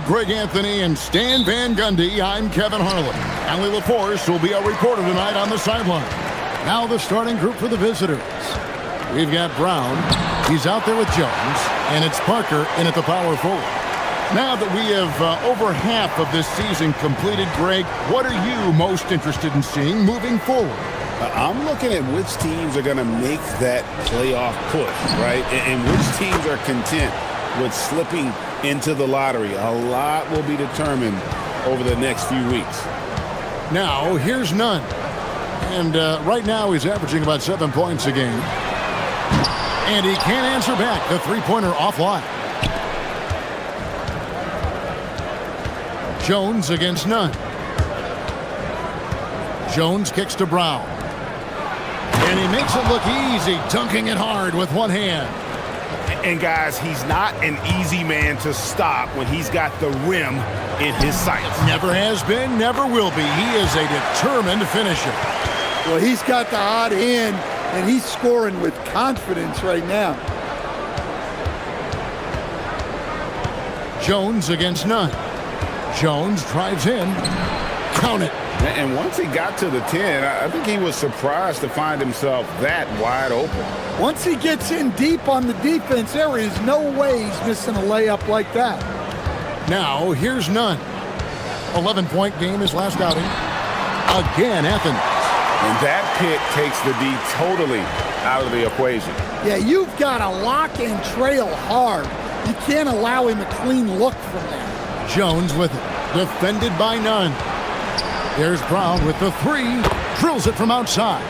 Greg Anthony and Stan Van Gundy, I'm Kevin Harlan. Allie LaForce will be our reporter tonight on the sideline. Now the starting group for the visitors. We've got Brown. He's out there with Jones. And it's Parker in at the power forward. Now that we have over half of this season completed, Greg, what are you most interested in seeing moving forward? I'm looking at which teams are going to make that playoff push, right? And which teams are content with slipping into the lottery. A lot will be determined over the next few weeks. Now, here's Nunn. And right now he's averaging about 7 points a game. And he can't answer back. The three-pointer offline. Jones against Nunn. Jones kicks to Brown. And he makes it look easy, dunking it hard with one hand. And guys, he's not an easy man to stop when he's got the rim in his sights. Never has been, never will be. He is a determined finisher. Well, he's got the hot hand, and he's scoring with confidence right now. Jones against Nunn. Jones drives in. Count it. And once he got to the 10, I think he was surprised to find himself that wide open. Once he gets in deep on the defense, there is no way he's missing a layup like that. Now, here's Nunn. 11-point game his last outing. Again, Athens. And that pick takes the D totally out of the equation. Yeah, you've got to lock and trail hard. You can't allow him a clean look from there. Jones with it. Defended by Nunn. There's Brown with the three. Drills it from outside.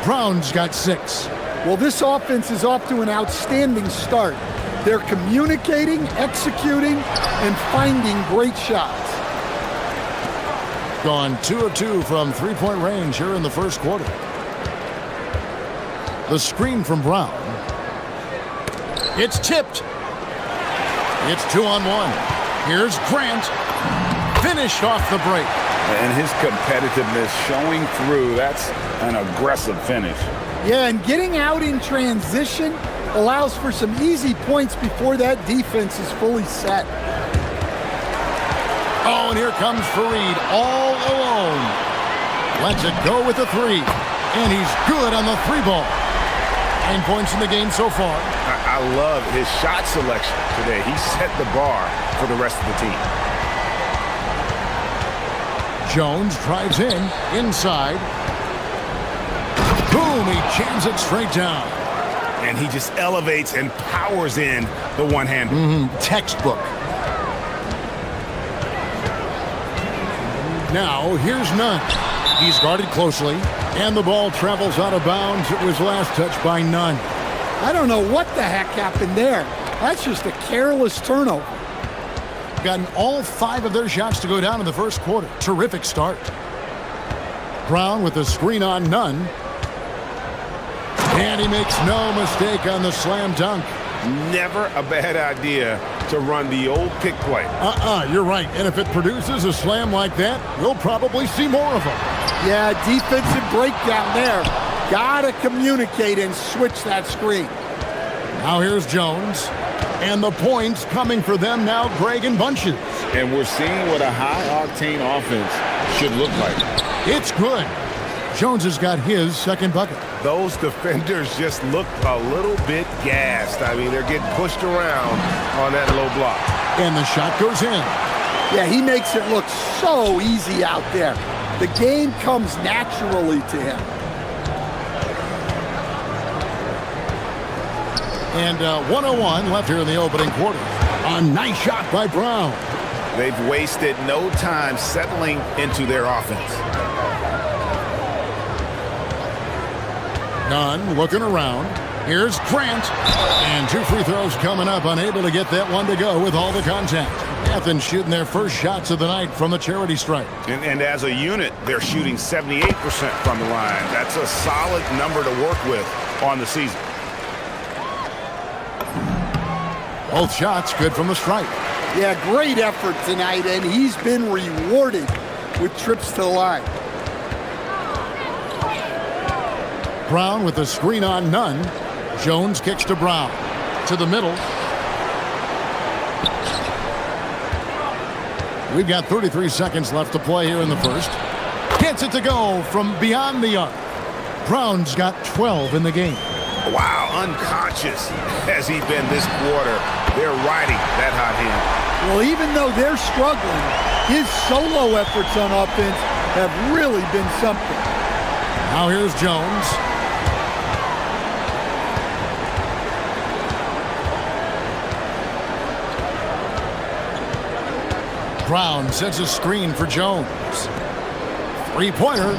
Brown's got 6. Well, this offense is off to an outstanding start. They're communicating, executing, and finding great shots. Gone 2 of 2 from three-point range here in the first quarter. The screen from Brown. It's tipped. It's 2-on-1. Here's Grant. Finished off the break. And his competitiveness showing through. That's an aggressive finish. Yeah, and getting out in transition allows for some easy points before that defense is fully set. Oh, and here comes Fareed all alone. Lets it go with the 3. And he's good on the 3-ball. 9 points in the game so far. I love his shot selection today. He set the bar for the rest of the team. Jones drives in, inside. Boom, he jams it straight down. And he just elevates and powers in the one-hander. Textbook. Now, here's Nunn. He's guarded closely, and the ball travels out of bounds. It was last touched by Nunn. I don't know what the heck happened there. That's just a careless turnover. Gotten all 5 of their shots to go down in the first quarter. Terrific start. Brown with the screen on Nunn. And he makes no mistake on the slam dunk. Never a bad idea to run the old pick play. You're right. And if it produces a slam like that, we'll probably see more of them. Yeah, defensive breakdown there. Gotta communicate and switch that screen. Now here's Jones. And the points coming for them now, Greg, in bunches. And we're seeing what a high-octane offense should look like. It's good. Jones has got his second bucket. Those defenders just look a little bit gassed. I mean, they're getting pushed around on that low block. And the shot goes in. Yeah, he makes it look so easy out there. The game comes naturally to him. And 1:01 left here in the opening quarter. A nice shot by Brown. They've wasted no time settling into their offense. Nunn looking around. Here's Grant. And 2 free throws coming up. Unable to get that one to go with all the contact. Athens shooting their first shots of the night from the charity stripe. And as a unit, they're shooting 78% from the line. That's a solid number to work with on the season. Both shots good from the stripe. Yeah, great effort tonight, and he's been rewarded with trips to the line. Brown with the screen on Nunn. Jones kicks to Brown. To the middle. We've got 33 seconds left to play here in the first. Gets it to go from beyond the arc. Brown's got 12 in the game. Wow, unconscious has he been this quarter. They're riding that hot hand. Well, even though they're struggling, his solo efforts on offense have really been something. Now here's Jones. Brown sets a screen for Jones. Three-pointer.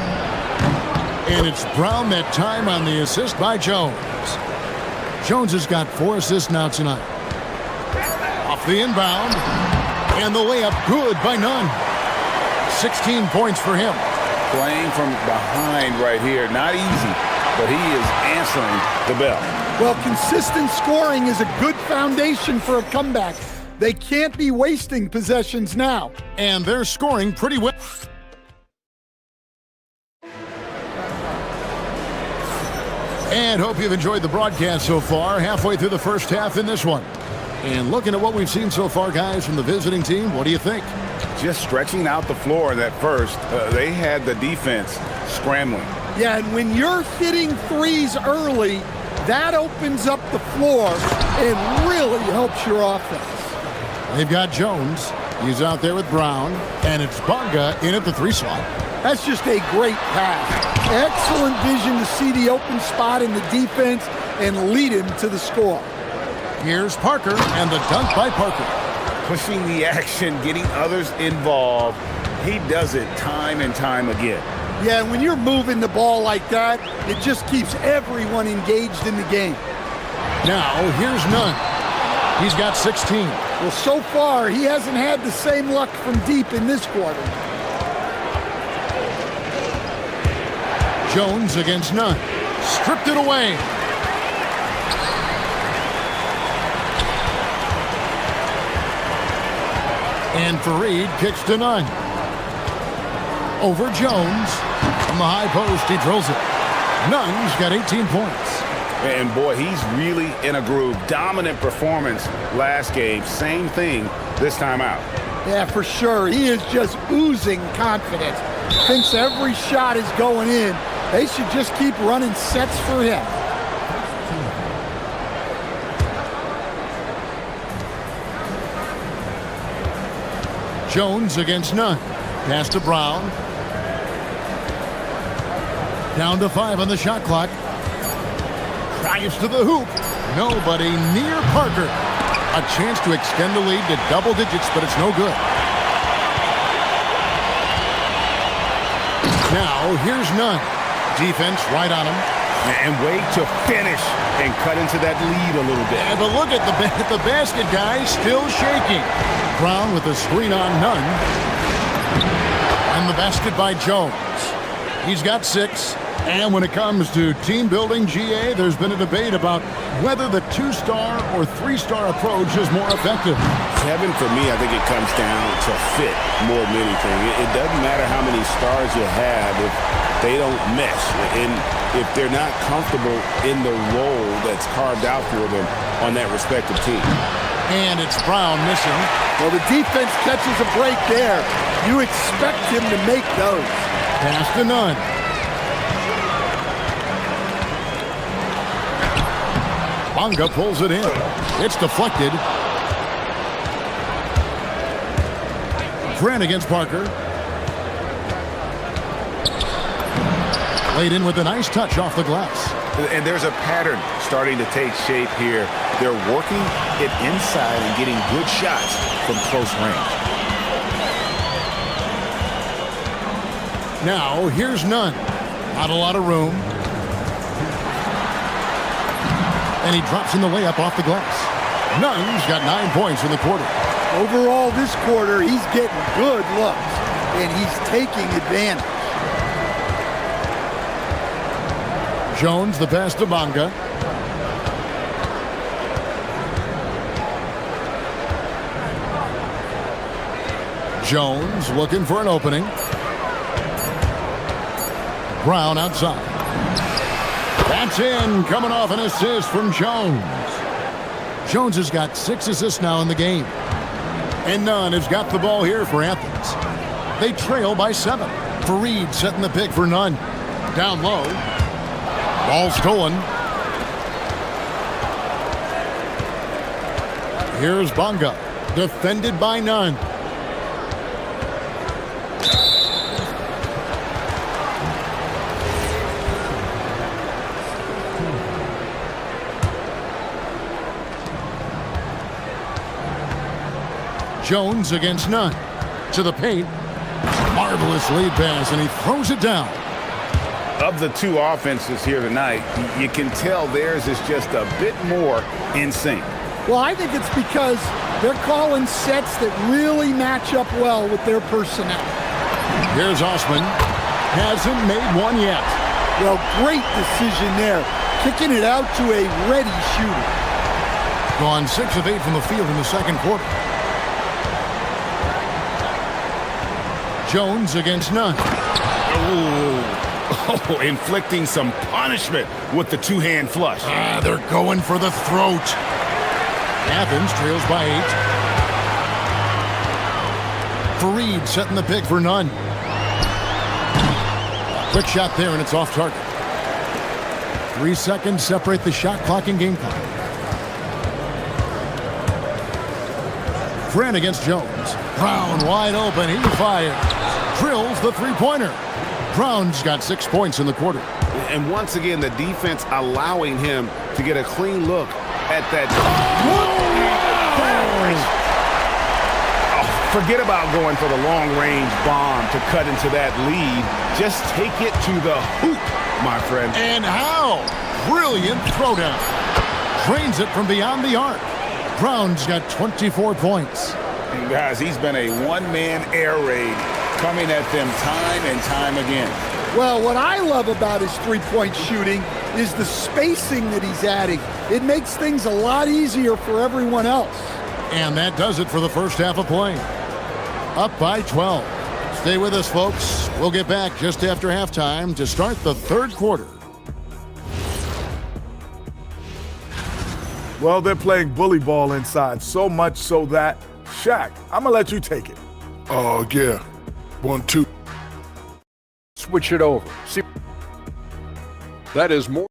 And it's Brown that time on the assist by Jones. Jones has got 4 assists now tonight. Off the inbound. And the layup good by Nunn. 16 points for him. Playing from behind right here. Not easy, but he is answering the bell. Well, consistent scoring is a good foundation for a comeback. They can't be wasting possessions now. And they're scoring pretty well. And hope you've enjoyed the broadcast so far. Halfway through the first half in this one. And looking at what we've seen so far, guys, from the visiting team, what do you think? Just stretching out the floor that first. They had the defense scrambling. Yeah, and when you're hitting threes early, that opens up the floor and really helps your offense. They've got Jones. He's out there with Brown. And it's Bonga in at the 3 slot. That's just a great pass. Excellent vision to see the open spot in the defense and lead him to the score. Here's Parker, and the dunk by Parker. Pushing the action, getting others involved. He does it time and time again. Yeah, when you're moving the ball like that, it just keeps everyone engaged in the game. Now, here's Nunn. He's got 16. Well, so far, he hasn't had the same luck from deep in this quarter. Jones against Nunn. Stripped it away. And Fareed kicks to Nunn. Over Jones. From the high post, he drills it. Nunn's got 18 points. And boy, he's really in a groove. Dominant performance last game. Same thing this time out. Yeah, for sure. He is just oozing confidence. Thinks every shot is going in. They should just keep running sets for him. Jones against Nunn. Pass to Brown. Down to 5 on the shot clock. Drives to the hoop. Nobody near Parker. A chance to extend the lead to double digits, but it's no good. Now, here's Nunn. Defense right on him. And wait to finish and cut into that lead a little bit. Yeah, but look at the basket guy still shaking. Brown with a screen on Nunn. And the basket by Jones. He's got 6. And when it comes to team building, GA, there's been a debate about whether the 2-star or 3-star approach is more effective. Kevin, for me, I think it comes down to fit more than anything. It doesn't matter how many stars you have if they don't mesh. And if they're not comfortable in the role that's carved out for them on that respective team. And it's Brown missing. Well, the defense catches a break there. You expect him to make those. Pass to Nunn. Bonga pulls it in. It's deflected. Grant against Parker. Laid in with a nice touch off the glass. And there's a pattern starting to take shape here. They're working it inside and getting good shots from close range. Now, here's Nunn. Not a lot of room. And he drops in the layup off the glass. Nunn's got 9 points in the quarter. Overall, this quarter, he's getting good looks, and he's taking advantage. Jones, the pass to Bonga. Jones looking for an opening. Brown outside. That's in, coming off an assist from Jones. Jones has got 6 assists now in the game. And none has got the ball here for Athens. They trail by 7. Fareed setting the pick for none. Down low. Ball stolen. Here's Bonga. Defended by none. Jones against none. To the paint. Marvelous lead pass, and he throws it down. Of the two offenses here tonight, you can tell theirs is just a bit more in sync. Well, I think it's because they're calling sets that really match up well with their personnel. Here's Osman. Hasn't made one yet. Well, great decision there. Kicking it out to a ready shooter. Gone 6 of 8 from the field in the second quarter. Jones against none. Oh, inflicting some punishment with the two-hand flush. They're going for the throat. Athens trails by 8. Fareed setting the pick for none. Quick shot there, and it's off target. 3 seconds separate the shot clock and game clock. Friend against Jones. Brown wide open. He fires. Drills the three-pointer. Brown's got 6 points in the quarter. And once again, the defense allowing him to get a clean look at that. Oh, forget about going for the long-range bomb to cut into that lead. Just take it to the hoop, my friend. And how? Brilliant throwdown. Drains it from beyond the arc. Brown's got 24 points. And guys, he's been a one-man air raid, coming at them time and time again. Well, what I love about his three-point shooting is the spacing that he's adding. It makes things a lot easier for everyone else. And that does it for the first half of play. Up by 12. Stay with us, folks. We'll get back just after halftime to start the third quarter. Well, they're playing bully ball inside, so much so that, Shaq, I'm going to let you take it. Oh, yeah. 1-2. Switch it over. See, that is more.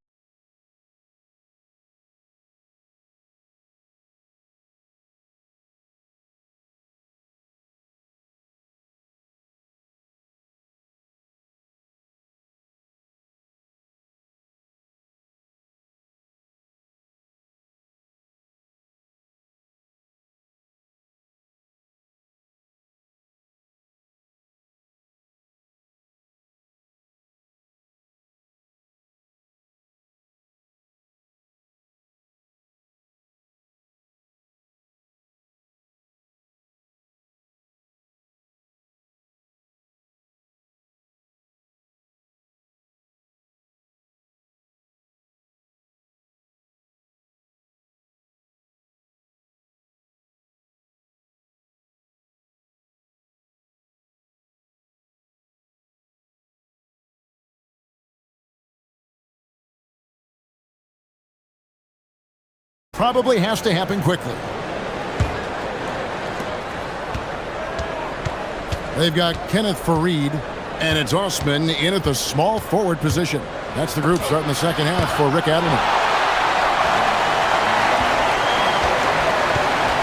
Probably has to happen quickly. They've got Kenneth Fareed, and it's Osman in at the small forward position. That's the group starting the second half for Rick Adelman.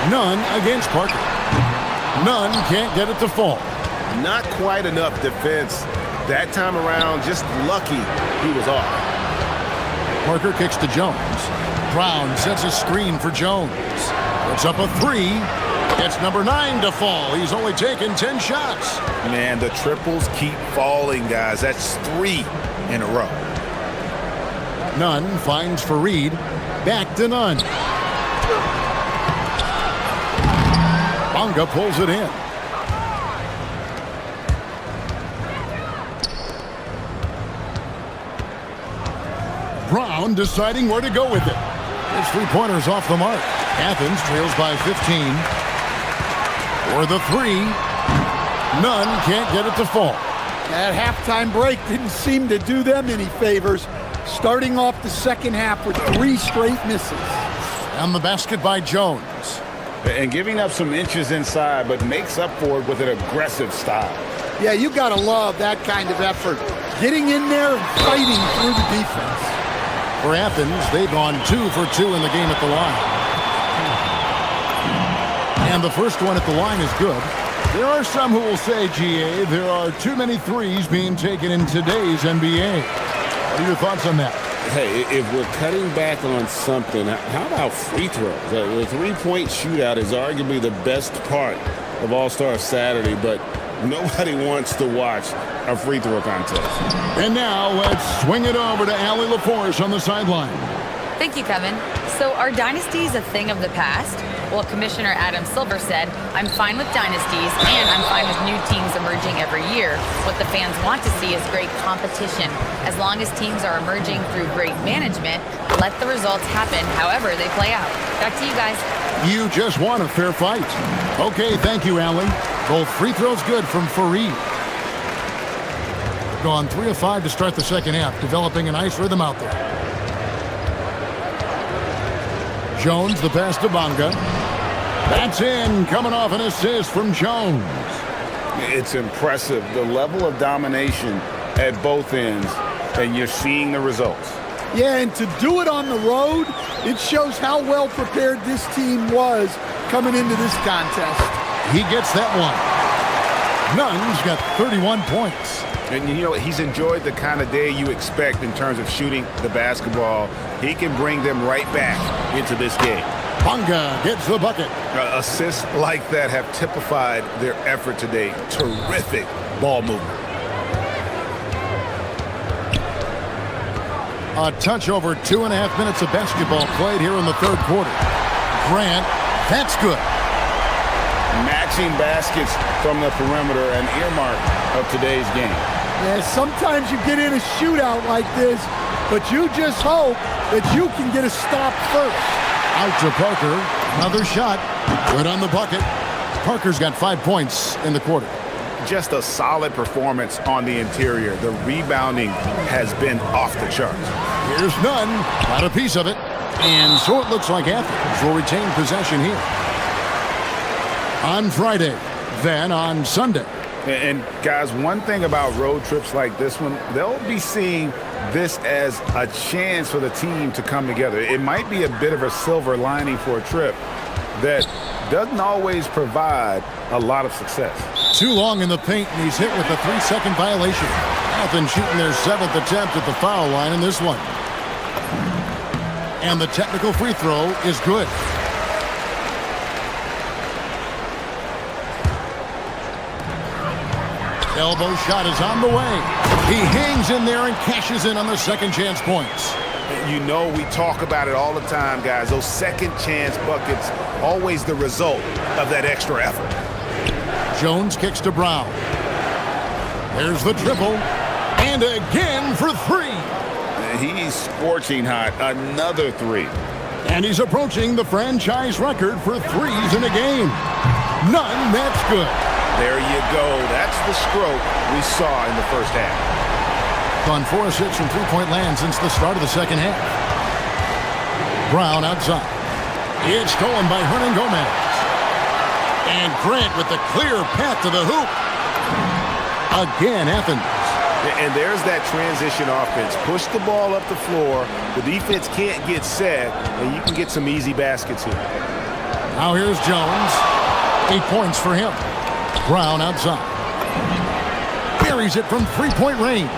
None against Parker. None can't get it to fall. Not quite enough defense that time around. Just lucky he was off. Parker kicks to Jones. Brown sets a screen for Jones. Puts up a 3. Gets number 9 to fall. He's only taken 10 shots. Man, the triples keep falling, guys. That's 3 in a row. Nunn finds Fareed. Back to Nunn. Bonga pulls it in. Brown deciding where to go with it. His three-pointer's off the mark. Athens trails by 15. For the 3. Nunn can't get it to fall. That halftime break didn't seem to do them any favors, starting off the second half with 3 straight misses. And the basket by Jones. And giving up some inches inside, but makes up for it with an aggressive style. Yeah, you got to love that kind of effort. Getting in there and fighting through the defense. For Athens, they've gone 2 for 2 in the game at the line. And the first one at the line is good. There are some who will say, GA, there are too many threes being taken in today's NBA. What are your thoughts on that? Hey, if we're cutting back on something, how about free throws? The three-point shootout is arguably the best part of All-Star Saturday, but nobody wants to watch a free throw contest. And now let's swing it over to Allie LaForce on the sideline. Thank you, Kevin. So are dynasties a thing of the past? Well, Commissioner Adam Silver said, I'm fine with dynasties and I'm fine with new teams emerging every year. What the fans want to see is great competition. As long as teams are emerging through great management, let the results happen however they play out. Back to you guys. You just won a fair fight. Okay, thank you, Allie. Both free throws good from Fareed. Gone 3 of 5 to start the second half, developing a nice rhythm out there. Jones, the pass to Bonga. That's in, coming off an assist from Jones. It's impressive, the level of domination at both ends, and you're seeing the results. Yeah, and to do it on the road, it shows how well prepared this team was coming into this contest. He gets that one. Nunn's got 31 points. And, you know, he's enjoyed the kind of day you expect in terms of shooting the basketball. He can bring them right back into this game. Bonga gets the bucket. Assists like that have typified their effort today. Terrific ball movement. A touch over 2.5 minutes of basketball played here in the third quarter. Grant, that's good. Matching baskets from the perimeter, an earmark of today's game. Yeah, sometimes you get in a shootout like this, but you just hope that you can get a stop first. Out to Parker. Another shot. Good on the bucket. Parker's got 5 points in the quarter. Just a solid performance on the interior. The rebounding has been off the charts. Here's Nunn. Got a piece of it. And so it looks like Athens will retain possession here. On Friday, then on Sunday. And guys, one thing about road trips like this one, they'll be seeing this as a chance for the team to come together. It might be a bit of a silver lining for a trip that doesn't always provide a lot of success. Too long in the paint, and he's hit with a 3-second violation. Athens shooting their 7th attempt at the foul line in this one. And the technical free throw is good. Elbow shot is on the way. He hangs in there and cashes in on the second chance points. You know, we talk about it all the time, guys. Those second chance buckets, always the result of that extra effort. Jones kicks to Brown. There's the triple. And again for 3. He's scorching hot. Another 3. And he's approaching the franchise record for threes in a game. None, that's good. There you go. That's the stroke we saw in the first half. Gone 4 of 6 from three-point land since the start of the second half. Brown outside. It's stolen by Hernan Gomez. And Grant with the clear path to the hoop. Again, Athens. And there's that transition offense. Push the ball up the floor. The defense can't get set, and you can get some easy baskets here. Now here's Jones. 8 points for him. Brown outside. Buries it from three-point range.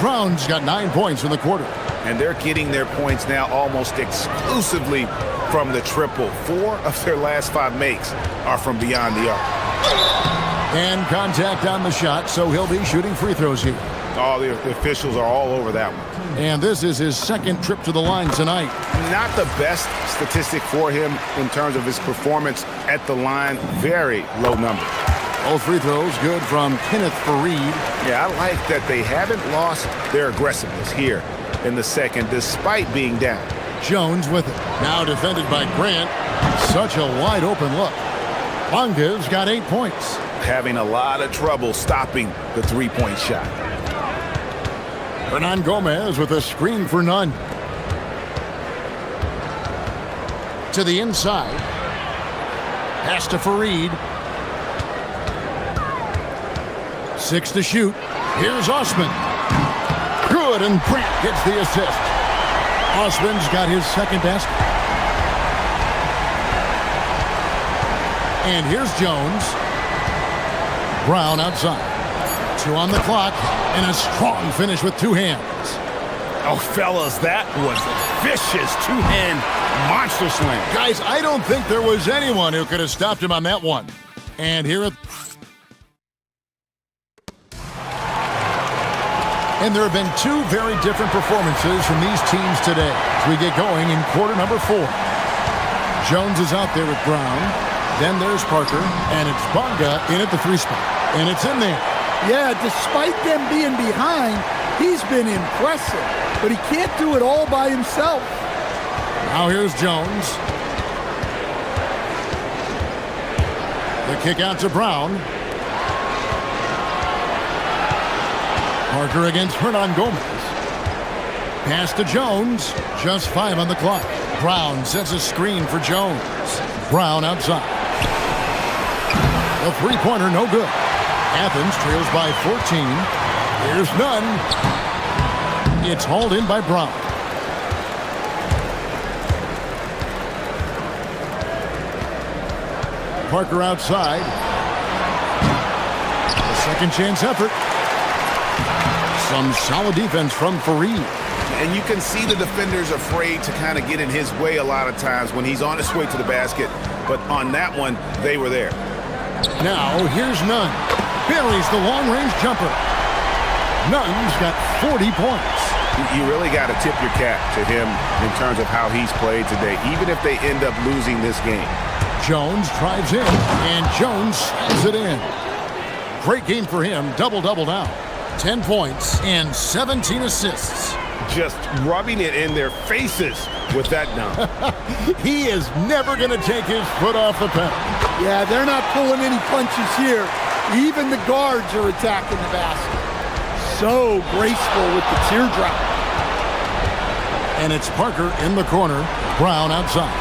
Brown's got 9 points in the quarter. And they're getting their points now almost exclusively from the triple. 4 of their last 5 makes are from beyond the arc. And contact on the shot, so he'll be shooting free throws here. Oh, the officials are all over that one. And this is his second trip to the line tonight. Not the best statistic for him in terms of his performance at the line. Very low number. All free throws good from Kenneth Fareed. Yeah, I like that they haven't lost their aggressiveness here in the second, despite being down. Jones with it. Now defended by Grant. Such a wide open look. Bonga's got 8 points. Having a lot of trouble stopping the three-point shot. Hernan Gomez with a screen for Nunn. To the inside. Pass to Fareed. 6 to shoot. Here's Osman. Good, and Grant gets the assist. Osman's got his second basket. And here's Jones. Brown outside. 2 on the clock, and a strong finish with 2 hands. Oh, fellas, that was a vicious two-hand monster slam. Guys, I don't think there was anyone who could have stopped him on that one. And here it... And there have been 2 very different performances from these teams today as we get going in quarter number 4. Jones is out there with Brown. Then there's Parker, and it's Bonga in at the 3 spot. And it's in there. Yeah, despite them being behind, he's been impressive, but he can't do it all by himself. Now here's Jones. The kick out to Brown. Parker against Hernan Gomez. Pass to Jones. Just 5 on the clock. Brown sets a screen for Jones. Brown outside. The three-pointer no good. Athens trails by 14. Here's none. It's hauled in by Brown. Parker outside. A second chance effort. Some solid defense from Fareed. And you can see the defenders afraid to kind of get in his way a lot of times when he's on his way to the basket. But on that one, they were there. Now, here's Nunn. Buries the long-range jumper. Nunn's got 40 points. You really got to tip your cap to him in terms of how he's played today, even if they end up losing this game. Jones drives in, and Jones sends it in. Great game for him. Double-double now. 10 points and 17 assists. Just rubbing it in their faces with that dunk. He is never going to take his foot off the pedal. Yeah, they're not pulling any punches here. Even the guards are attacking the basket. So graceful with the teardrop. And it's Parker in the corner. Brown outside.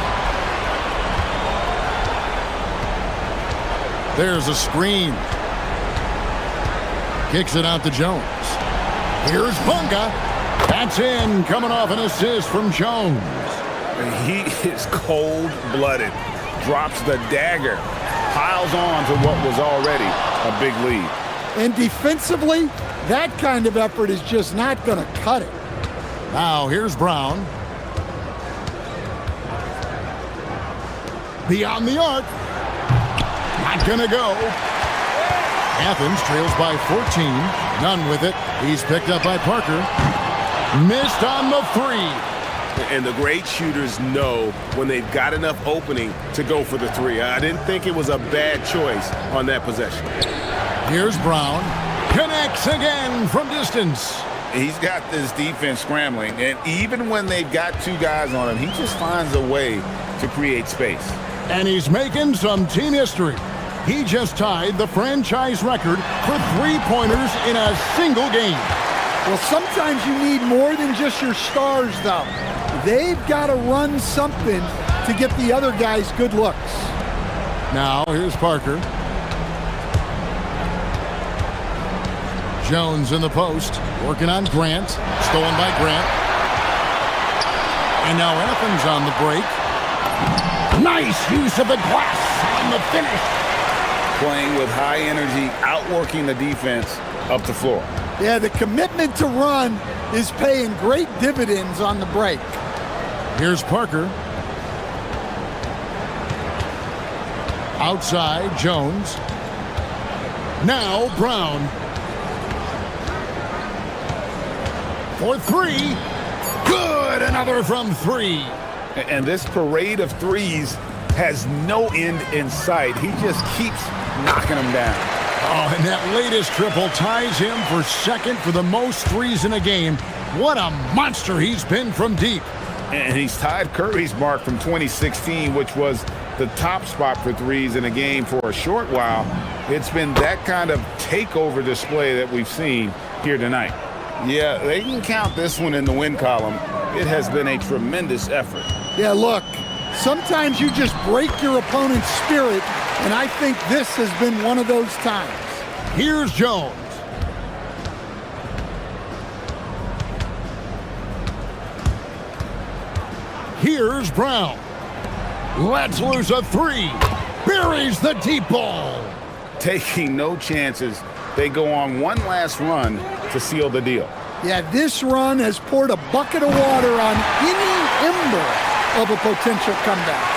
There's a screen. Kicks it out to Jones. Here's Bunga. That's in, coming off an assist from Jones. He is cold-blooded. Drops the dagger. Piles on to what was already a big lead. And defensively, that kind of effort is just not going to cut it. Now here's Brown. Beyond the arc. Not going to go. Athens trails by 14. None with it. He's picked up by Parker. Missed on the 3. And the great shooters know when they've got enough opening to go for the 3. I didn't think it was a bad choice on that possession. Here's Brown. Connects again from distance. He's got this defense scrambling, and even when they've got 2 guys on him, he just finds a way to create space. And he's making some team history. He just tied the franchise record for 3-pointers in a single game. Well, sometimes you need more than just your stars, though. They've got to run something to get the other guys good looks. Now, here's Parker. Jones in the post, working on Grant. Stolen by Grant. And now Athens on the break. Nice use of the glass on the finish. Playing with high energy, outworking the defense up the floor. Yeah, the commitment to run is paying great dividends on the break. Here's Parker. Outside, Jones. Now, Brown. For 3. Good! Another from 3. And this parade of threes has no end in sight. He just keeps knocking them down. Oh, and that latest triple ties him for second for the most threes in a game. What a monster he's been from deep. And he's tied Curry's mark from 2016, which was the top spot for threes in a game for a short while. It's been that kind of takeover display that we've seen here tonight. Yeah, they can count this one in the win column. It has been a tremendous effort. Yeah, look, Sometimes you just break your opponent's spirit, and I think this has been one of those times. Here's Jones. Here's Brown. Lets loose a three. Buries the deep ball. Taking no chances. They go on one last run to seal the deal. Yeah, this run has poured a bucket of water on any ember of a potential comeback.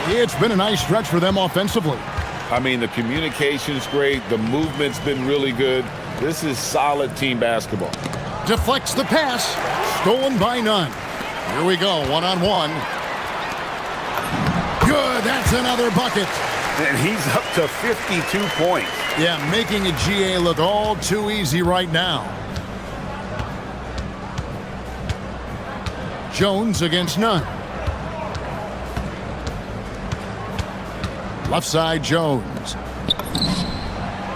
It's been a nice stretch for them offensively. I mean, the communication's great. The movement's been really good. This is solid team basketball. Deflects the pass. Stolen by none. Here we go, one-on-one. Good, that's another bucket. And he's up to 52 points. Yeah, making a GA look all too easy right now. Jones against none. Left side, Jones.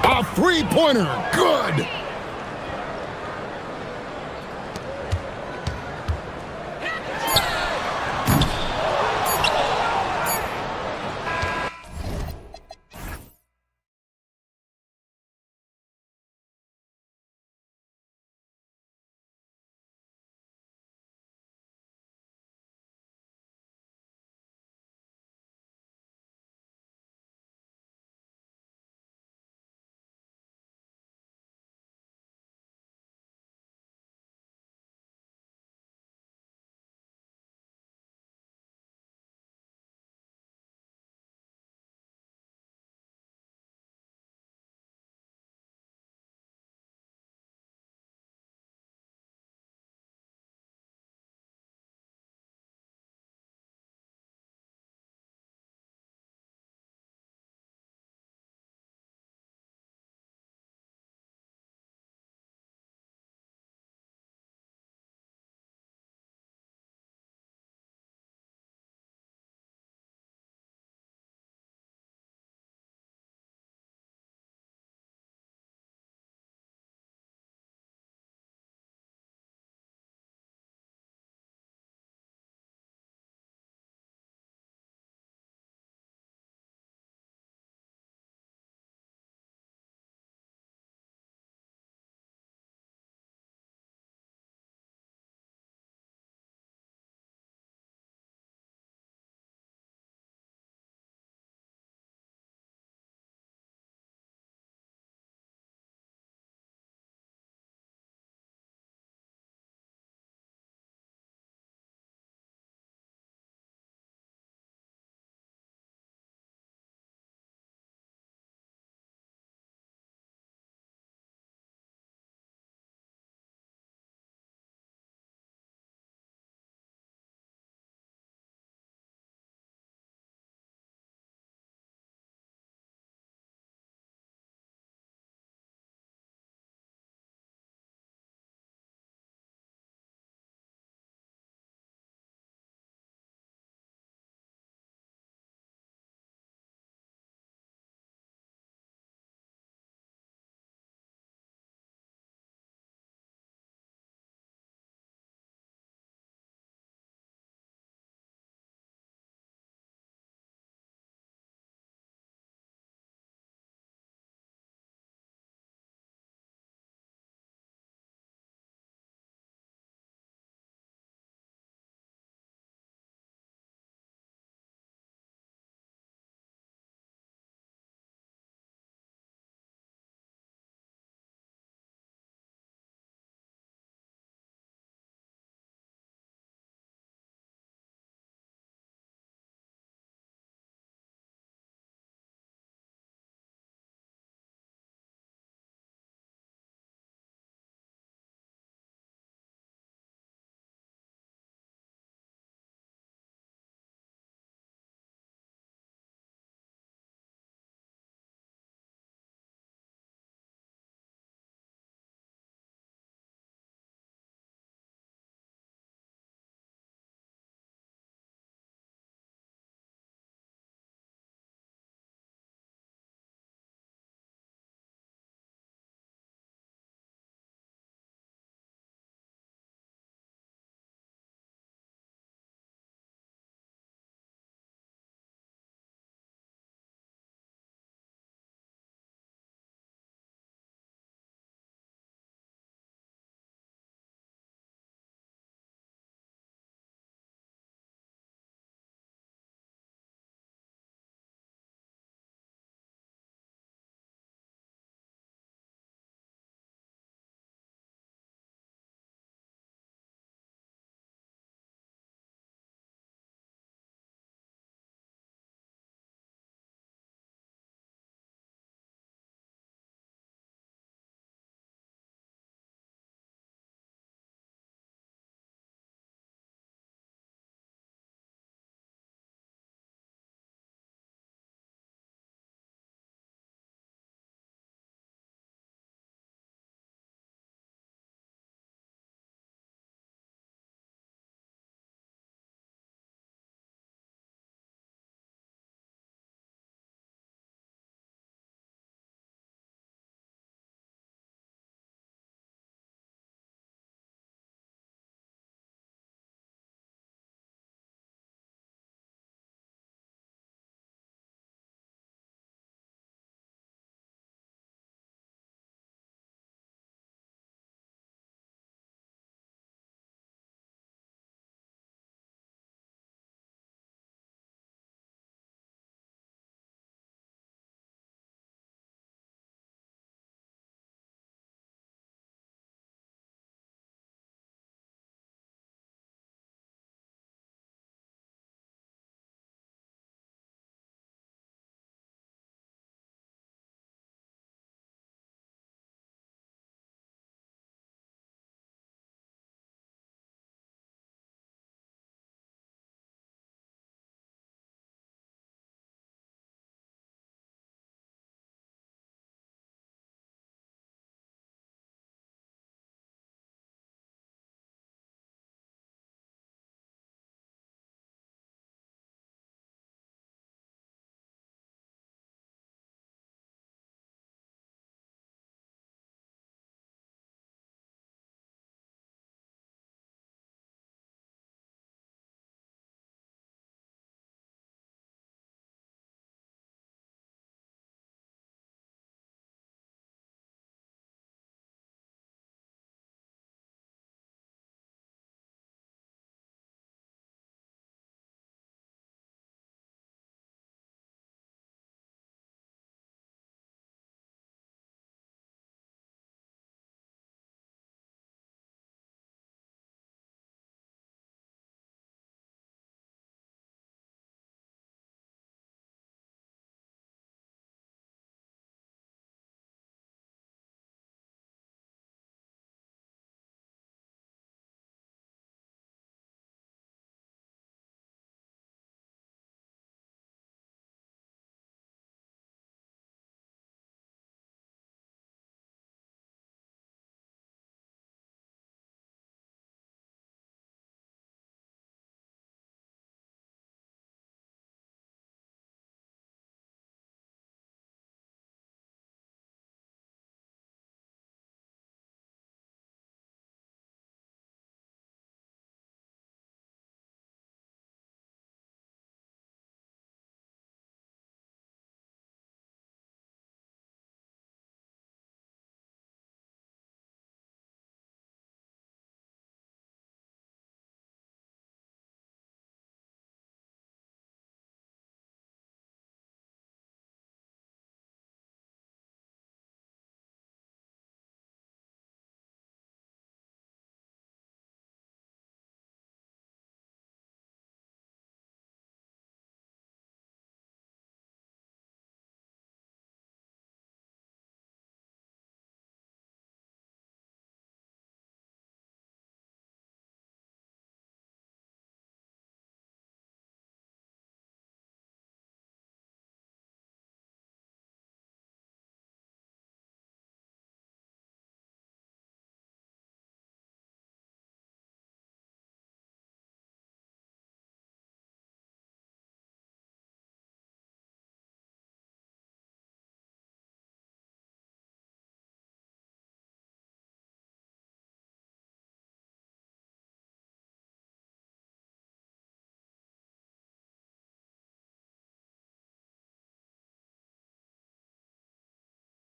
A three-pointer, good.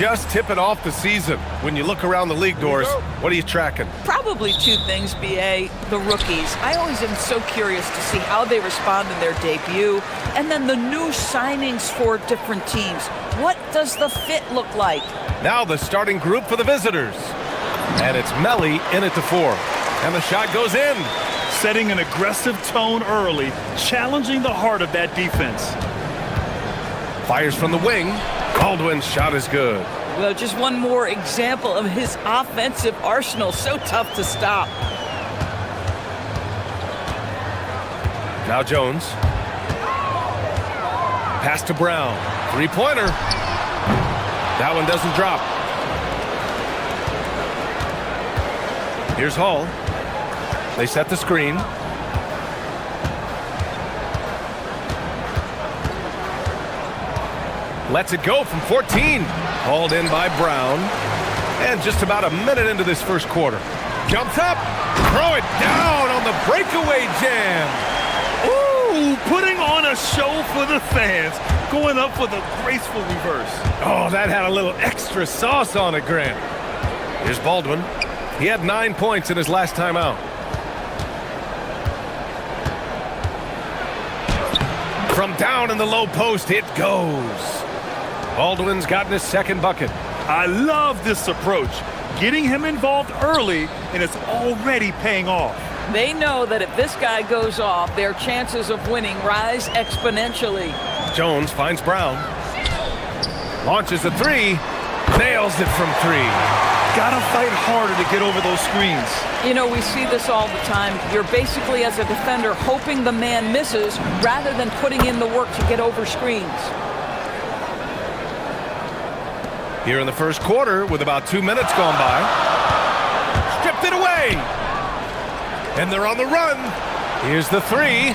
Just tipping off the season. When you look around the league doors, what are you tracking? Probably two things, B.A. The rookies. I always am so curious to see how they respond in their debut. And then the new signings for different teams. What does the fit look like? Now the starting group for the visitors. And it's Melly in at the 4. And the shot goes in. Setting an aggressive tone early, challenging the heart of that defense. Fires from the wing. Baldwin's shot is good. Well, just one more example of his offensive arsenal. So tough to stop. Now Jones. Pass to Brown. Three-pointer. That one doesn't drop. Here's Hall. They set the screen. Lets it go from 14. Hauled in by Brown. And just about a minute into this first quarter. Jumps up. Throw it down on the breakaway jam. Ooh, putting on a show for the fans. Going up with a graceful reverse. Oh, that had a little extra sauce on it, Grant. Here's Baldwin. He had 9 points in his last time out. From down in the low post, it goes. Baldwin's gotten his second bucket. I love this approach. Getting him involved early, and it's already paying off. They know that if this guy goes off, their chances of winning rise exponentially. Jones finds Brown. Launches a three. Nails it from 3. Gotta fight harder to get over those screens. You know, we see this all the time. You're basically, as a defender, hoping the man misses rather than putting in the work to get over screens. Here in the first quarter, with about 2 minutes gone by. Stripped it away. And they're on the run. Here's the 3.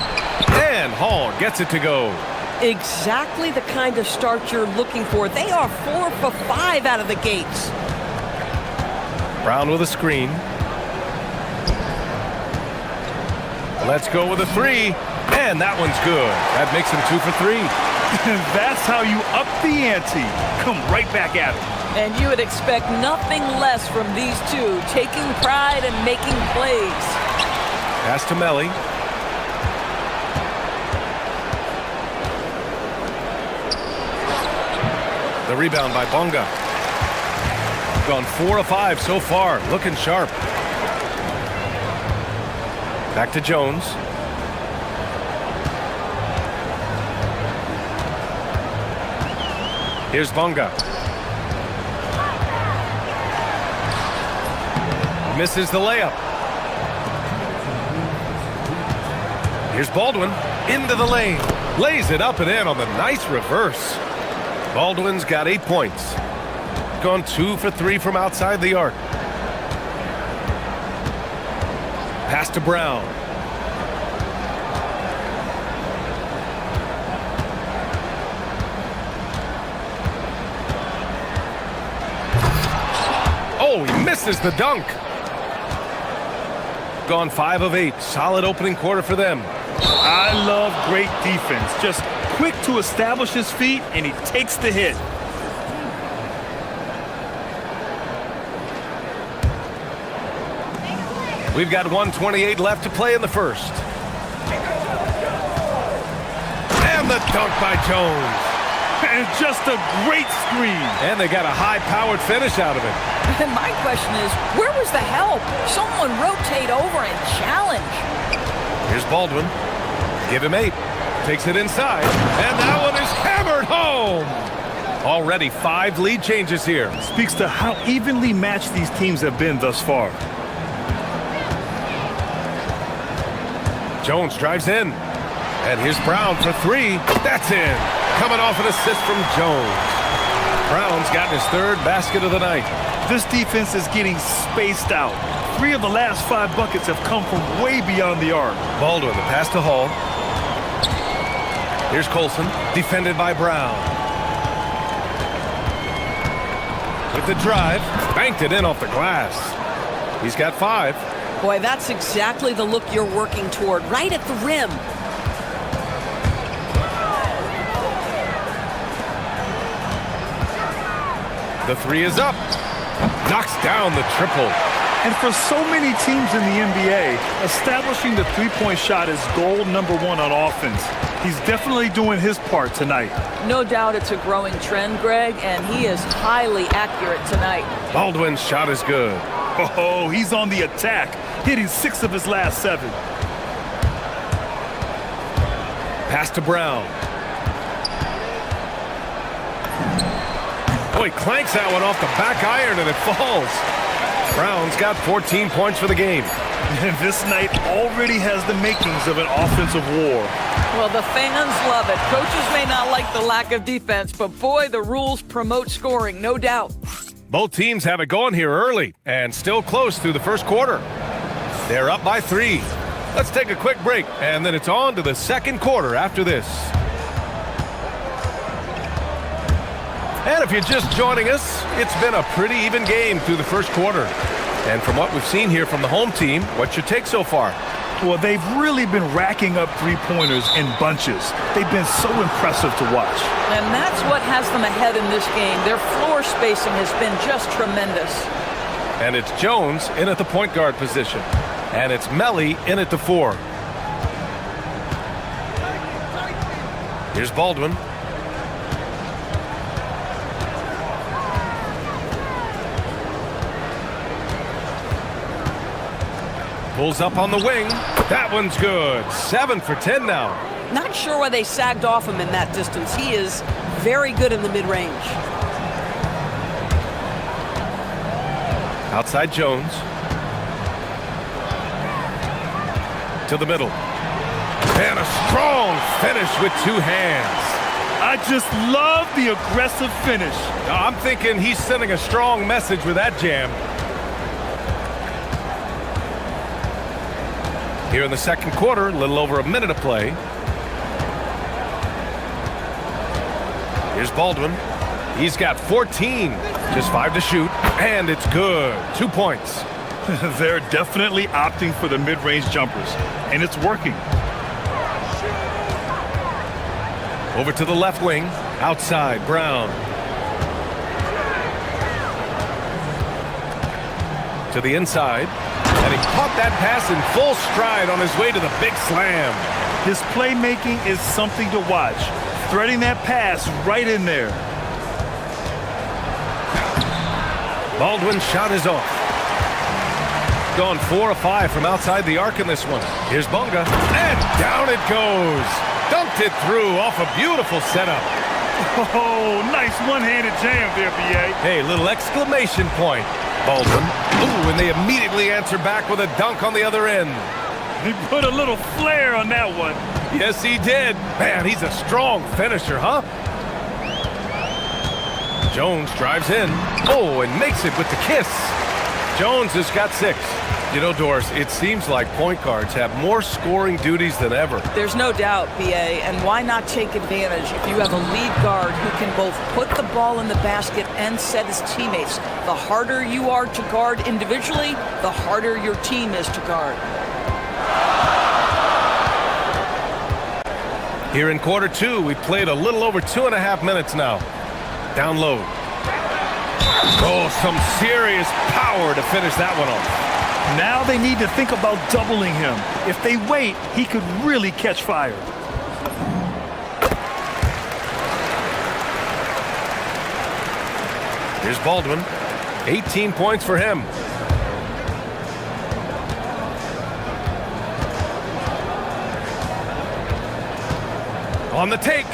And Hall gets it to go. Exactly the kind of start you're looking for. They are 4 for 5 out of the gates. Brown with a screen. Let's go with a 3. And that one's good. That makes him 2 for 3. That's how you up the ante. Come right back at it. And you would expect nothing less from these two, taking pride and making plays. Pass to Melly. The rebound by Bonga. Gone 4 of 5 so far. Looking sharp. Back to Jones. Here's Bonga. Misses the layup. Here's Baldwin. Into the lane. Lays it up and in on the nice reverse. Baldwin's got 8 points. Gone 2 for 3 from outside the arc. Pass to Brown. Oh, he misses the dunk. Gone 5 of 8. Solid opening quarter for them. I love great defense. Just quick to establish his feet, and he takes the hit. We've got 1:28 left to play in the first. And the dunk by Jones. And just a great screen. And they got a high-powered finish out of it. And my question is, where was the help? Someone rotate over and challenge. Here's Baldwin. Give him 8. Takes it inside. And that one is hammered home. Already 5 lead changes here. Speaks to how evenly matched these teams have been thus far. Jones drives in. And here's Brown for 3. That's in. Coming off an assist from Jones. Brown's gotten his 3rd basket of the night. This defense is getting spaced out. 3 of the last 5 buckets have come from way beyond the arc. Baldwin, the pass to Hall. Here's Colson, defended by Brown. With the drive, banked it in off the glass. He's got 5. Boy, that's exactly the look you're working toward, right at the rim. The three is up. Knocks down the triple. And for so many teams in the NBA, establishing the three-point shot is goal number one on offense. He's definitely doing his part tonight. No doubt it's a growing trend, Greg, and he is highly accurate tonight. Baldwin's shot is good. Oh, he's on the attack, hitting 6 of his last 7. Pass to Brown. Oh, he clanks that one off the back iron and it falls. Brown's got 14 points for the game. And this night already has the makings of an offensive war. Well, the fans love it. Coaches may not like the lack of defense, but boy, the rules promote scoring, no doubt. Both teams have it going here early and still close through the first quarter. They're up by 3. Let's take a quick break, and then it's on to the second quarter after this. And if you're just joining us, it's been a pretty even game through the first quarter. And from what we've seen here from the home team, what's your take so far? Well, they've really been racking up three-pointers in bunches. They've been so impressive to watch. And that's what has them ahead in this game. Their floor spacing has been just tremendous. And it's Jones in at the point guard position. And it's Melly in at the 4. Here's Baldwin. Pulls up on the wing. That one's good. 7 for 10 now. Not sure why they sagged off him in that distance. He is very good in the mid-range. Outside Jones. To the middle. And a strong finish with 2 hands. I just love the aggressive finish. I'm thinking he's sending a strong message with that jam. Here in the second quarter, a little over a minute of play. Here's Baldwin. He's got 14. Just 5 to shoot. And it's good. 2 points. They're definitely opting for the mid-range jumpers. And it's working. Over to the left wing. Outside, Brown. To the inside. And he caught that pass in full stride on his way to the big slam. His playmaking is something to watch. Threading that pass right in there. Baldwin's shot is off. Gone 4 of 5 from outside the arc in this one. Here's Bunga. And down it goes. Dunked it through off a beautiful setup. Oh, nice one-handed jam there, B.A. Hey, little exclamation point. Baldwin. Ooh, and they immediately answer back with a dunk on the other end. He put a little flair on that one. Yes, he did. Man, he's a strong finisher, huh? Jones drives in. Oh, and makes it with the kiss. Jones has got 6. You know, Doris, it seems like point guards have more scoring duties than ever. There's no doubt, B.A., and why not take advantage if you have a lead guard who can both put the ball in the basket and set his teammates. The harder you are to guard individually, the harder your team is to guard. Here in quarter 2, we've played a little over 2.5 minutes now. Down low. Oh, some serious power to finish that one off. Now they need to think about doubling him. If they wait, he could really catch fire. Here's Baldwin. 18 points for him. On the take.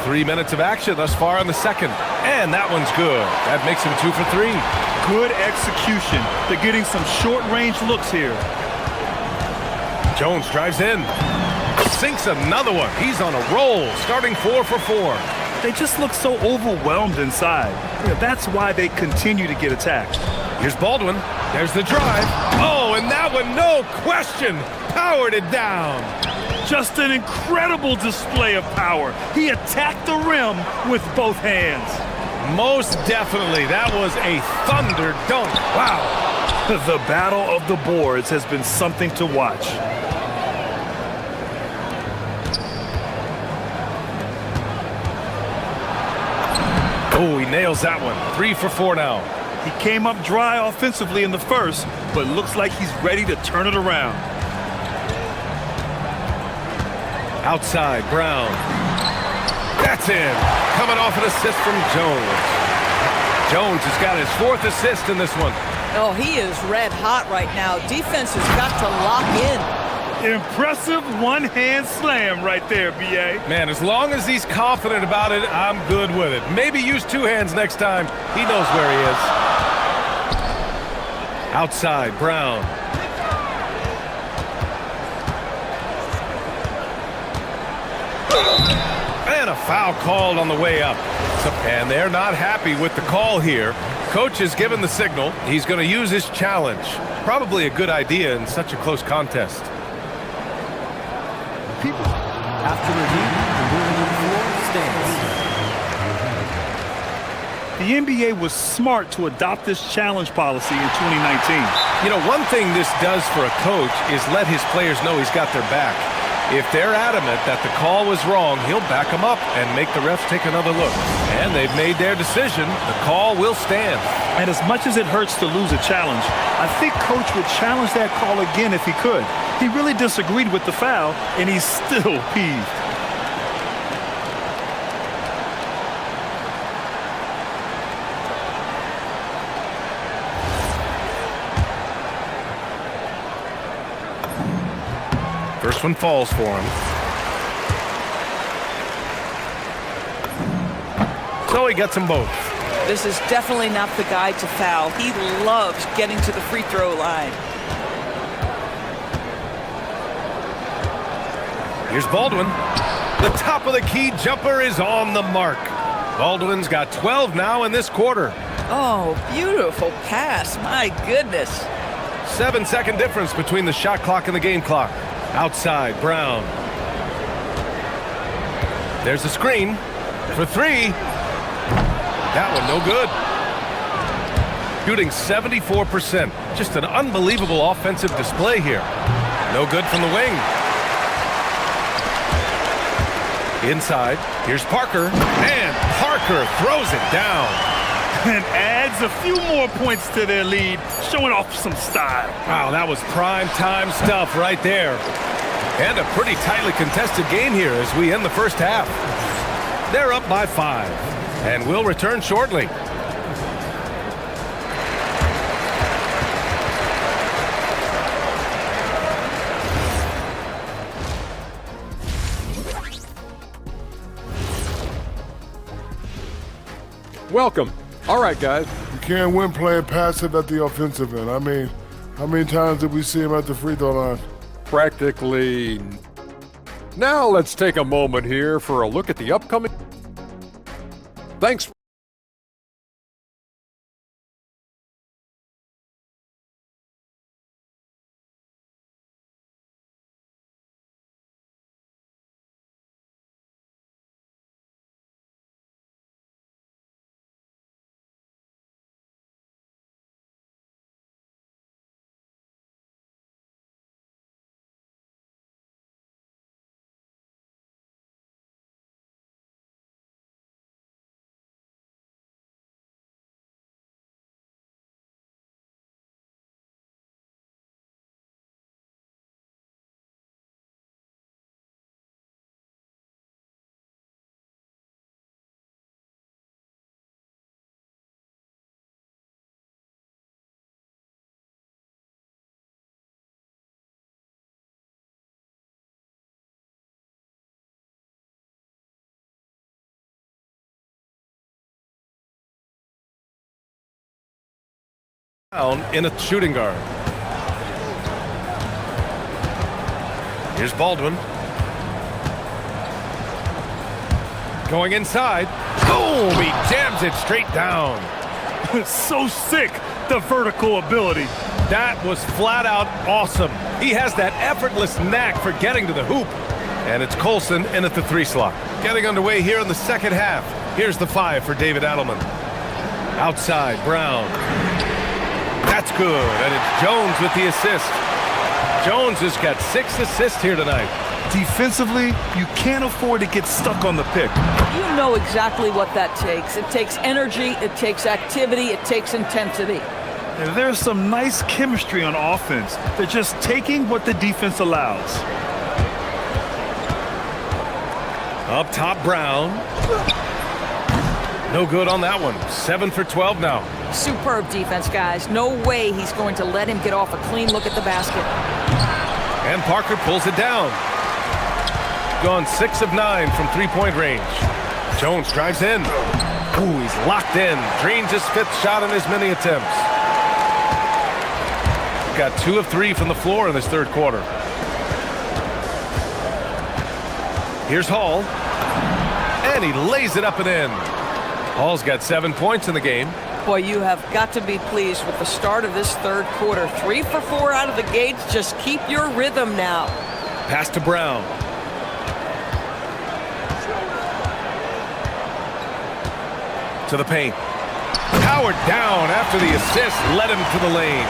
Three minutes of action thus far in the second. And that one's good. That makes him 2 for 3. Good execution. They're getting some short-range looks here. Jones drives in. Sinks another one. He's on a roll, starting 4 for 4. They just look so overwhelmed inside. Yeah, that's why they continue to get attacked. Here's Baldwin. There's the drive. Oh, and that one, no question, powered it down. Just an incredible display of power. He attacked the rim with both hands. Most definitely. That was a thunder dunk. Wow. The battle of the boards has been something to watch. Oh, he nails that one. 3 for 4 now. He came up dry offensively in the first, but looks like he's ready to turn it around. Outside, Brown. That's in. Coming off an assist from Jones. Jones has got his 4th assist in this one. Oh, he is red hot right now. Defense has got to lock in. Impressive one-hand slam right there, B.A. Man, as long as he's confident about it, I'm good with it. Maybe use 2 hands next time. He knows where he is. Outside, Brown. And a foul called on the way up. And they're not happy with the call here. Coach has given the signal. He's going to use his challenge. Probably a good idea in such a close contest. After review, the ruling on the floor stands. The NBA was smart to adopt this challenge policy in 2019. You know, one thing this does for a coach is let his players know he's got their back. If they're adamant that the call was wrong, he'll back them up and make the refs take another look. And they've made their decision. The call will stand. And as much as it hurts to lose a challenge, I think Coach would challenge that call again if he could. He really disagreed with the foul, and he's still peeved. First one falls for him. So he gets them both. This is definitely not the guy to foul. He loves getting to the free throw line. Here's Baldwin. The top of the key jumper is on the mark. Baldwin's got 12 now in this quarter. Oh, beautiful pass. My goodness. 7-second difference between the shot clock and the game clock. Outside, Brown. There's a screen for 3. That one no good. Shooting 74%. Just an unbelievable offensive display here. No good from the wing. Inside, here's Parker. And Parker throws it down. And adds a few more points to their lead, showing off some style. Wow, that was prime time stuff right there. And a pretty tightly contested game here as we end the first half. They're up by 5, and we'll return shortly. Welcome. All right, guys. You can't win playing passive at the offensive end. I mean, how many times did we see him at the free throw line? Practically. Now let's take a moment here for a look at the upcoming. Thanks. In a shooting guard. Here's Baldwin. Going inside. Boom! He jams it straight down. So sick, the vertical ability. That was flat out awesome. He has that effortless knack for getting to the hoop. And it's Colson in at the 3 slot. Getting underway here in the second half. Here's the 5 for David Adelman. Outside, Brown. That's good, and it's Jones with the assist. Jones has got 6 assists here tonight. Defensively, you can't afford to get stuck on the pick. You know exactly what that takes. It takes energy, it takes activity, it takes intensity. And there's some nice chemistry on offense. They're just taking what the defense allows. Up top, Brown. No good on that one. 7 for 12 now. Superb defense, guys. No way he's going to let him get off a clean look at the basket. And Parker pulls it down. Gone 6 of 9 from three-point range. Jones drives in. Ooh, he's locked in. Drains his 5th shot in as many attempts. Got 2 of 3 from the floor in this third quarter. Here's Hall. And he lays it up and in. Hall's got 7 points in the game. Boy, you have got to be pleased with the start of this third quarter. 3 for 4 out of the gates. Just keep your rhythm now. Pass to Brown. To the paint. Powered down after the assist led him to the lane.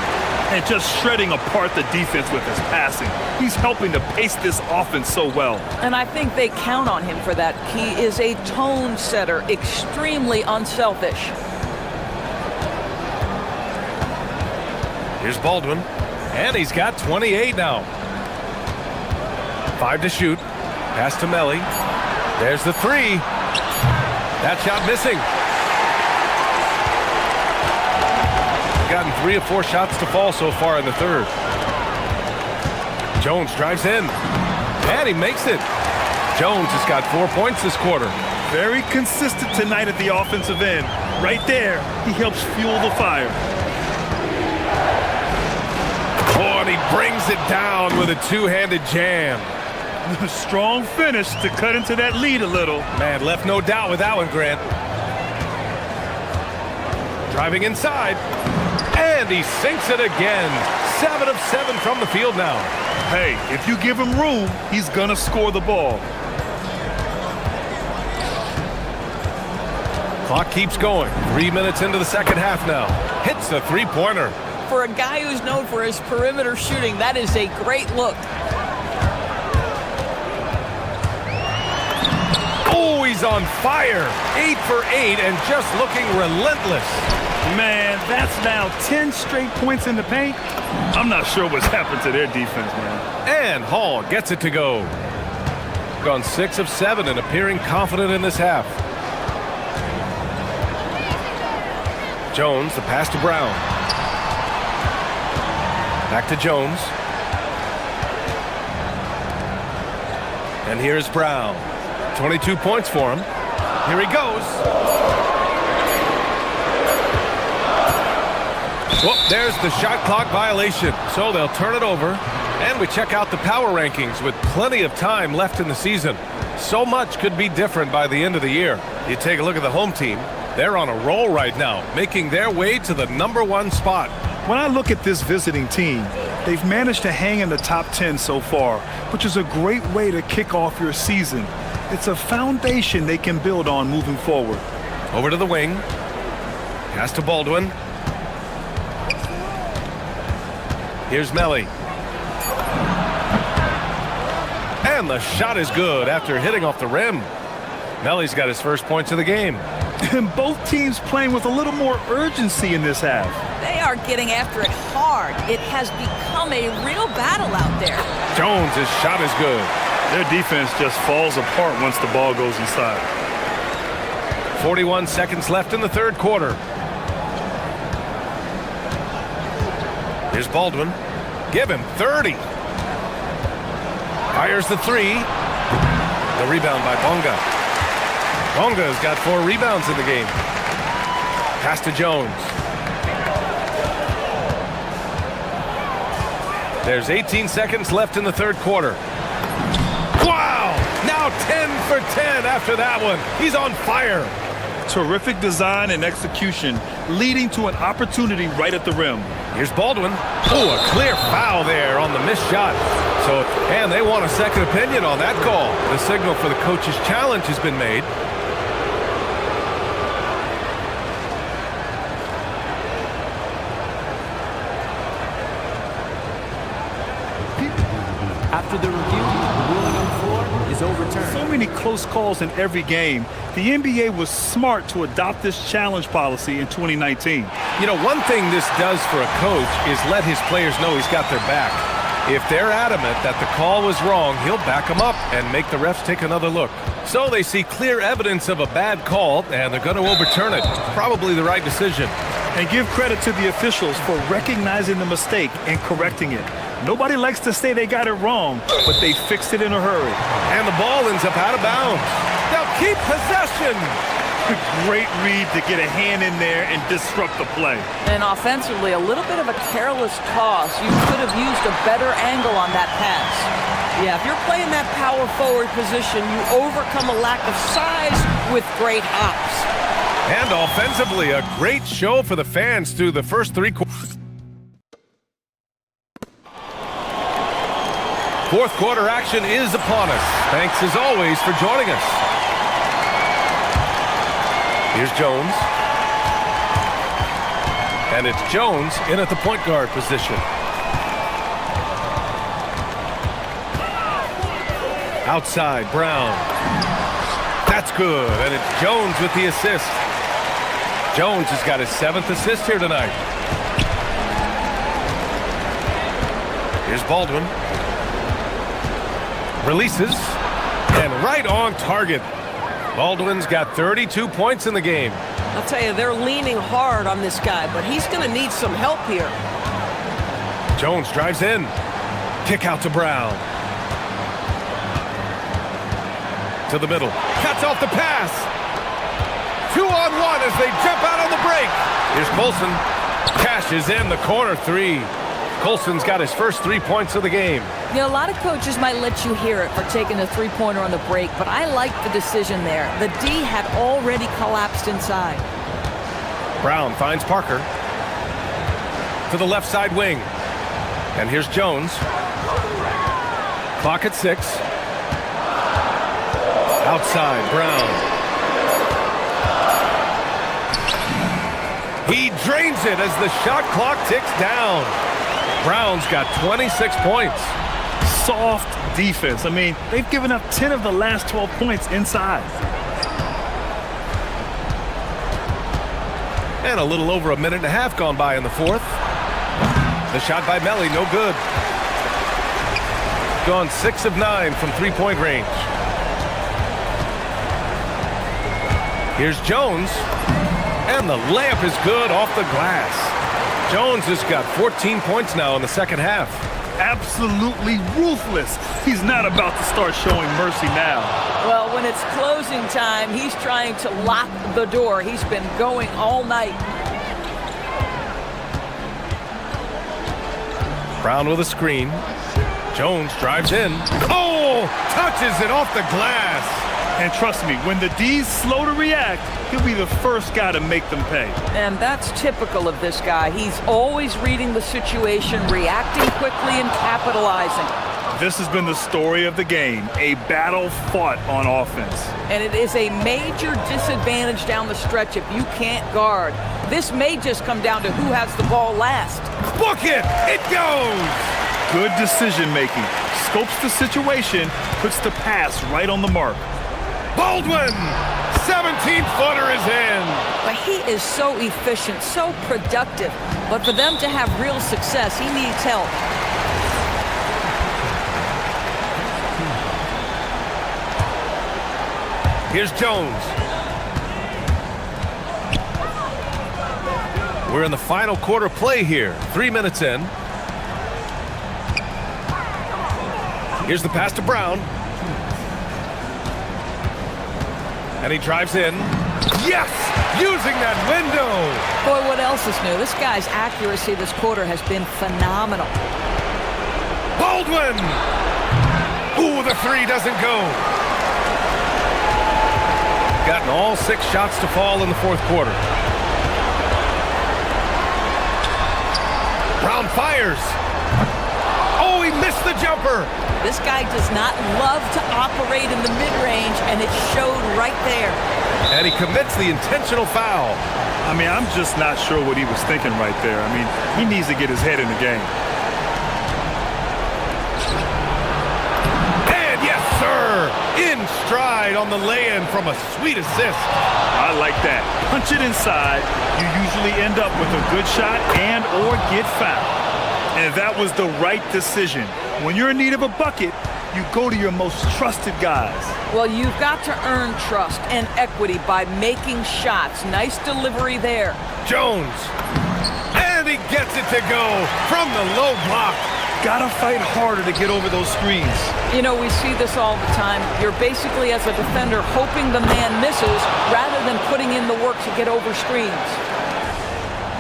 And just shredding apart the defense with his passing. He's helping to pace this offense so well. And I think they count on him for that. He is a tone setter, extremely unselfish. Here's Baldwin. And he's got 28 now. 5 to shoot. Pass to Melly. There's the 3. That shot missing. Gotten 3 of 4 shots to fall so far in the third. Jones drives in. And he makes it. Jones has got 4 points this quarter. Very consistent tonight at the offensive end. Right there, he helps fuel the fire. Oh, and he brings it down with a two-handed jam. Strong finish to cut into that lead a little. Man, left no doubt with that one, Grant. Driving inside. And he sinks it again. 7 of 7 from the field now. Hey, if you give him room, he's gonna score the ball. Clock keeps going. 3 minutes into the second half now. Hits the three-pointer. For a guy who's known for his perimeter shooting, that is a great look. Oh, he's on fire. 8 for 8 and just looking relentless. Man, that's now 10 straight points in the paint. I'm not sure what's happened to their defense, man. And Hall gets it to go. Gone 6 of 7 and appearing confident in this half. Jones, the pass to Brown. Back to Jones. And here's Brown. 22 points for him. Here he goes. Well, there's the shot clock violation. So they'll turn it over. And we check out the power rankings with plenty of time left in the season. So much could be different by the end of the year. You take a look at the home team. They're on a roll right now, making their way to the #1 spot. When I look at this visiting team, they've managed to hang in the top 10 so far, which is a great way to kick off your season. It's a foundation they can build on moving forward. Over to the wing. Pass to Baldwin. Here's Melly. And the shot is good after hitting off the rim. Melly's got his first points of the game. And both teams playing with a little more urgency in this half. They are getting after it hard. It has become a real battle out there. Jones, his shot is good. Their defense just falls apart once the ball goes inside. 41 seconds left in the third quarter. Here's Baldwin. Give him 30. Fires the 3. The rebound by Bonga. Bonga's got 4 rebounds in the game. Pass to Jones. There's 18 seconds left in the third quarter. Wow! Now 10 for 10 after that one. He's on fire. Terrific design and execution, leading to an opportunity right at the rim. Here's Baldwin. Oh, a clear foul there on the missed shot. So, and they want a second opinion on that call. The signal for the coach's challenge has been made. After the review, the ruling on showdown is overturned. So many close calls in every game. The NBA was smart to adopt this challenge policy in 2019. You know, one thing this does for a coach is let his players know he's got their back. If they're adamant that the call was wrong, he'll back them up and make the refs take another look. So they see clear evidence of a bad call, and they're going to overturn it. Probably the right decision. And give credit to the officials for recognizing the mistake and correcting it. Nobody likes to say they got it wrong, but they fixed it in a hurry. And the ball ends up out of bounds. They'll keep possession. Great read to get a hand in there and disrupt the play. And offensively, a little bit of a careless toss. You could have used a better angle on that pass. Yeah, if you're playing that power forward position, you overcome a lack of size with great hops. And offensively, a great show for the fans through the first 3 quarters. Fourth quarter action is upon us. Thanks as always for joining us. Here's Jones. And it's Jones in at the point guard position. Outside, Brown. That's good, and it's Jones with the assist. Jones has got his 7th assist here tonight. Here's Baldwin. Releases, and right on target. Baldwin's got 32 points in the game. I'll tell you, they're leaning hard on this guy, but he's going to need some help here. Jones drives in. Kick out to Brown. To the middle. Cuts off the pass. 2-on-1 as they jump out on the break. Here's Colson. Cashes in the corner 3. Colson's got his first 3 points of the game. You know, a lot of coaches might let you hear it for taking the three-pointer on the break, but I like the decision there. The D had already collapsed inside. Brown finds Parker. To the left side wing. And here's Jones. Clock at 6. Outside, Brown. He drains it as the shot clock ticks down. Brown's got 26 points. Soft defense. I mean, they've given up 10 of the last 12 points inside. And a little over a minute and a half gone by in the fourth. The shot by Melly, no good. Gone 6 of 9 from three-point range. Here's Jones. And the layup is good off the glass. Jones has got 14 points now in the second half. Absolutely ruthless. He's not about to start showing mercy now. Well, when it's closing time, he's trying to lock the door. He's been going all night. Brown with a screen. Jones drives in. Oh! Touches it off the glass. And trust me, when the D's slow to react, he'll be the first guy to make them pay. And that's typical of this guy. He's always reading the situation, reacting quickly and capitalizing. This has been the story of the game, a battle fought on offense. And it is a major disadvantage down the stretch if you can't guard. This may just come down to who has the ball last. Book it! It goes! Good decision making. Scopes the situation, puts the pass right on the mark. Baldwin! 17-footer is in. But he is so efficient, so productive. But for them to have real success, he needs help. Here's Jones. We're in the final quarter play here. 3 minutes in. Here's the pass to Brown. And he drives in. Yes! Using that window! Boy, what else is new? This guy's accuracy this quarter has been phenomenal. Baldwin! Ooh, the 3 doesn't go. Gotten all 6 shots to fall in the fourth quarter. Brown fires. Oh, he missed the jumper. This guy does not love to operate in the mid-range, and it showed right there. And he commits the intentional foul. I mean, I'm just not sure what he was thinking right there. I mean, he needs to get his head in the game. And yes, sir! taking stride on the lay-in from a sweet assist. I like that. Punch it inside. You usually end up with a good shot and or get fouled. And that was the right decision. When you're in need of a bucket, you go to your most trusted guys. Well, you've got to earn trust and equity by making shots. Nice delivery there. Jones. And he gets it to go from the low block. Gotta fight harder to get over those screens. You know, we see this all the time. You're basically, as a defender, hoping the man misses rather than putting in the work to get over screens.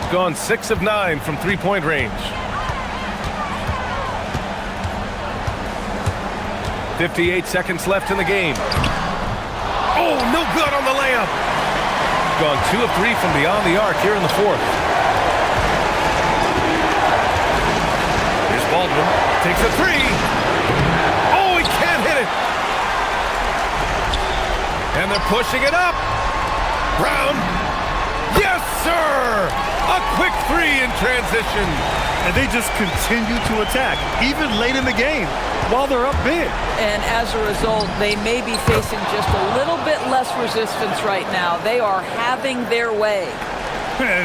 Gone 6 of 9 from three-point range. 58 seconds left in the game. Oh, no good on the layup. Gone 2 of 3 from beyond the arc here in the fourth. Here's Baldwin. Takes a three. Oh, he can't hit it. And they're pushing it up. Brown. Yes, sir. A quick three in transition. And they just continue to attack, even late in the game, while they're up big. And as a result, they may be facing just a little bit less resistance right now. They are having their way.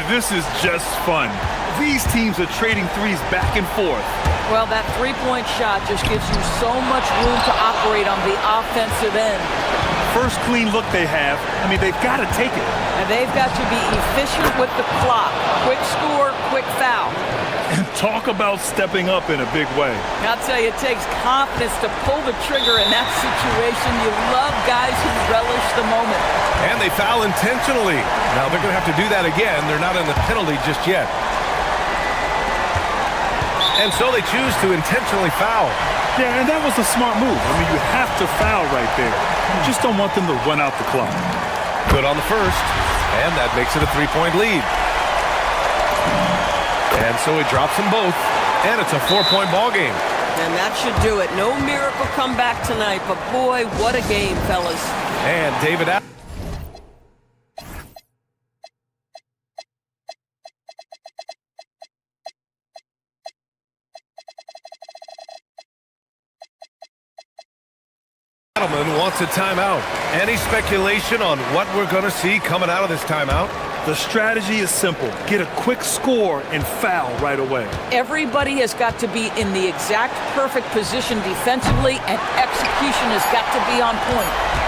This is just fun. These teams are trading threes back and forth. Well, that three-point shot just gives you so much room to operate on the offensive end. First clean look they have, I mean, they've got to take it. And they've got to be efficient with the clock. Quick score, quick foul. And talk about stepping up in a big way. I'll tell you, it takes confidence to pull the trigger in that situation. You love guys who relish the moment. And they foul intentionally. Now they're going to have to do that again. They're not in the penalty just yet. And so they choose to intentionally foul. Yeah, and that was a smart move. I mean, you have to foul right there. You just don't want them to run out the clock. Good on the first, and that makes it a three-point lead. And so he drops them both, and it's a four-point ball game. And that should do it. No miracle comeback tonight, but boy, what a game, fellas. And David wants a timeout. Any speculation on what we're going to see coming out of this timeout? The strategy is simple. Get a quick score and foul right away. Everybody has got to be in the exact perfect position defensively, and execution has got to be on point.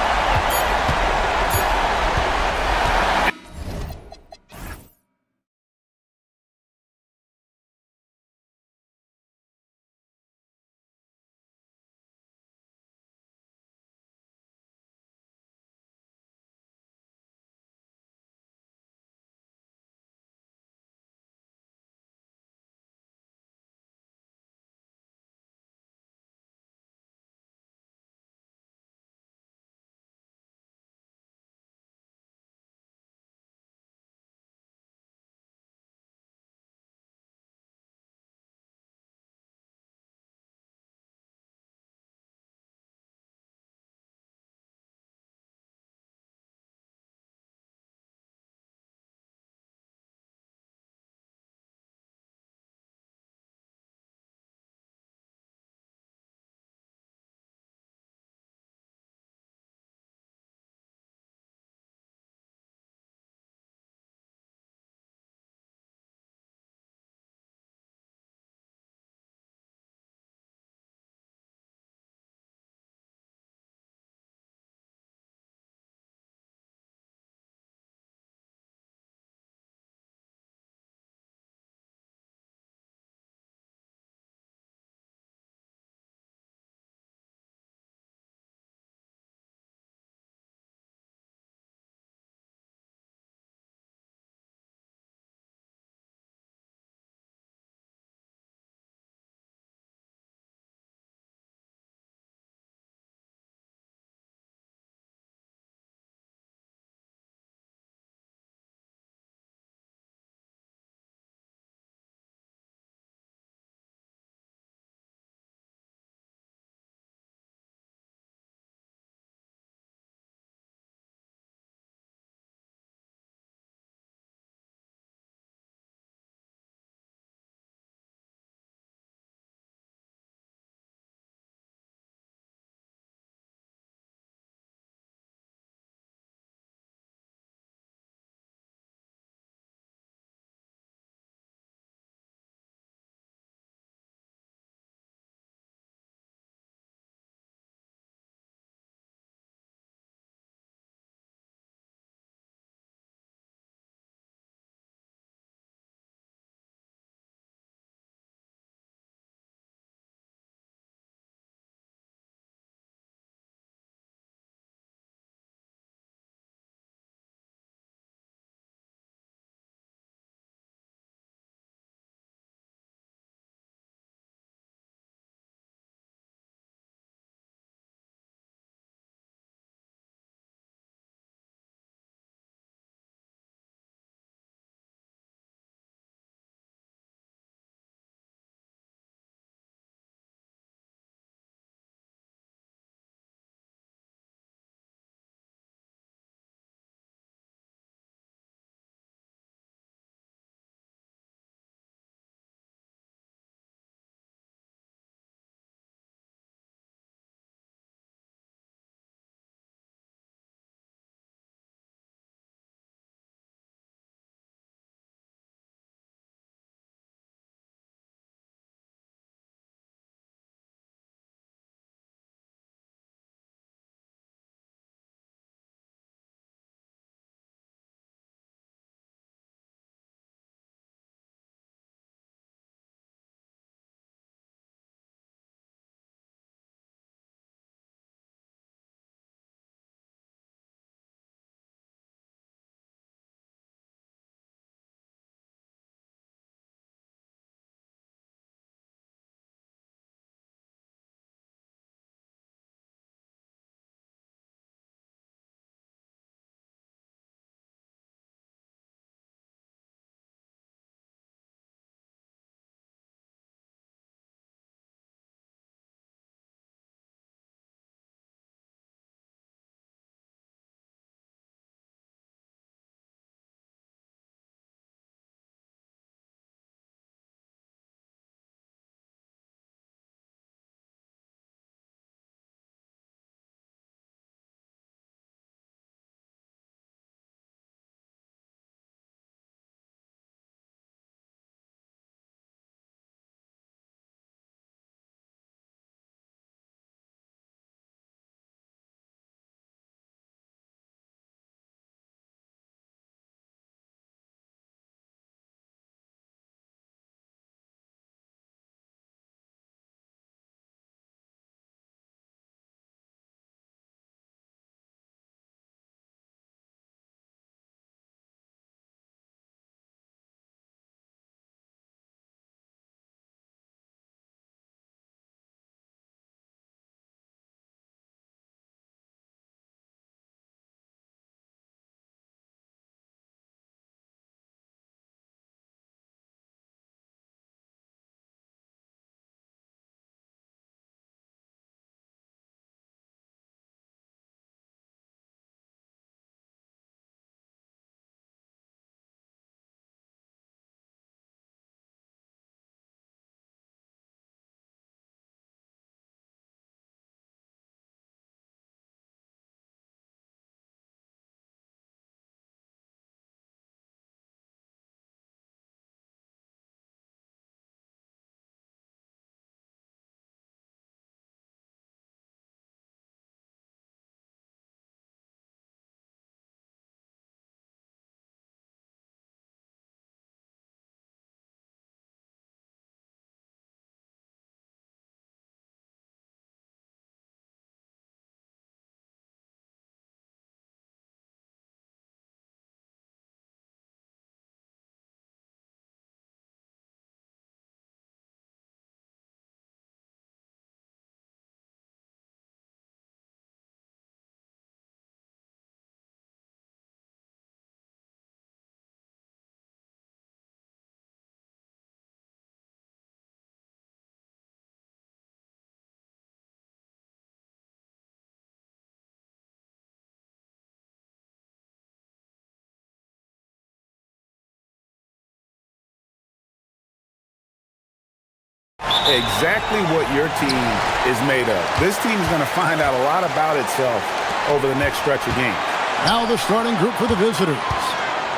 exactly what your team is made of. This team is going to find out a lot about itself over the next stretch of games. Now the starting group for the visitors.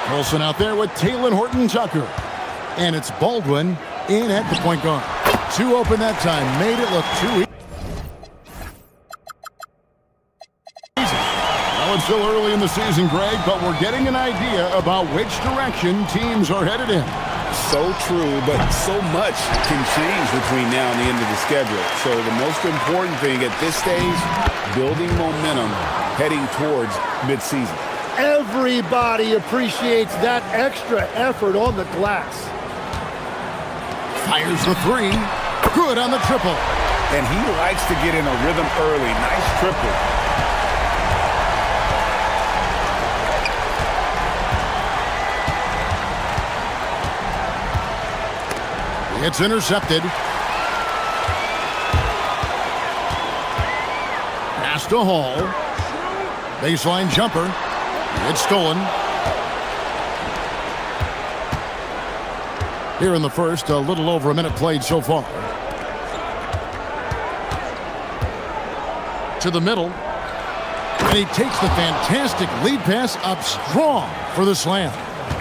Colson out there with Taylor Horton-Tucker. And it's Baldwin in at the point guard. Too open that time. Made it look too easy. Well, it's still early in the season, Greg, but we're getting an idea about which direction teams are headed in. So true, but so much can change between now and the end of the schedule. So the most important thing at this stage, building momentum heading towards midseason. Everybody appreciates that extra effort on the glass. Fires the three. Good on the triple. And he likes to get in a rhythm early. Nice triple. It's intercepted. Pass to Hall. Baseline jumper. It's stolen. Here in the first, a little over a minute played so far. To the middle. And he takes the fantastic lead pass up strong for the slam.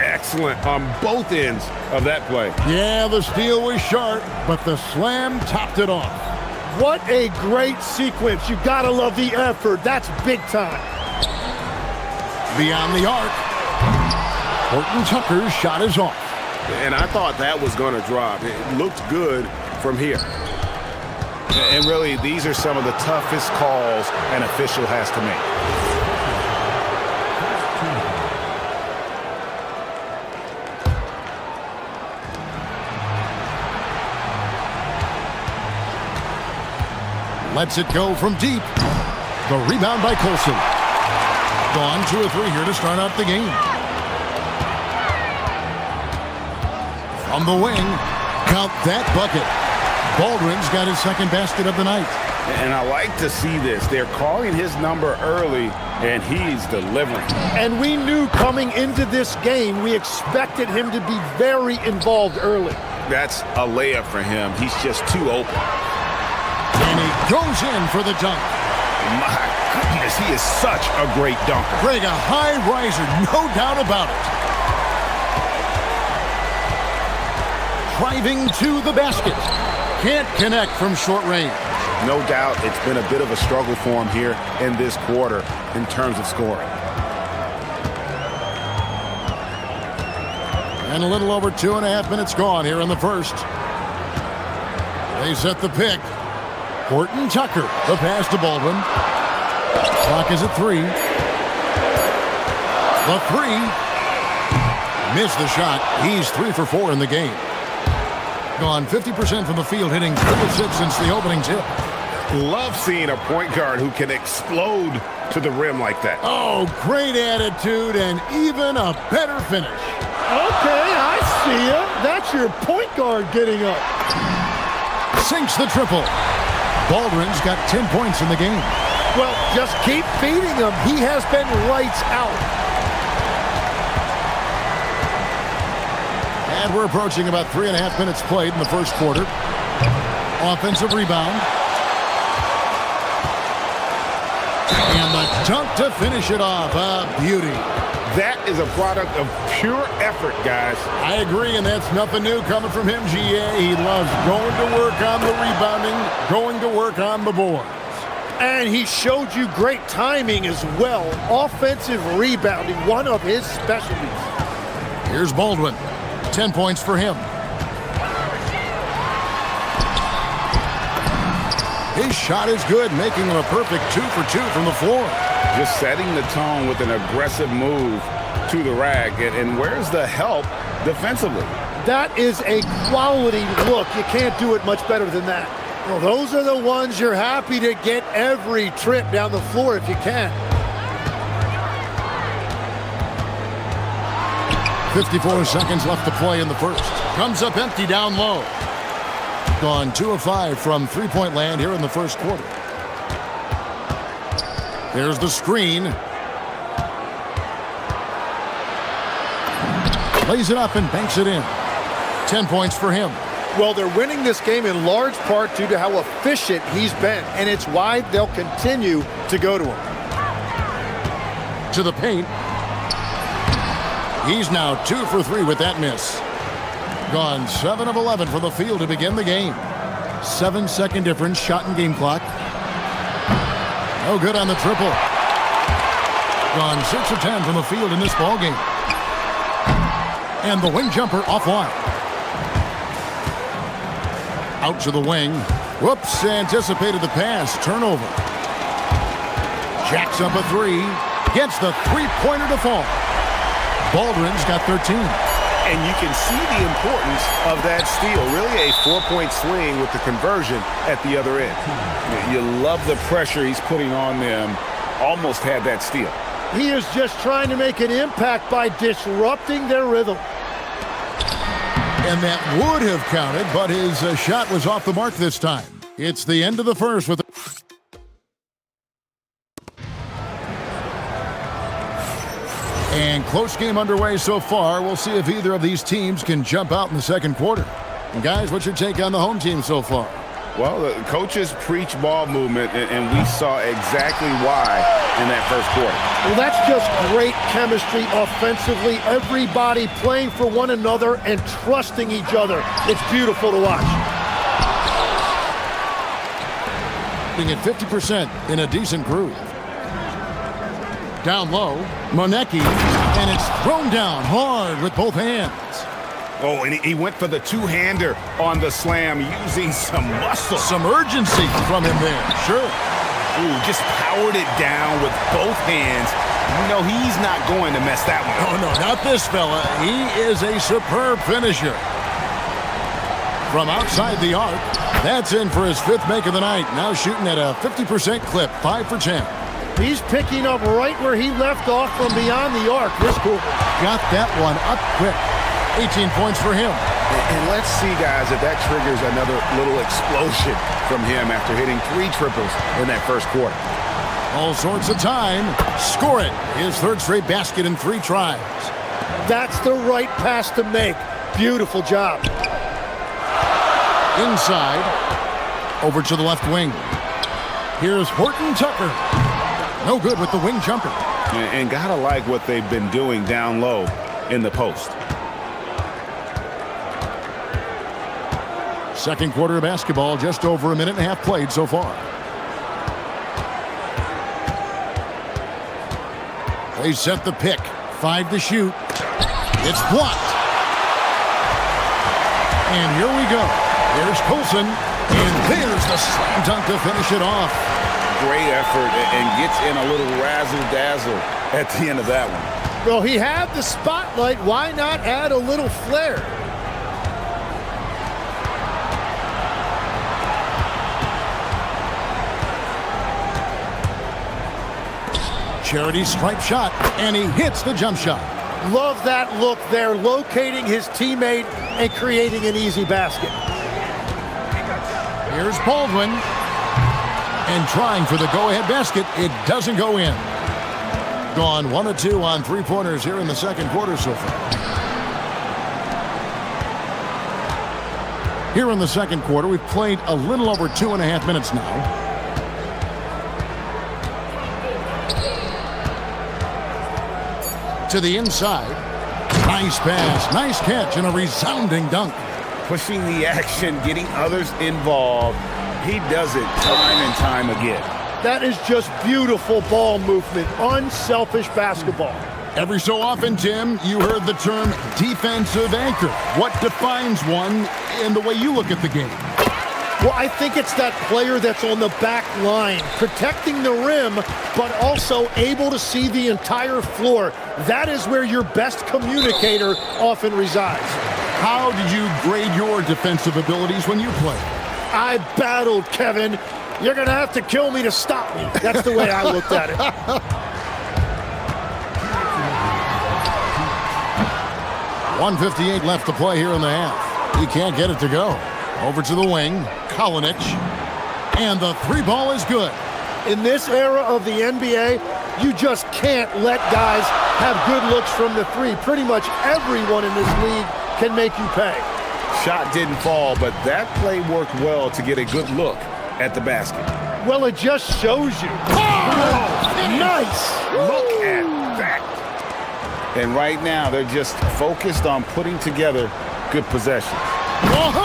Excellent on both ends of that play. Yeah, the steal was sharp, but the slam topped it off. What a great sequence. You gotta love the effort. That's big time. Beyond the arc. Horton-Tucker's shot is off. And I thought that was going to drop. It looked good from here. And really, these are some of the toughest calls an official has to make. Lets it go from deep. The rebound by Colson. Gone 2 or 3 here to start out the game. From the wing, count that bucket. Baldwin's got his second basket of the night. And I like to see this. They're calling his number early, and he's delivering. And we knew coming into this game, we expected him to be very involved early. That's a layup for him. He's just too open. And he goes in for the dunk. My goodness, he is such a great dunker. Greg, a high riser, no doubt about it. Driving to the basket. Can't connect from short range. No doubt it's been a bit of a struggle for him here in this quarter in terms of scoring. And a little over 2.5 minutes gone here in the first. They set the pick. Horton-Tucker, the pass to Baldwin. Clock is at 3. The 3. Missed the shot. He's 3 for 4 in the game. Gone 50% from the field, hitting 6 since the opening tip. Love seeing a point guard who can explode to the rim like that. Oh, great attitude and even a better finish. Okay, I see ya. That's your point guard getting up. Sinks the triple. Baldwin's got 10 points in the game. Well, just keep feeding him. He has been lights out. And we're approaching about 3.5 minutes played in the first quarter. Offensive rebound. And the dunk to finish it off. A beauty. That is a product of pure effort, guys. I agree, and that's nothing new coming from him, GA. He loves going to work on the rebounding, going to work on the boards. And he showed you great timing as well. Offensive rebounding, one of his specialties. Here's Baldwin. 10 points for him. His shot is good, making him a perfect 2 for 2 from the floor. Just setting the tone with an aggressive move to the rack. And where's the help defensively? That is a quality look. You can't do it much better than that. Well, those are the ones you're happy to get every trip down the floor if you can. 54 seconds left to play in the first. Comes up empty down low. Gone 2 of 5 from three-point land here in the first quarter. There's the screen. Lays it up and banks it in. 10 points for him. Well, they're winning this game in large part due to how efficient he's been, and it's why they'll continue to go to him. To the paint. He's now 2 for 3 with that miss. Gone 7 of 11 from the field to begin the game. 7-second difference, shot and game clock. No good on the triple. Gone 6 of 10 from the field in this ball game. And the wing jumper offline. Out to the wing. Whoops, anticipated the pass. Turnover. Jacks up a 3. Gets the three-pointer to fall. Baldwin's got 13. And you can see the importance of that steal. Really a 4-point swing with the conversion at the other end. You love the pressure he's putting on them. Almost had that steal. He is just trying to make an impact by disrupting their rhythm. And that would have counted, but his shot was off the mark this time. It's the end of the first with and close game underway so far. We'll see if either of these teams can jump out in the second quarter. And guys, what's your take on the home team so far? Well, the coaches preach ball movement, and we saw exactly why in that first quarter. Well, that's just great chemistry offensively. Everybody playing for one another and trusting each other. It's beautiful to watch. Being at 50% in a decent groove. Down low, Monecki, and it's thrown down hard with both hands. Oh, and he went for the two-hander on the slam, using some muscle. Some urgency from him there, sure. Ooh, just powered it down with both hands. You know, he's not going to mess that one up. Oh, no, not this fella. He is a superb finisher. From outside the arc, that's in for his 5th make of the night. Now shooting at a 50% clip, 5 for 10. He's picking up right where he left off from beyond the arc. This cool. Got that one up quick. 18 points for him. And let's see, guys, if that triggers another little explosion from him after hitting 3 triples in that first quarter. All sorts of time. Score it. His 3rd straight basket in 3 tries. That's the right pass to make. Beautiful job. Inside. Over to the left wing. Here's Horton Tucker. No good with the wing jumper. And gotta like what they've been doing down low in the post. Second quarter of basketball, just over a minute and a half played so far. They set the pick. 5 to shoot. It's blocked. And here we go. There's Colson. And there's the slam dunk to finish it off. Great effort and gets in a little razzle-dazzle at the end of that one. Well, he had the spotlight. Why not add a little flair? Charity stripe shot, and he hits the jump shot. Love that look there, locating his teammate and creating an easy basket. Here's Baldwin. And trying for the go-ahead basket. It doesn't go in. Gone 1 of 2 on 3-pointers here in the second quarter so far. Here in the second quarter, we've played a little over 2.5 minutes now. To the inside. Nice pass, nice catch, and a resounding dunk. Pushing the action, getting others involved. He does it time and time again. That is just beautiful ball movement, unselfish basketball. Every so often, Tim, you heard the term defensive anchor. What defines one in the way you look at the game? Well, I think it's that player that's on the back line, protecting the rim, but also able to see the entire floor. That is where your best communicator often resides. How did you grade your defensive abilities when you played? I battled, Kevin. You're going to have to kill me to stop me. That's the way I looked at it. .158 left to play here in the half. He can't get it to go. Over to the wing, Kalinic. And the 3 ball is good. In this era of the NBA, you just can't let guys have good looks from the 3. Pretty much everyone in this league can make you pay. shot didn't fall, but that play worked well to get a good look at the basket. Well, it just shows you. Oh, nice. Look at that. And right now, they're just focused on putting together good possessions. Unreal.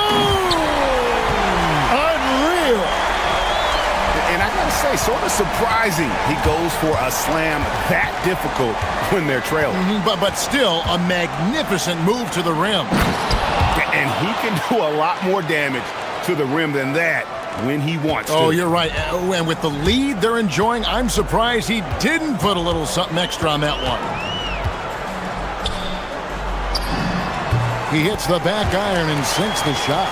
And I gotta say, sort of surprising he goes for a slam that difficult when they're trailing. But still, a magnificent move to the rim. And he can do a lot more damage to the rim than that when he wants to. Oh, you're right. And with the lead they're enjoying, I'm surprised he didn't put a little something extra on that one. He hits the back iron and sinks the shot.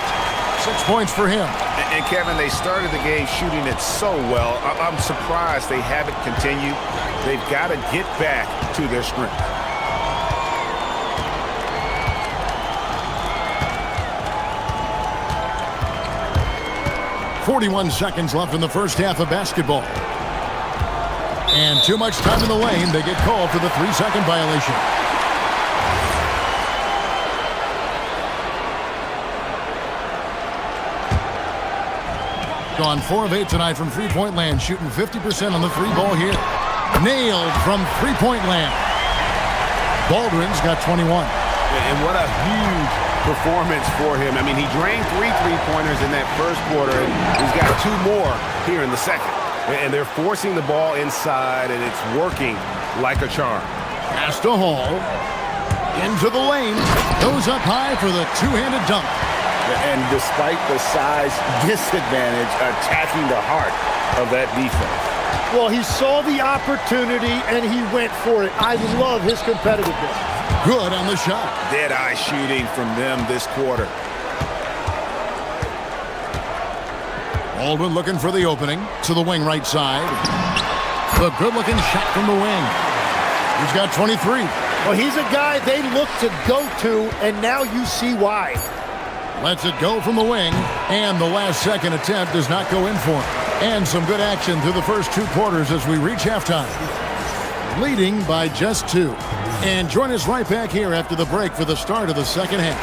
6 points for him. And Kevin, they started the game shooting it so well. I'm surprised they haven't continued. They've got to get back to their strength. .41 seconds left in the first half of basketball. And too much time in the lane. They get called for the 3-second violation. Gone 4 of 8 tonight from three-point land, shooting 50% on the three ball here. Nailed from three-point land. Baldwin's got 21. And what a huge performance for him. I mean, he drained 3 three-pointers in that first quarter, and he's got 2 more here in the second. And they're forcing the ball inside, and it's working like a charm. Pass to Hall. Into the lane. Goes up high for the two-handed dunk. And despite the size disadvantage, attacking the heart of that defense. Well, he saw the opportunity, and he went for it. I love his competitiveness. Good on the shot. Dead-eye shooting from them this quarter. Baldwin looking for the opening to the wing right side. The good-looking shot from the wing. He's got 23. Well, he's a guy they look to go to, and now you see why. Lets it go from the wing, and the last-second attempt does not go in for him. And some good action through the first 2 quarters as we reach halftime. Leading by just 2. And join us right back here after the break for the start of the second half.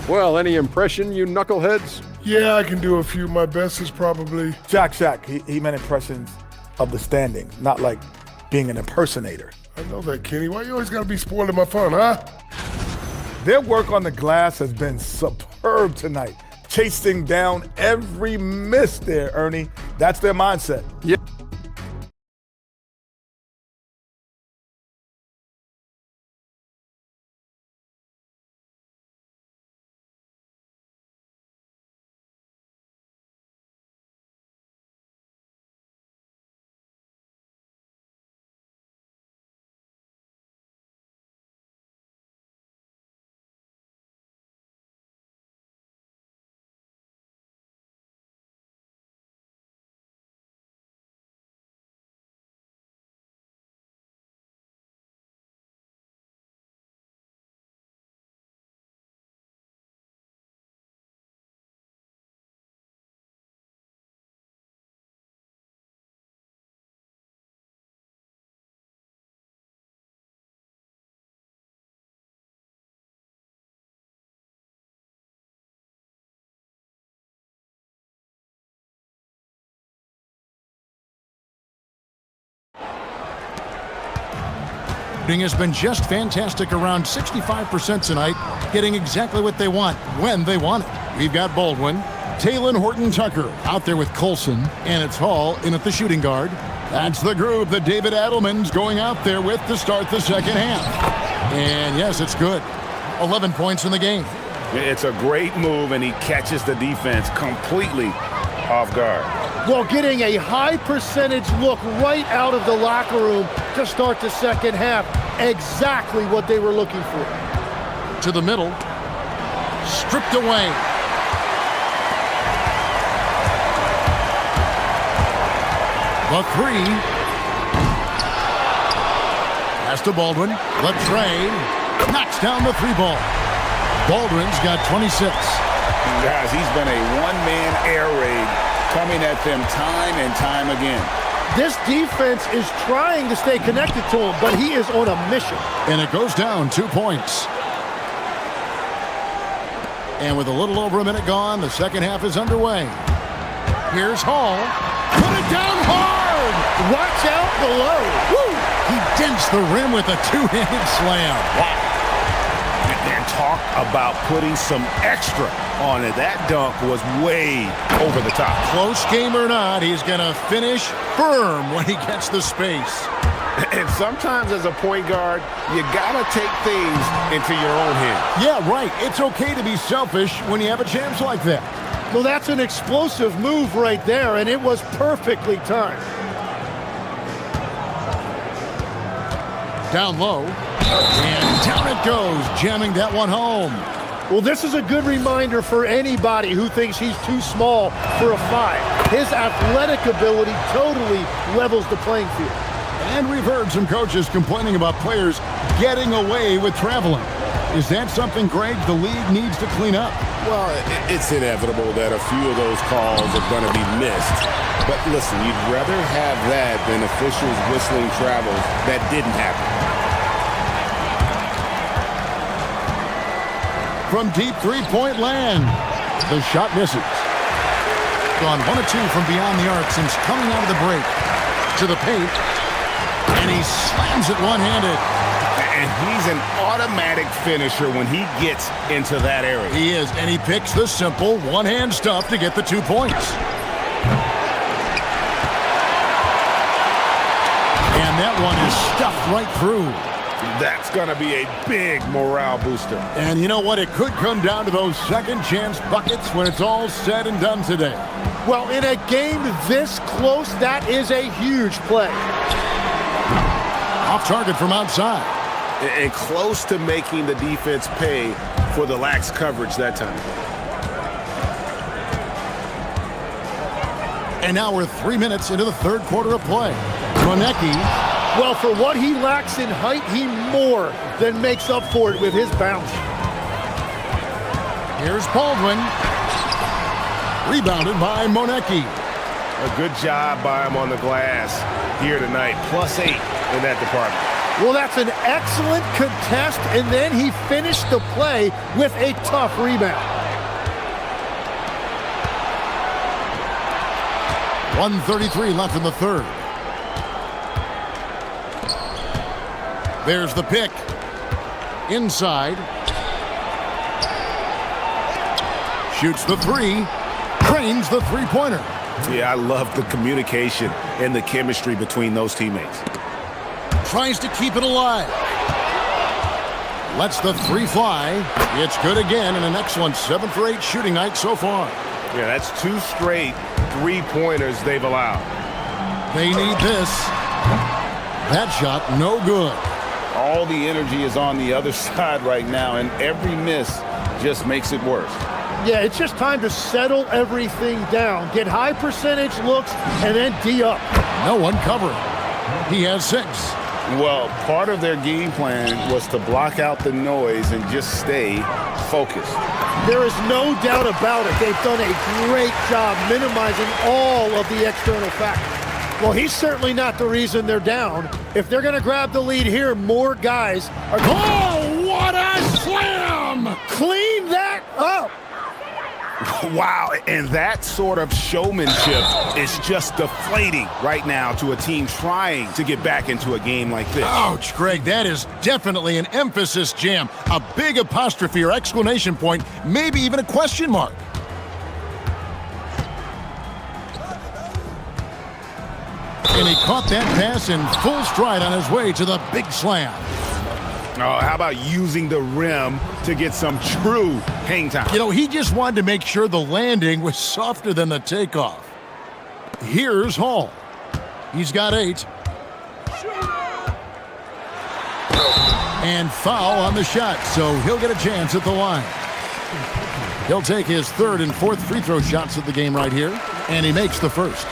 Well, any impression, you knuckleheads? Yeah, I can do a few. My best is probably... Shaq. He meant impressions of the standing, not like being an impersonator. I know that, Kenny. Why you always got to be spoiling my fun, huh? Their work on the glass has been superb tonight. Chasing down every miss there, Ernie. That's their mindset. Yeah. Has been just fantastic, around 65% tonight, getting exactly what they want, when they want it. We've got Baldwin, Talon Horton-Tucker out there with Colson, and it's Hall in at the shooting guard. That's the group that David Adelman's going out there with to start the second half. And yes, it's good. 11 points in the game. It's a great move, and he catches the defense completely off guard. Well, getting a high percentage look right out of the locker room to start the second half. Exactly what they were looking for. To the middle. Stripped away. The 3. Pass to Baldwin. Latrey knocks down the 3 ball. Baldwin's got 26. Guys, he's been a one-man air raid coming at them time and time again. This defense is trying to stay connected to him, but he is on a mission. And it goes down 2 points. And with a little over a minute gone, the second half is underway. Here's Hall. Put it down hard! Watch out below. Woo! He dents the rim with a two-handed slam. Wow. And talk about putting some extra on it. That dunk was way over the top. Close game or not, he's going to finish firm when he gets the space. And sometimes as a point guard, you got to take things into your own hands. Yeah, right. It's okay to be selfish when you have a chance like that. Well, that's an explosive move right there, and it was perfectly timed. Down low, and down it goes, jamming that one home. Well, this is a good reminder for anybody who thinks he's too small for a 5. His athletic ability totally levels the playing field. And we've heard some coaches complaining about players getting away with traveling. Is that something, Greg, the league needs to clean up? Well, it's inevitable that a few of those calls are going to be missed. But listen, you'd rather have that than officials whistling travels that didn't happen. From deep three-point land, the shot misses. Gone 1 of 2 from beyond the arc since coming out of the break. To the paint, and he slams it one-handed. And he's an automatic finisher when he gets into that area. He is, and he picks the simple one-hand stuff to get the 2 points. And that one is stuffed right through. That's going to be a big morale booster. And you know what? It could come down to those second-chance buckets when it's all said and done today. Well, in a game this close, that is a huge play. Off target from outside. And close to making the defense pay for the lax coverage that time. And now we're 3 minutes into the third quarter of play. Monecki. Well, for what he lacks in height, he more than makes up for it with his bounce. Here's Baldwin. Rebounded by Monecki. A good job by him on the glass here tonight. +8 in that department. Well, that's an excellent contest, and then he finished the play with a tough rebound. 1:33 left in the third. There's the pick. Inside. Shoots the 3. Trains the three-pointer. Yeah, I love the communication and the chemistry between those teammates. Tries to keep it alive. Lets the 3 fly. It's good again, and an excellent 7 for 8 shooting night so far. Yeah, that's 2 straight three-pointers they've allowed. They need this. That shot, no good. All the energy is on the other side right now, and every miss just makes it worse. Yeah, it's just time to settle everything down. Get high percentage looks, and then D up. No one covering. He has 6. Well, part of their game plan was to block out the noise and just stay focused. There is no doubt about it. They've done a great job minimizing all of the external factors. Well, he's certainly not the reason they're down. If they're going to grab the lead here, more guys are going. Oh, what a slam! Clean that up! Wow, and that sort of showmanship is just deflating right now to a team trying to get back into a game like this. Ouch, Greg, that is definitely an emphasis jam. A big apostrophe or exclamation point, maybe even a question mark. And he caught that pass in full stride on his way to the big slam. Oh, how about using the rim to get some true hang time? You know, he just wanted to make sure the landing was softer than the takeoff. Here's Hall. He's got 8. And foul on the shot, so he'll get a chance at the line. He'll take his 3rd and 4th free throw shots of the game right here, and he makes the first.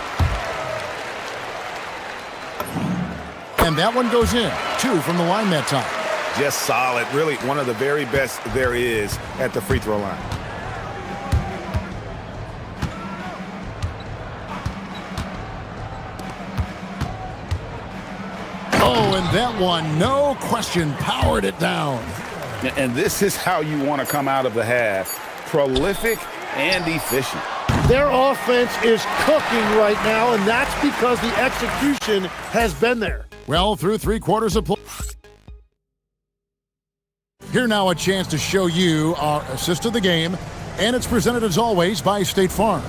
And that one goes in. 2 from the line that time. Just solid. Really one of the very best there is at the free throw line. that one, no question, powered it down. And this is how you want to come out of the half. Prolific and efficient. Their offense is cooking right now, and that's because the execution has been there. Well, through 3 quarters of play. Here now a chance to show you our assist of the game, and it's presented as always by State Farm.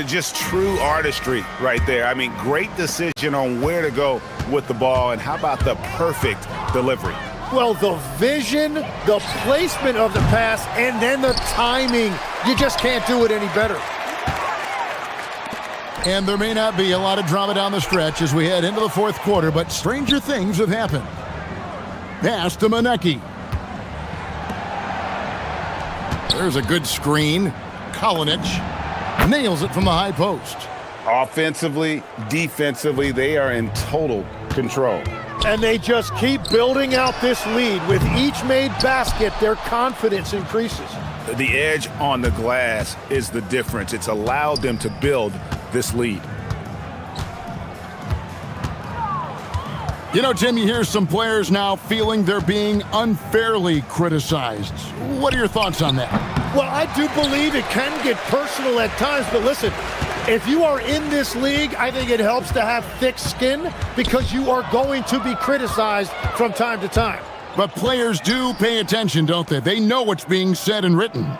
Just true artistry right there. I mean, great decision on where to go with the ball, and how about the perfect delivery? Well, the vision, the placement of the pass, and then the timing. You just can't do it any better. And there may not be a lot of drama down the stretch as we head into the 4th quarter, but stranger things have happened. Pass to Monecki. There's a good screen. Kalinic nails it from the high post. Offensively, defensively, they are in total control. And they just keep building out this lead. With each made basket, their confidence increases. The edge on the glass is the difference. It's allowed them to build this lead. You know, Tim, you hear some players now feeling they're being unfairly criticized. What are your thoughts on that? Well, I do believe it can get personal at times, but listen, if you are in this league, I think it helps to have thick skin because you are going to be criticized from time to time. But players do pay attention, don't they? They know what's being said and written.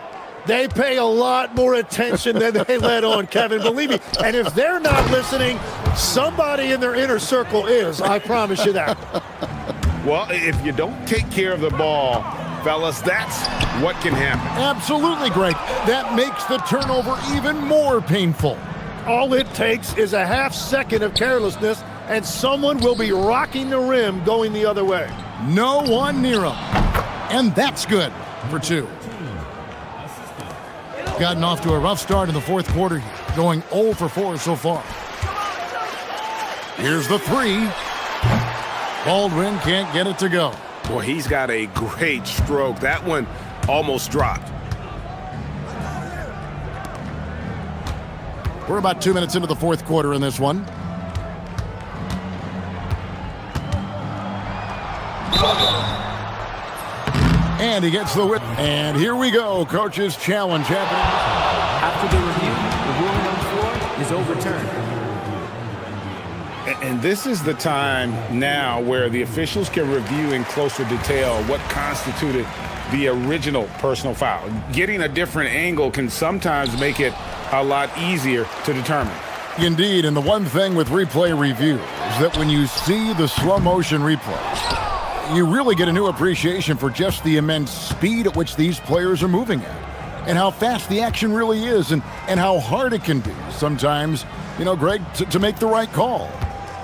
They pay a lot more attention than they let on, Kevin, believe me. And if they're not listening, somebody in their inner circle is, I promise you that. Well, if you don't take care of the ball, fellas, that's what can happen. Absolutely, Greg. That makes the turnover even more painful. All it takes is a half second of carelessness, and someone will be rocking the rim going the other way. No one near him. And that's good for 2. Gotten off to a rough start in the 4th quarter, going 0 for 4 so far. Here's the 3. Baldwin can't get it to go. Boy, he's got a great stroke. That one almost dropped. We're about 2 minutes into the 4th quarter in this one. And he gets the whip. And here we go. Coach's challenge happening. After the review, the ruling on the floor is overturned. And this is the time now where the officials can review in closer detail what constituted the original personal foul. Getting a different angle can sometimes make it a lot easier to determine. Indeed, and the one thing with replay review is that when you see the slow motion replay, you really get a new appreciation for just the immense speed at which these players are moving at, and how fast the action really is, and how hard it can be sometimes, you know, Greg, to make the right call.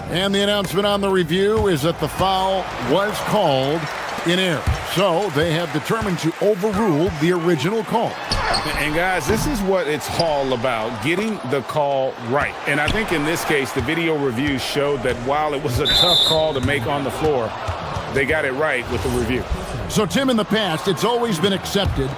And the announcement on the review is that the foul was called in error. So they have determined to overrule the original call. And guys, this is what it's all about, getting the call right. And I think in this case, the video review showed that while it was a tough call to make on the floor, they got it right with the review. So, Tim, in the past, it's always been accepted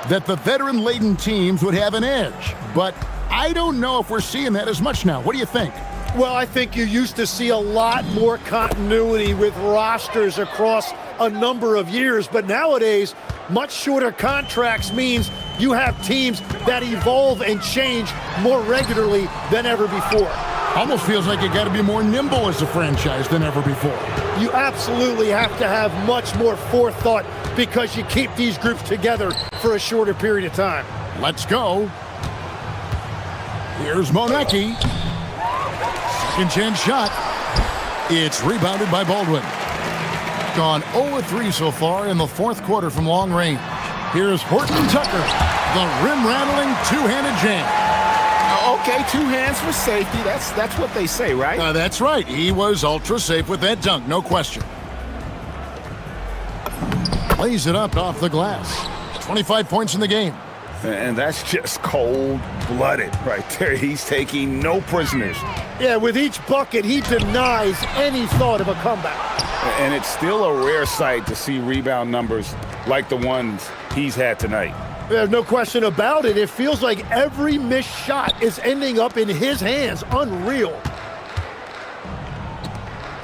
that the veteran-laden teams would have an edge. But I don't know if we're seeing that as much now. What do you think? Well, I think you used to see a lot more continuity with rosters across a number of years, but nowadays, much shorter contracts means you have teams that evolve and change more regularly than ever before. Almost feels like you got to be more nimble as a franchise than ever before. You absolutely have to have much more forethought because you keep these groups together for a shorter period of time. Let's go. Here's Monecki. Second chance shot. It's rebounded by Baldwin. Gone 0-3 so far in the 4th quarter from long range. Here's Horton Tucker. The rim-rattling two-handed jam. Okay, 2 hands for safety. That's what they say, right? That's right. He was ultra safe with that dunk, no question. Lays it up off the glass. 25 points in the game. And that's just cold-blooded right there. He's taking no prisoners. Yeah, with each bucket, he denies any thought of a comeback. And it's still a rare sight to see rebound numbers like the ones he's had tonight. There's no question about it. It feels like every missed shot is ending up in his hands. Unreal.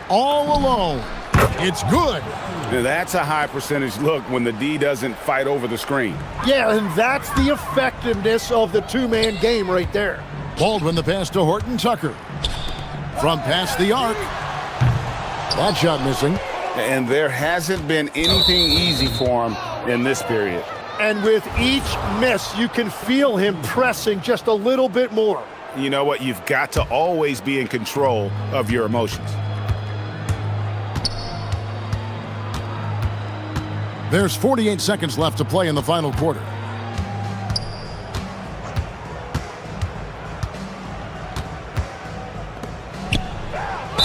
All alone. It's good. Now, that's a high percentage look when the D doesn't fight over the screen. Yeah, and that's the effectiveness of the two-man game right there. Baldwin the pass to Horton Tucker. From past the arc. That shot missing. And there hasn't been anything easy for him in this period. And with each miss, you can feel him pressing just a little bit more. You know what? You've got to always be in control of your emotions. There's 48 seconds left to play in the final quarter.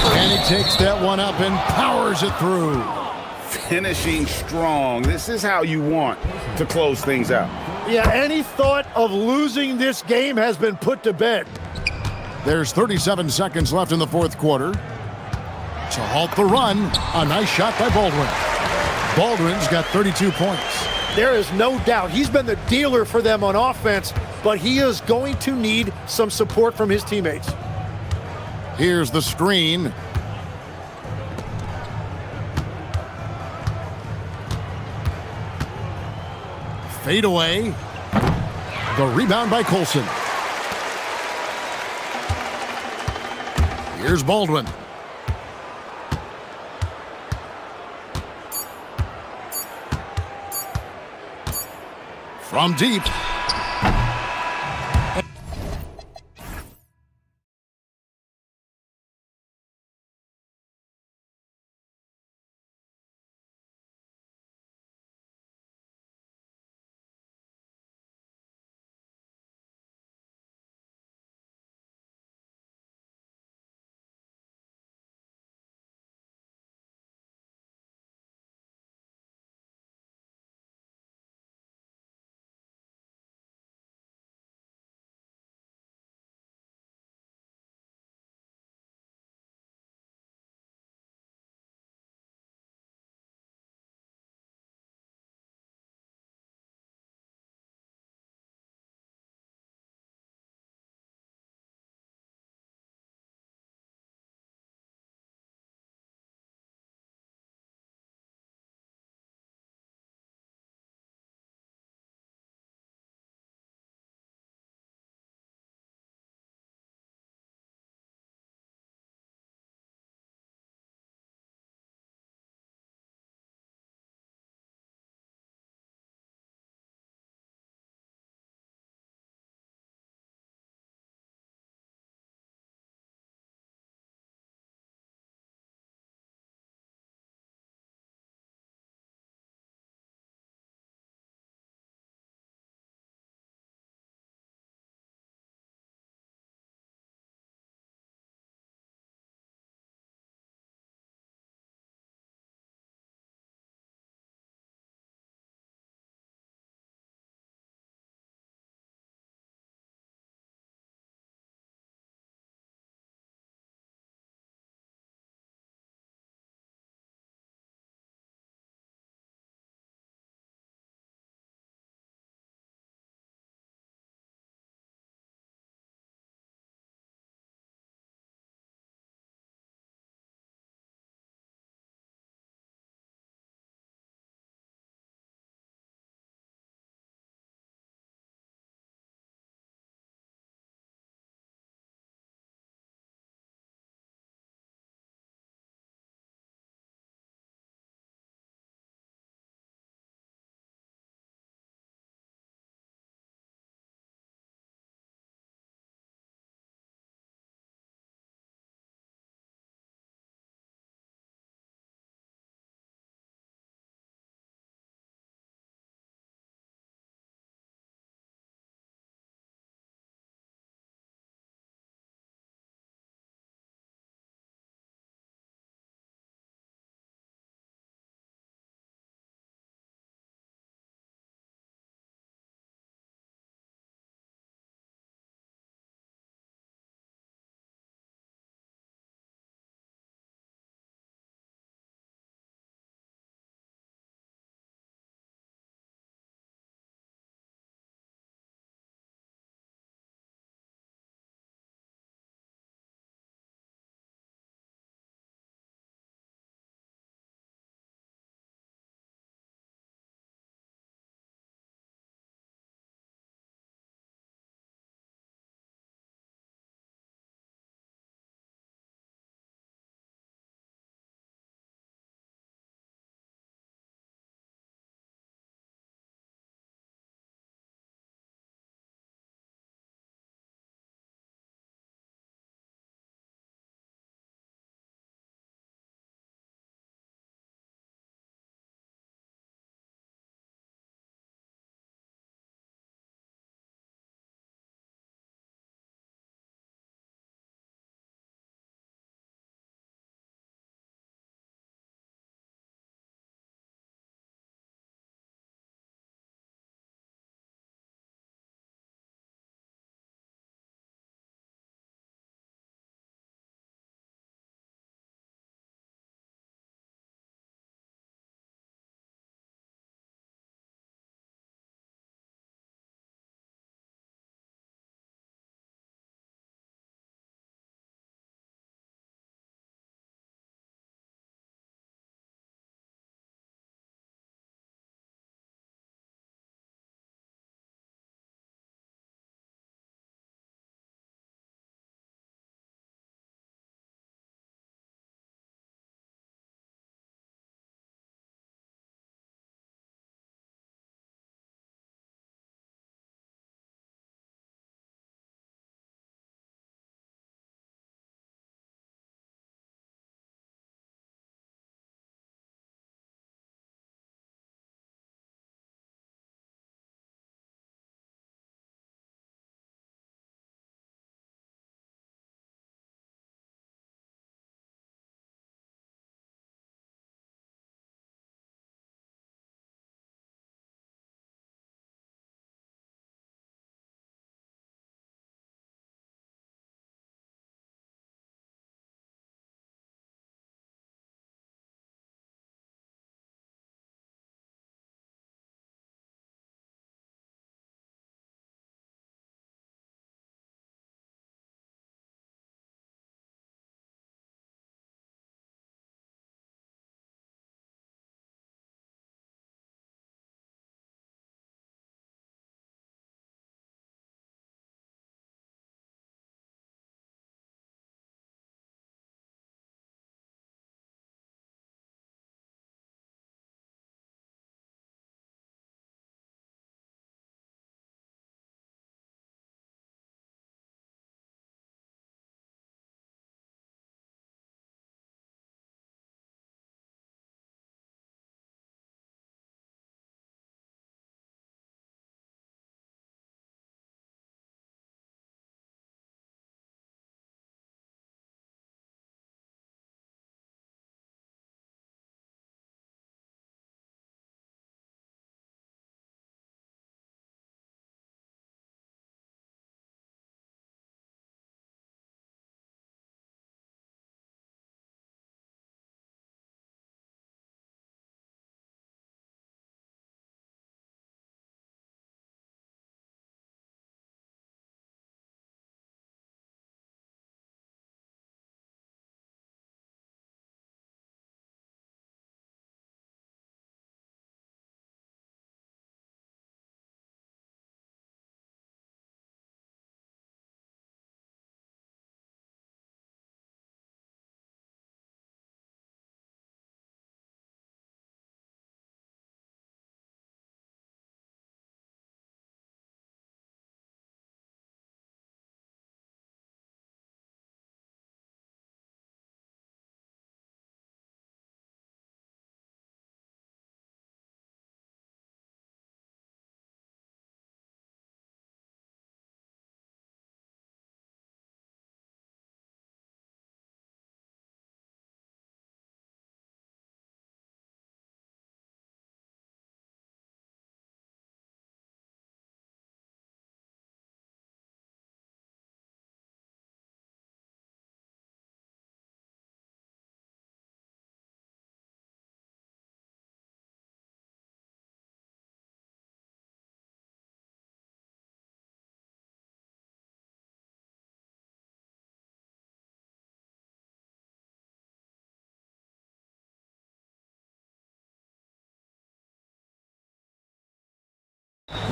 And he takes that one up and powers it through. Finishing strong. This is how you want to close things out. Yeah, any thought of losing this game has been put to bed. There's 37 seconds left in the fourth quarter. To halt the run, a nice shot by Baldwin. Baldwin's got 32 points. There is no doubt he's been the dealer for them on offense, but he is going to need some support from his teammates. Here's the screen. Fade away. The rebound by Colson. Here's Baldwin. From deep.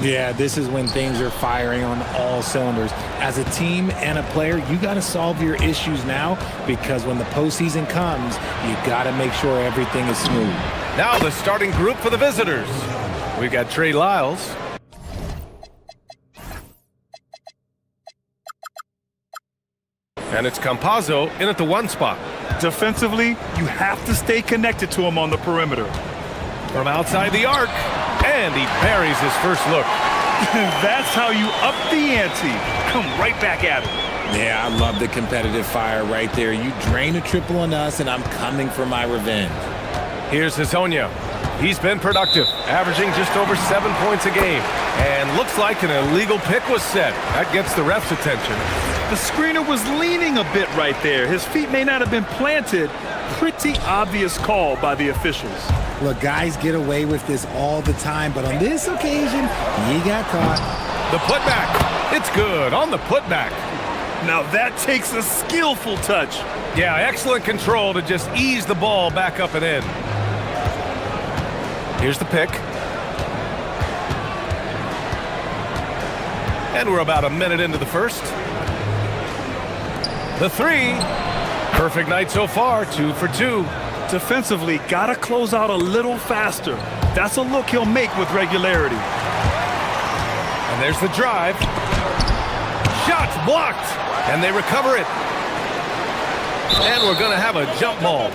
Yeah, this is when things are firing on all cylinders. As a team and a player, you got to solve your issues now, because when the postseason comes, you got to make sure everything is smooth. Now the starting group for the visitors. We've got Trey Lyles. And it's Campazzo in at the 1 spot. Defensively, you have to stay connected to him on the perimeter. From outside the arc, and he buries his first look. That's how you up the ante. Come right back at him. Yeah, I love the competitive fire right there. You drain a triple on us, and I'm coming for my revenge. Here's Hazonia. He's been productive, averaging just over 7 points a game. And looks like an illegal pick was set. That gets the ref's attention. The screener was leaning a bit right there. His feet may not have been planted. Pretty obvious call by the officials. Look, guys get away with this all the time, but on this occasion, he got caught. The putback. It's good on the putback. Now that takes a skillful touch. Yeah, excellent control to just ease the ball back up and in. Here's the pick. And we're about a minute into the first. The 3. Perfect night so far, 2 for 2. Defensively, gotta close out a little faster. That's a look he'll make with regularity. And there's the drive. Shots blocked, and they recover it. And we're gonna have a jump ball.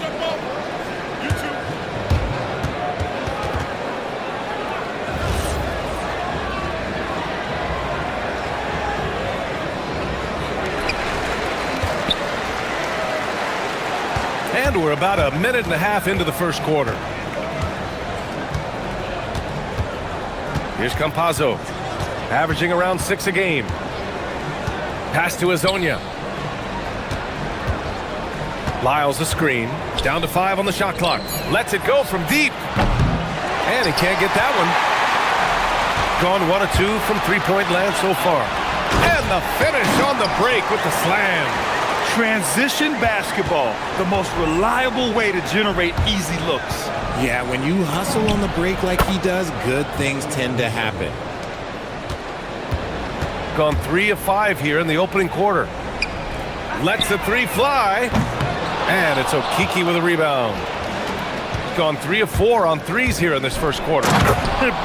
And we're about a minute and a half into the first quarter. Here's Campazzo, averaging around 6 a game. Pass to Hazonia. Lyles a screen, down to 5 on the shot clock. Lets it go from deep. And he can't get that one. Gone 1 of 2 from three-point land so far. And the finish on the break with the slam. Transition basketball, the most reliable way to generate easy looks. Yeah, when you hustle on the break like he does, good things tend to happen. Gone 3 of 5 here in the opening quarter. Lets the 3 fly. And it's Okiki with a rebound. Gone 3 of 4 on threes here in this first quarter.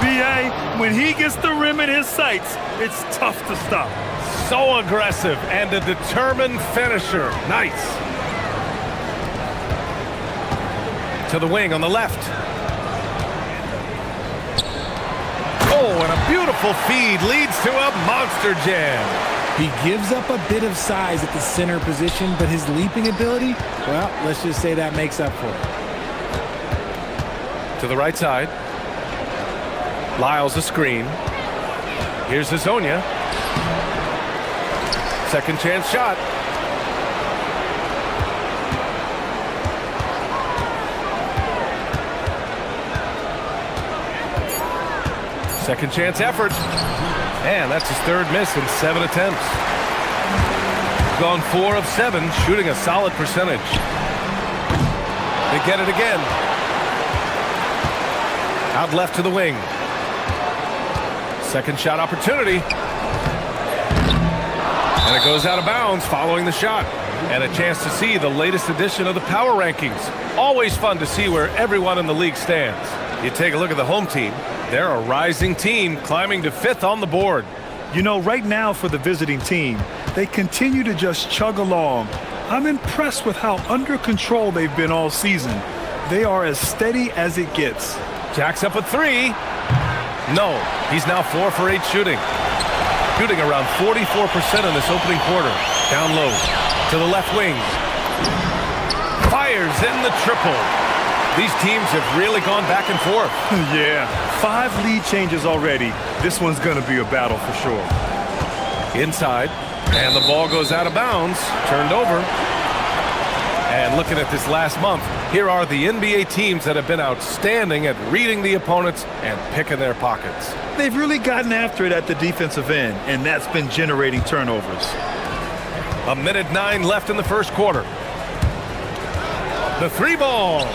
B.A., when he gets the rim in his sights, it's tough to stop. So aggressive and a determined finisher. Nice. To the wing on the left. Oh, and a beautiful feed leads to a monster jam. He gives up a bit of size at the center position, but his leaping ability, well, let's just say that makes up for it. To the right side. Lyles a screen. Here's Hazonia. Second chance shot. Second chance effort. And that's his 3rd miss in 7 attempts. Gone 4 of 7, shooting a solid percentage. They get it again. Out left to the wing. Second shot opportunity. And it goes out of bounds following the shot. And a chance to see the latest edition of the power rankings. Always fun to see where everyone in the league stands. You take a look at the home team. They're a rising team climbing to 5th on the board. You know, right now for the visiting team, they continue to just chug along. I'm impressed with how under control they've been all season. They are as steady as it gets. Jacks up a 3. No, he's now 4 for 8 shooting. Shooting around 44% in this opening quarter. Down low to the left wing. Fires in the triple. These teams have really gone back and forth. Yeah, 5 lead changes already. This one's going to be a battle for sure. Inside, and the ball goes out of bounds. Turned over. And looking at this last month, here are the NBA teams that have been outstanding at reading the opponents and picking their pockets. They've really gotten after it at the defensive end, and that's been generating turnovers. A minute 9 left in the first quarter. The 3 ball.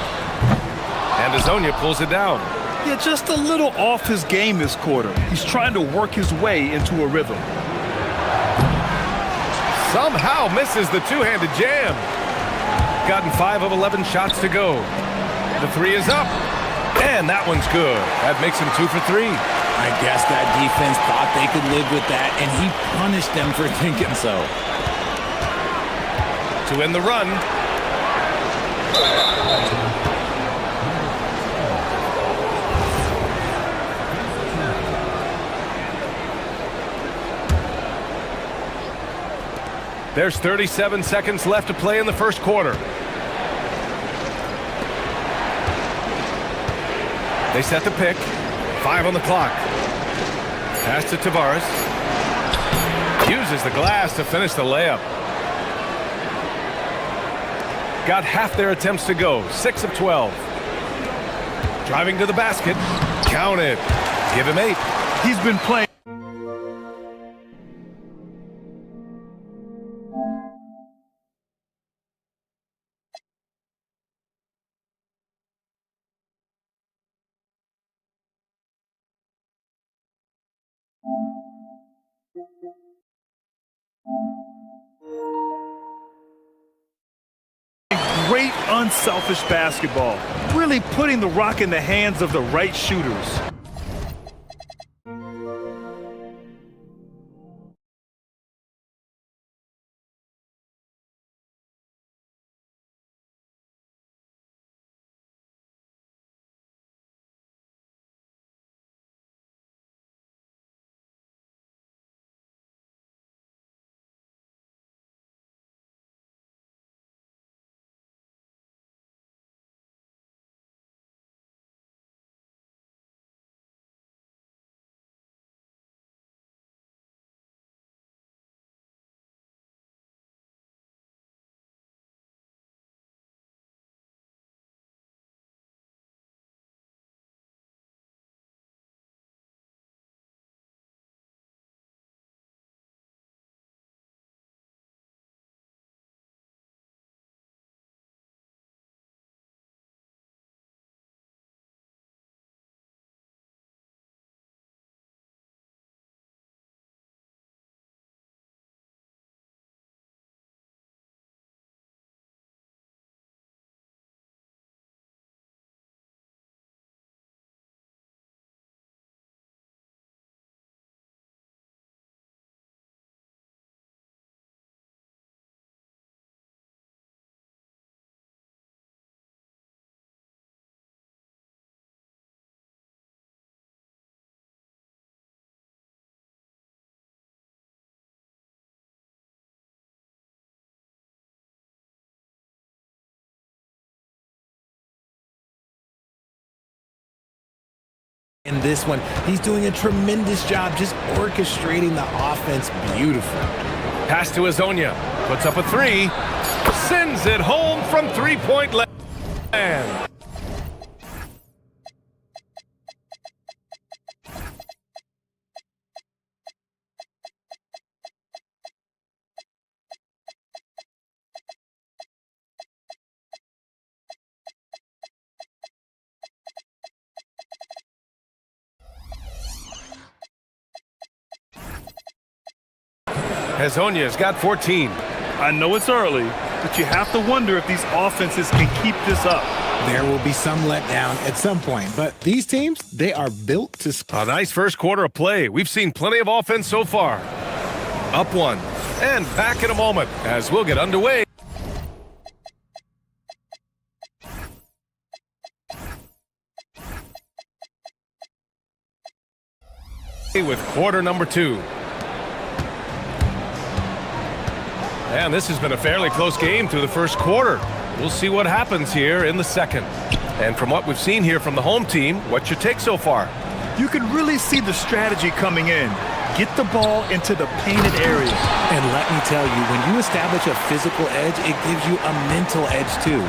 And Hazonia pulls it down. Yeah, just a little off his game this quarter. He's trying to work his way into a rhythm. Somehow misses the two-handed jam. Gotten 5 of 11 shots to go. The three is up. And that one's good. That makes him 2 for 3. I guess that defense thought they could live with that, and he punished them for thinking so. To end the run. There's 37 seconds left to play in the first quarter. They set the pick. 5 on the clock. Pass to Tavares. Uses the glass to finish the layup. Got half their attempts to go. 6 of 12. Driving to the basket. Count it. Give him 8. He's been playing. Great unselfish basketball, really putting the rock in the hands of the right shooters. In this one, he's doing a tremendous job just orchestrating the offense beautifully. Pass to Azonia. Puts up a 3. Sends it home from three-point land. Azonia's got 14. I know it's early, but you have to wonder if these offenses can keep this up. There will be some letdown at some point, but these teams, they are built to score. A nice first quarter of play. We've seen plenty of offense so far. Up 1 and back in a moment as we'll get underway. With quarter number 2. And this has been a fairly close game through the first quarter. We'll see what happens here in the second. And from what we've seen here from the home team, what's your take so far? You can really see the strategy coming in. Get the ball into the painted area. And let me tell you, when you establish a physical edge, it gives you a mental edge too.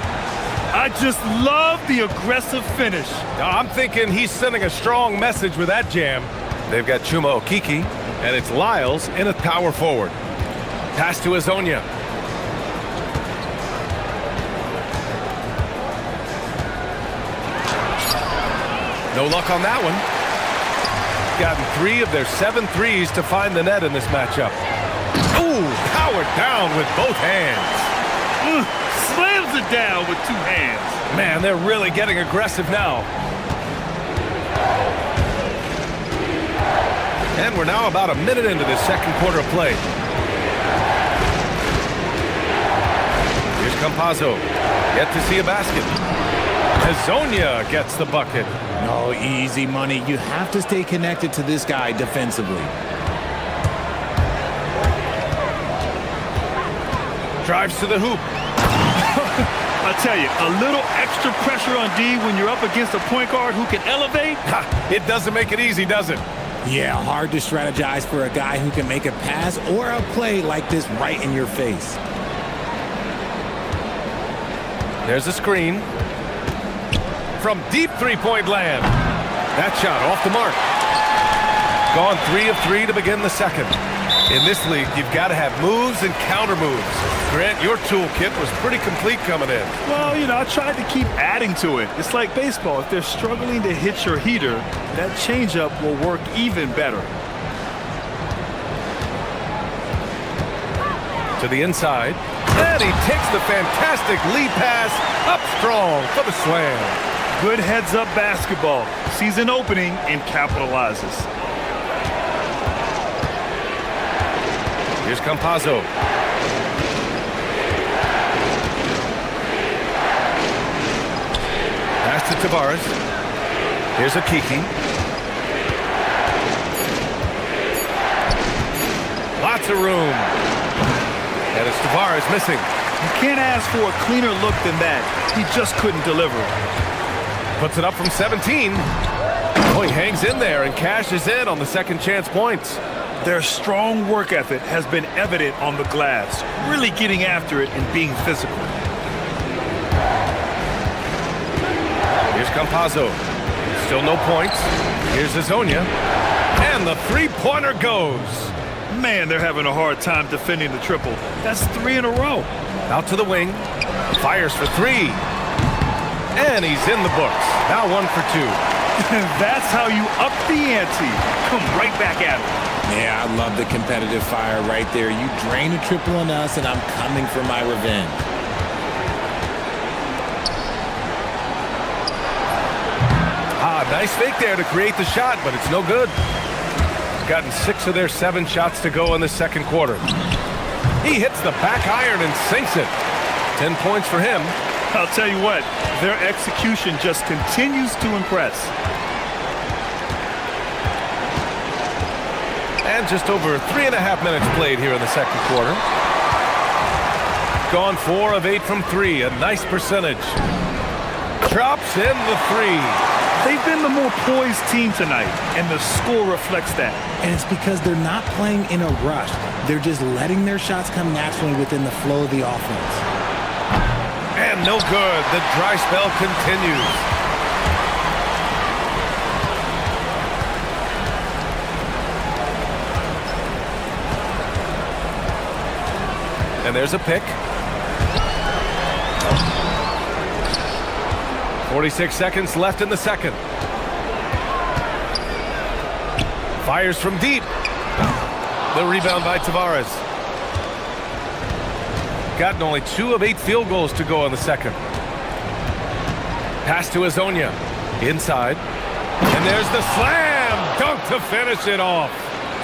I just love the aggressive finish. I'm thinking he's sending a strong message with that jam. They've got Chuma Okiki, and it's Lyles in a power forward. Pass to Azonia. No luck on that one. Gotten 3 of their 7 threes to find the net in this matchup. Ooh, powered down with both hands. Slams it down with 2 hands. Man, they're really getting aggressive now. And we're now about a minute into this second quarter of play. Here's Campazzo. Yet to see a basket. Hezonja gets the bucket. No easy money. You have to stay connected to this guy defensively. Drives to the hoop. I tell you, a little extra pressure on D when you're up against a point guard who can elevate. It doesn't make it easy, does it? Yeah, hard to strategize for a guy who can make a pass or a play like this right in your face. There's a screen. From deep three-point land. That shot off the mark. Gone 3 of 3 to begin the second. In this league, you've got to have moves and counter moves. Grant, your toolkit was pretty complete coming in. Well, you know, I tried to keep adding to it. It's like baseball. If they're struggling to hit your heater, that changeup will work even better. To the inside. And he takes the fantastic lead pass up strong for the slam. Good heads-up basketball. Sees an opening and capitalizes. Here's Campazzo. Pass to Tavares. Here's a Kiki. Lots of room. And it's Tavares missing. You can't ask for a cleaner look than that. He just couldn't deliver. Puts it up from 17. Oh, he hangs in there and cashes in on the second chance points. Their strong work ethic has been evident on the glass, really getting after it and being physical. Here's Campazzo. Still no points. Here's Hezonja. And the three-pointer goes. Man, they're having a hard time defending the triple. That's 3 in a row. Out to the wing. Fires for 3. And he's in the books. Now 1 for 2. That's how you up the ante. Come right back at it. Yeah, I love the competitive fire right there. You drain a triple on us, and I'm coming for my revenge. Nice fake there to create the shot, but it's no good. Gotten 6 of their 7 shots to go in the second quarter. He hits the back iron and sinks it. 10 points for him. I'll tell you what, their execution just continues to impress. And just over 3.5 minutes played here in the second quarter. Gone 4 of 8 from 3, a nice percentage. Drops in the 3. They've been the more poised team tonight, and the score reflects that. And it's because they're not playing in a rush. They're just letting their shots come naturally within the flow of the offense. And no good. The dry spell continues. And there's a pick. 46 seconds left in the second. Fires from deep. The rebound by Tavares. Gotten only 2 of 8 field goals to go in the second. Pass to Hezonja. Inside. And there's the slam dunk to finish it off.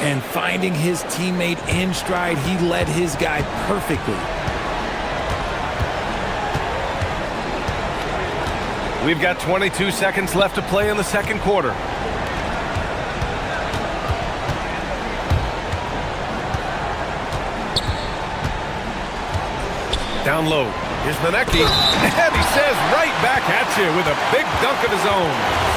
And finding his teammate in stride, he led his guy perfectly. We've got 22 seconds left to play in the second quarter. Down low. Here's Manecki. And he says right back at you with a big dunk of his own.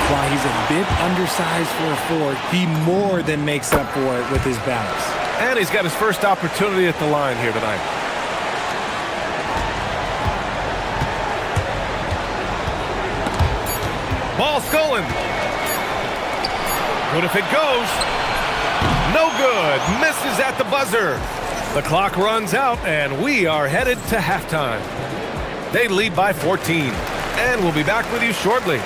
While he's a bit undersized for a forward, he more than makes up for it with his balance. And he's got his first opportunity at the line here tonight. Ball stolen. Good if it goes. No good. Misses at the buzzer. The clock runs out, and we are headed to halftime. They lead by 14, and we'll be back with you shortly.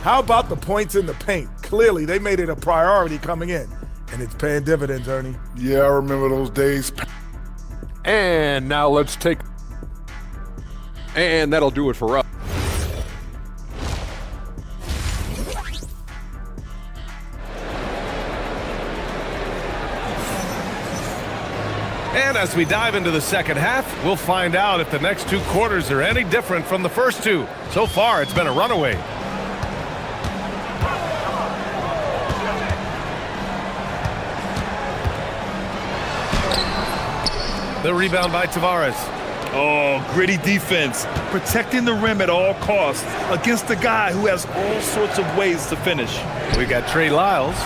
How about the points in the paint? Clearly, they made it a priority coming in, and it's paying dividends, Ernie. Yeah, I remember those days. And now let's take... And that'll do it for us. And as we dive into the second half, we'll find out if the next two quarters are any different from the first two. So far, it's been a runaway. The rebound by Tavares. Oh, gritty defense. Protecting the rim at all costs against a guy who has all sorts of ways to finish. We got Trey Lyles,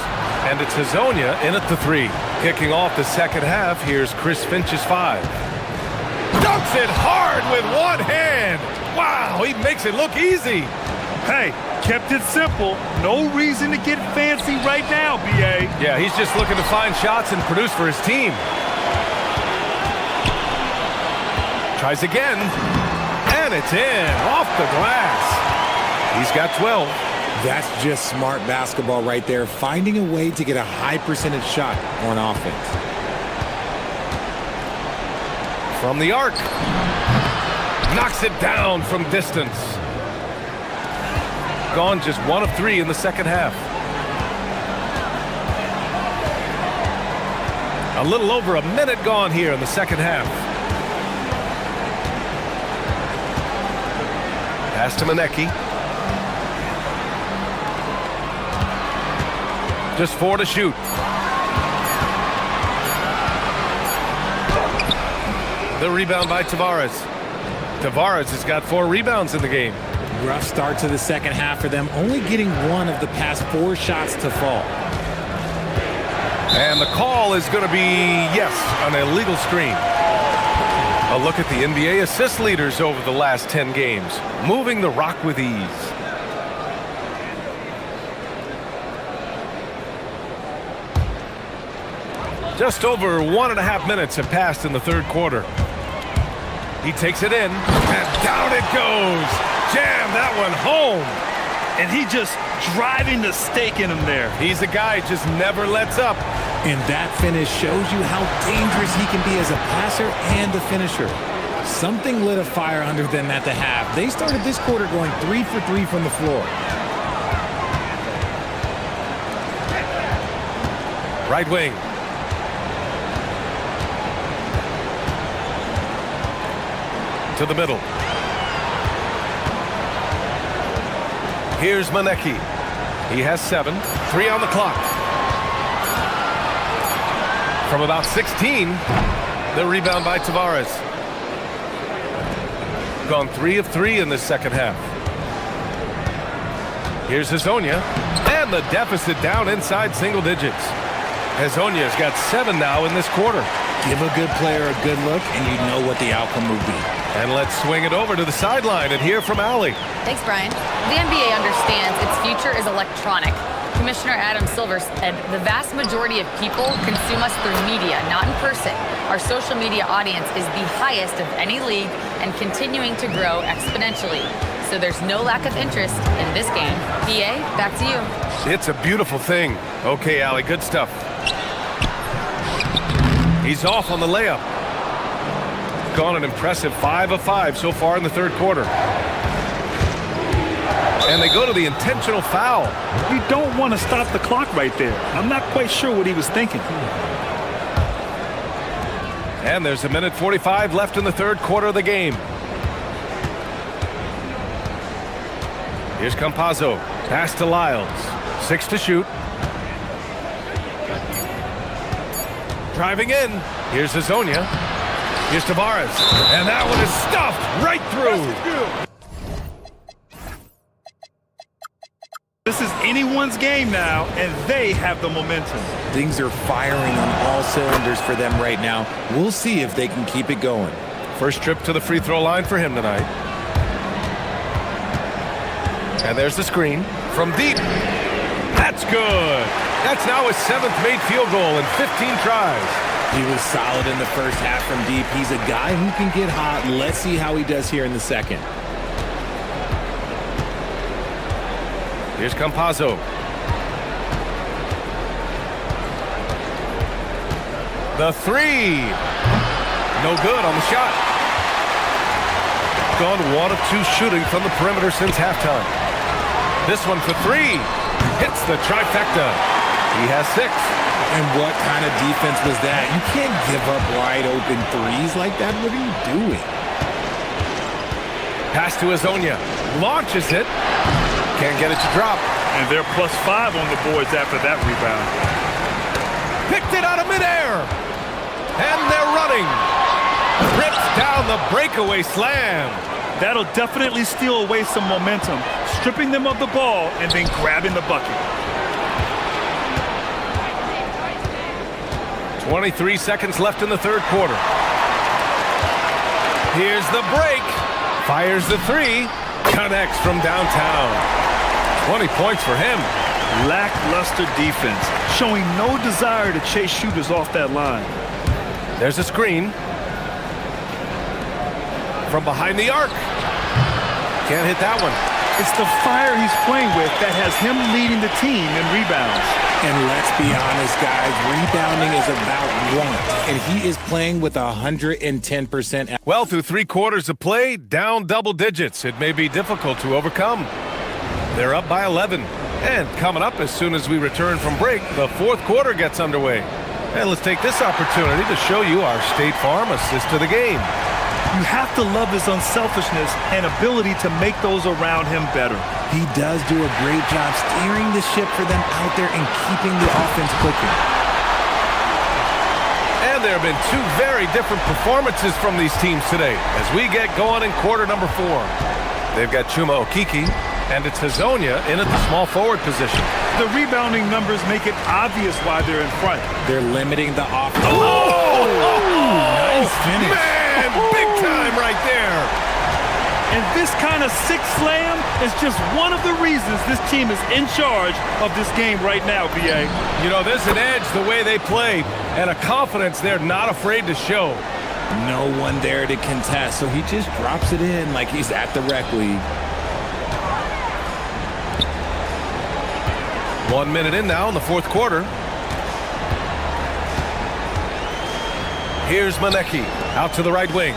and it's Hazonia in at the three. Kicking off the second half, here's Chris Finch's 5. Dunks it hard with one hand. Wow, he makes it look easy. Hey, kept it simple. No reason to get fancy right now, B.A. Yeah, he's just looking to find shots and produce for his team. Tries again, and it's in, off the glass. He's got 12. That's just smart basketball right there, finding a way to get a high percentage shot on offense. From the arc. Knocks it down from distance. Gone just 1 of 3 in the second half. A little over a minute gone here in the second half. Pass to Manecki. Just 4 to shoot. The rebound by Tavares. Tavares has got 4 rebounds in the game. Rough start to the second half for them, only getting 1 of the past 4 shots to fall. And the call is going to be, yes, an illegal screen. A look at the NBA assist leaders over the last 10 games, moving the rock with ease. Just over 1.5 minutes have passed in the third quarter. He takes it in, and down it goes. Jam that one home. And he just driving the stake in him there. He's a guy who just never lets up. And that finish shows you how dangerous he can be as a passer and a finisher. Something lit a fire under them at the half. They started this quarter going 3 for 3 from the floor. Right wing. To the middle. Here's Manecki. He has 7. 3 on the clock. From about 16, the rebound by Tavares. Gone 3 of 3 in this second half. Here's Hazonia, and the deficit down inside single digits. Hazonia's got 7 now in this quarter. Give a good player a good look, and you know what the outcome will be. And let's swing it over to the sideline and hear from Allie. Thanks, Brian. The NBA understands its future is electronic. Commissioner Adam Silver said the vast majority of people consume us through media, not in person. Our social media audience is the highest of any league and continuing to grow exponentially. So there's no lack of interest in this game. PA, back to you. It's a beautiful thing. Okay, Allie, good stuff. He's off on the layup. Gone an impressive 5 of 5 so far in the third quarter. And they go to the intentional foul. You don't want to stop the clock right there. I'm not quite sure what he was thinking. And there's 1:45 left in the third quarter of the game. Here's Campazzo. Pass to Lyles. 6 to shoot. Driving in. Here's Hazonia. Here's Tavares. And that one is stuffed right through. This is anyone's game now, and they have the momentum. Things are firing on all cylinders for them right now. We'll see if they can keep it going. First trip to the free throw line for him tonight. And there's the screen from deep. That's good. That's now his 7th made field goal in 15 tries. He was solid in the first half from deep. He's a guy who can get hot. Let's see how he does here in the second. Here's Campazzo. The three. No good on the shot. Gone 1 of 2 shooting from the perimeter since halftime. This one for three. Hits the trifecta. He has 6. And what kind of defense was that? You can't give up wide open threes like that. What are you doing? Pass to Azonia. Launches it. Can't get it to drop. And they're +5 on the boards after that rebound. Picked it out of midair. And they're running. Rips down the breakaway slam. That'll definitely steal away some momentum, stripping them of the ball and then grabbing the bucket. 23 seconds left in the third quarter. Here's the break. Fires the three. Connects from downtown. 20 points for him. Lackluster defense, showing no desire to chase shooters off that line. There's a screen. From behind the arc. Can't hit that one. It's the fire he's playing with that has him leading the team in rebounds. And let's be honest, guys, rebounding is about want. And he is playing with 110%. Well, through 3 quarters of play, down double digits. It may be difficult to overcome. They're up by 11. And coming up as soon as we return from break, the fourth quarter gets underway. And let's take this opportunity to show you our State Farm assist to the game. You have to love his unselfishness and ability to make those around him better. He does do a great job steering the ship for them out there and keeping the offense clicking. And there have been 2 very different performances from these teams today as we get going in quarter number 4. They've got Chuma Okeke, and it's Hazonia in at the small forward position. The rebounding numbers make it obvious why they're in front. They're limiting the offense. Oh! Nice finish. Man, big time right there. And this kind of sick slam is just one of the reasons this team is in charge of this game right now, B.A. You know, there's an edge the way they play and a confidence they're not afraid to show. No one there to contest, so he just drops it in like he's at the rec league. 1 minute in now in the fourth quarter. Here's Maneki out to the right wing.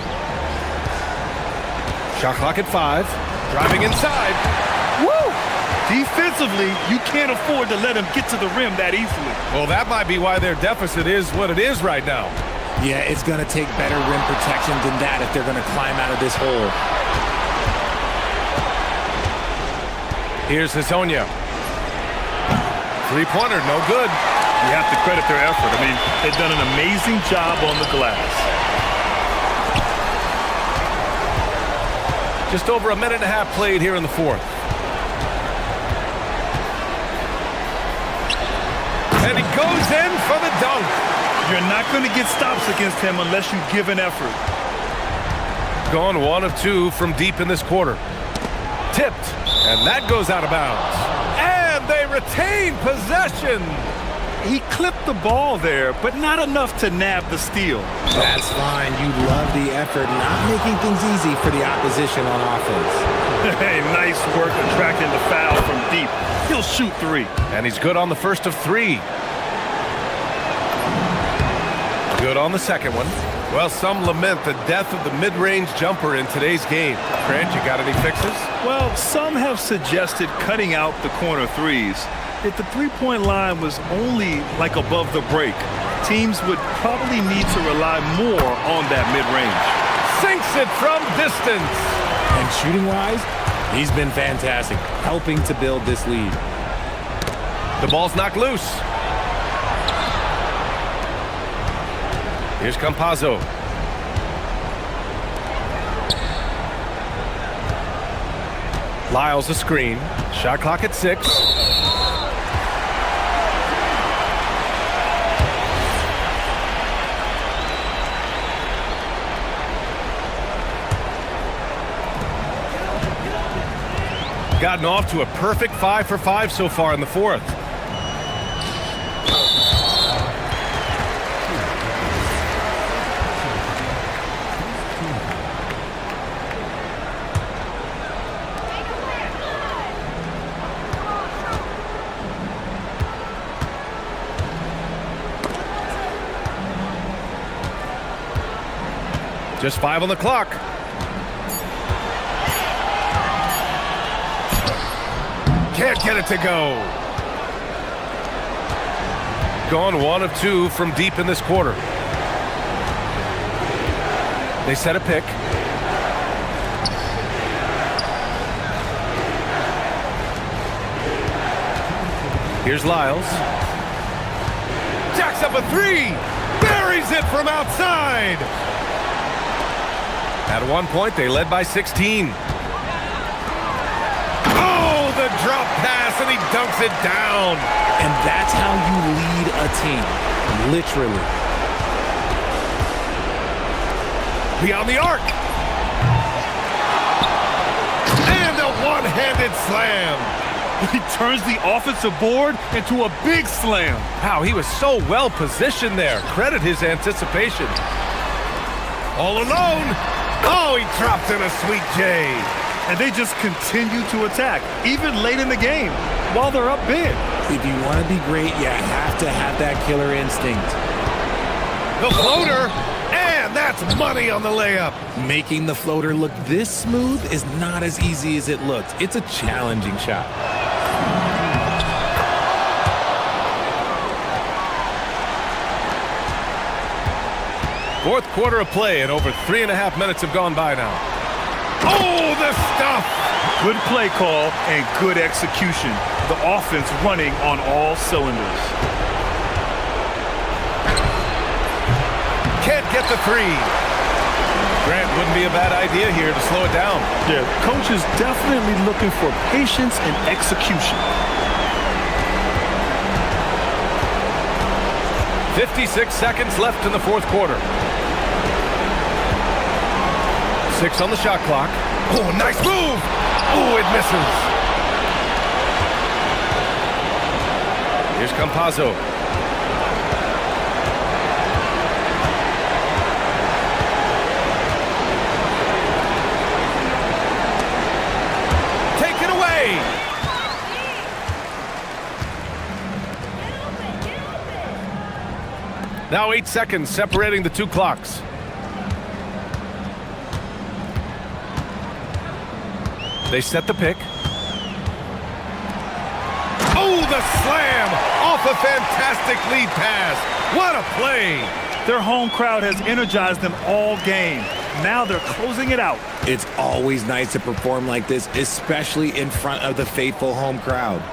Shot clock at 5. Driving inside. Woo! Defensively, you can't afford to let him get to the rim that easily. Well, that might be why their deficit is what it is right now. Yeah, it's going to take better rim protection than that if they're going to climb out of this hole. Here's Hazonia. Three-pointer, no good. You have to credit their effort. I mean, they've done an amazing job on the glass. Just over a minute and a half played here in the fourth. And he goes in for the dunk. You're not going to get stops against him unless you give an effort. Gone 1 of 2 from deep in this quarter. Tipped, and that goes out of bounds. And they retain possession. He clipped the ball there, but not enough to nab the steal. That's fine. You love the effort, not making things easy for the opposition on offense. Hey, nice work attracting the foul from deep. He'll shoot 3. And he's good on the first of 3. Good on the second one. Well, some lament the death of the mid-range jumper in today's game. Grant, you got any fixes? Well, some have suggested cutting out the corner threes. If the three-point line was only like above the break, teams would probably need to rely more on that mid-range. Sinks it from distance. And shooting-wise, he's been fantastic, helping to build this lead. The ball's knocked loose. Here's Campazzo. Lyles a screen. Shot clock at 6. Gotten off to a perfect 5 for 5 so far in the fourth. Just 5 on the clock. Can't get it to go. Gone 1 of 2 from deep in this quarter. They set a pick. Here's Lyles. Jacks up a 3. Buries it from outside. At one point, they led by 16. Oh, the drop pass, and he dunks it down. And that's how you lead a team, literally. Beyond the arc. And a one-handed slam. He turns the offensive board into a big slam. Wow, he was so well positioned there. Credit his anticipation. All alone. Oh, he dropped in a sweet J. And they just continue to attack, even late in the game, while they're up big. If you want to be great, you have to have that killer instinct. The floater, and that's money on the layup. Making the floater look this smooth is not as easy as it looks. It's a challenging shot. Fourth quarter of play, and over 3.5 minutes have gone by now. Oh, the stuff! Good play call and good execution. The offense running on all cylinders. Can't get the 3. Grant wouldn't be a bad idea here to slow it down. Yeah, coach is definitely looking for patience and execution. 56 seconds left in the fourth quarter. 6 on the shot clock. Oh, nice move! Oh, it misses. Here's Campazzo. Take it away! Now 8 seconds separating the 2 clocks. They set the pick. Oh, the slam! Off a fantastic lead pass. What a play! Their home crowd has energized them all game. Now they're closing it out. It's always nice to perform like this, especially in front of the faithful home crowd.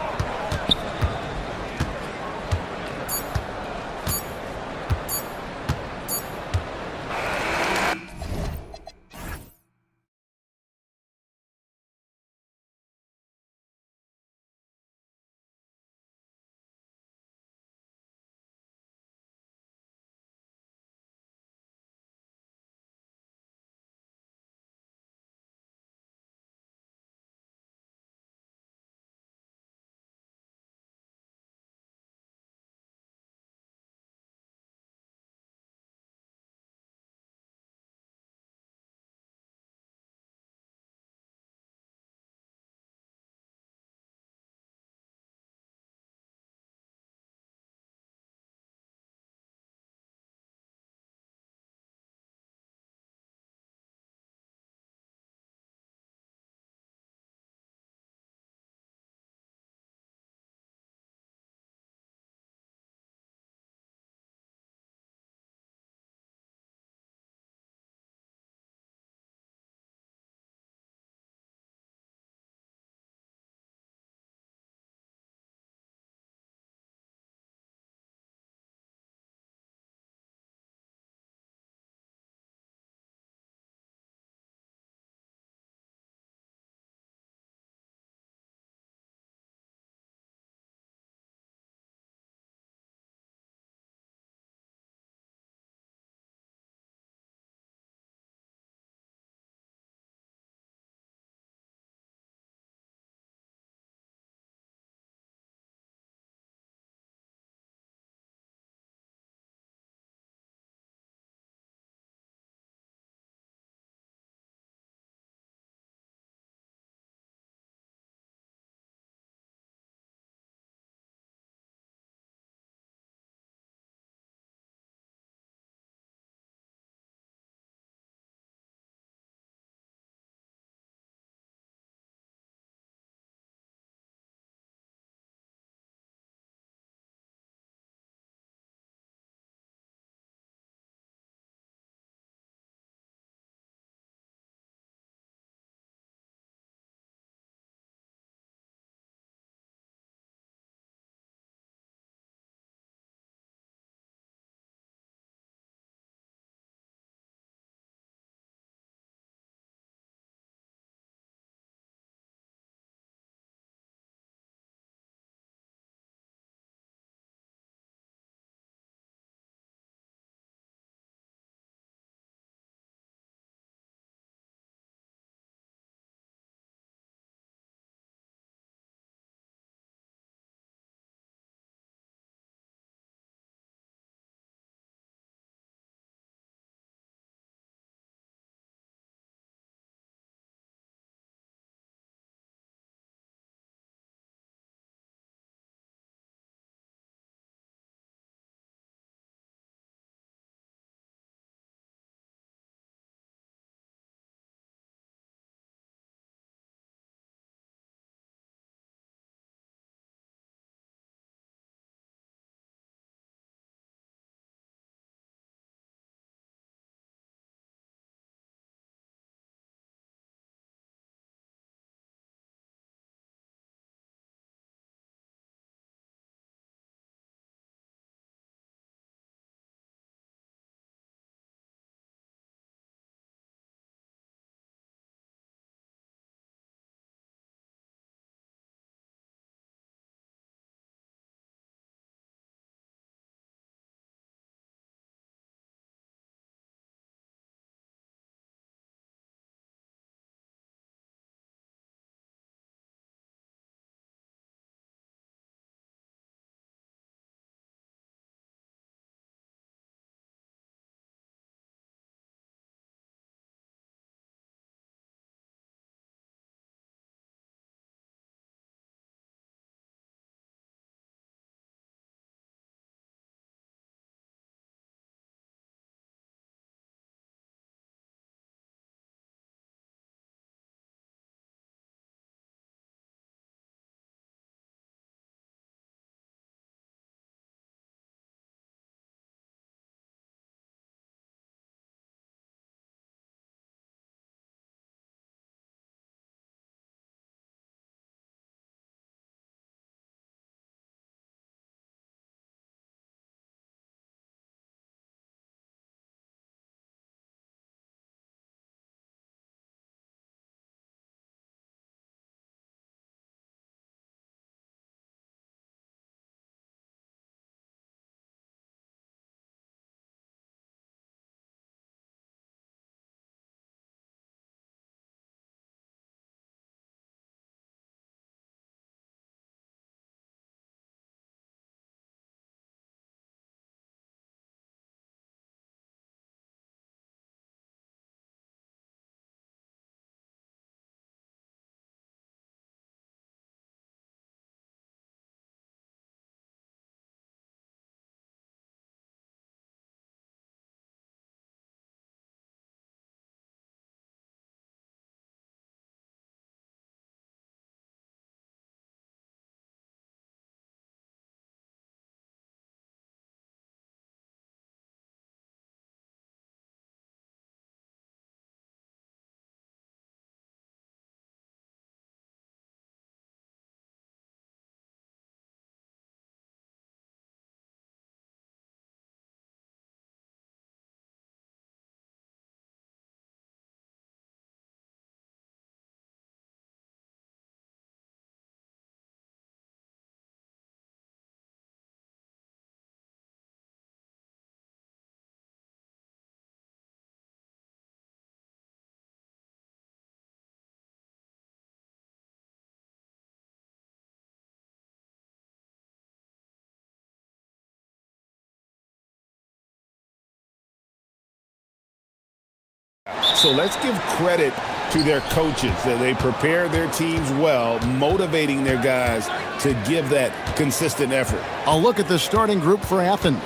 So let's give credit to their coaches that they prepare their teams well, motivating their guys to give that consistent effort. A look at the starting group for Athens.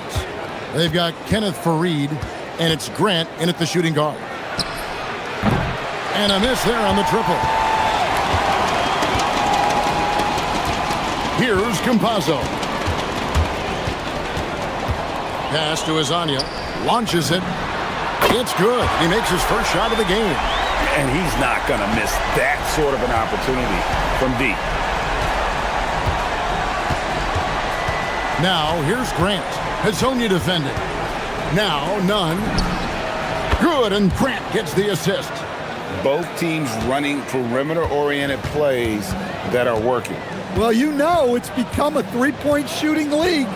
They've got Kenneth Fareed, and it's Grant in at the shooting guard. And a miss there on the triple. Here's Campazzo. Pass to Azania. Launches it. It's good. He makes his first shot of the game. And he's not going to miss that sort of an opportunity from deep. Now, here's Grant. Hazonia defending. Now, Nunn. Good, and Grant gets the assist. Both teams running perimeter-oriented plays that are working. Well, you know it's become a three-point shooting league.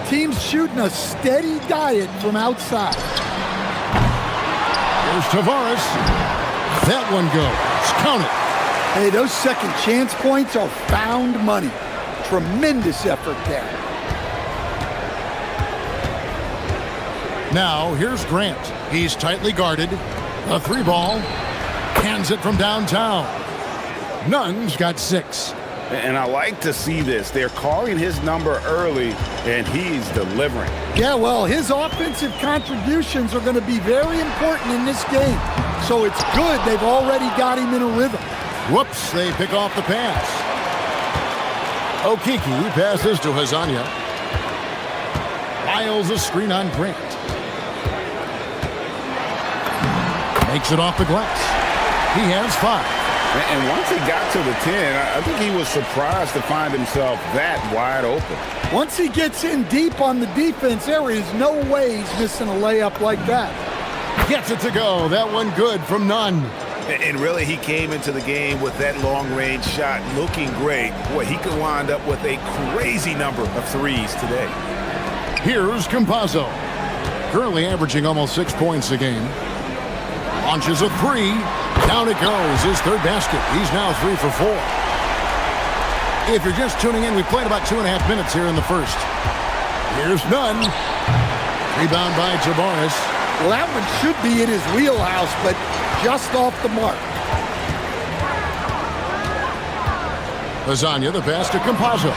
Teams shooting a steady diet from outside. Here's Tavares. That one goes. Count it. Hey, those second chance points are found money. Tremendous effort there. Now, here's Grant. He's tightly guarded. A three ball. Hands it from downtown. Nunn's got 6. And I like to see this. They're calling his number early, and he's delivering. Yeah, well, his offensive contributions are going to be very important in this game. So it's good they've already got him in a rhythm. Whoops, they pick off the pass. Okiki passes to Hazania. Miles a screen on Grant. Makes it off the glass. He has 5. And once he got to the 10, I think he was surprised to find himself that wide open. Once he gets in deep on the defense, there is no way he's missing a layup like that. Gets it to go. That one good from Nunn. And really, he came into the game with that long-range shot looking great. Boy, he could wind up with a crazy number of threes today. Here's Campazzo. Currently averaging almost 6 points a game. Launches a 3. Down it goes. His third basket. He's now 3 for 4. If you're just tuning in, we played about 2.5 minutes here in the first. Here's Nunn. Rebound by Tavares. Well, that one should be in his wheelhouse, but just off the mark. Lasagna, the pass to Campazzo.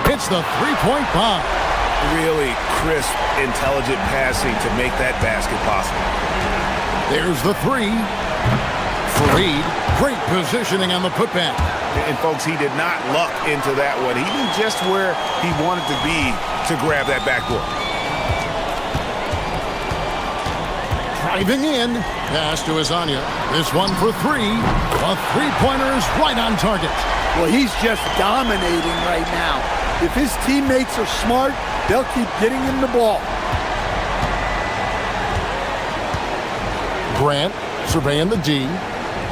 Hits the three-point bomb. Really crisp, intelligent passing to make that basket possible. There's the 3. Fareed, great positioning on the putback. And folks, he did not luck into that one. He knew just where he wanted to be to grab that backboard. Driving in, pass to Azania. This one for 3. A three-pointer is right on target. Well, he's just dominating right now. If his teammates are smart, they'll keep getting him the ball. Grant surveying the D.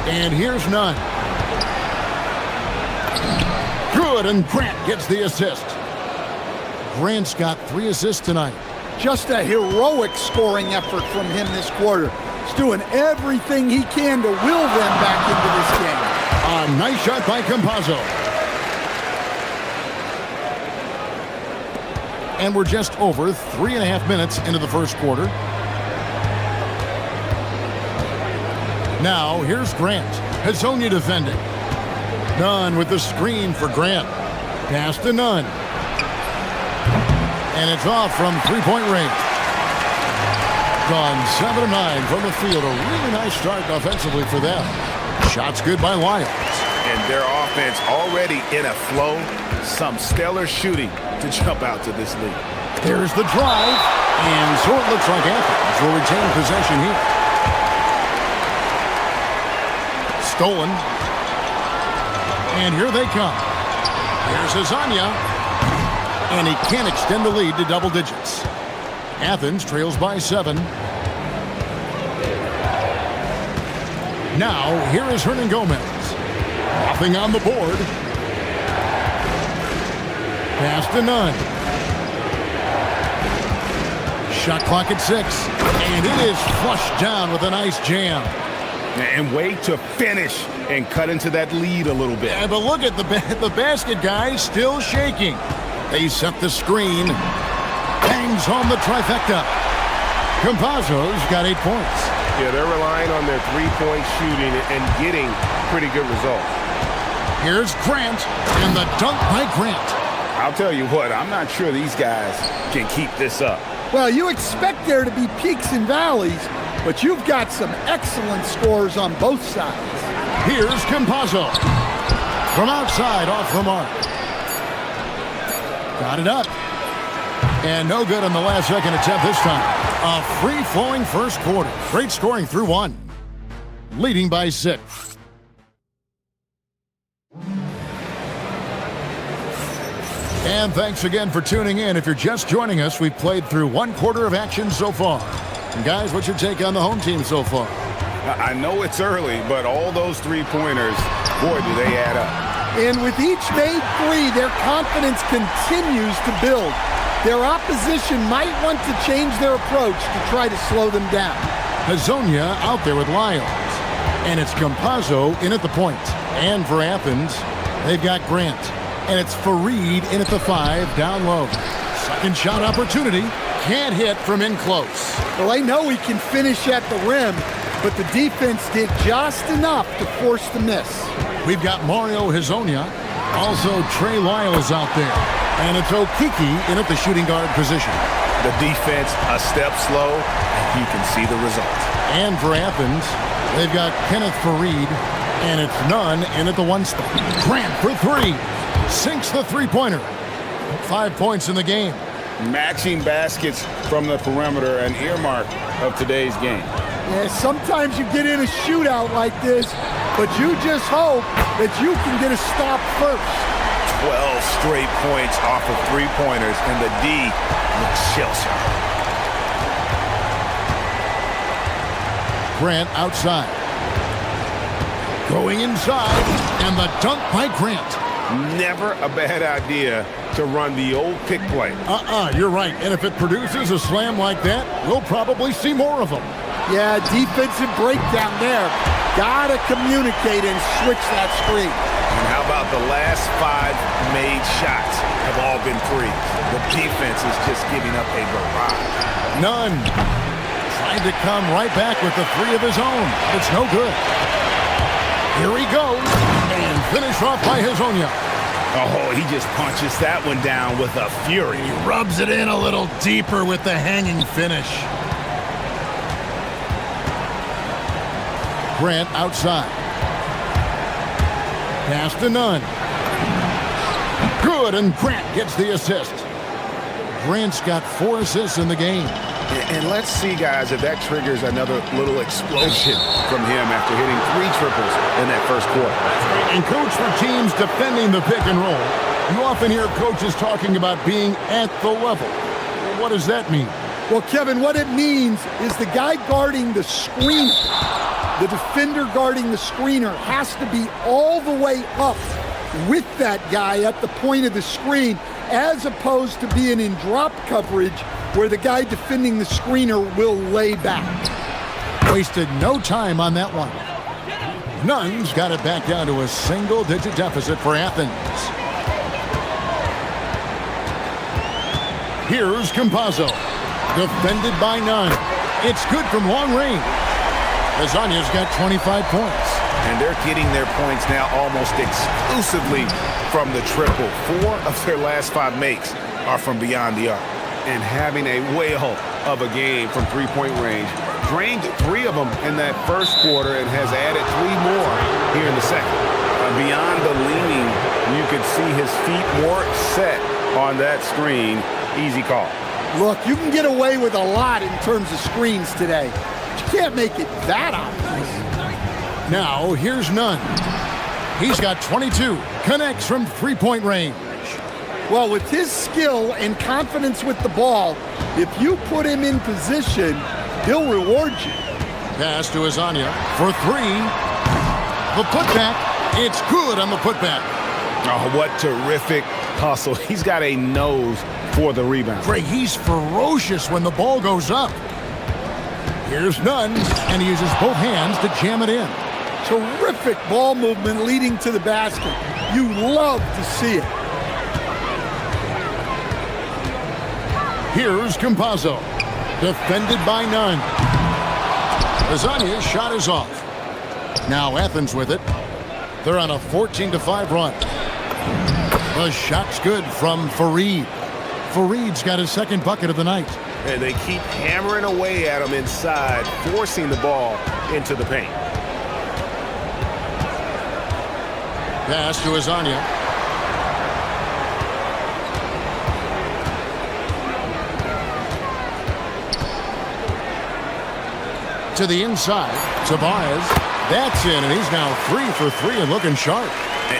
And here's Nunn. Good, and Grant gets the assist. Grant's got 3 assists tonight. Just a heroic scoring effort from him this quarter. He's doing everything he can to will them back into this game. A nice shot by Campazzo. And we're just over 3.5 minutes into the first quarter. Now, here's Grant. Hazonia defending. Nunn with the screen for Grant. Pass to Nunn. And it's off from three-point range. Gone 7 of 9 from the field. A really nice start offensively for them. Shots good by Lyons. And their offense already in a flow. Some stellar shooting to jump out to this lead. There's the drive. And so it looks like Athens will retain possession here. Stolen. And here they come. Here's Azania. And he can't extend the lead to double digits. Athens trails by 7. Now, here is Hernan Gomez. Nothing on the board. Pass to Nunn. Shot clock at 6. And it is flushed down with a nice jam. And way to finish and cut into that lead a little bit. Yeah, but look at the basket guy still shaking. They set the screen. Bangs home the trifecta. Campazzo's got 8 points. Yeah, they're relying on their three-point shooting and getting pretty good results. Here's Grant, and the dunk by Grant. I'll tell you what, I'm not sure these guys can keep this up. Well, you expect there to be peaks and valleys, but you've got some excellent scores on both sides. Here's Campazzo. From outside, off the mark. Got it up. And no good on the last second attempt this time. A free-flowing first quarter. Great scoring through one. Leading by 6. And thanks again for tuning in. If you're just joining us, we've played through one quarter of action so far. And guys, what's your take on the home team so far? I know it's early, but all those three-pointers, boy, do they add up. And with each made three, their confidence continues to build. Their opposition might want to change their approach to try to slow them down. Hazonia out there with Lyles. And it's Campazzo in at the point. And for Athens, they've got Grant. And it's Fareed in at the 5, down low. Second shot opportunity. Can't hit from in close. Well, they know he can finish at the rim, but the defense did just enough to force the miss. We've got Mario Hazonia. Also Trey Lyles out there. And it's Okiki in at the shooting guard position. The defense a step slow, and you can see the results. And for Athens, they've got Kenneth Fareed, and it's Nunn in at the 1 spot. Grant for 3. Sinks the three-pointer. 5 points in the game. Matching baskets from the perimeter, an earmark of today's game. Yeah, sometimes you get in a shootout like this, but you just hope that you can get a stop first. 12 straight points off of three-pointers, and the D looks shell-shocked. Grant outside. Going inside, and the dunk by Grant. Never a bad idea to run the old pick play. You're right. And if it produces a slam like that, we'll probably see more of them. Yeah, defensive breakdown there. Gotta communicate and switch that screen. And how about the last 5 made shots have all been threes? The defense is just giving up a barrage. Nunn trying to come right back with the 3 of his own. It's no good. Here he goes. And finish off by Hazonia. Oh, he just punches that one down with a fury. He rubs it in a little deeper with the hanging finish. Grant outside. Pass to Nunn. Good, and Grant gets the assist. Grant's got 4 assists in the game. And let's see, guys, if that triggers another little explosion from him after hitting 3 triples in that first quarter. And coach, for teams defending the pick and roll, you often hear coaches talking about being at the level. Well, what does that mean? Well, Kevin, what it means is the guy guarding the screener, the defender guarding the screener, has to be all the way up with that guy at the point of the screen, as opposed to being in drop coverage where the guy defending the screener will lay back. Wasted no time on that one. Nunn's got it back down to a single-digit deficit for Athens. Here's Campazzo. Defended by Nunn. It's good from long range. Hazonia's got 25 points. And they're getting their points now almost exclusively from the triple. 4 of their last 5 makes are from beyond the arc. And having a whale of a game from three-point range. Drained 3 of them in that first quarter and has added 3 more here in the second. Beyond the leaning, you could see his feet more set on that screen. Easy call. Look, you can get away with a lot in terms of screens today. But you can't make it that obvious. Now, here's Nunn. He's got 22. Connects from three-point range. Well, with his skill and confidence with the ball, if you put him in position, he'll reward you. Pass to Hazonia for 3. The putback. It's good on the putback. Oh, what terrific hustle. He's got a nose for the rebound. Greg, he's ferocious when the ball goes up. Here's Nunn, and he uses both hands to jam it in. Terrific ball movement leading to the basket. You love to see it. Here's Campazzo. Defended by Nunn. Hazanya's shot is off. Now Athens with it. They're on a 14-5 run. The shot's good from Fareed. Fareed's got his second bucket of the night. And they keep hammering away at him inside, forcing the ball into the paint. Pass to Hazanya. To the inside. Tobias. That's in, and he's now 3 for 3 and looking sharp.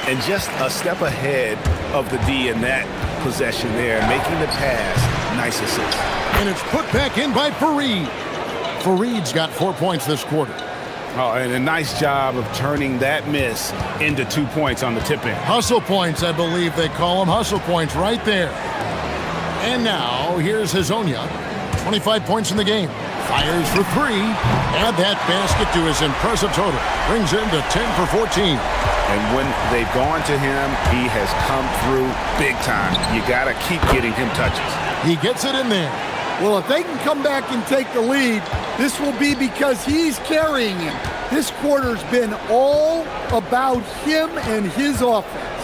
And just a step ahead of the D in that possession there, making the pass. Nice assist. And it's put back in by Fareed. Fareed's got 4 points this quarter. Oh, and a nice job of turning that miss into 2 points on the tip-in. Hustle points, I believe they call them. Hustle points right there. And now, here's Hazanya. 25 points in the game. Fires for 3. Add that basket to his impressive total. Brings him to 10 for 14. And when they've gone to him, he has come through big time. You got to keep getting him touches. He gets it in there. Well, if they can come back and take the lead, this will be because he's carrying him. This quarter's been all about him and his offense.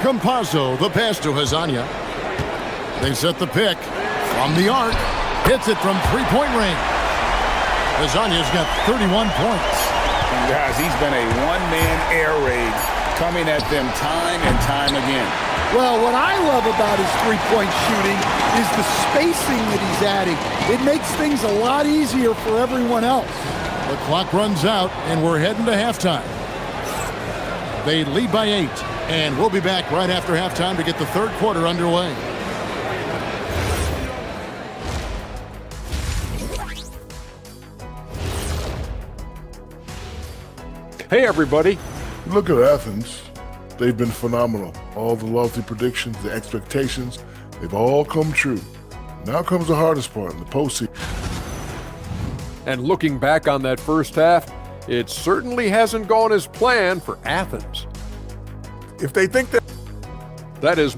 Campazzo, the pass to Hazanya. They set the pick from the arc. Hits it from three-point range. Hazanya's got 31 points. And guys, he's been a one-man air raid coming at them time and time again. Well, what I love about his three-point shooting is the spacing that he's adding. It makes things a lot easier for everyone else. The clock runs out, and we're heading to halftime. They lead by 8, and we'll be back right after halftime to get the third quarter underway. Hey, everybody. Look at Athens. They've been phenomenal. All the lofty predictions, the expectations, they've all come true. Now comes the hardest part in the postseason. And looking back on that first half, it certainly hasn't gone as planned for Athens. If they think that is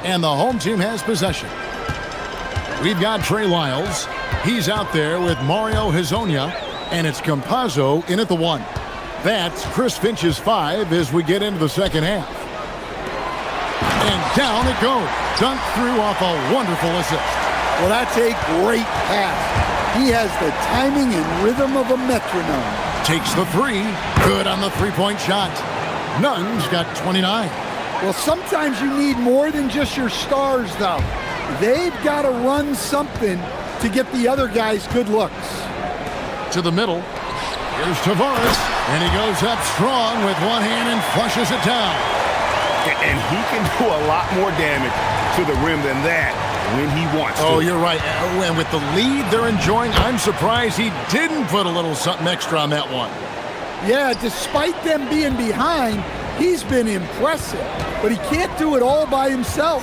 And the home team has possession. We've got Trey Lyles. He's out there with Mario Hazanya, and it's Campazzo in at the 1. That's Chris Finch's 5 as we get into the second half. And down it goes. Dunked through off a wonderful assist. Well, that's a great pass. He has the timing and rhythm of a metronome. Takes the 3. Good on the three-point shot. Nunn's got 29. Well, sometimes you need more than just your stars, though. They've got to run something to get the other guys good looks. To the middle. Here's Tavares, and he goes up strong with one hand and flushes it down. And he can do a lot more damage to the rim than that when he wants to. Oh, you're right. And with the lead they're enjoying, I'm surprised he didn't put a little something extra on that one. Yeah, despite them being behind, he's been impressive, but he can't do it all by himself.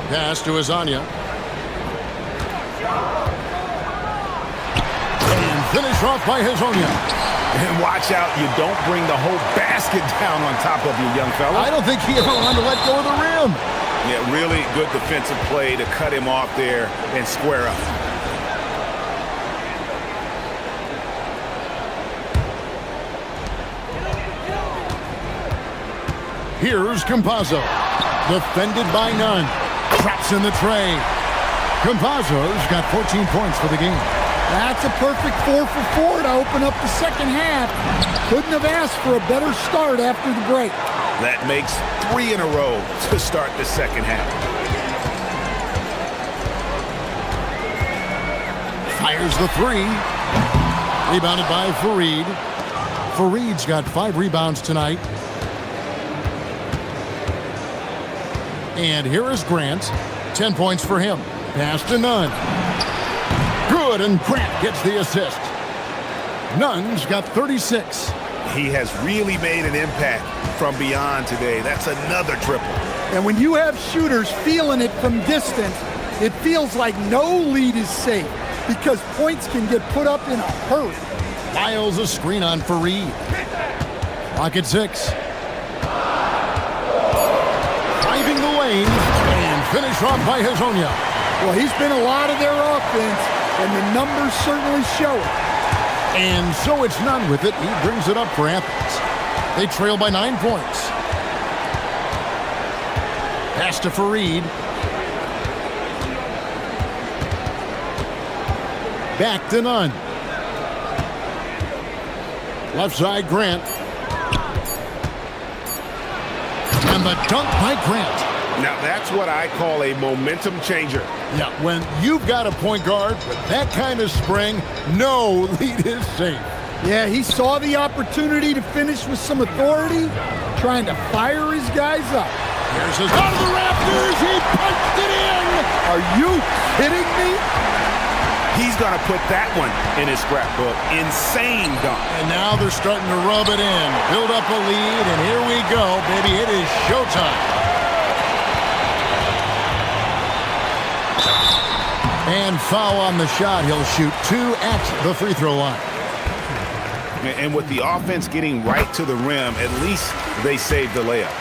Pass to Hazanya. And finish off by Hazanya. And watch out, you don't bring the whole basket down on top of you, young fella. I don't think he ever wanted to let go of the rim. Yeah, really good defensive play to cut him off there and square up. Here's Campazzo. Defended by none. Traps in the tray. Campazzo's got 14 points for the game. That's a perfect 4 for 4 to open up the second half. Couldn't have asked for a better start after the break. That makes 3 in a row to start the second half. Fires the 3. Rebounded by Fareed. Fareed's got 5 rebounds tonight. And here is Grant. 10 points for him. Pass to Nunn. Good, and Grant gets the assist. Nunn's got 36. He has really made an impact from beyond today. That's another triple. And when you have shooters feeling it from distance, it feels like no lead is safe because points can get put up in a hurry. Miles a screen on Fareed. Clock at 6. Driving the lane and finish off by Hezonja. Well, he's been a lot of their offense, and the numbers certainly show it. And so it's Nunn with it. He brings it up for Athens. They trail by 9 points. Pass to Fareed. Back to Nunn. Left side, Grant. And the dunk by Grant. Now that's what I call a momentum changer. Yeah, when you've got a point guard with that kind of spring, no lead is safe. Yeah, he saw the opportunity to finish with some authority, trying to fire his guys up. Here's his out of the rafters. He punched it in. Are you kidding me? He's going to put that one in his scrapbook. Insane dunk. And now they're starting to rub it in. Build up a lead, and here we go, baby. It is showtime. And foul on the shot. He'll shoot 2 at the free throw line. And with the offense getting right to the rim, at least they saved the layup.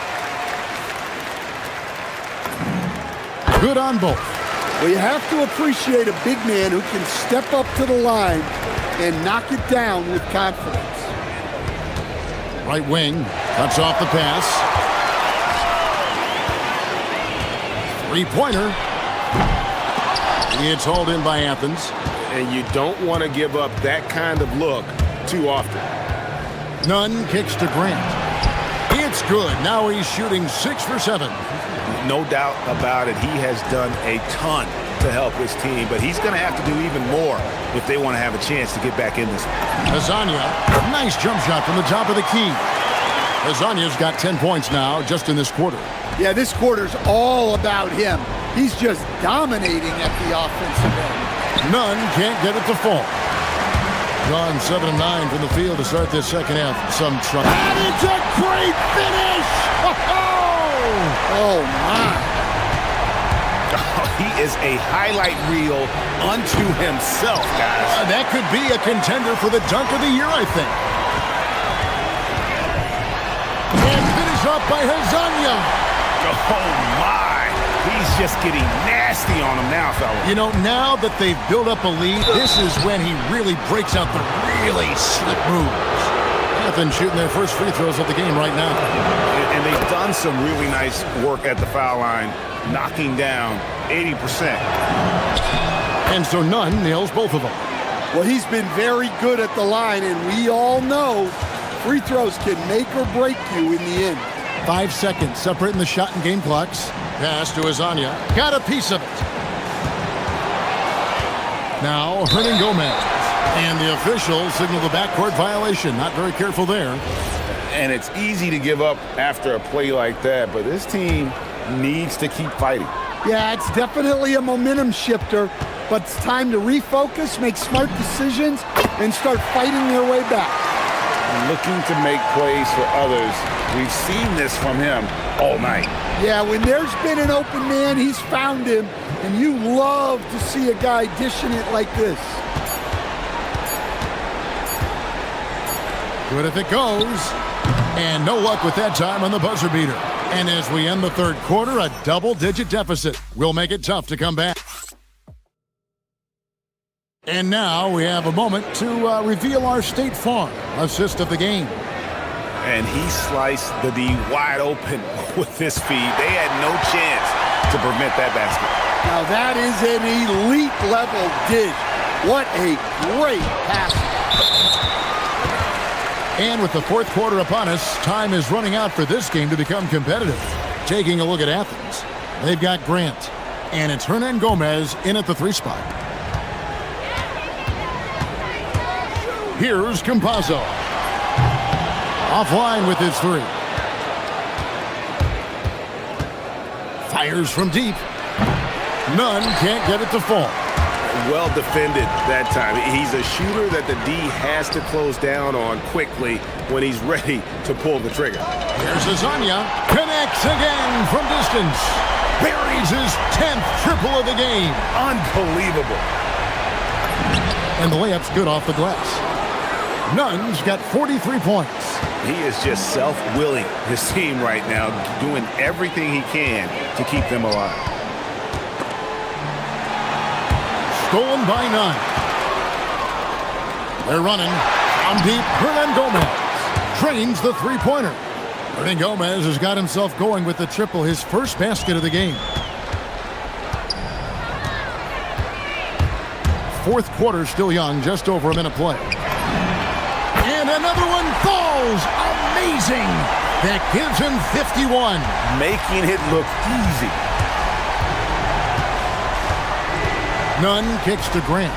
Good on both. Well, you have to appreciate a big man who can step up to the line and knock it down with confidence. Right wing cuts off the pass. 3-pointer. It's hauled in by Athens. And you don't want to give up that kind of look too often. Nunn kicks to Grant. It's good. Now he's shooting 6 for 7. No doubt about it. He has done a ton to help his team, but he's going to have to do even more if they want to have a chance to get back in this. Hezonja, nice jump shot from the top of the key. Hezonja's got 10 points now just in this quarter. Yeah, this quarter's all about him. He's just dominating at the offensive end. Nunn can't get it to fall. Gone 7 of 9 from the field to start this second half. Some trouble. And it's a great finish! Oh, my. Oh, he is a highlight reel unto himself, guys. That could be a contender for the dunk of the year, I think. And finish off by Hezonja. Oh, my. He's just getting nasty on him now, fellas. You know, now that they've built up a lead, this is when he really breaks out the really slick moves. Athens shooting their first free throws of the game right now. And they've done some really nice work at the foul line, knocking down 80%. And so Nunn nails both of them. Well, he's been very good at the line, and we all know free throws can make or break you in the end. 5 seconds separating the shot and game clocks. Pass to Hezonja. Got a piece of it. Now, Hernan Gomez. And the officials signal the backcourt violation. Not very careful there. And it's easy to give up after a play like that, but this team needs to keep fighting. Yeah, it's definitely a momentum shifter, but it's time to refocus, make smart decisions, and start fighting their way back. Looking to make plays for others. We've seen this from him all night. Yeah, when there's been an open man, he's found him, and you love to see a guy dishing it like this. Good if it goes. And no luck with that time on the buzzer beater. And as we end the third quarter, a double-digit deficit will make it tough to come back. And now we have a moment to reveal our State Farm assist of the game. And he sliced the D wide open with his feed. They had no chance to prevent that basket. Now that is an elite level dig. What a great pass. And with the fourth quarter upon us, time is running out for this game to become competitive. Taking a look at Athens, they've got Grant, and it's Hernan Gomez in at the 3 spot. Here's Campazzo. Offline with his 3. Fires from deep. None can't get it to fall. Well defended that time. He's a shooter that the D has to close down on quickly when he's ready to pull the trigger. Here's Azania. Connects again from distance. Buries his 10th triple of the game. Unbelievable. And the layup's good off the glass. Nunn's got 43 points. He is just self-willing his team right now, doing everything he can to keep them alive. Stolen by Nunn. They're running. On deep, Hernan Gomez trains the 3-pointer. Hernan Gomez has got himself going with the triple, his first basket of the game. Fourth quarter still young, just over a minute play. And another one falls. Amazing. That gives him 51. Making it look easy. Nunn kicks to Grant.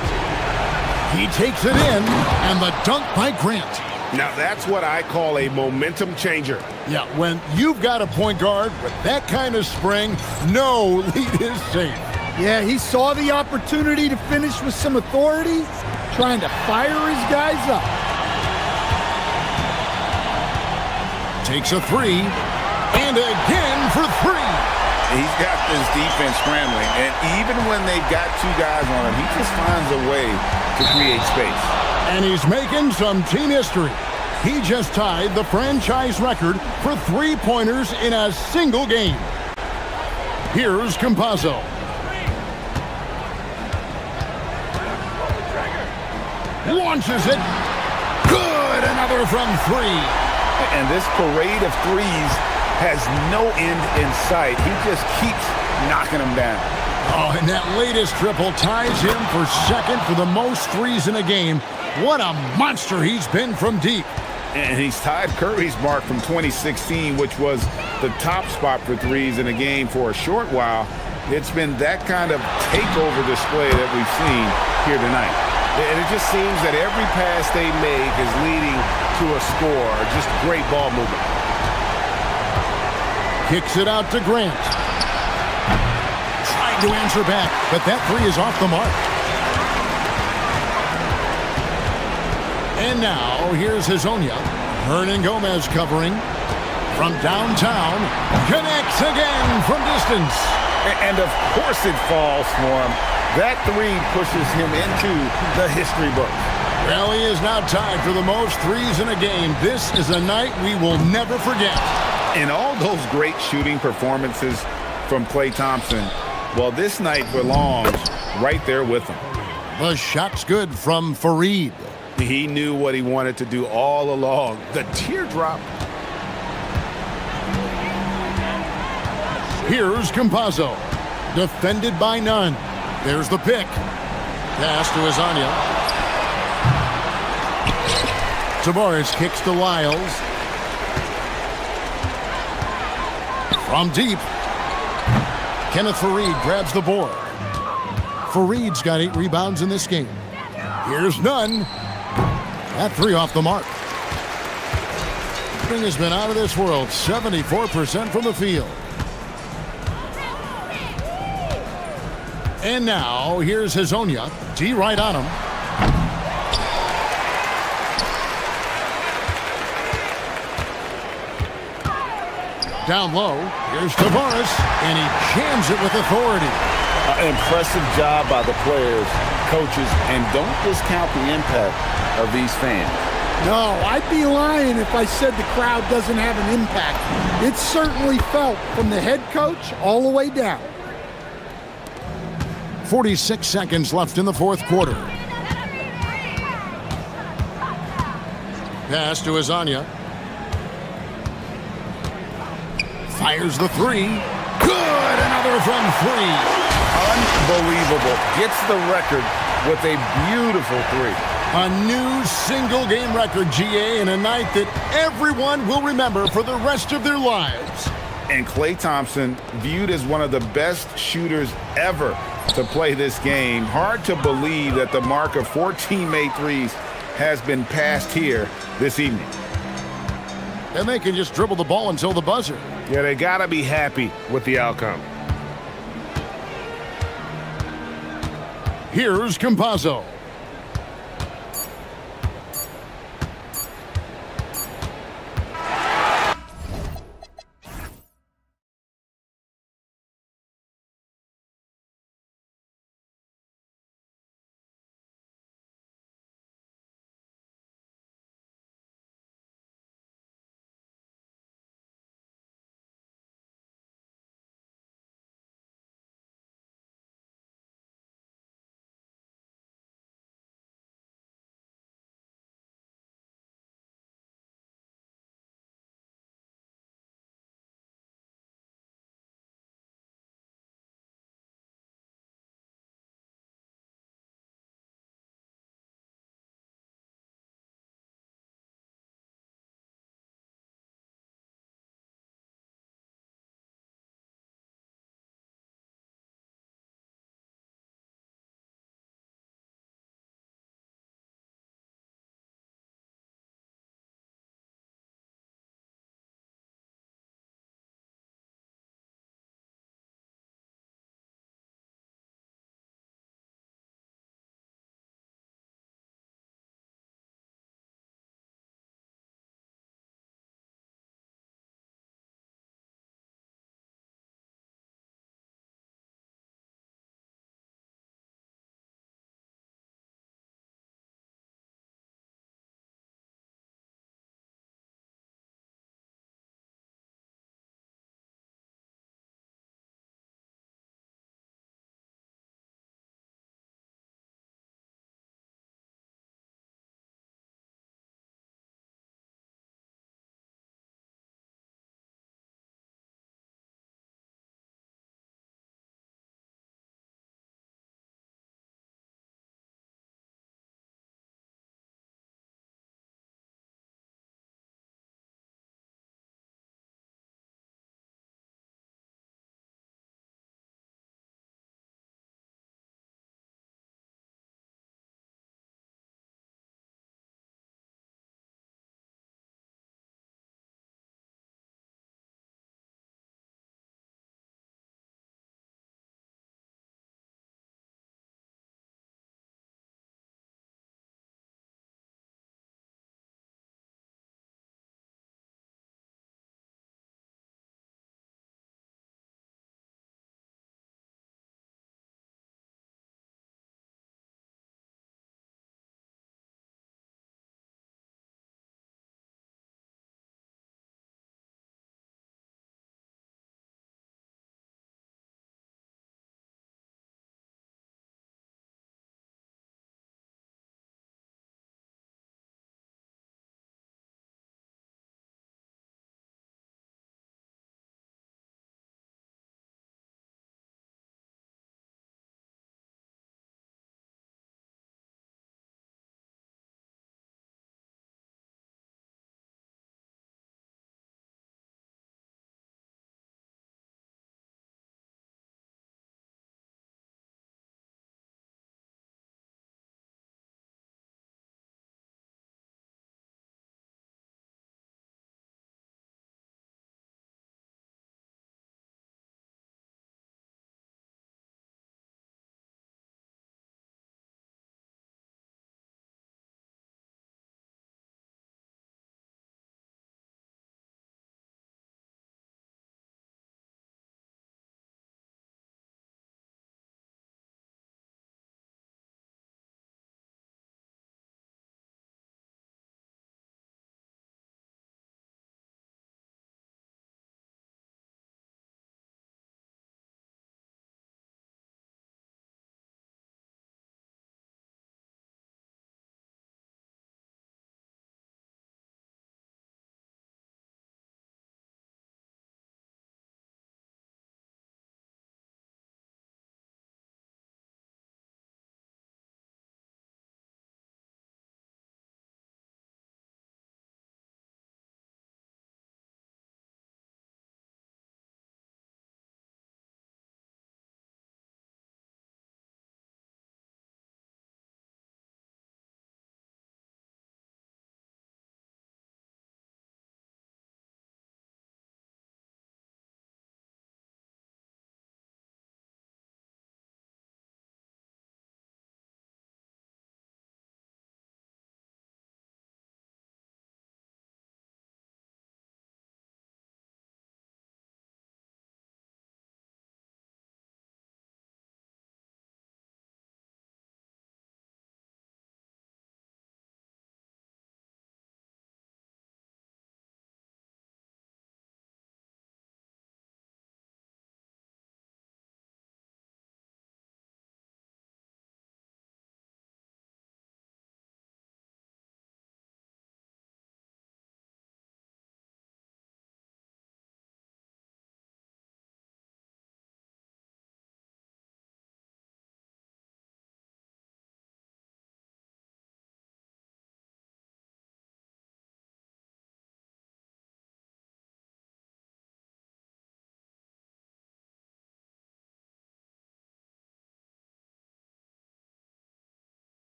He takes it in, and the dunk by Grant. Now that's what I call a momentum changer. Yeah, when you've got a point guard with that kind of spring, no lead is safe. Yeah, he saw the opportunity to finish with some authority, trying to fire his guys up. Takes a 3, and again for 3. He's got this defense scrambling, and even when they've got 2 guys on him, he just finds a way to create space. And he's making some team history. He just tied the franchise record for 3-pointers in a single game. Here's Campazzo. Launches it. Good, another from 3. And this parade of threes has no end in sight. He just keeps knocking them down. Oh, and that latest triple ties him for second for the most threes in a game. What a monster he's been from deep. And he's tied Curry's mark from 2016, which was the top spot for threes in a game for a short while. It's been that kind of takeover display that we've seen here tonight. And it just seems that every pass they make is leading to a score. Just great ball movement. Kicks it out to Grant. Trying to answer back, but that 3 is off the mark. And now, here's Hazonia. Hernan Gomez covering from downtown. Connects again from distance. And of course it falls for him. That 3 pushes him into the history book. Well, he is now tied for the most threes in a game. This is a night we will never forget. And all those great shooting performances from Klay Thompson, well, this night belongs right there with him. The shot's good from Fareed. He knew what he wanted to do all along. The teardrop. Here's Campazzo. Defended by Nunn. There's the pick. Pass to Azania. Tavares kicks to Lyles. From deep. Kenneth Fareed grabs the board. Fareed's got 8 rebounds in this game. Here's Nunn. That 3 off the mark. Spring has been out of this world. 74% from the field. And now, here's Hazonia. D right on him. Down low, here's Tavares, and he jams it with authority. Impressive job by the players, coaches, and don't discount the impact of these fans. No, I'd be lying if I said the crowd doesn't have an impact. It's certainly felt from the head coach all the way down. 46 seconds left in the fourth quarter. Pass to Azania. Fires the three. Good! Another from three. Unbelievable. Gets the record with a beautiful three. A new single-game record, GA, in a night that everyone will remember for the rest of their lives. And Klay Thompson, viewed as one of the best shooters ever to play this game. Hard to believe that the mark of 14 made threes has been passed here this evening. And they can just dribble the ball until the buzzer. Yeah, they got to be happy with the outcome. Here's Campazzo.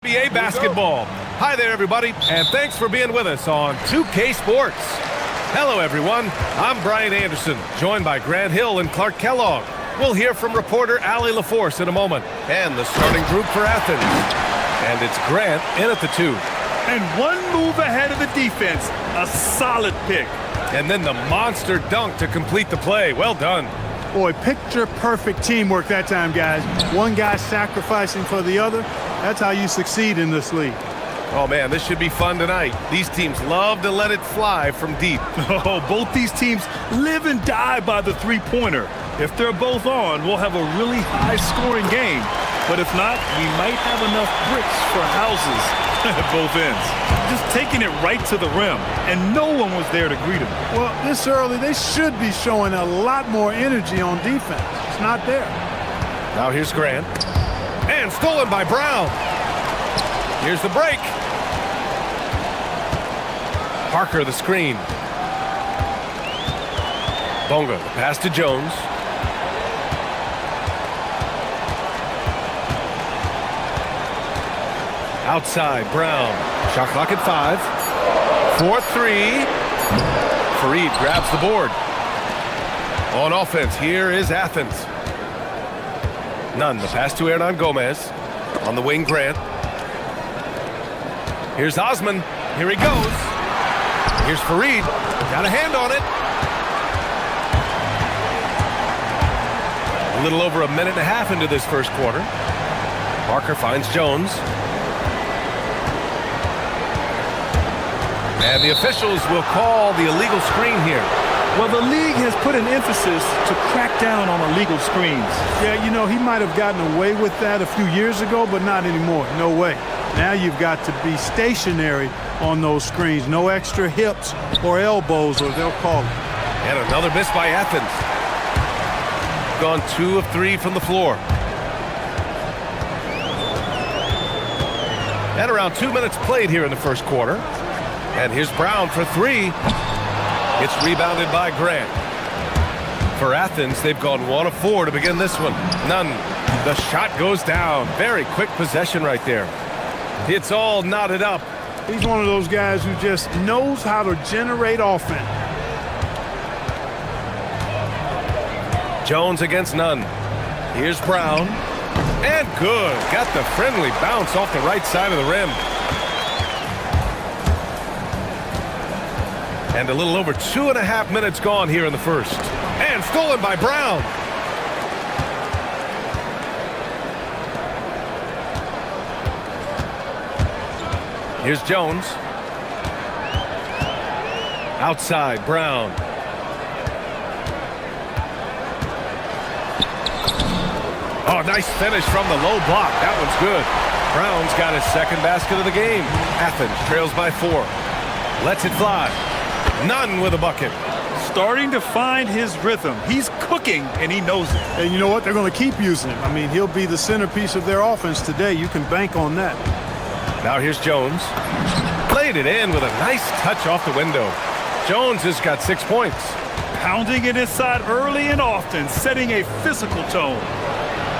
NBA basketball. Hi there, everybody, and thanks for being with us on 2K Sports. Hello, everyone. I'm Brian Anderson, joined by Grant Hill and Clark Kellogg. We'll hear from reporter Allie LaForce in a moment, and the starting group for Athens. And it's Grant in at the 2. And one move ahead of the defense. A solid pick. And then the monster dunk to complete the play. Well done. Boy, picture-perfect teamwork that time, guys. One guy sacrificing for the other. That's how you succeed in this league. Oh, man, this should be fun tonight. These teams love to let it fly from deep. Oh, both these teams live and die by the three-pointer. If they're both on, we'll have a really high-scoring game. But if not, we might have enough bricks for houses at both ends. Just taking it right to the rim, and no one was there to greet him. Well, this early, they should be showing a lot more energy on defense. It's not there. Now here's Grant. And stolen by Brown. Here's the break. Parker the screen. Bonga, the pass to Jones. Outside, Brown. Shot clock at 5. 4-3. Fareed grabs the board. On offense, here is Athens. Nunn, the pass to Hernan Gomez. On the wing, Grant. Here's Osman. Here he goes. Here's Fareed. Got a hand on it. A little over a minute and a half into this first quarter. Parker finds Jones. And the officials will call the illegal screen here. Well, the league has put an emphasis to crack down on illegal screens. Yeah, you know, he might have gotten away with that a few years ago, but not anymore. No way. Now you've got to be stationary on those screens. No extra hips or elbows, or they'll call it. And another miss by Athens. Gone 2 of 3 from the floor. And around 2 minutes played here in the first quarter. And here's Brown for 3. It's rebounded by Grant. For Athens, they've gone 1 of 4 to begin this one. Nunn. The shot goes down. Very quick possession right there. It's all knotted up. He's one of those guys who just knows how to generate offense. Jones against Nunn. Here's Brown. And good. Got the friendly bounce off the right side of the rim. And a little over 2.5 minutes gone here in the first. And stolen by Brown. Here's Jones. Outside, Brown. Oh, nice finish from the low block. That one's good. Brown's got his second basket of the game. Athens trails by 4. Lets it fly. Nunn with a bucket. Starting to find his rhythm. He's cooking, and he knows it. And you know what? They're going to keep using him. I mean, he'll be the centerpiece of their offense today. You can bank on that. Now here's Jones. Played it in with a nice touch off the window. Jones has got 6 points. Pounding it inside early and often, setting a physical tone.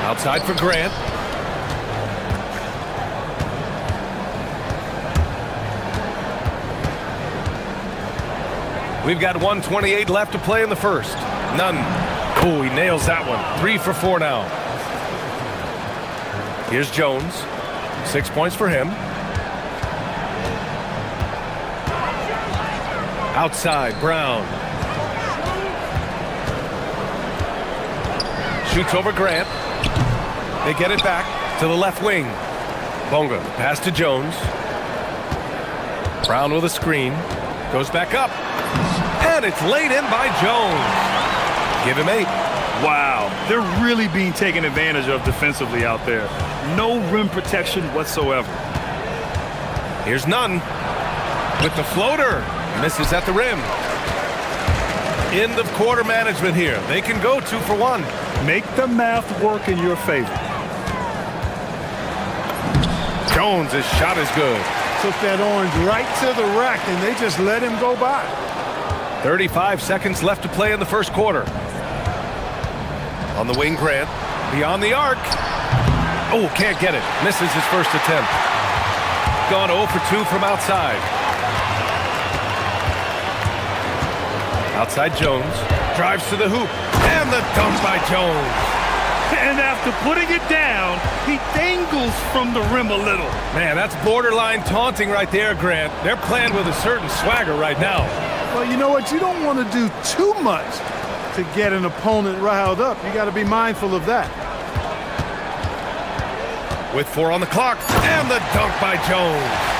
Outside for Grant. We've got 1:28 left to play in the first. Nunn. Oh, he nails that one. 3 for 4 now. Here's Jones. 6 points for him. Outside, Brown. Shoots over Grant. They get it back to the left wing. Bonga, pass to Jones. Brown with a screen. Goes back up. And it's laid in by Jones. Give him 8. Wow, they're really being taken advantage of defensively out there. No rim protection whatsoever. Here's Nunn with the floater. Misses at the rim. End of quarter management here. They can go 2 for 1. Make the math work in your favor. Jones' shot is good. Took that orange right to the rack, and they just let him go by. 35 seconds left to play in the first quarter. On the wing, Grant. Beyond the arc. Oh, can't get it. Misses his first attempt. gone 0 for 2 from outside. Outside Jones, drives to the hoop, and the dunk by Jones. And after putting it down, he dangles from the rim a little. Man, that's borderline taunting right there, Grant. They're playing with a certain swagger right now. Well, you know what? You don't want to do too much to get an opponent riled up. You got to be mindful of that. With 4 on the clock, and the dunk by Jones.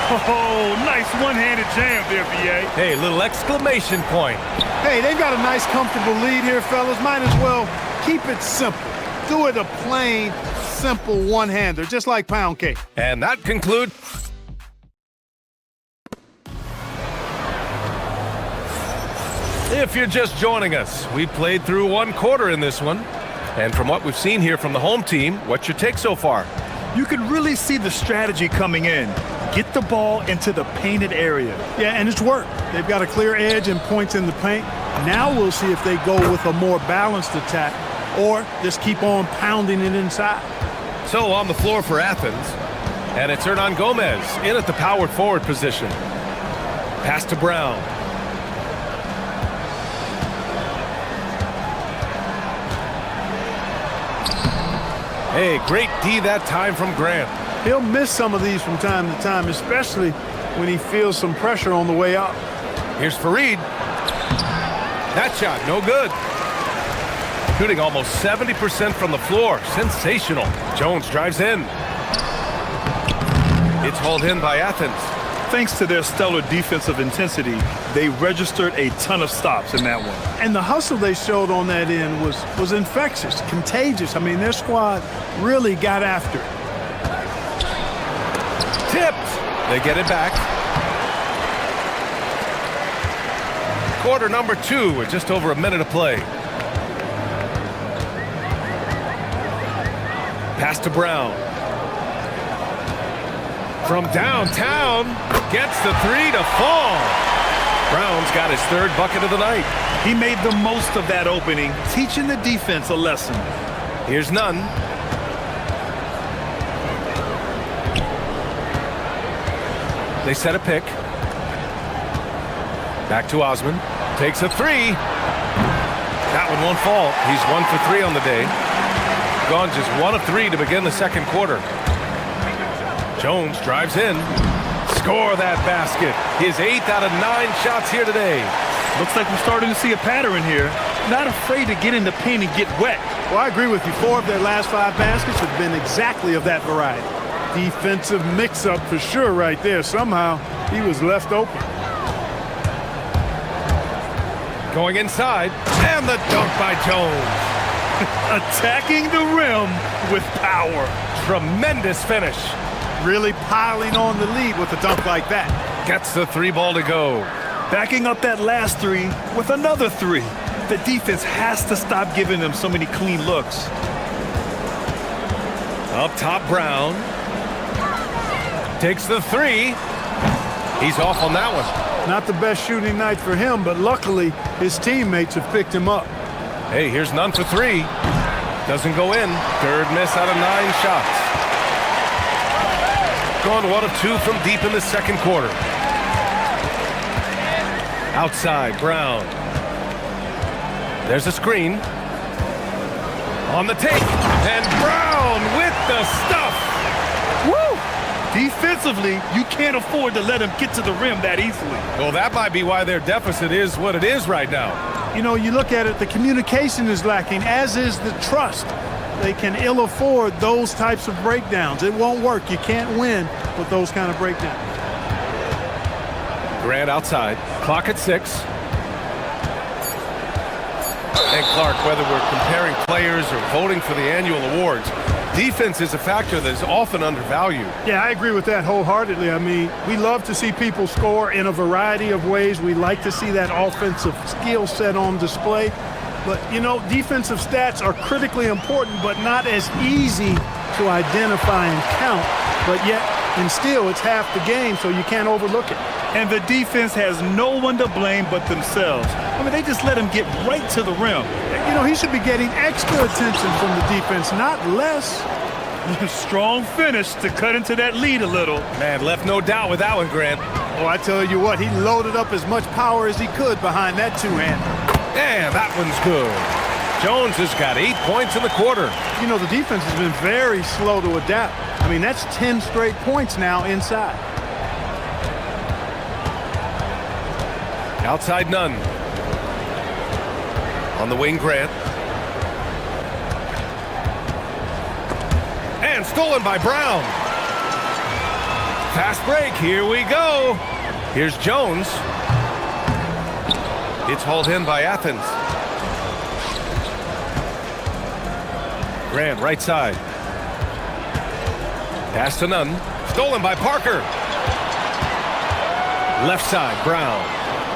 Oh, nice one-handed jam there, B.A. Hey, little exclamation point. Hey, they've got a nice, comfortable lead here, fellas. Might as well keep it simple. Do it a plain, simple one-hander, just like pound cake. And that concludes... If you're just joining us, we played through 1 quarter in this one. And from what we've seen here from the home team, what's your take so far? You can really see the strategy coming in. Get the ball into the painted area. Yeah, and it's worked. They've got a clear edge and points in the paint. Now we'll see if they go with a more balanced attack or just keep on pounding it inside. So on the floor for Athens, and it's Hernan Gomez in at the power forward position. Pass to Brown. Hey, great D that time from Grant. He'll miss some of these from time to time, especially when he feels some pressure on the way up. Here's Fareed. That shot, no good. Shooting almost 70% from the floor. Sensational. Jones drives in. It's hauled in by Athens. Thanks to their stellar defensive intensity, they registered a ton of stops in that one. And the hustle they showed on that end was infectious, contagious. I mean, their squad really got after it. Tipped. They get it back. Quarter number 2 with just over a minute of play. Pass to Brown. From downtown, gets the 3 to fall. Brown's got his 3rd bucket of the night. He made the most of that opening, teaching the defense a lesson. Here's Nunn. They set a pick. Back to Osman. Takes a 3. That one won't fall. He's 1 for 3 on the day. Gone just 1 of 3 to begin the 2nd quarter. Jones drives in. Score that basket. His 8th out of 9 shots here today. Looks like we're starting to see a pattern here. Not afraid to get in the paint and get wet. Well, I agree with you. 4 of their last 5 baskets have been exactly of that variety. Defensive mix-up for sure right there. Somehow, he was left open. Going inside, and the dunk by Jones. Attacking the rim with power. Tremendous finish. Really piling on the lead with a dunk like that. Gets the 3 ball to go. Backing up that last 3 with another 3. The defense has to stop giving them so many clean looks. Up top, Brown. Takes the 3. He's off on that one. Not the best shooting night for him, but luckily his teammates have picked him up. Hey, here's Nunn for 3. Doesn't go in. 3rd miss out of 9 shots. Gone 1 of 2 from deep in the 2nd quarter. Outside, Brown. There's a screen. On the take. And Brown with the stuff. Woo! Defensively, you can't afford to let him get to the rim that easily. Well, that might be why their deficit is what it is right now. You know, you look at it, the communication is lacking, as is the trust. They can ill afford those types of breakdowns. It won't work. You can't win with those kind of breakdowns. Grant outside. Clock at 6. And Clark, whether we're comparing players or voting for the annual awards, defense is a factor that is often undervalued. Yeah, I agree with that wholeheartedly. I mean, we love to see people score in a variety of ways. We like to see that offensive skill set on display. But, you know, defensive stats are critically important, but not as easy to identify and count. But yet, and still, it's half the game, so you can't overlook it. And the defense has no one to blame but themselves. I mean, they just let him get right to the rim. You know, he should be getting extra attention from the defense, not less. Strong finish to cut into that lead a little. Man, left no doubt with that one, Grant. Oh, I tell you what, he loaded up as much power as he could behind that two-hander. And that one's good. Jones has got 8 points in the quarter. You know, the defense has been very slow to adapt. I mean, that's 10 straight points now inside. Outside none. On the wing, Grant. And stolen by Brown. Fast break, here we go. Here's Jones. It's hauled in by Athens. Grant, right side. Pass to none. Stolen by Parker. Left side, Brown.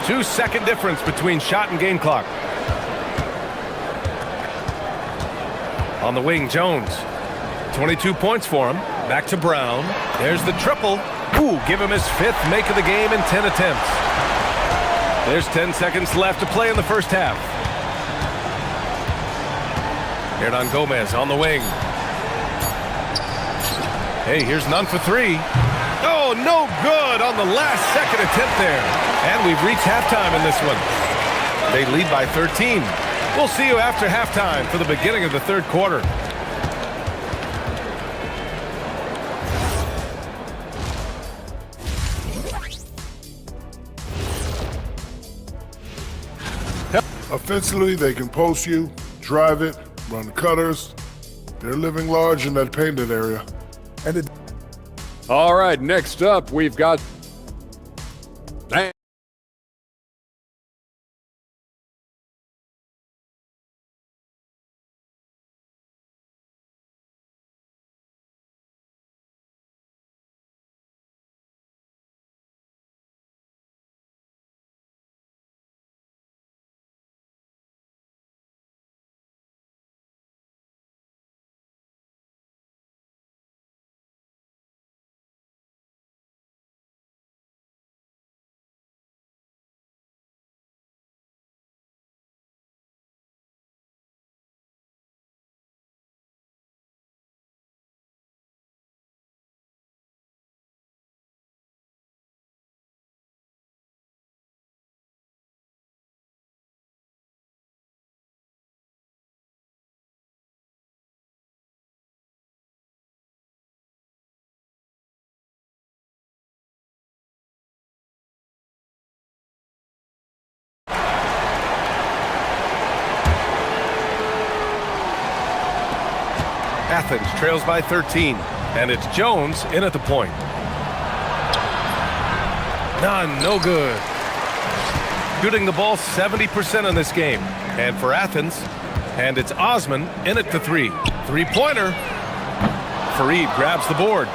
2-second difference between shot and game clock. On the wing, Jones. 22 points for him. Back to Brown. There's the triple. Ooh, give him his 5th make of the game in 10 attempts. There's 10 seconds left to play in the first half. Hernan Gomez on the wing. Hey, here's none for 3. Oh, no good on the last second attempt there. And we've reached halftime in this one. They lead by 13. We'll see you after halftime for the beginning of the third quarter. Offensively, they can post you, drive it, run the cutters. They're living large in that painted area. And All right, next up, we've got... Athens trails by 13, and it's Jones in at the point. None, no good. Shooting the ball 70% in this game. And for Athens, and it's Osman in at the 3. 3-pointer. Fareed grabs the board.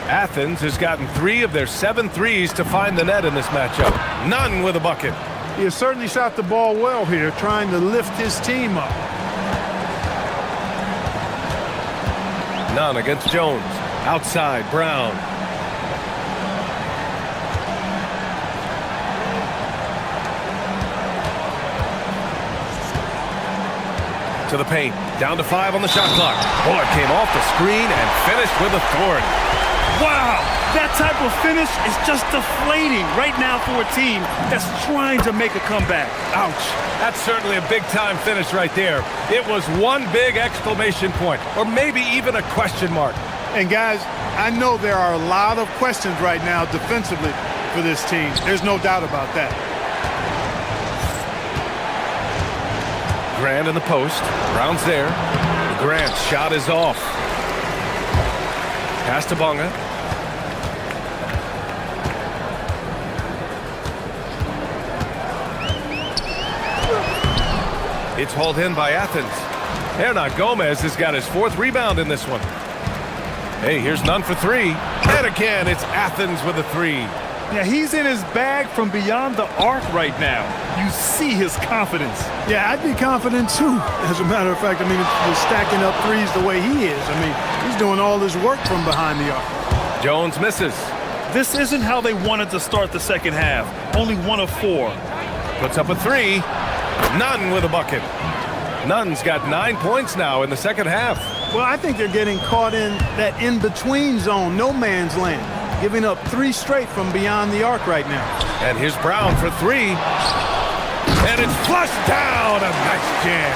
Athens has gotten 3 of their 7 threes to find the net in this matchup. None with a bucket. He has certainly shot the ball well here, trying to lift his team up. None against Jones. Outside, Brown. To the paint. Down to 5 on the shot clock. Boy, it came off the screen and finished with authority. Wow, that type of finish is just deflating right now for a team that's trying to make a comeback. Ouch. That's certainly a big-time finish right there. It was one big exclamation point, or maybe even a question mark. And guys, I know there are a lot of questions right now defensively for this team. There's no doubt about that. Grant in the post. Brown's there. Grant's shot is off. Pass to Bonga. It's hauled in by Athens. Hernan Gomez has got his 4th rebound in this one. Hey, here's none for 3. And again, it's Athens with a 3. Yeah, he's in his bag from beyond the arc right now. You see his confidence. Yeah, I'd be confident too. As a matter of fact, I mean, he's stacking up threes the way he is. I mean, he's doing all his work from behind the arc. Jones misses. This isn't how they wanted to start the second half. Only 1 of 4. Puts up a 3. None with a bucket. Nunn's got 9 points now in the second half. Well, I think they're getting caught in that in-between zone, no man's land, giving up 3 straight from beyond the arc right now. And here's Brown for 3. And it's flushed down. A nice jam.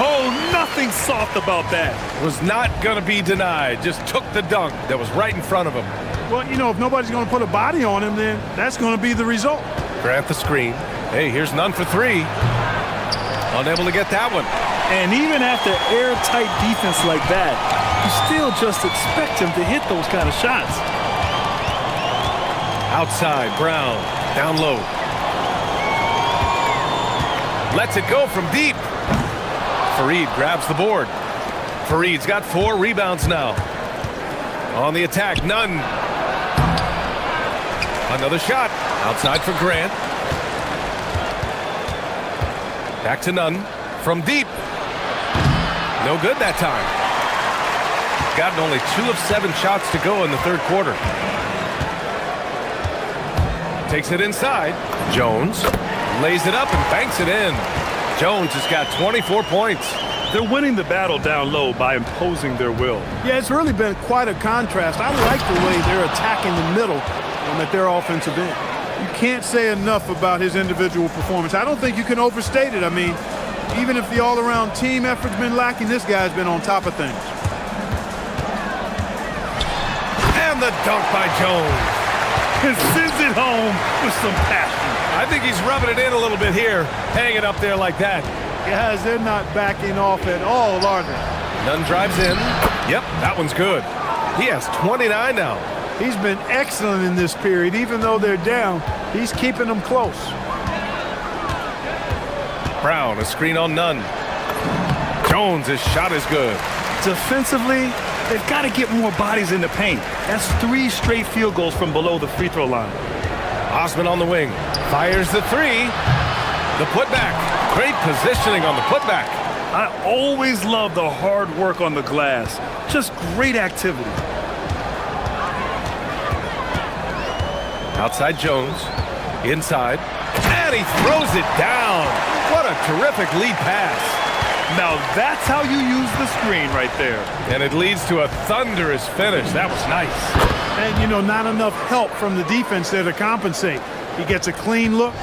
Oh, nothing soft about that. Was not going to be denied. Just took the dunk that was right in front of him. Well, you know, if nobody's going to put a body on him, then that's going to be the result. Grant the screen. Hey, here's none for 3. Unable to get that one. And even after airtight defense like that, you still just expect him to hit those kind of shots. Outside, Brown. Down low. Lets it go from deep. Fareed grabs the board. Fareed's got 4 rebounds now. On the attack, Nunn. Another shot. Outside for Grant. Back to Nunn. From deep. No good that time. Gotten only 2 of 7 shots to go in the third quarter. Takes it inside. Jones lays it up and banks it in. Jones has got 24 points. They're winning the battle down low by imposing their will. Yeah, it's really been quite a contrast. I like the way they're attacking the middle and at their offensive end. You can't say enough about his individual performance. I don't think you can overstate it. I mean, even if the all-around team effort's been lacking, this guy's been on top of things. And the dunk by Jones. And sends it home with some passion. I think he's rubbing it in a little bit here, hanging up there like that. Guys, they're not backing off at all, are they? Nunn drives in. Yep, that one's good. He has 29 now. He's been excellent in this period. Even though they're down, he's keeping them close. Brown, a screen on Nunn. Jones, his shot is good. Defensively, they've got to get more bodies in the paint. That's 3 straight field goals from below the free throw line. Osman on the wing. Fires the 3. The putback. Great positioning on the putback. I always love the hard work on the glass. Just great activity. Outside Jones. Inside. And he throws it down. What a terrific lead pass. Now that's how you use the screen right there. And it leads to a thunderous finish. That was nice. And, you know, not enough help from the defense there to compensate. He gets a clean look,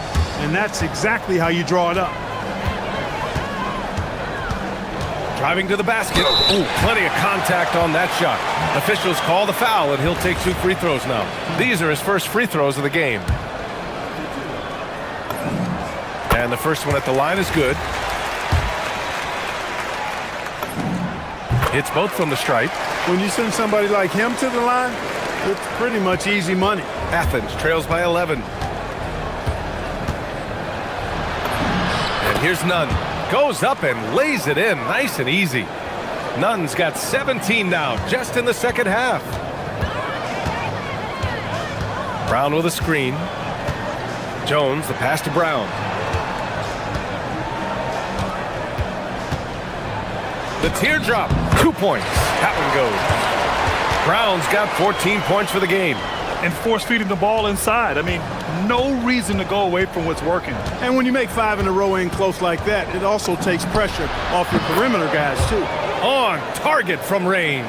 and that's exactly how you draw it up. Driving to the basket. Ooh, plenty of contact on that shot. Officials call the foul, and he'll take 2 free throws now. These are his first free throws of the game. And the first one at the line is good. Hits both from the stripe. When you send somebody like him to the line, it's pretty much easy money. Athens trails by 11. And here's Nunn. Goes up and lays it in nice and easy. Nunn's got 17 now, just in the second half. Brown with a screen. Jones, the pass to Brown. The teardrop, 2 points. That one goes. Brown's got 14 points for the game. And force-feeding the ball inside. I mean, no reason to go away from what's working. And when you make 5 in a row in close like that, it also takes pressure off your perimeter guys, too. On target from range.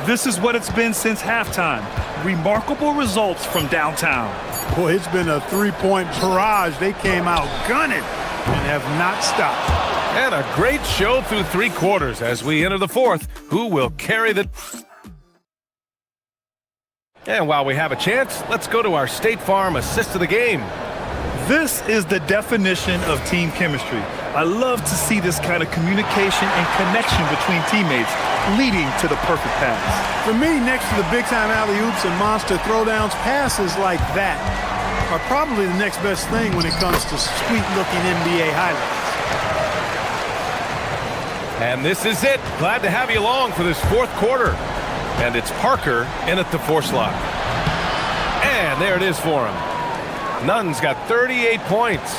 This is what it's been since halftime. Remarkable results from downtown. Boy, it's been a 3-point barrage. They came out gunning and have not stopped. And a great show through 3 quarters as we enter the 4th. Who will carry the... And while we have a chance, let's go to our State Farm assist of the game. This is the definition of team chemistry. I love to see this kind of communication and connection between teammates leading to the perfect pass. For me, next to the big-time alley-oops and monster throwdowns, passes like that are probably the next best thing when it comes to sweet-looking NBA highlights. And this is it. Glad to have you along for this 4th quarter. And it's Parker in at the 4 slot. And there it is for him. Nunn's got 38 points.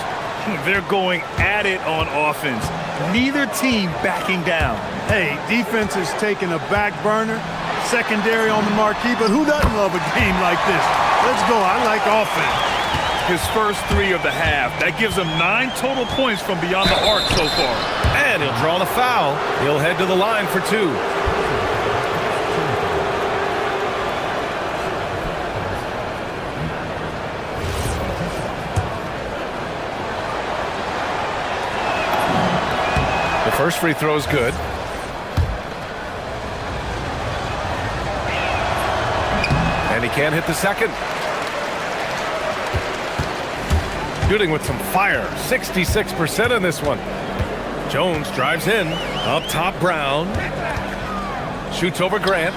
They're going at it on offense. Neither team backing down. Hey, defense is taking a back burner, secondary on the marquee, but who doesn't love a game like this? Let's go. I like offense. his first 3 of the half. That gives him 9 total points from beyond the arc so far. And he'll draw the foul. He'll head to the line for 2. The first free throw is good. And he can't hit the second. Shooting with some fire. 66% in this one. Jones drives in. Up top, Brown. Shoots over Grant.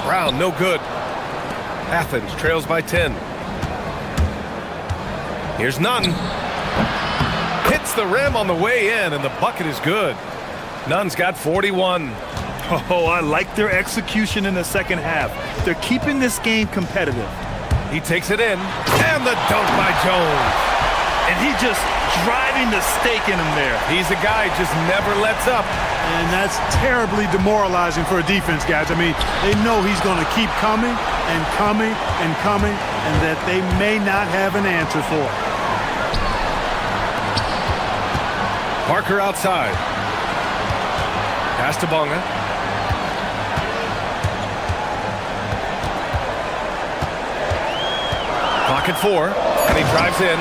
Brown, no good. Athens trails by 10. Here's Nunn. Hits the rim on the way in, and the bucket is good. Nunn's got 41. Oh, I like their execution in the second half. They're keeping this game competitive. He takes it in, and the dunk by Jones. And he just driving the stake in him there. He's a guy who just never lets up. And that's terribly demoralizing for a defense, guys. I mean, they know he's going to keep coming and coming and coming, and that they may not have an answer for it. Parker outside. Pass to Bonga. Clock at 4, and he drives in.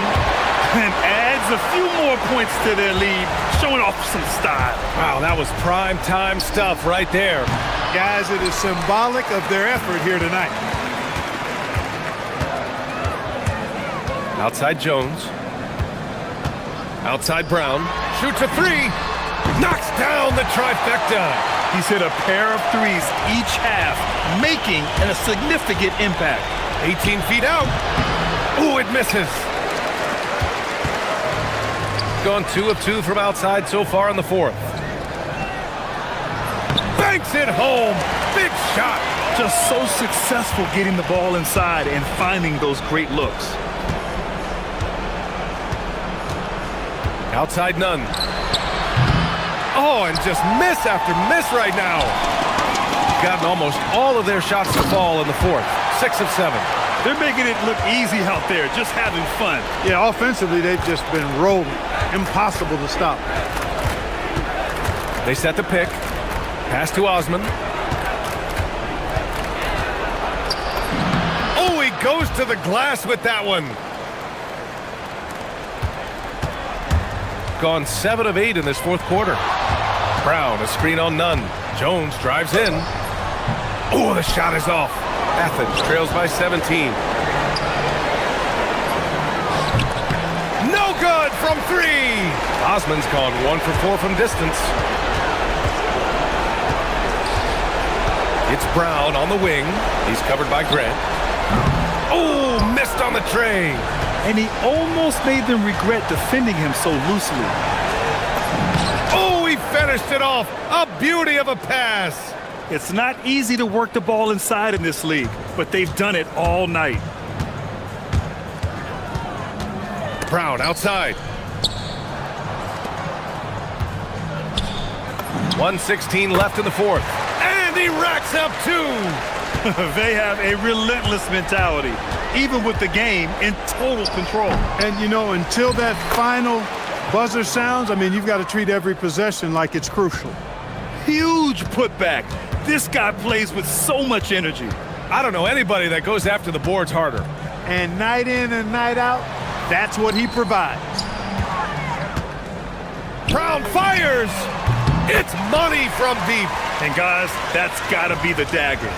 And adds a few more points to their lead, showing off some style. Wow, that was prime time stuff right there. Guys, it is symbolic of their effort here tonight. Outside Jones. Outside Brown. Shoots a 3. Knocks down the trifecta. He's hit a pair of 3s each half, making a significant impact. 18 feet out. Ooh, it misses. Gone 2 of 2 from outside so far in the 4th. Banks it home. Big shot. Just so successful getting the ball inside and finding those great looks. Outside Nunn. Oh, and just miss after miss right now. Gotten almost all of their shots to fall in the 4th. 6 of 7. They're making it look easy out there, just having fun. Yeah, offensively, they've just been rolling. Impossible to stop. They set the pick. Pass to Osman. Oh, he goes to the glass with that one. Gone 7 of 8 in this 4th quarter. Brown, a screen on Nunn. Jones drives in. Oh, the shot is off. Athens trails by 17. No good from 3. Osman's gone 1 for 4 from distance. It's Brown on the wing. He's covered by Grant. Oh, missed on the tray. And he almost made them regret defending him so loosely. Oh, he finished it off. A beauty of a pass. It's not easy to work the ball inside in this league, but they've done it all night. Brown outside. 1:16 left in the 4th. And he racks up 2. They have a relentless mentality, even with the game in total control. And, you know, until that final buzzer sounds, I mean, you've got to treat every possession like it's crucial. Huge putback. This guy plays with so much energy. I don't know anybody that goes after the boards harder. And night in and night out, that's what he provides. Brown fires. It's money from deep. And guys, that's got to be the dagger.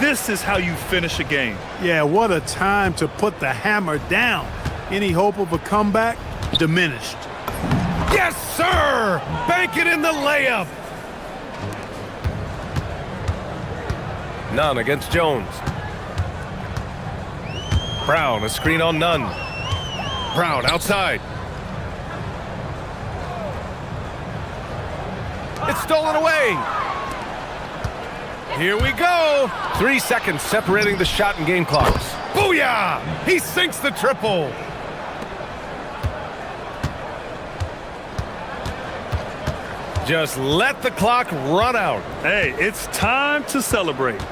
This is how you finish a game. Yeah, what a time to put the hammer down. Any hope of a comeback? Diminished. Yes, sir! Bank it in the layup. Nunn against Jones. Brown, a screen on Nunn. Brown outside. It's stolen away. Here we go. 3 seconds separating the shot and game clocks. Booyah! He sinks the triple. Just let the clock run out. Hey, it's time to celebrate.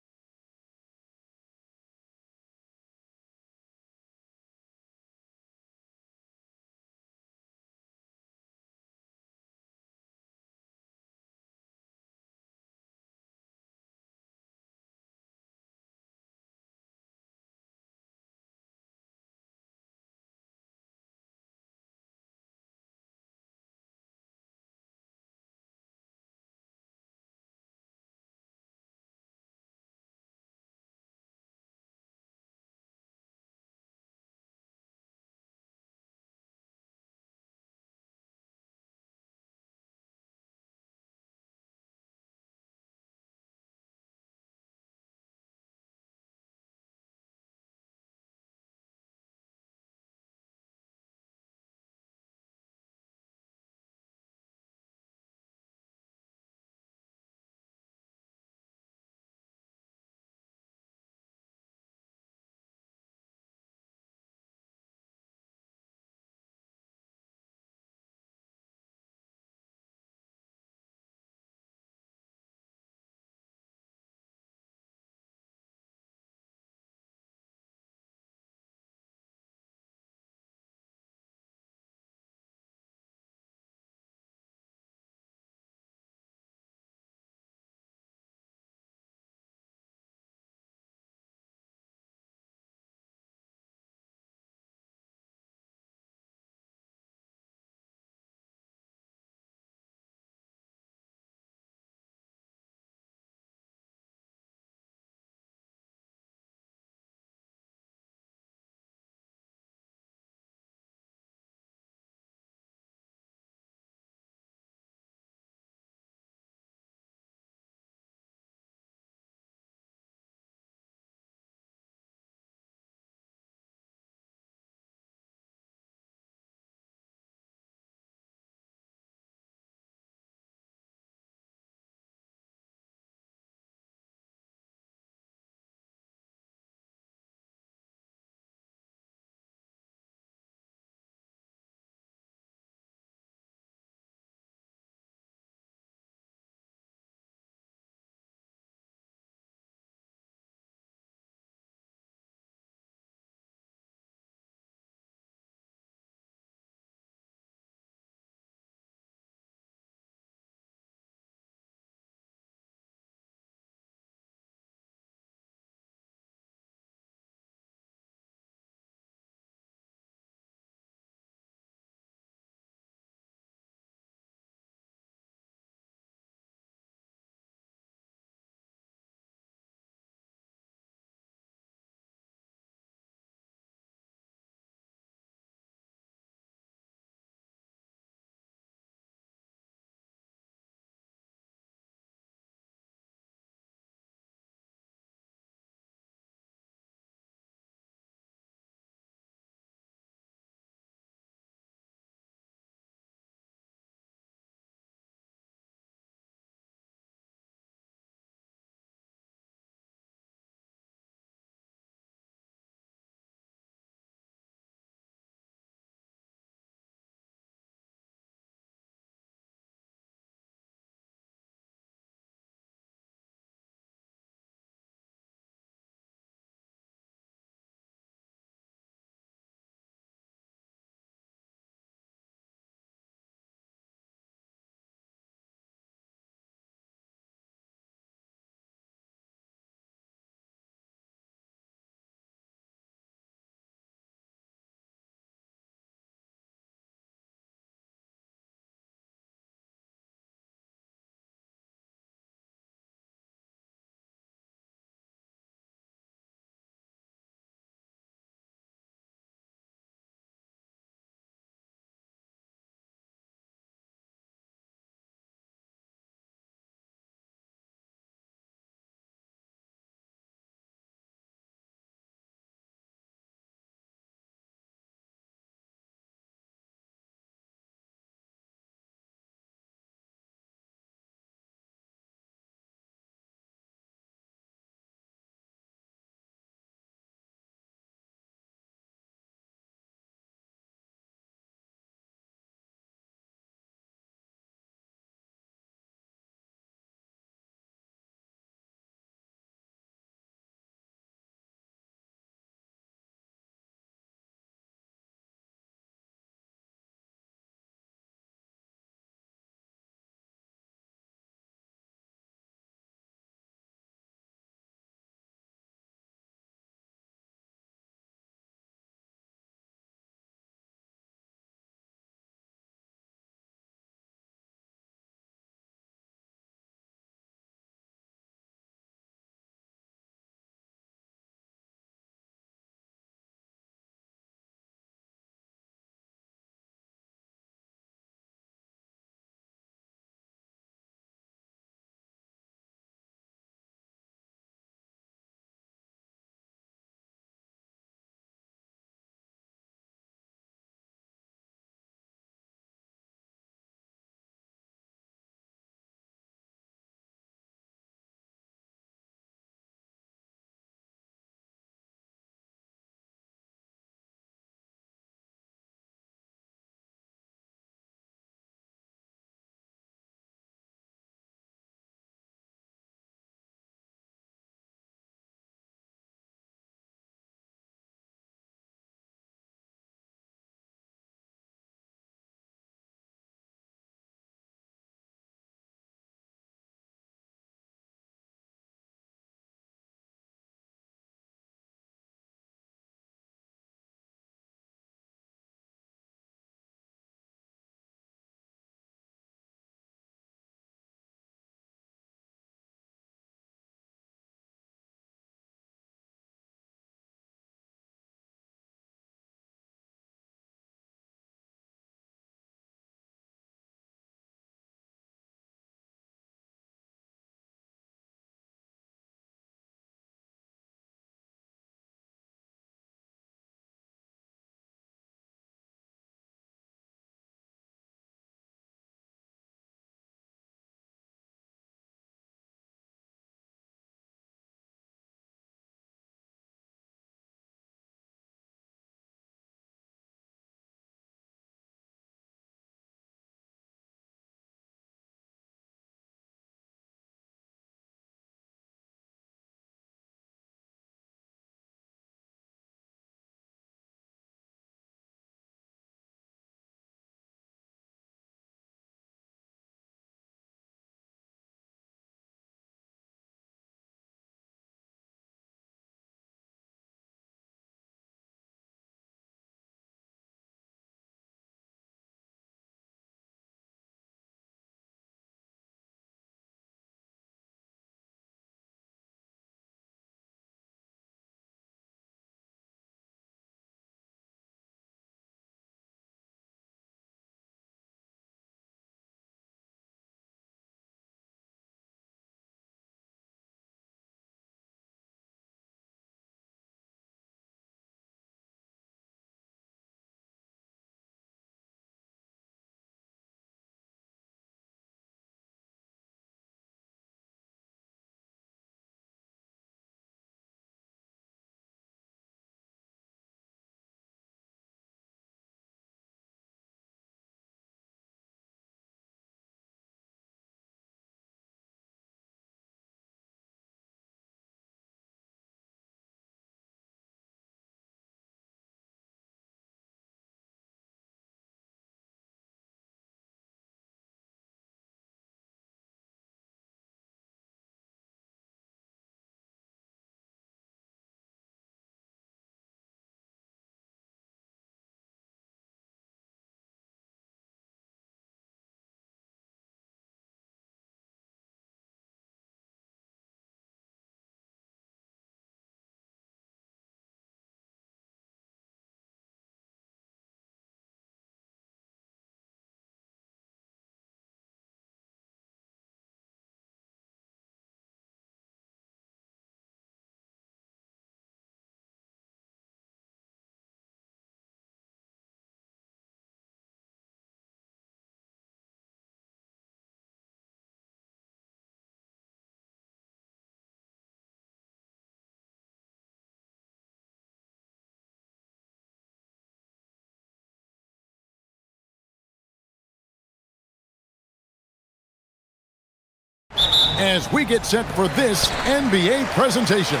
as we get set for this NBA presentation.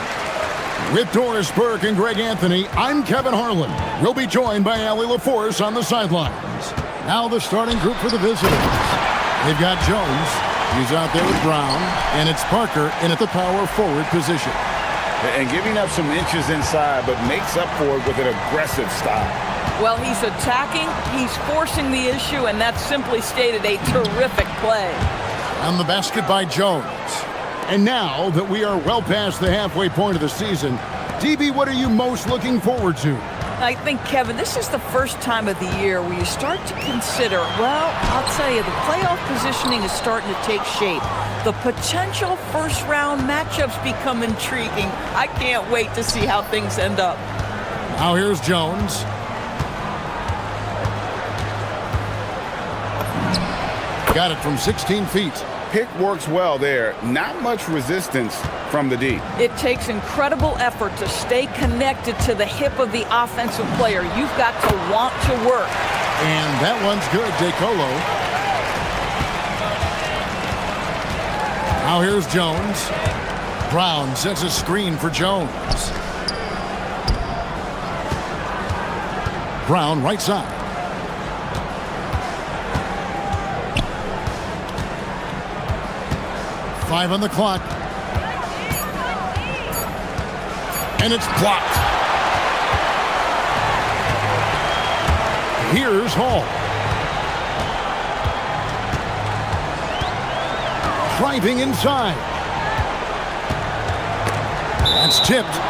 With Doris Burke and Greg Anthony, I'm Kevin Harlan. We'll be joined by Allie LaForce on the sidelines. Now the starting group for the visitors. They've got Jones. He's out there with Brown. And it's Parker in at the power forward position. And giving up some inches inside, but makes up for it with an aggressive style. Well, he's attacking, he's forcing the issue, and that's simply stated a terrific play. On the basket by Jones. And now that we are well past the halfway point of the season, DB, what are you most looking forward to? I think, Kevin, this is the first time of the year where you start to consider, well, I'll tell you, the playoff positioning is starting to take shape. The potential first-round matchups become intriguing. I can't wait to see how things end up. Now here's Jones. Got it from 16 feet. Pick works well there. Not much resistance from the D. It takes incredible effort to stay connected to the hip of the offensive player. You've got to want to work. And that one's good, DeColo. Now here's Jones. Brown sets a screen for Jones. Brown right side. Five on the clock. And it's blocked. Here's Hall. Driving inside. That's tipped.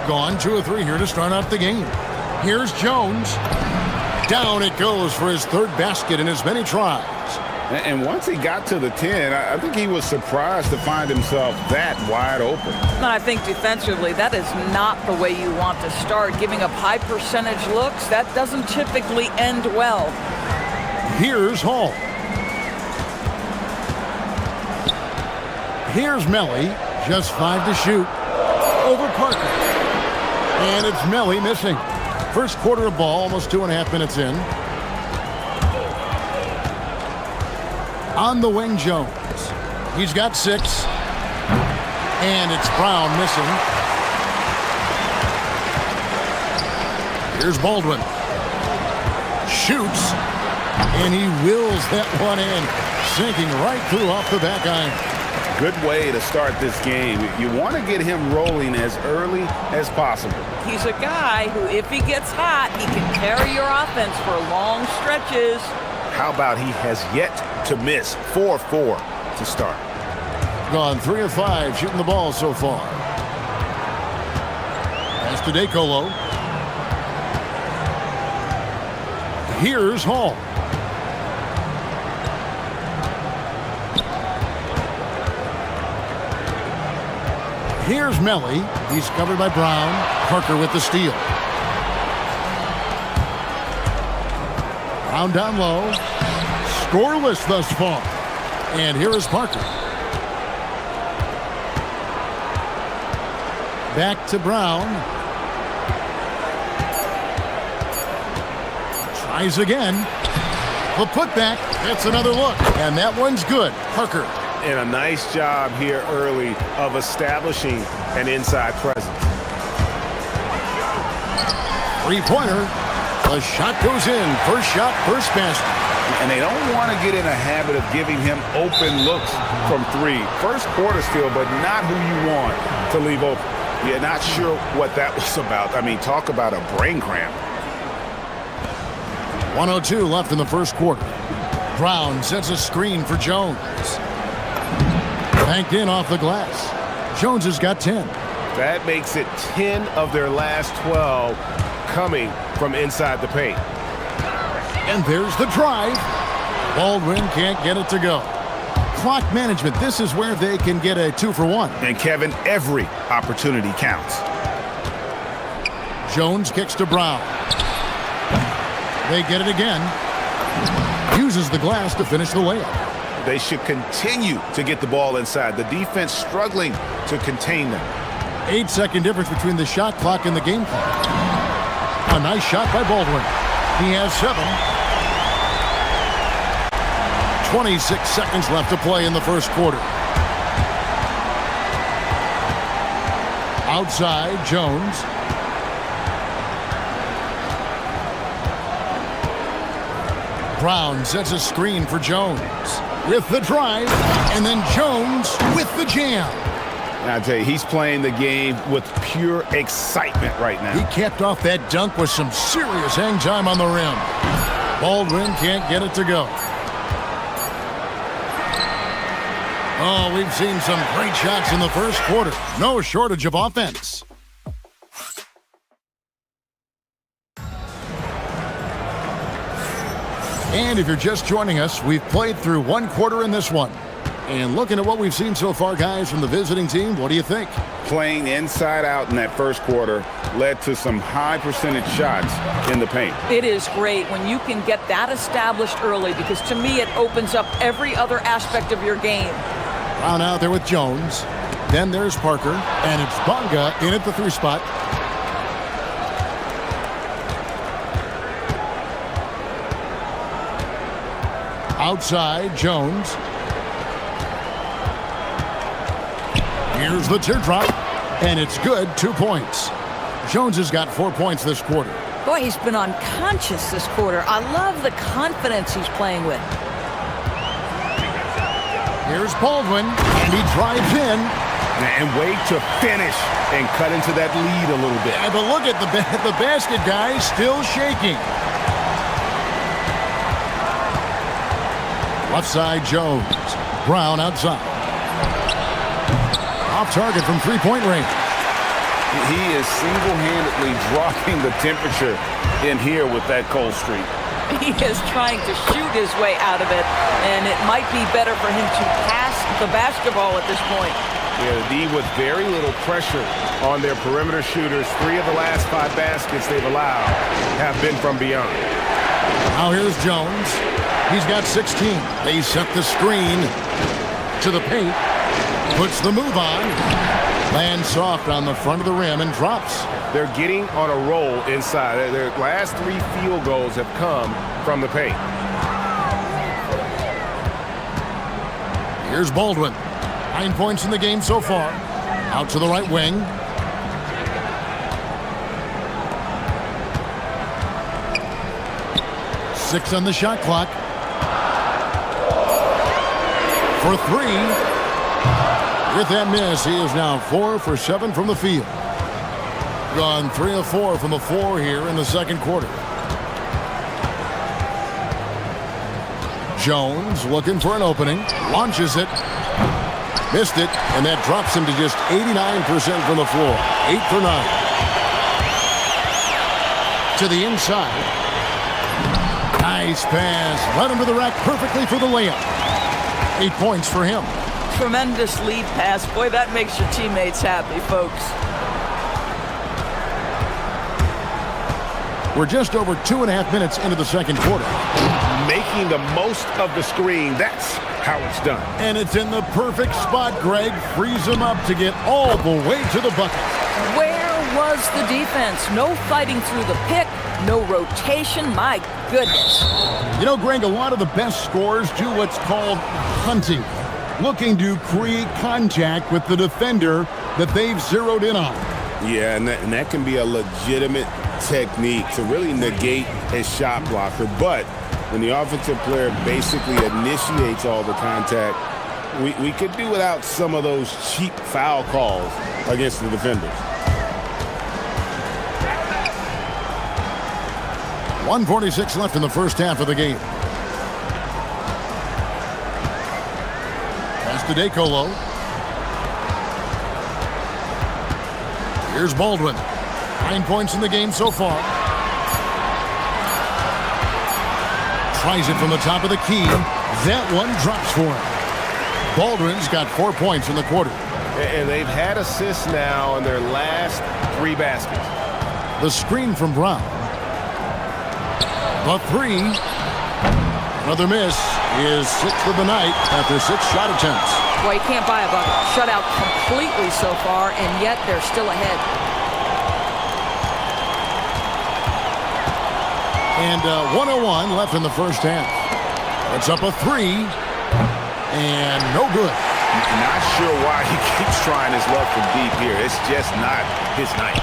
Gone 2 of 3 here to start out the game. Here's Jones. Down it goes for his third basket in as many tries. And once he got to the 10, I think he was surprised to find himself that wide open. And I think defensively, that is not the way you want to start. Giving up high percentage looks, that doesn't typically end well. Here's Hall. Here's Melly. Just 5 to shoot. Over Parker. And it's Melly missing. First quarter of ball, almost 2.5 minutes in. On the wing, Jones. He's got 6. And it's Brown missing. Here's Baldwin. Shoots. And he wills that one in. Sinking right through off the back iron. Good way to start this game. You want to get him rolling as early as possible. He's a guy who, if he gets hot, he can carry your offense for long stretches. How about he has yet to miss 4-4 to start? Gone 3 of 5 shooting the ball so far. Pass to DeColo. Here's Hall. Here's Melly. He's covered by Brown. Parker with the steal. Brown down low. Scoreless thus far. And here is Parker. Back to Brown. Tries again. The putback. That's another look. And that one's good. Parker. And a nice job here early of establishing an inside presence. Three-pointer. The shot goes in. First shot, first basket. And they don't want to get in a habit of giving him open looks from 3. First quarter still, but not who you want to leave open. Yeah, not sure what that was about. I mean, talk about a brain cramp. 1:02 left in the first quarter. Brown sets a screen for Jones. Banked in off the glass. Jones has got 10. That makes it 10 of their last 12 coming from inside the paint. And there's the drive. Baldwin can't get it to go. Clock management, this is where they can get a 2-for-1. And Kevin, every opportunity counts. Jones kicks to Brown. They get it again. Uses the glass to finish the layup. They should continue to get the ball inside. The defense struggling to contain them. 8-second difference between the shot clock and the game clock. A nice shot by Baldwin. He has 7. 26 seconds left to play in the first quarter. Outside, Jones. Brown sets a screen for Jones with the drive, and then Jones with the jam. I tell you, he's playing the game with pure excitement right now. He capped off that dunk with some serious hang time on the rim. Baldwin can't get it to go. Oh, we've seen some great shots in the first quarter. No shortage of offense. And if you're just joining us, we've played through one quarter in this one. And looking at what we've seen so far, guys, from the visiting team, what do you think? Playing inside out in that first quarter led to some high percentage shots in the paint. It is great when you can get that established early, because to me it opens up every other aspect of your game. Brown out there with Jones. Then there's Parker, and it's Bonga in at the 3 spot. Outside, Jones. Here's the teardrop, and it's good. 2 points. Jones has got 4 points this quarter. Boy, he's been unconscious this quarter. I love the confidence he's playing with. Here's Baldwin, and he drives in. And wait to finish and cut into that lead a little bit. Yeah, but look at the basket guy still shaking. Left side, Jones. Brown outside. Off target from 3-point range. He is single-handedly dropping the temperature in here with that cold streak. He is trying to shoot his way out of it, and it might be better for him to pass the basketball at this point. Yeah, the D with very little pressure on their perimeter shooters. 3 of the last 5 baskets they've allowed have been from beyond. Now here's Jones. He's got 16. They set the screen to the paint. Puts the move on. Lands soft on the front of the rim and drops. They're getting on a roll inside. Their last 3 field goals have come from the paint. Here's Baldwin. 9 points in the game so far. Out to the right wing. Six on the shot clock. For 3. With that miss, he is now 4 for 7 from the field. Gone 3 of 4 from the floor here in the second quarter. Jones looking for an opening. Launches it. Missed it, and that drops him to just 89% from the floor. 8 for 9. To the inside. Nice pass. Led him to the rack perfectly for the layup. 8 points for him. Tremendous lead pass. Boy, that makes your teammates happy, folks. We're just over 2.5 minutes into the second quarter. Making the most of the screen. That's how it's done. And it's in the perfect spot. Greg frees him up to get all the way to the bucket. Where was the defense? No fighting through the pick. No rotation. My goodness. You know, Greg, a lot of the best scorers do what's called hunting. Looking to create contact with the defender that they've zeroed in on. Yeah, and that can be a legitimate technique to really negate a shot blocker. But when the offensive player basically initiates all the contact, we could do without some of those cheap foul calls against the defenders. 1:46 left in the first half of the game. Pass to DeColo. Here's Baldwin. 9 points in the game so far. Tries it from the top of the key. That one drops for him. Baldwin's got 4 points in the quarter. And they've had assists now in their last 3 baskets. The screen from Brown. The 3. Another miss. His 6th of the night after 6 shot attempts. Well, you can't buy a bucket. Shutout completely so far, and yet they're still ahead. And 1:01 left in the first half. It's up a 3, and no good. Not sure why he keeps trying his luck from deep here. It's just not his night.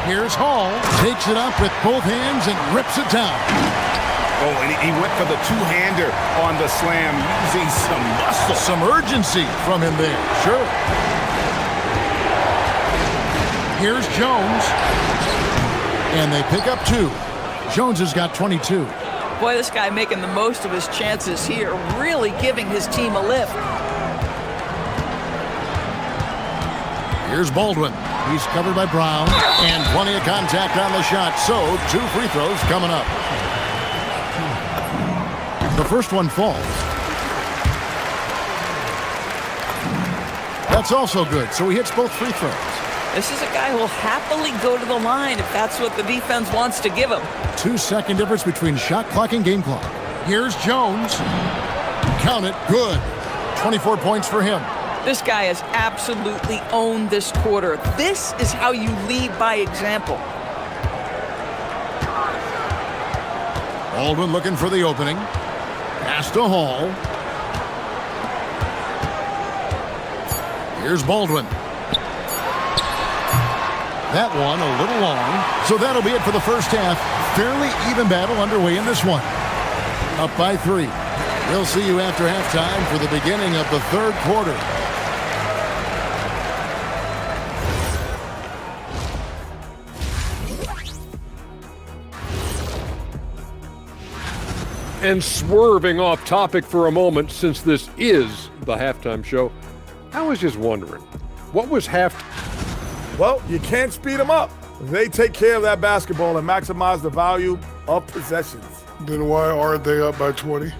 Here's Hall, takes it up with both hands and rips it down. Oh, and he went for the two-hander on the slam, using some muscle. Some urgency from him there, sure. Here's Jones, and they pick up 2. Jones has got 22. Boy, this guy making the most of his chances here, really giving his team a lift. Here's Baldwin. He's covered by Brown, and plenty of contact on the shot, so 2 free throws coming up. The first one falls. That's also good, so he hits both free throws. This is a guy who will happily go to the line if that's what the defense wants to give him. 2-second difference between shot clock and game clock. Here's Jones. Count it, good. 24 points for him. This guy has absolutely owned this quarter. This is how you lead by example. Baldwin looking for the opening. Pass to Hall. Here's Baldwin. That one a little long. So that'll be it for the first half. Fairly even battle underway in this one. Up by 3. We'll see you after halftime for the beginning of the third quarter. And swerving off topic for a moment, since this is the halftime show, I was just wondering, what was Well, you can't speed them up. They take care of that basketball and maximize the value of possessions. Then why aren't they up by 20?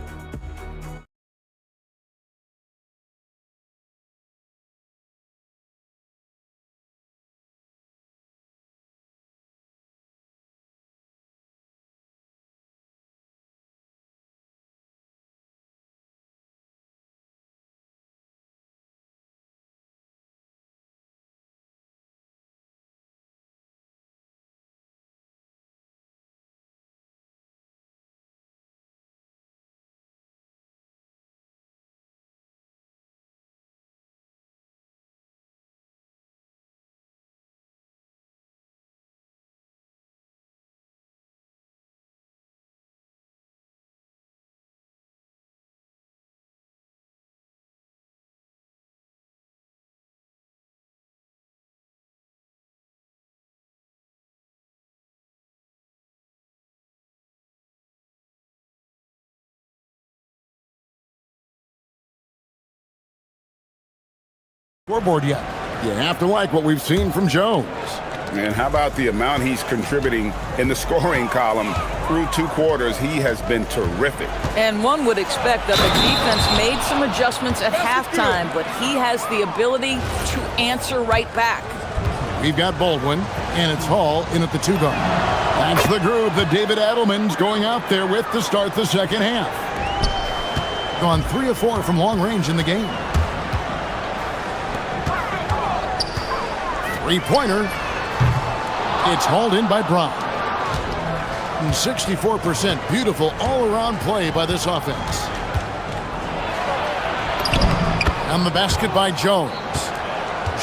Scoreboard yet. You have to like what we've seen from Jones. And how about the amount he's contributing in the scoring column through 2 quarters? He has been terrific. And one would expect that the defense made some adjustments at halftime, but he has the ability to answer right back. We've got Baldwin, and it's Hall in at the 2 guard. That's the groove that David Adelman's going out there with to start the second half. Gone 3 of 4 from long range in the game. 3-pointer. It's hauled in by Brown. 64% beautiful all-around play by this offense. And the basket by Jones.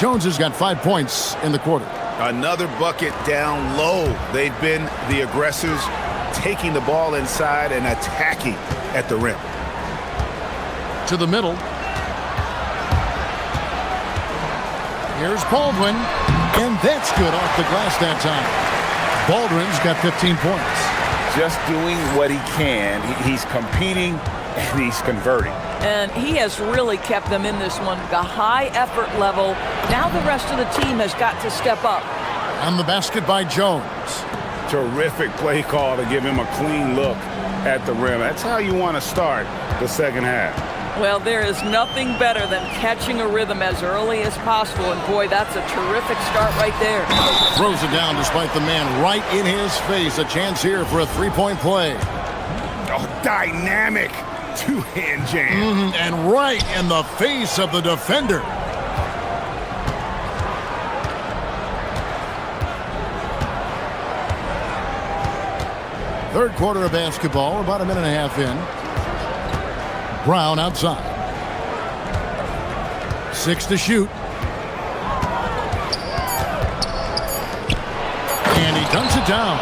Jones has got 5 points in the quarter. Another bucket down low. They've been the aggressors, taking the ball inside and attacking at the rim. To the middle. Here's Baldwin, and that's good off the glass that time. Baldwin's got 15 points. Just doing what he can. He's competing, and he's converting. And he has really kept them in this one. The high effort level. Now the rest of the team has got to step up. And the basket by Jones. Terrific play call to give him a clean look at the rim. That's how you want to start the second half. Well, there is nothing better than catching a rhythm as early as possible. And boy, that's a terrific start right there. Throws it down despite the man right in his face. A chance here for a 3-point play. Oh, dynamic two-hand jam. And right in the face of the defender. Third quarter of basketball, about a minute and a half in. Brown outside. 6 to shoot. And he dunks it down.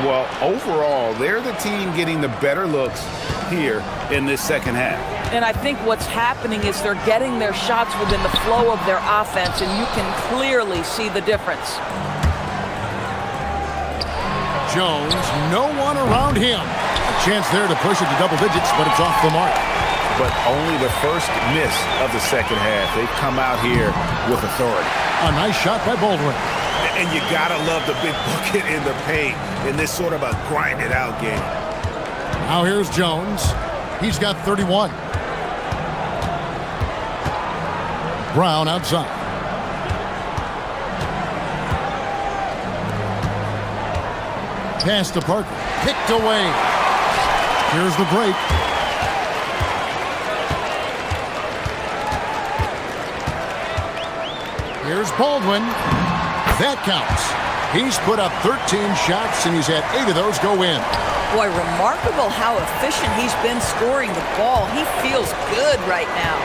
Well, overall, they're the team getting the better looks here in this second half. And I think what's happening is they're getting their shots within the flow of their offense, and you can clearly see the difference. Jones, no one around him. A chance there to push it to double digits, but it's off the mark. But only the first miss of the second half. They've come out here with authority. A nice shot by Baldwin. And you gotta love the big bucket in the paint in this sort of a grinded out game. Now here's Jones. He's got 31. Brown outside. Pass to Parker. Picked away. Here's the break. Here's Baldwin. That counts. He's put up 13 shots, and he's had 8 of those go in. Boy, remarkable how efficient he's been scoring the ball. He feels good right now.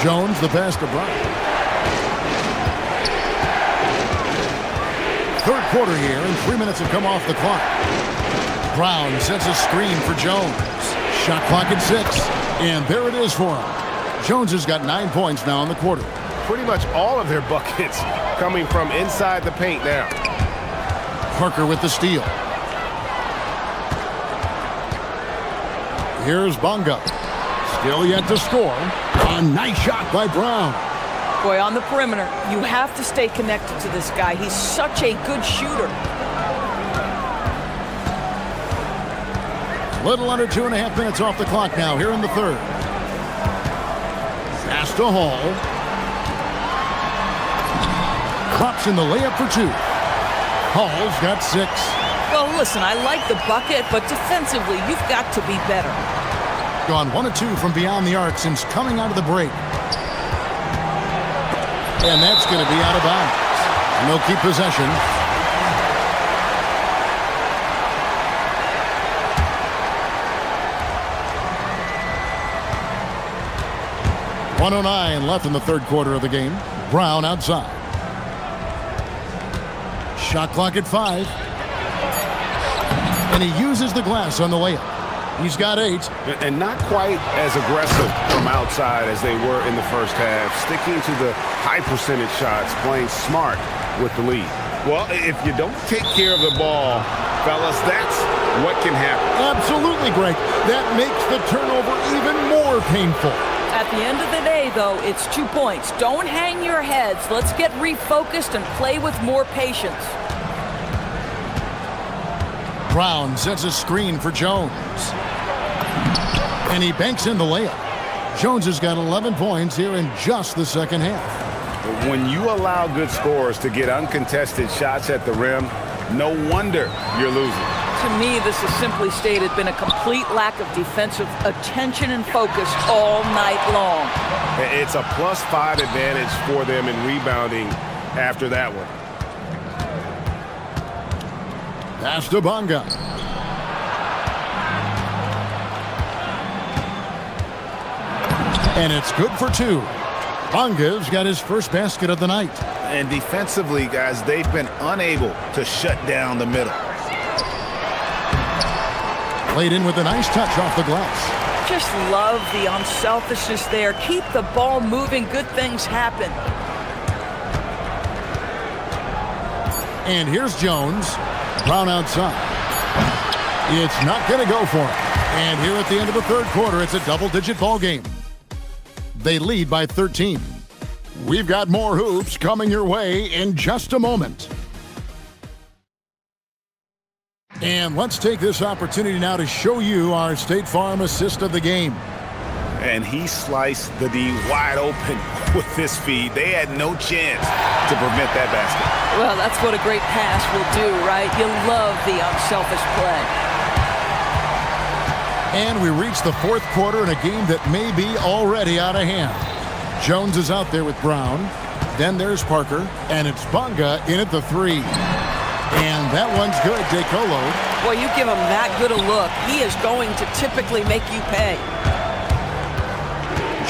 Jones, the pass to Brown. Third quarter here, and 3 minutes have come off the clock. Brown sets a screen for Jones. Shot clock at 6, and there it is for him. Jones has got 9 points now in the quarter. Pretty much all of their buckets coming from inside the paint now. Parker with the steal. Here's Bonga. Still yet to score. A nice shot by Brown. Boy, on the perimeter, you have to stay connected to this guy. He's such a good shooter. Little under 2.5 minutes off the clock now here in the third. Pass to Hall. Drops in the layup for 2. Hall's got 6. Well, listen, I like the bucket, but defensively, you've got to be better. Gone 1 of 2 from beyond the arc since coming out of the break. And that's going to be out of bounds. And they'll keep possession. .109 left in the third quarter of the game. Brown outside. Shot clock at 5. And he uses the glass on the layup. He's got 8. And not quite as aggressive from outside as they were in the first half. Sticking to the high percentage shots, playing smart with the lead. Well, if you don't take care of the ball, fellas, that's what can happen. Absolutely, Greg. That makes the turnover even more painful. At the end of the day, though, it's 2 points. Don't hang your heads. Let's get refocused and play with more patience. Brown sets a screen for Jones. And he banks in the layup. Jones has got 11 points here in just the second half. When you allow good scorers to get uncontested shots at the rim, no wonder you're losing. To me, this has simply stated been a complete lack of defensive attention and focus all night long. It's a +5 advantage for them in rebounding after that one. Pass to Bonga. And it's good for 2. Bonga's got his first basket of the night. And defensively, guys, they've been unable to shut down the middle. Played in with a nice touch off the glass. Just love the unselfishness there. Keep the ball moving. Good things happen. And here's Jones. Brown outside. It's not going to go for him. And here at the end of the third quarter, it's a double-digit ball game. They lead by 13. We've got more hoops coming your way in just a moment. And let's take this opportunity now to show you our State Farm assist of the game. And he sliced the D wide open with this feed. They had no chance to prevent that basket. Well, that's what a great pass will do, right? You love the unselfish play. And we reach the fourth quarter in a game that may be already out of hand. Jones is out there with Brown. Then there's Parker, and it's Bonga in at the three. And that one's good, DeColo. Well, you give him that good a look, he is going to typically make you pay.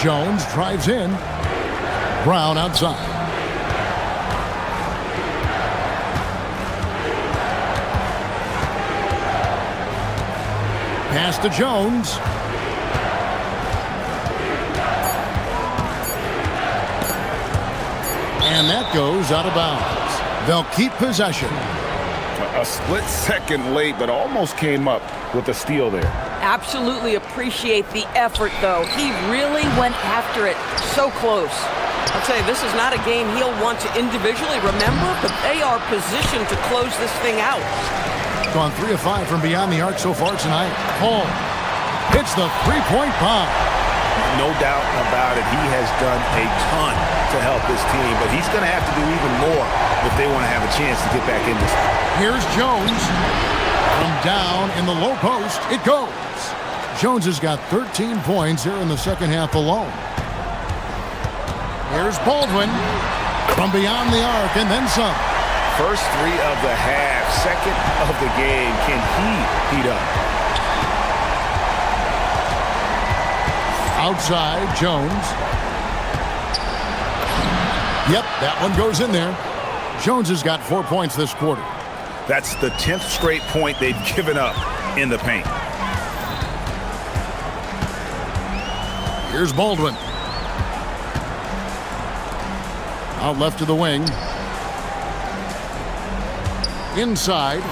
Jones drives in. Brown outside. Pass to Jones. And that goes out of bounds. They'll keep possession. A split second late, but almost came up with a steal there. Absolutely appreciate the effort, though. He really went after it. So close. I'll tell you, this is not a game he'll want to individually remember, but they are positioned to close this thing out. Gone 3 of 5 from beyond the arc so far tonight. Hall hits the three-point bomb. No doubt about it. He has done a ton to help this team, but he's going to have to do even more if they want to have a chance to get back in this. Here's Jones. From down in the low post, it goes. Jones has got 13 points here in the second half alone. Here's Baldwin from beyond the arc and then some. First three of the half, second of the game. Can he heat up? Outside, Jones. Yep, that one goes in there. Jones has got 4 points this quarter. That's the 10th straight point they've given up in the paint. Here's Baldwin. Out left to the wing. Inside.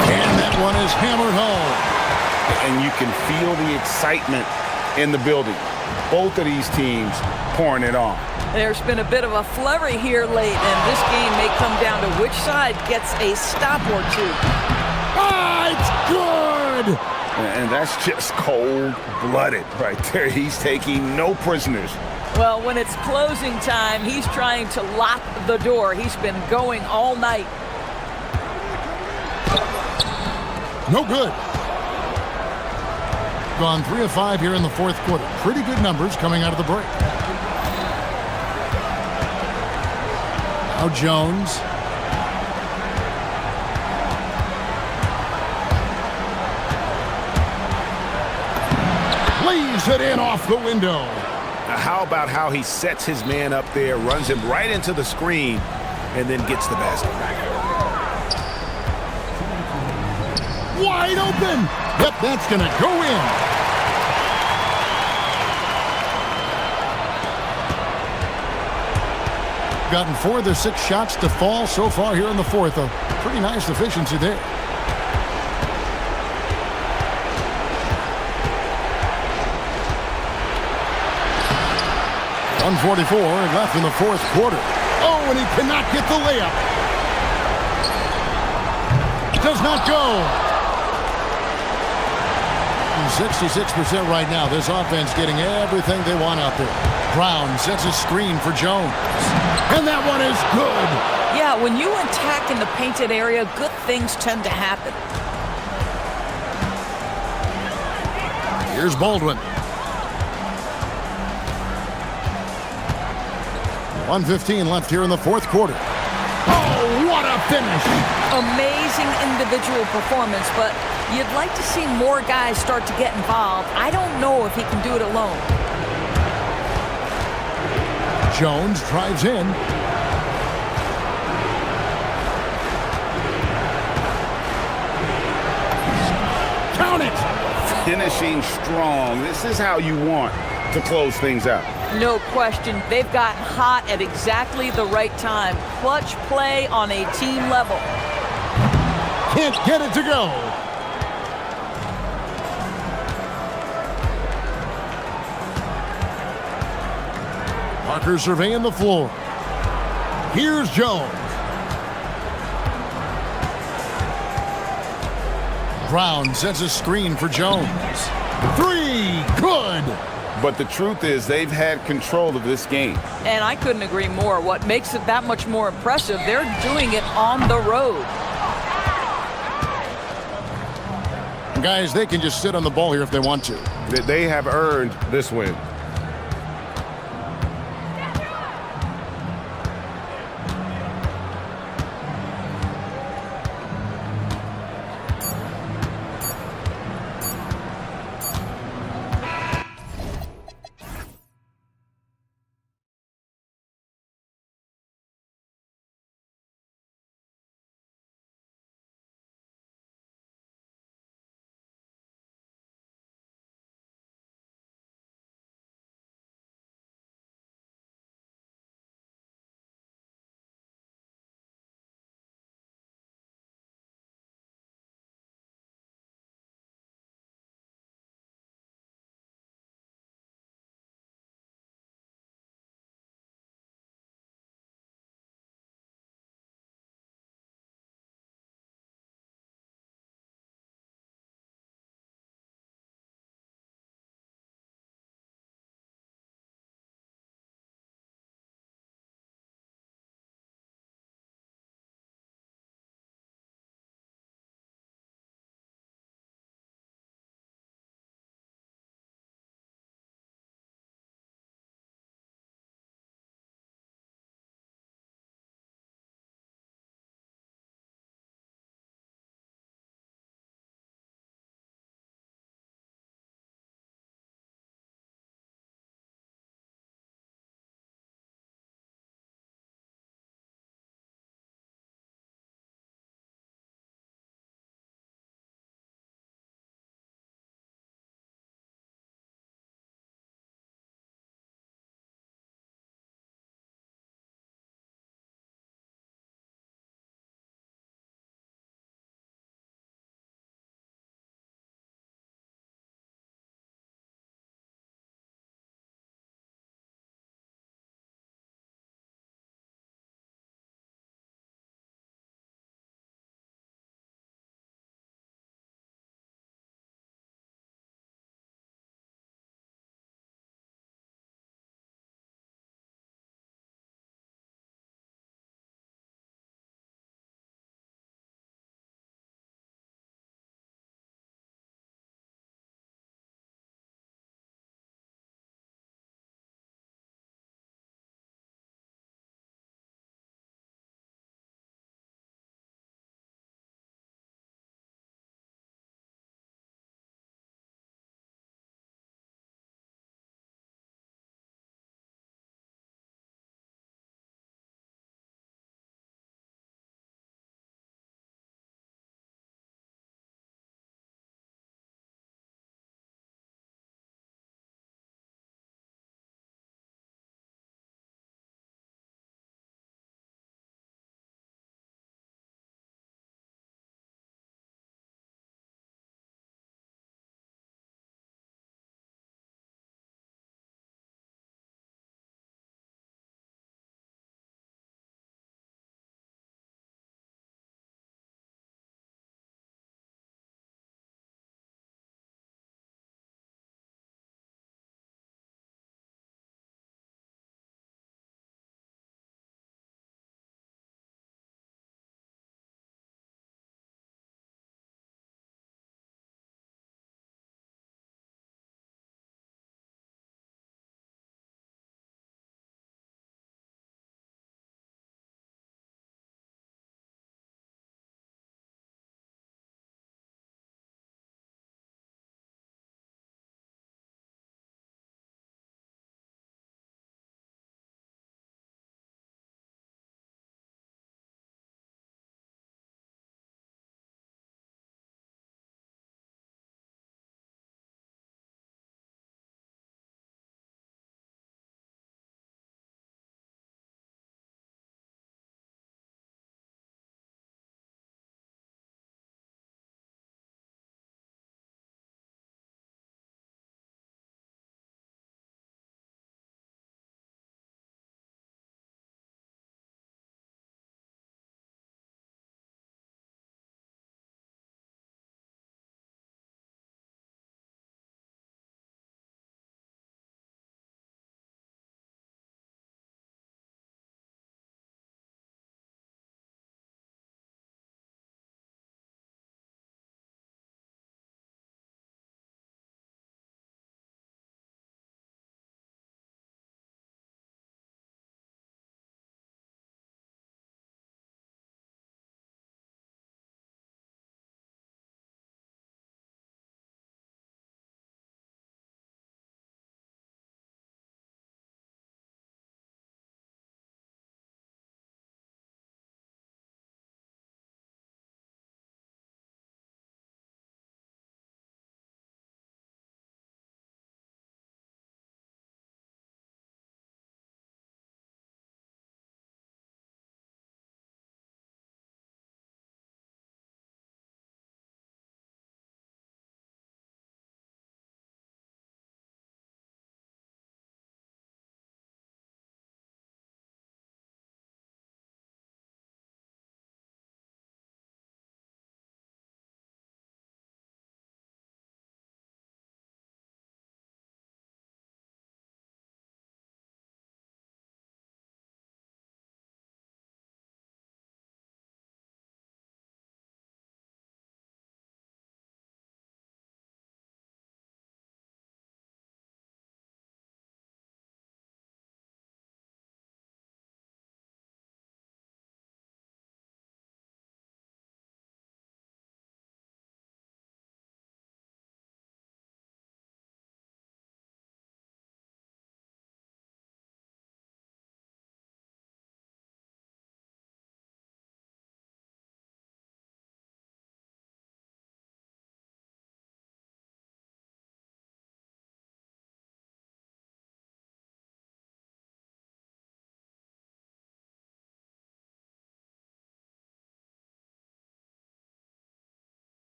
And that one is hammered home. And you can feel the excitement in the building. Both of these teams pouring it on. There's been a bit of a flurry here late, and this game may come down to which side gets a stop or two. Ah, it's good! And that's just cold-blooded right there. He's taking no prisoners. Well, when it's closing time, he's trying to lock the door. He's been going all night. No good. Gone 3 of 5 here in the fourth quarter. Pretty good numbers coming out of the break. Now Jones. Lays it in off the window. Now how about how he sets his man up there, runs him right into the screen, and then gets the basket. Wide open. Yep, that's going to go in. Gotten 4 of the 6 shots to fall so far here in the fourth. A pretty nice efficiency there. .144 left in the fourth quarter. Oh, and he cannot get the layup. Does not go. 66% right now. This offense getting everything they want out there. Brown sets a screen for Jones. And that one is good. Yeah, when you attack in the painted area, good things tend to happen. Here's Baldwin. 1:15 left here in the fourth quarter. Oh, what a finish. Amazing individual performance, but you'd like to see more guys start to get involved. I don't know if he can do it alone. Jones drives in. Count it! Finishing strong. This is how you want to close things out. No question. They've gotten hot at exactly the right time. Clutch play on a team level. Can't get it to go. Parker surveying the floor. Here's Jones. Brown sets a screen for Jones. 3, good. But the truth is they've had control of this game. And I couldn't agree more. What makes it that much more impressive, they're doing it on the road. guys, they can just sit on the ball here if they want to. They have earned this win.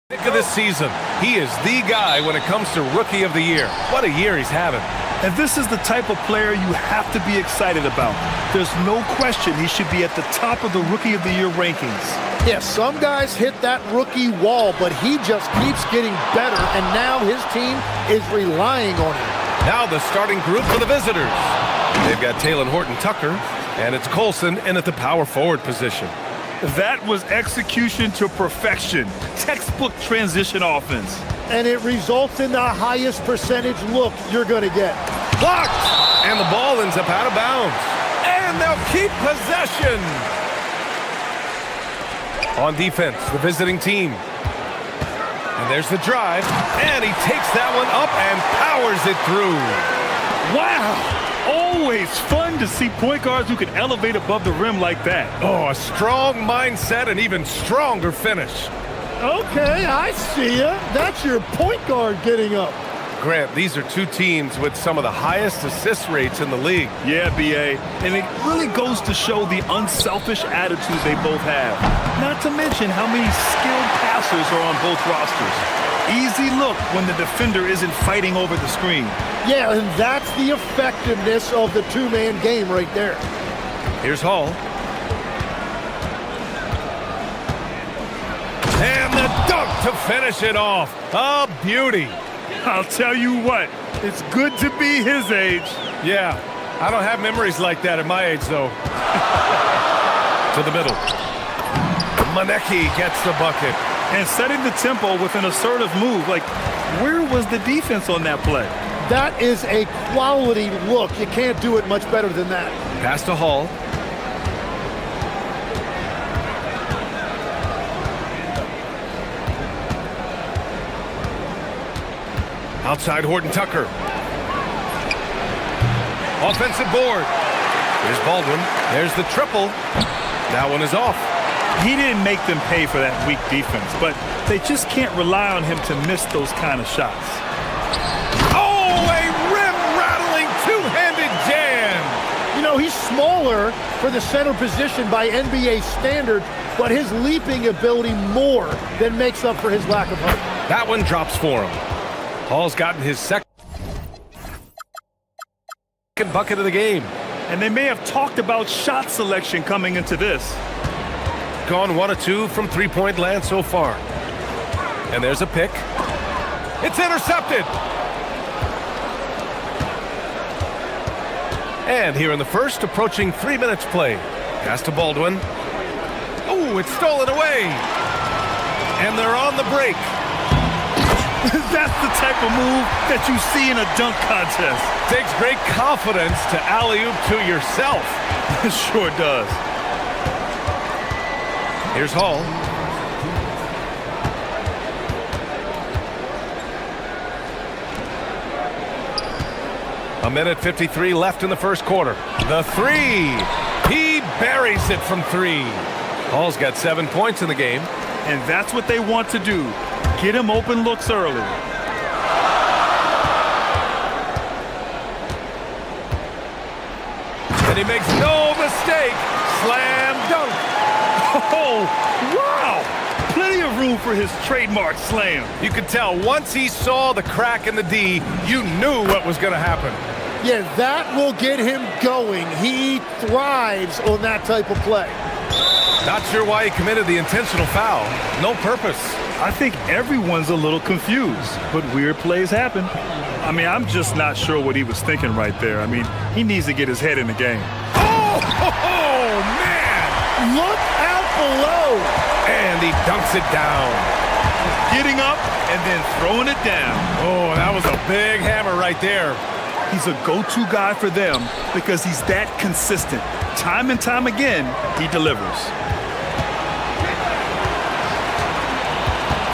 Pick of this season. He is the guy when it comes to Rookie of the Year. What a year he's having. And this is the type of player you have to be excited about. There's no question he should be at the top of the Rookie of the Year rankings. Yeah, some guys hit that rookie wall, but he just keeps getting better, and now his team is relying on him. Now the starting group for the visitors. They've got Talon Horton-Tucker, and it's Colson in at the power forward position. That was execution to perfection. Textbook transition offense. And it results in the highest percentage look you're going to get. Blocked! And the ball ends up out of bounds. And they'll keep possession. On defense, the visiting team. And there's the drive. And he takes that one up and powers it through. Wow! Always fun to see point guards who can elevate above the rim like that. Oh, a strong mindset and even stronger finish. Okay, I see ya. That's your point guard getting up. Grant, these are two teams with some of the highest assist rates in the league. Yeah, B.A. And it really goes to show the unselfish attitude they both have. Not to mention how many skilled passers are on both rosters. Easy look when the defender isn't fighting over the screen. Yeah, and that's the effectiveness of the two-man game right there. Here's Hall. And the dunk to finish it off. A beauty. I'll tell you what, it's good to be his age. Yeah, I don't have memories like that at my age, though. To the middle. Manecki gets the bucket. And setting the tempo with an assertive move. Like, where was the defense on that play? That is a quality look. You can't do it much better than that. Pass to Hall. Outside Horton-Tucker. Offensive board. Here's Baldwin. There's the triple. That one is off. He didn't make them pay for that weak defense, but they just can't rely on him to miss those kind of shots. Oh, a rim-rattling two-handed jam. You know, he's smaller for the center position by NBA standards, but his leaping ability more than makes up for his lack of height. That one drops for him. Hall's gotten his second bucket of the game. And they may have talked about shot selection coming into this. Gone 1 of 2 from three-point land so far. And there's a pick. It's intercepted. And here in the first, approaching 3 minutes play. Pass to Baldwin. Oh, it's stolen away. And they're on the break. That's the type of move that you see in a dunk contest. Takes great confidence to alley-oop to yourself. It sure does. Here's Hall. A minute 53 left in the first quarter. The three. He buries it from three. Hall's got 7 points in the game. And that's what they want to do. Get him open looks early. And he makes no mistake. Slam dunk. Oh, wow! Plenty of room for his trademark slam. You could tell once he saw the crack in the D, you knew what was going to happen. Yeah, that will get him going. He thrives on that type of play. Not sure why he committed the intentional foul. No purpose. I think everyone's a little confused, but weird plays happen. I mean, I'm just not sure what he was thinking right there. I mean, he needs to get his head in the game. Oh, man! Look out below! And he dunks it down. Getting up and then throwing it down. Oh, that was a big hammer right there. He's a go-to guy for them because he's that consistent. Time and time again, he delivers.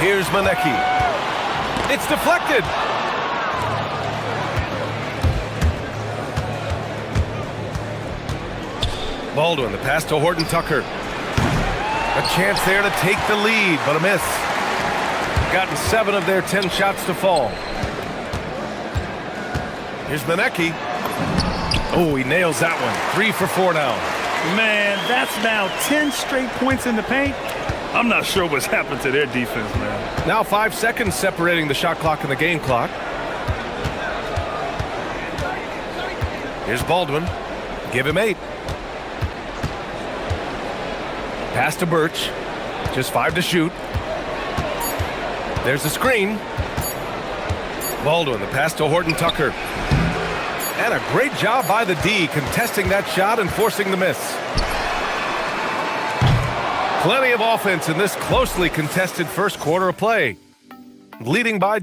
Here's Manecki. It's deflected. Baldwin, the pass to Horton-Tucker. A chance there to take the lead, but a miss. Gotten 7 of their 10 shots to fall. Here's Manecki. Oh, he nails that one. 3 for 4 now. Man, that's now 10 straight points in the paint. I'm not sure what's happened to their defense, man. Now 5 seconds separating the shot clock and the game clock. Here's Baldwin. Give him 8. Pass to Birch. Just 5 to shoot. There's the screen. Baldwin, the pass to Horton Tucker. And a great job by the D, contesting that shot and forcing the miss. Plenty of offense in this closely contested first quarter of play. Leading by...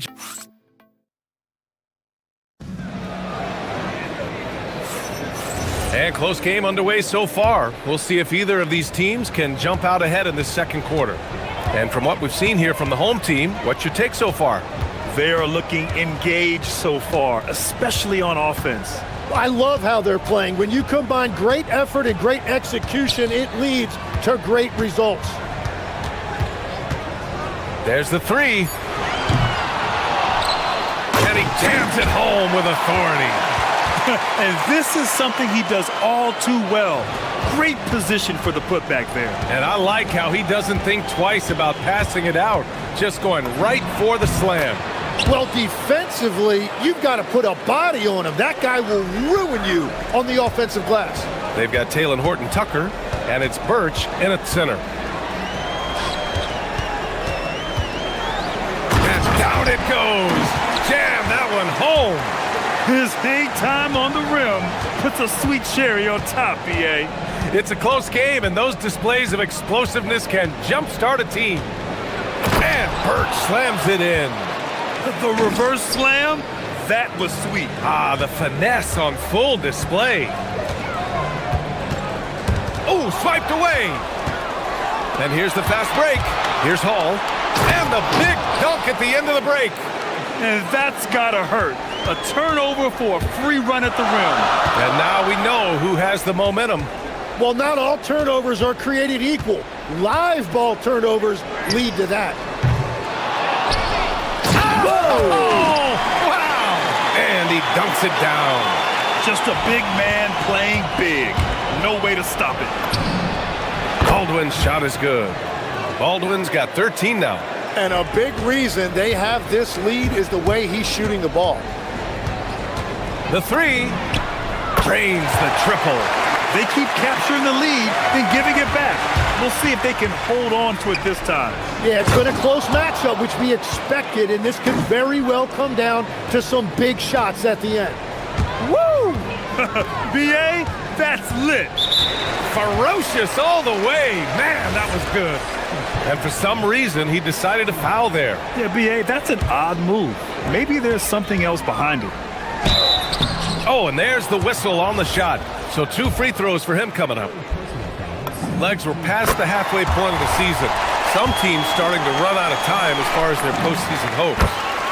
And close game underway so far. We'll see if either of these teams can jump out ahead in this second quarter. And from what we've seen here from the home team, what's your take so far? They are looking engaged so far, especially on offense. I love how they're playing. When you combine great effort and great execution, it leads to great results. There's the 3. And he jams it home with authority. And this is something he does all too well. Great position for the putback there. And I like how he doesn't think twice about passing it out, just going right for the slam. Well, defensively, you've got to put a body on him. That guy will ruin you on the offensive glass. They've got Taylor Horton Tucker, and it's Birch in at center. And down it goes. Jam that one home. His hang time on the rim puts a sweet cherry on top, BA. It's a close game, and those displays of explosiveness can jumpstart a team. And Birch slams it in. The reverse slam, that was sweet. Ah, the finesse on full display. Oh, swiped away. And here's the fast break. Here's Hall. And the big dunk at the end of the break. And that's gotta hurt. A turnover for a free run at the rim. And now we know who has the momentum. Well, not all turnovers are created equal. Live ball turnovers lead to that. Oh, wow! And he dunks it down. Just a big man playing big. No way to stop it. Baldwin's shot is good. Baldwin's got 13 now. And a big reason they have this lead is the way he's shooting the ball. The 3 drains the triple. They keep capturing the lead and giving it back. We'll see if they can hold on to it this time. Yeah, it's been a close matchup, which we expected, and this could very well come down to some big shots at the end. Woo! BA, that's lit. Ferocious all the way. Man, that was good. And for some reason, he decided to foul there. Yeah, BA, that's an odd move. Maybe there's something else behind it. Oh, and there's the whistle on the shot. So 2 free throws for him coming up. Legs were past the halfway point of the season. Some teams starting to run out of time as far as their postseason hopes.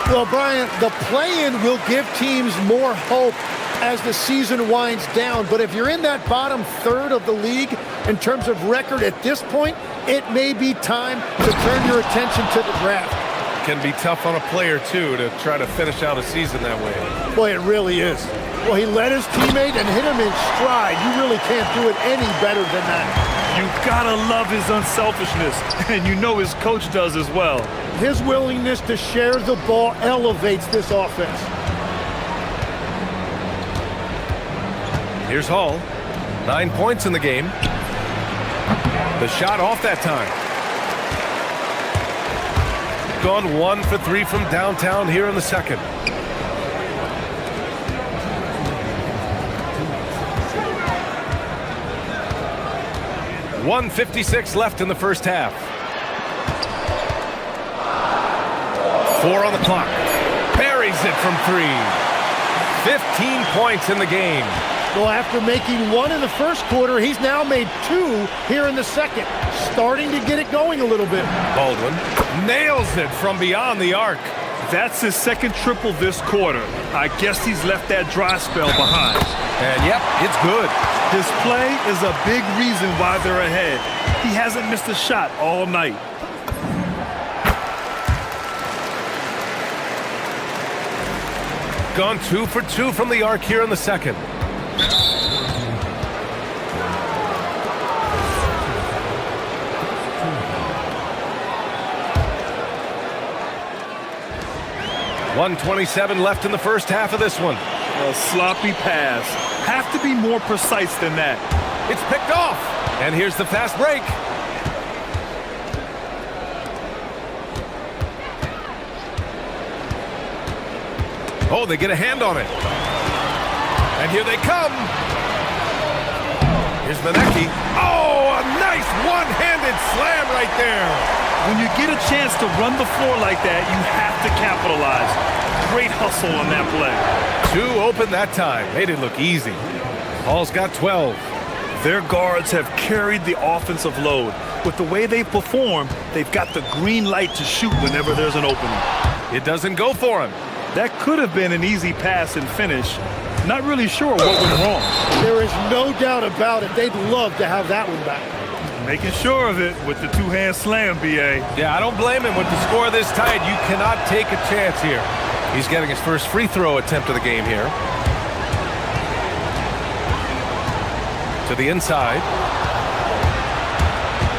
Well, Brian, the play-in will give teams more hope as the season winds down. But if you're in that bottom third of the league in terms of record at this point, it may be time to turn your attention to the draft. Can be tough on a player, too, to try to finish out a season that way. Boy, it really is. Well, he led his teammate and hit him in stride. You really can't do it any better than that. You gotta love his unselfishness, and you know his coach does as well. His willingness to share the ball elevates this offense. Here's Hall. 9 points in the game. The shot off that time. Gone 1 for 3 from downtown here in the second. .156 left in the first half. 4 on the clock. Buries it from 3. 15 points in the game. Well, after making 1 in the first quarter, he's now made 2 here in the second. Starting to get it going a little bit. Baldwin nails it from beyond the arc. That's his second triple this quarter. I guess he's left that dry spell behind. And yep, it's good. His play is a big reason why they're ahead. He hasn't missed a shot all night. Gone 2 for 2 from the arc here in the second. 1:27 left in the first half of this one. A sloppy pass. Have to be more precise than that. It's picked off. And here's the fast break. Oh, they get a hand on it. And here they come. Here's Manecki. Oh, a nice one-handed slam right there. When you get a chance to run the floor like that, you have to capitalize. Great hustle on that play. 2 open that time. Made it look easy. Hall's got 12. Their guards have carried the offensive load. With the way they perform, they've got the green light to shoot whenever there's an opening. It doesn't go for him. That could have been an easy pass and finish. Not really sure what went wrong. There is no doubt about it. They'd love to have that one back. Making sure of it with the two-hand slam, B.A. Yeah, I don't blame him. With the score this tight, you cannot take a chance here. He's getting his first free throw attempt of the game here. To the inside.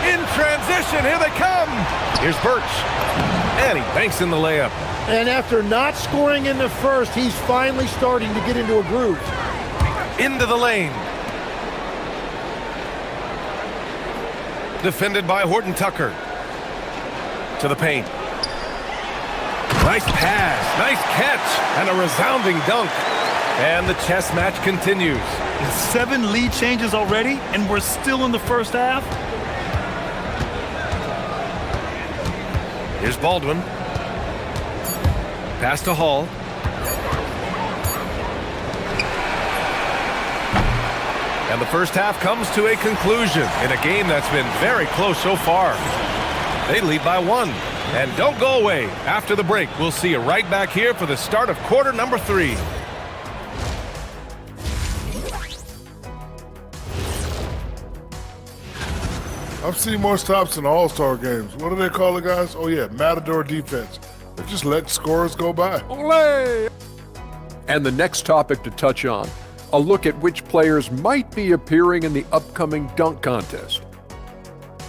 In transition, here they come. Here's Birch. And he banks in the layup. And after not scoring in the first, he's finally starting to get into a groove. Into the lane. Defended by Horton Tucker. To the paint. Nice pass, nice catch, and a resounding dunk. And the chess match continues. 7 lead changes already, and we're still in the first half. Here's Baldwin. Pass to Hall. And the first half comes to a conclusion in a game that's been very close so far. They lead by 1. And don't go away. After the break, we'll see you right back here for the start of quarter number 3. I've seen more stops in all-star games. What do they call it, guys? Oh, yeah, Matador defense. They just let scores go by. Olé! And the next topic to touch on, a look at which players might be appearing in the upcoming dunk contest.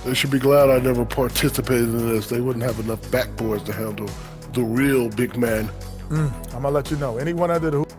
They should be glad I never participated in this. They wouldn't have enough backboards to handle the real big man. I'm going to let you know. Anyone under the hoop.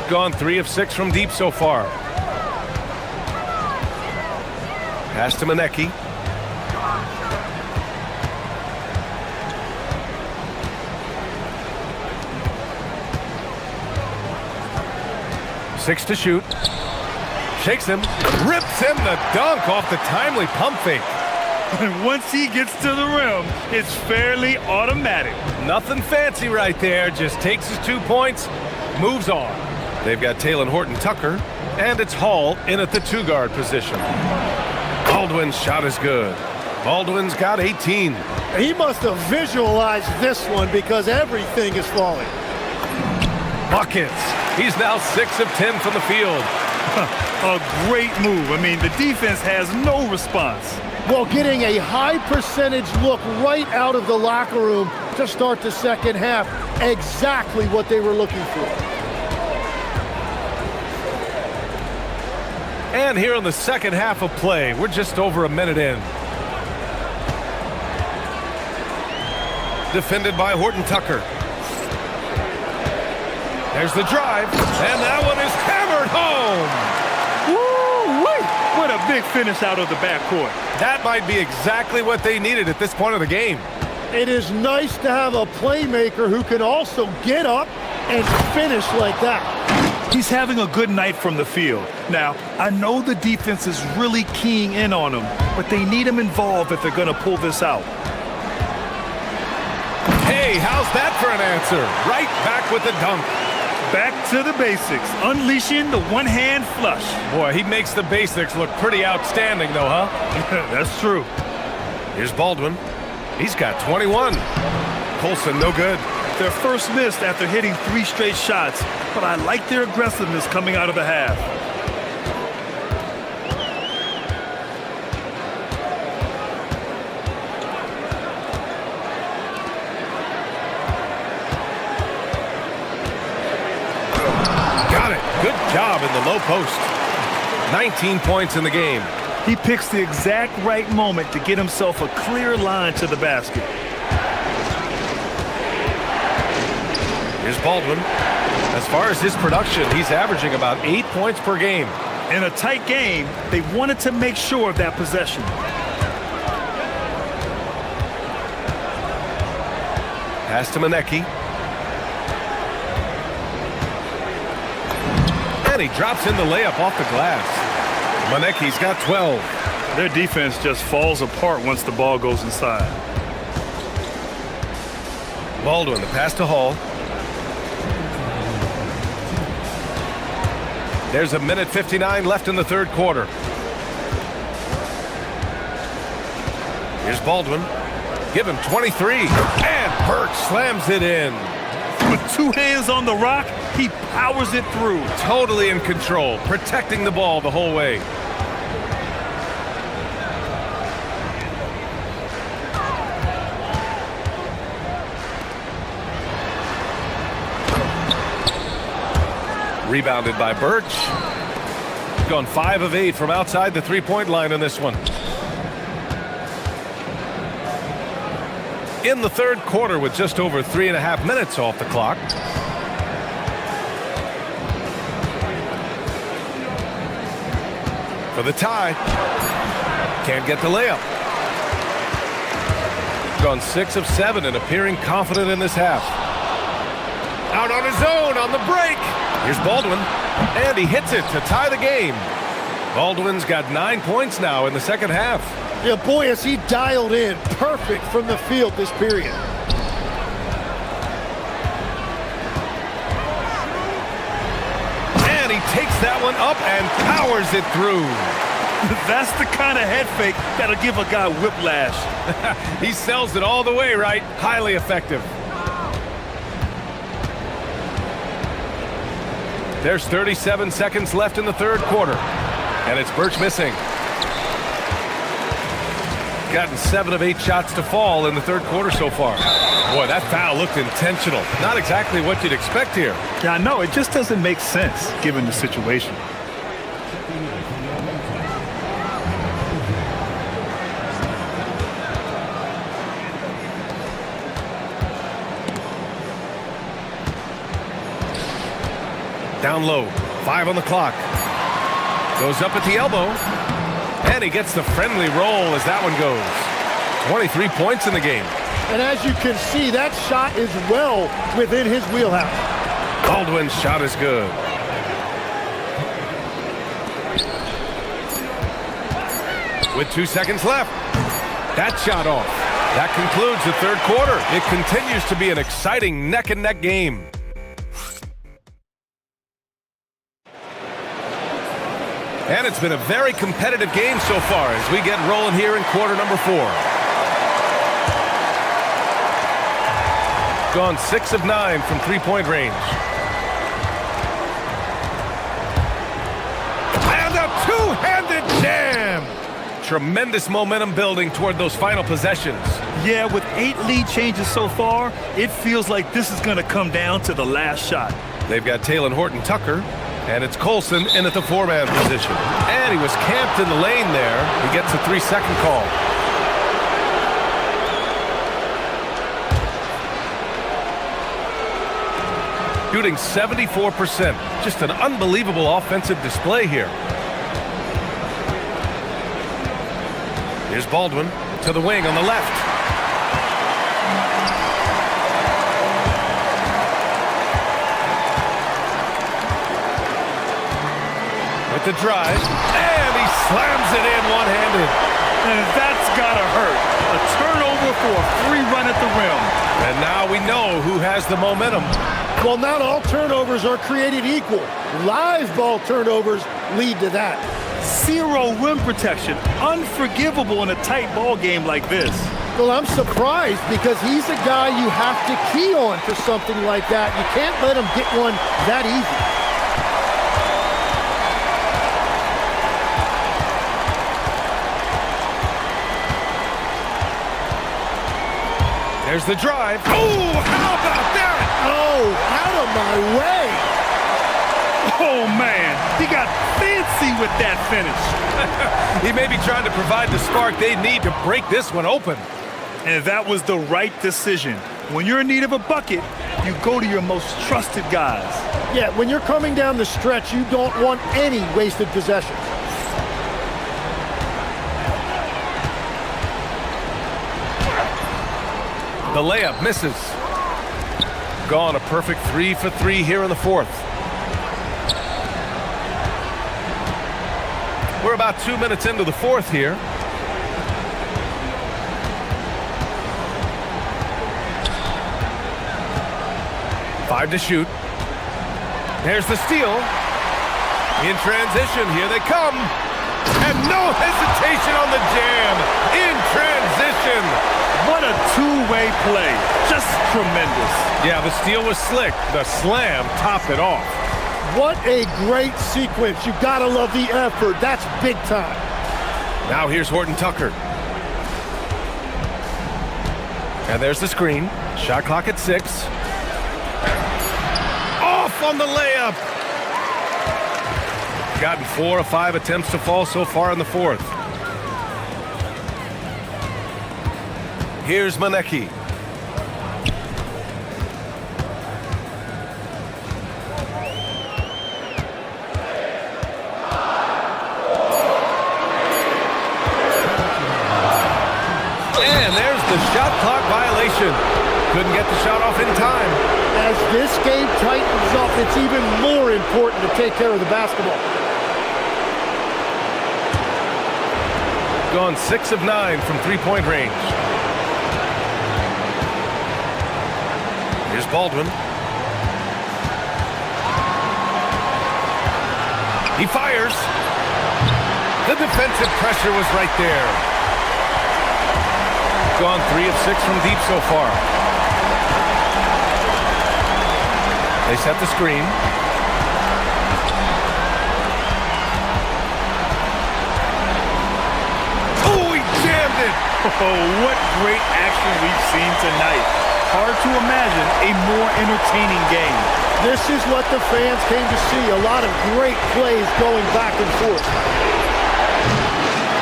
Gone 3 of 6 from deep so far. Pass to Manecki. Six to shoot. Shakes him. Rips him the dunk off the timely pump fake. And once he gets to the rim, it's fairly automatic. Nothing fancy right there. Just takes his 2 points, moves on. They've got Talon Horton Tucker, and it's Hall in at the 2-guard position. Baldwin's shot is good. Baldwin's got 18. He must have visualized this one because everything is falling. Buckets. He's now 6 of 10 from the field. A great move. I mean, the defense has no response. Well, getting a high percentage look right out of the locker room to start the second half. Exactly what they were looking for. And here in the second half of play, we're just over a minute in. Defended by Horton Tucker. There's the drive, and that one is hammered home. Woo-wee! What a big finish out of the backcourt. That might be exactly what they needed at this point of the game. It is nice to have a playmaker who can also get up and finish like that. He's having a good night from the field. Now, I know the defense is really keying in on him, but they need him involved if they're going to pull this out. Hey, how's that for an answer? Right back with the dunk. Back to the basics, unleashing the one-hand flush. Boy, he makes the basics look pretty outstanding, though, huh? That's true. Here's Baldwin. He's got 21. Colson, no good. Their first miss after hitting 3 straight shots, but I like their aggressiveness coming out of the half. Got it. Good job in the low post. 19 points in the game. He picks the exact right moment to get himself a clear line to the basket. Here's Baldwin. As far as his production, he's averaging about 8 points per game. In a tight game, they wanted to make sure of that possession. Pass to Manecki. And he drops in the layup off the glass. Manecki's got 12. Their defense just falls apart once the ball goes inside. Baldwin, the pass to Hall. There's a minute 59 left in the third quarter. Here's Baldwin. Give him 23. And Burke slams it in. With 2 hands on the rock, he powers it through. Totally in control, protecting the ball the whole way. Rebounded by Birch. Gone 5 of 8 from outside the three-point line in this one. In the third quarter with just over 3.5 minutes off the clock. For the tie. Can't get the layup. Gone 6 of 7 and appearing confident in this half. Out on his own on the break. Here's Baldwin, and he hits it to tie the game. Baldwin's got 9 points now in the second half. Yeah, boy, is he dialed in. Perfect from the field this period. And he takes that one up and powers it through. That's the kind of head fake that'll give a guy whiplash. He sells it all the way, right? Highly effective. There's 37 seconds left in the third quarter. And it's Birch missing. Gotten 7 of 8 shots to fall in the third quarter so far. Boy, that foul looked intentional. Not exactly what you'd expect here. Yeah, I know. It just doesn't make sense given the situation. Down low, 5 on the clock. Goes up at the elbow. And he gets the friendly roll as that one goes. 23 points in the game. And as you can see, that shot is well within his wheelhouse. Baldwin's shot is good. With 2 seconds left. That shot off. That concludes the third quarter. It continues to be an exciting neck-and-neck game. And it's been a very competitive game so far as we get rolling here in quarter number 4. Gone 6 of 9 from three-point range. And a two-handed jam! Tremendous momentum building toward those final possessions. Yeah, with 8 lead changes so far, it feels like this is going to come down to the last shot. They've got Talon Horton-Tucker. And it's Colson in at the 4-man position. And he was camped in the lane there. He gets a 3-second call. Shooting 74%. Just an unbelievable offensive display here. Here's Baldwin to the wing on the left. With the drive, and he slams it in one-handed. And that's gotta hurt. A turnover for a free run at the rim. And now we know who has the momentum. Well, not all turnovers are created equal. Live ball turnovers lead to that. Zero rim protection. Unforgivable in a tight ball game like this. Well, I'm surprised because he's a guy you have to key on for something like that. You can't let him get one that easy. There's the drive. Oh, how about that? Oh, out of my way. Oh, man. He got fancy with that finish. He may be trying to provide the spark they need to break this one open. And that was the right decision. When you're in need of a bucket, you go to your most trusted guys. Yeah, when you're coming down the stretch, you don't want any wasted possessions. The layup misses. Gone a perfect 3 for 3 here in the fourth. We're about 2 minutes into the fourth here. Five to shoot. There's the steal. In transition, here they come. And no hesitation on the jam. In transition. What a two-way play. Just tremendous. Yeah, the steal was slick. The slam topped it off. What a great sequence. You gotta love the effort. That's big time. Now here's Horton Tucker. And there's the screen. Shot clock at 6. Off on the layup. Gotten 4 of 5 attempts to fall so far in the fourth. Here's Manecki. And there's the shot clock violation. Couldn't get the shot off in time. As this game tightens up, it's even more important to take care of the basketball. Gone 6 of 9 from three-point range. Here's Baldwin. He fires. The defensive pressure was right there. Gone 3 of 6 from deep so far. They set the screen. Oh, he jammed it! Oh, what great action we've seen tonight. Hard to imagine a more entertaining game. This is what the fans came to see. A lot of great plays going back and forth.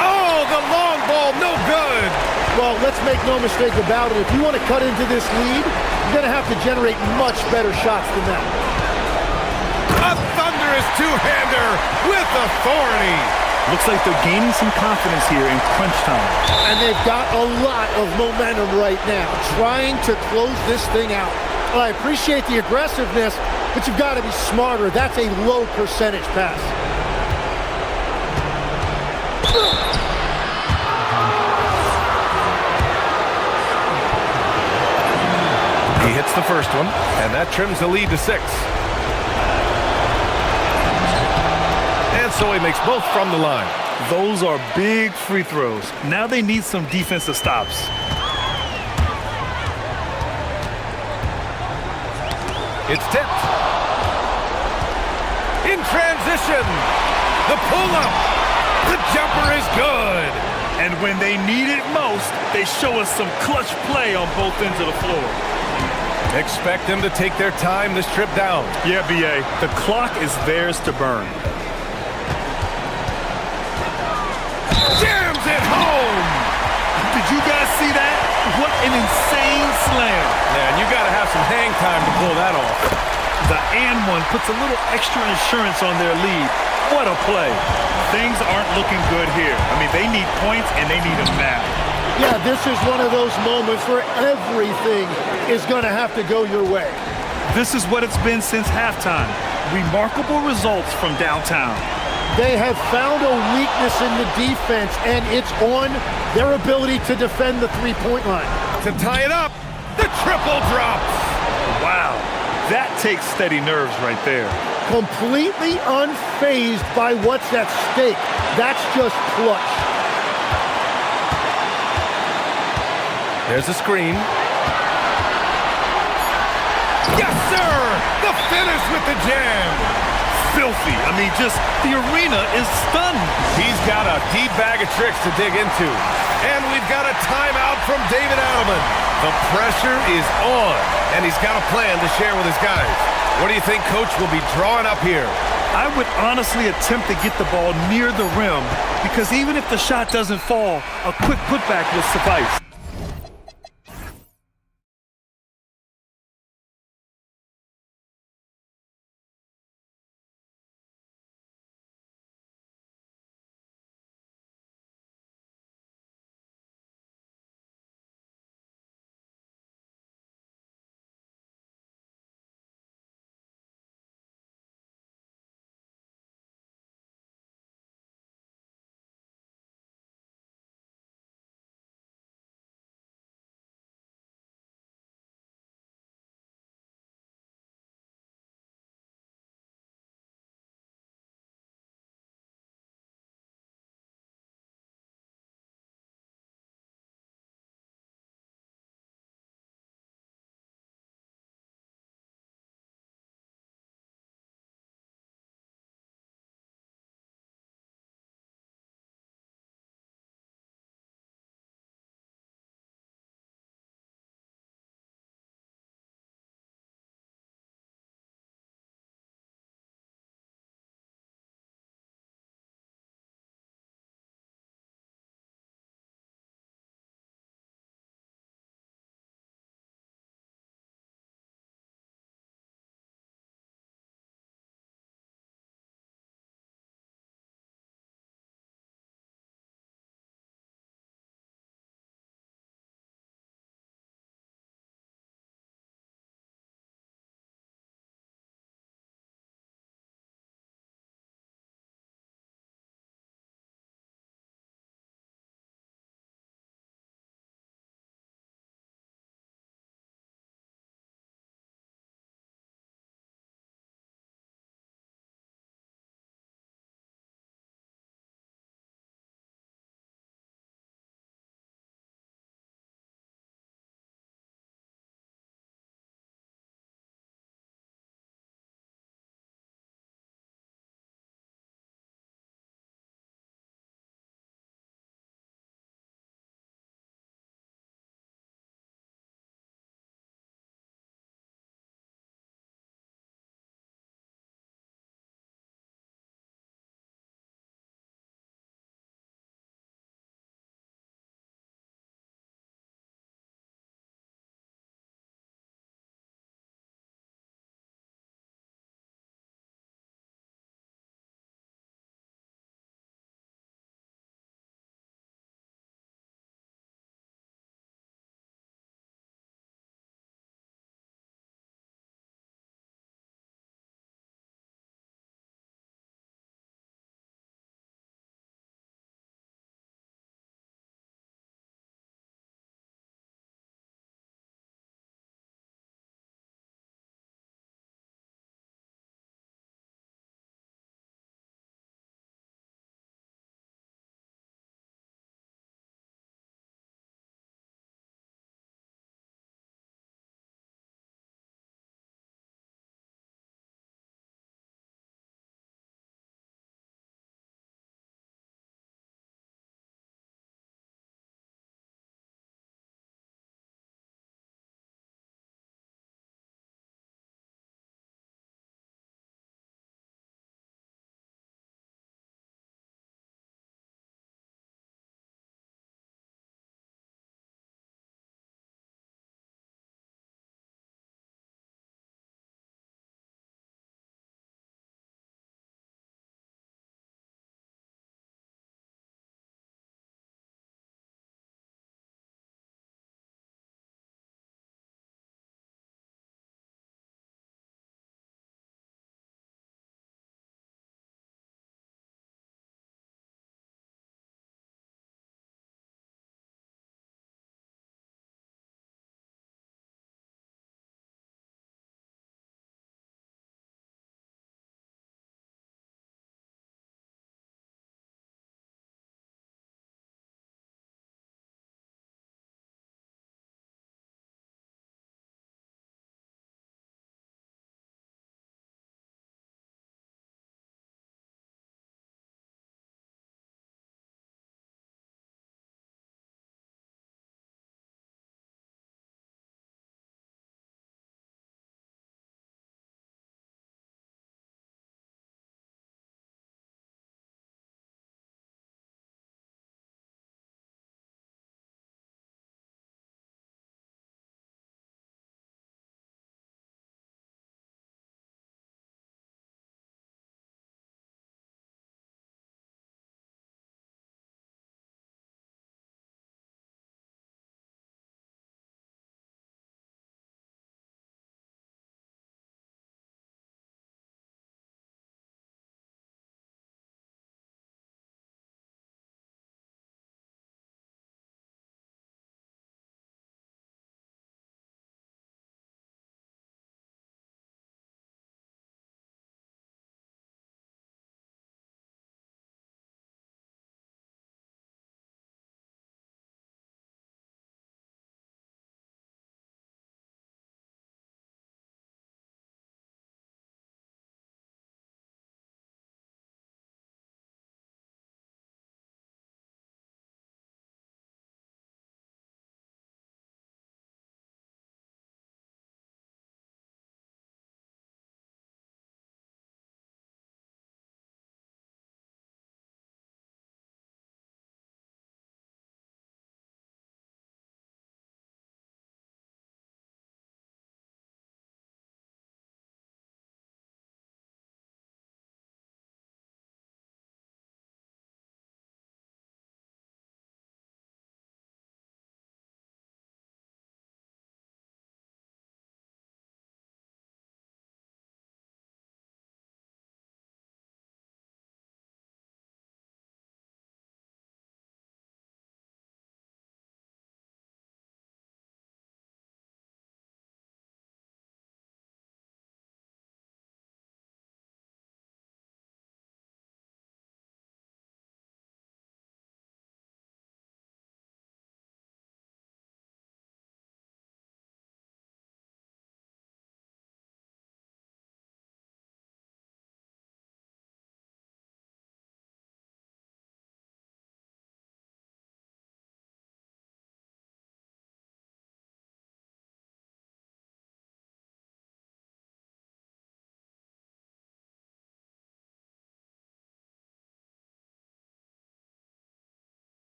Oh, the long ball, no good! Well, let's make no mistake about it. If you want to cut into this lead, you're going to have to generate much better shots than that. A thunderous two-hander with authority. Looks like they're gaining some confidence here in crunch time. And they've got a lot of momentum right now, trying to close this thing out. Well, I appreciate the aggressiveness, but you've got to be smarter. That's a low percentage pass. He hits the first one, and that trims the lead to 6. And so he makes both from the line. Those are big free throws. Now they need some defensive stops. It's tipped. In transition. The pull-up. The jumper is good. And when they need it most, they show us some clutch play on both ends of the floor. Expect them to take their time this trip down. Yeah, B.A. The clock is theirs to burn. Jams it home! Did you guys see that? What an insane slam. Man, you got to have some hang time to pull that off. The and one puts a little extra insurance on their lead. What a play. Things aren't looking good here. I mean, they need points, and they need them now. Yeah, this is one of those moments where everything is going to have to go your way. This is what it's been since halftime. Remarkable results from downtown. They have found a weakness in the defense, and it's on their ability to defend the three-point line. To tie it up, the triple drops. Wow, that takes steady nerves right there. Completely unfazed by what's at stake. That's just clutch. There's a screen. Yes, sir! The finish with the jam. Filthy. I mean, just the arena is stunned. He's got a deep bag of tricks to dig into. And we've got a timeout from David Adelman. The pressure is on, and he's got a plan to share with his guys. What do you think Coach will be drawing up here? I would honestly attempt to get the ball near the rim because even if the shot doesn't fall, a quick putback will suffice.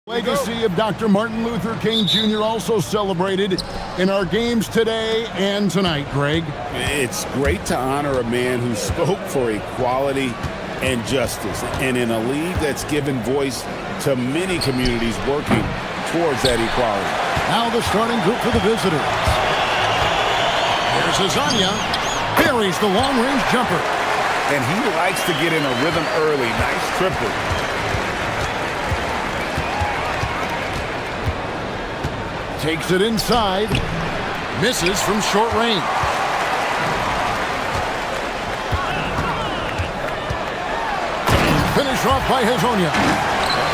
Legacy of Dr. Martin Luther King Jr. also celebrated in our games today and tonight, Greg. It's great to honor a man who spoke for equality and justice, and in a league that's given voice to many communities working towards that equality. Now the starting group for the visitors. Here's Azania. Buries the long-range jumper. And he likes to get in a rhythm early. Nice triple. Takes it inside. Misses from short range. Finish off by Hazonia.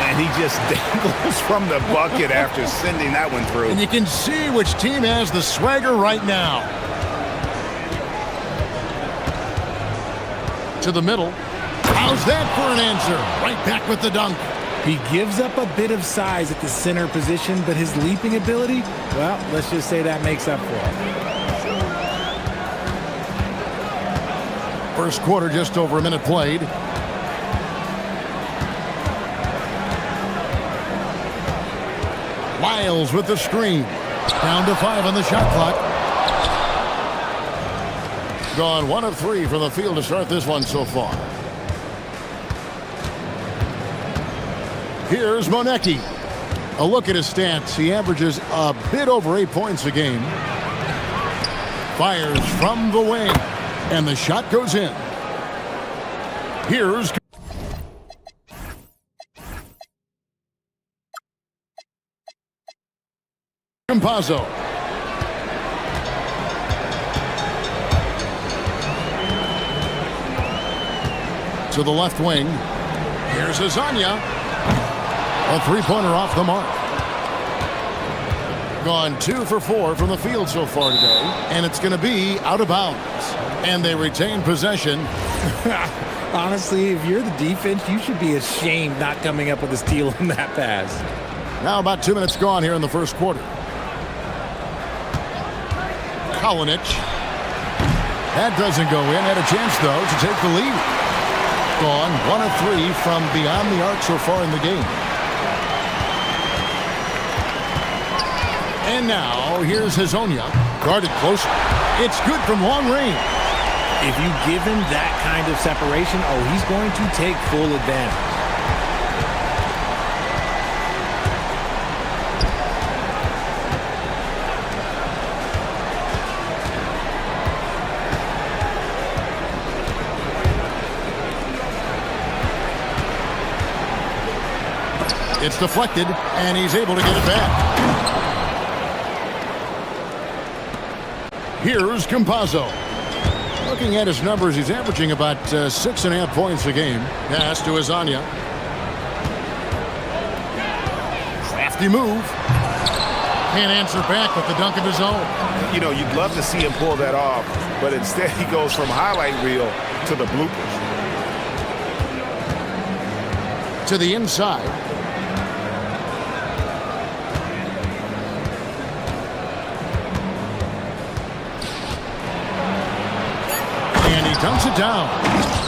And he just dangles from the bucket after sending that one through. And you can see which team has the swagger right now. To the middle. How's that for an answer? Right back with the dunk. He gives up a bit of size at the center position, but his leaping ability, well, let's just say that makes up for it. First quarter, just over a minute played. Miles with the screen. Down to 5 on the shot clock. Gone 1 of 3 from the field to start this one so far. Here's Monecki. A look at his stats. He averages a bit over 8 points a game. Fires from the wing. And the shot goes in. Here's Campazzo. To the left wing. Here's Azania. A three-pointer off the mark. Gone 2 for 4 from the field so far today. And it's going to be out of bounds. And they retain possession. Honestly, if you're the defense, you should be ashamed not coming up with a steal on that pass. Now about 2 minutes gone here in the first quarter. Kalinic. That doesn't go in. Had a chance, though, to take the lead. Gone 1 of 3 from beyond the arc so far in the game. And now, here's Hazonia. Guarded close. It's good from long range. If you give him that kind of separation, oh, he's going to take full advantage. It's deflected, and he's able to get it back. Here's Campazzo. Looking at his numbers, he's averaging about 6.5 points a game. Pass to Azania. Crafty move. Can't answer back with the dunk of his own. You know, you'd love to see him pull that off, but instead he goes from highlight reel to the bloopers. To the inside. Dunks it down.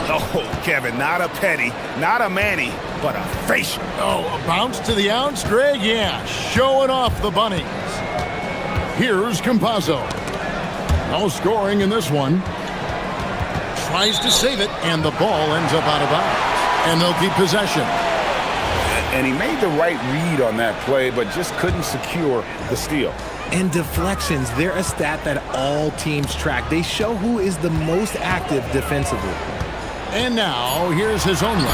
Oh, Kevin, not a penny, not a Manny, but a facial. Oh, a bounce to the ounce, Greg? Yeah, showing off the bunnies. Here's Campazzo. No scoring in this one. Tries to save it, and the ball ends up out of bounds. And they'll keep possession. And he made the right read on that play, but just couldn't secure the steal. And deflections, they're a stat that all teams track. They show who is the most active defensively. And now, here's Hazonia.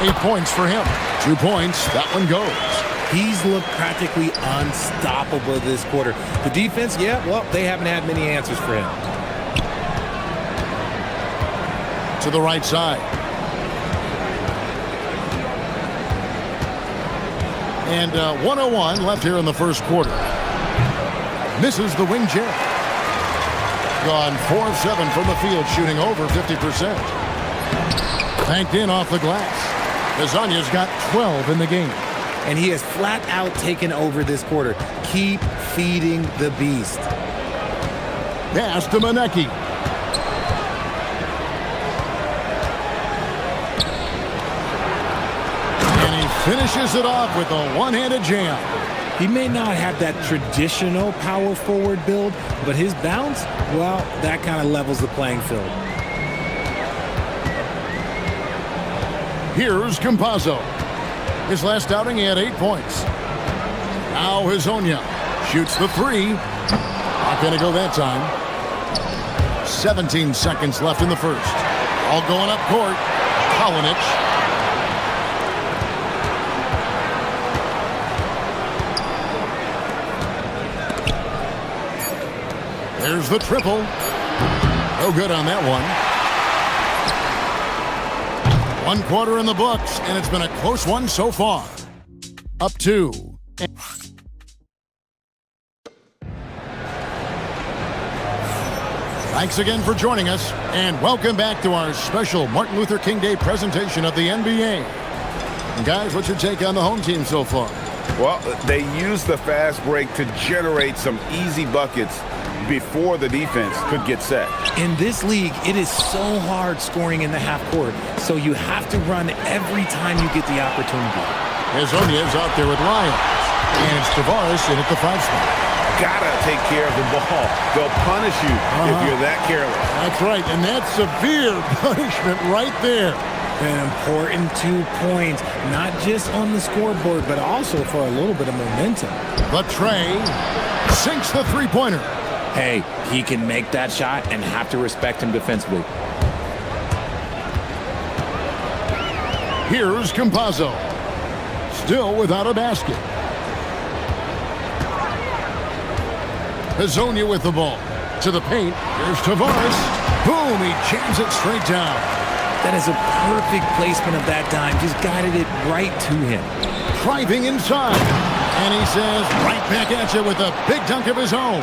8 points for him. 2 points, that one goes. He's looked practically unstoppable this quarter. The defense, yeah, well, they haven't had many answers for him. To the right side. And 1:01 left here in the first quarter. Misses the wing chair. Gone 4 of 7 from the field, shooting over 50%. Banked in off the glass. Azania's got 12 in the game. And he has flat out taken over this quarter. Keep feeding the beast. Pass to Monecki. And he Finishes it off with a one-handed jam. He may not have that traditional power forward build, but his bounce, well, that kind of levels the playing field. Here's Campazzo. His last outing, he had 8 points. Now Hezonja shoots the three. Not going to go that time. 17 seconds left in the first. All going up court. Kalinic. There's the triple. No good on that one. 1 quarter in the books, and it's been a close one so far. Up 2. Thanks again for joining us, and welcome back to our special Martin Luther King Day presentation of the NBA. And guys, what's your take on the home team so far? Well, they used the fast break to generate some easy buckets before the defense could get set. In this league, it is so hard scoring in the half court, so you have to run every time you get the opportunity. Hezonja is out there with Lyons, and it's Tavares in at the 5 spot. Gotta take care of the ball. They'll punish you if you're that careless. That's right, and that's severe punishment right there. An important 2 points, not just on the scoreboard, but also for a little bit of momentum. But Trey sinks the three-pointer. Hey, he can make that shot and have to respect him defensively. Here's Campazzo. Still without a basket. Hezonja with the ball. To the paint. Here's Tavares. Boom, he jams it straight down. That is a perfect placement of that dime. Just guided it right to him. Driving inside. And he says, right back at you with a big dunk of his own.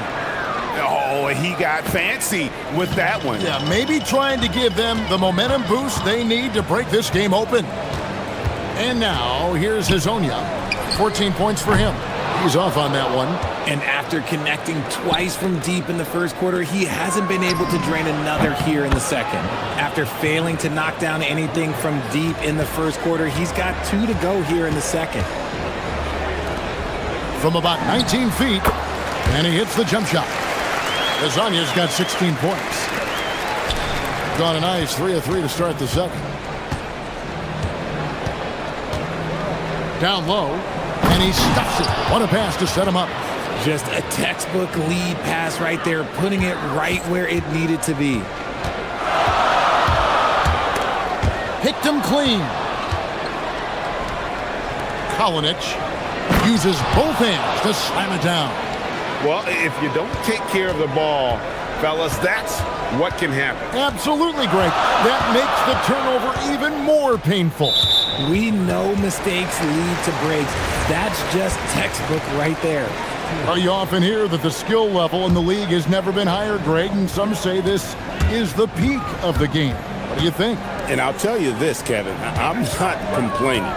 Oh, he got fancy with that one. Yeah, maybe trying to give them the momentum boost they need to break this game open. And now, here's Hezonja. 14 points for him. He's off on that one. And after connecting twice from deep in the first quarter, he hasn't been able to drain another here in the second. After failing to knock down anything from deep in the first quarter, he's got 2 to go here in the second. From about 19 feet, and he hits the jump shot. Hezonja's got 16 points. Gone a nice 3 of 3 to start the second. Down low, and he stuffs it. What a pass to set him up. Just a textbook lead pass right there, putting it right where it needed to be. Picked him clean. Kalinic uses both hands to slam it down. Well, if you don't take care of the ball, fellas, that's what can happen. Absolutely, Greg. That makes the turnover even more painful. We know mistakes lead to breaks. That's just textbook right there. You often hear that the skill level in the league has never been higher, Greg, and some say this is the peak of the game. What do you think? And I'll tell you this, Kevin, I'm not complaining.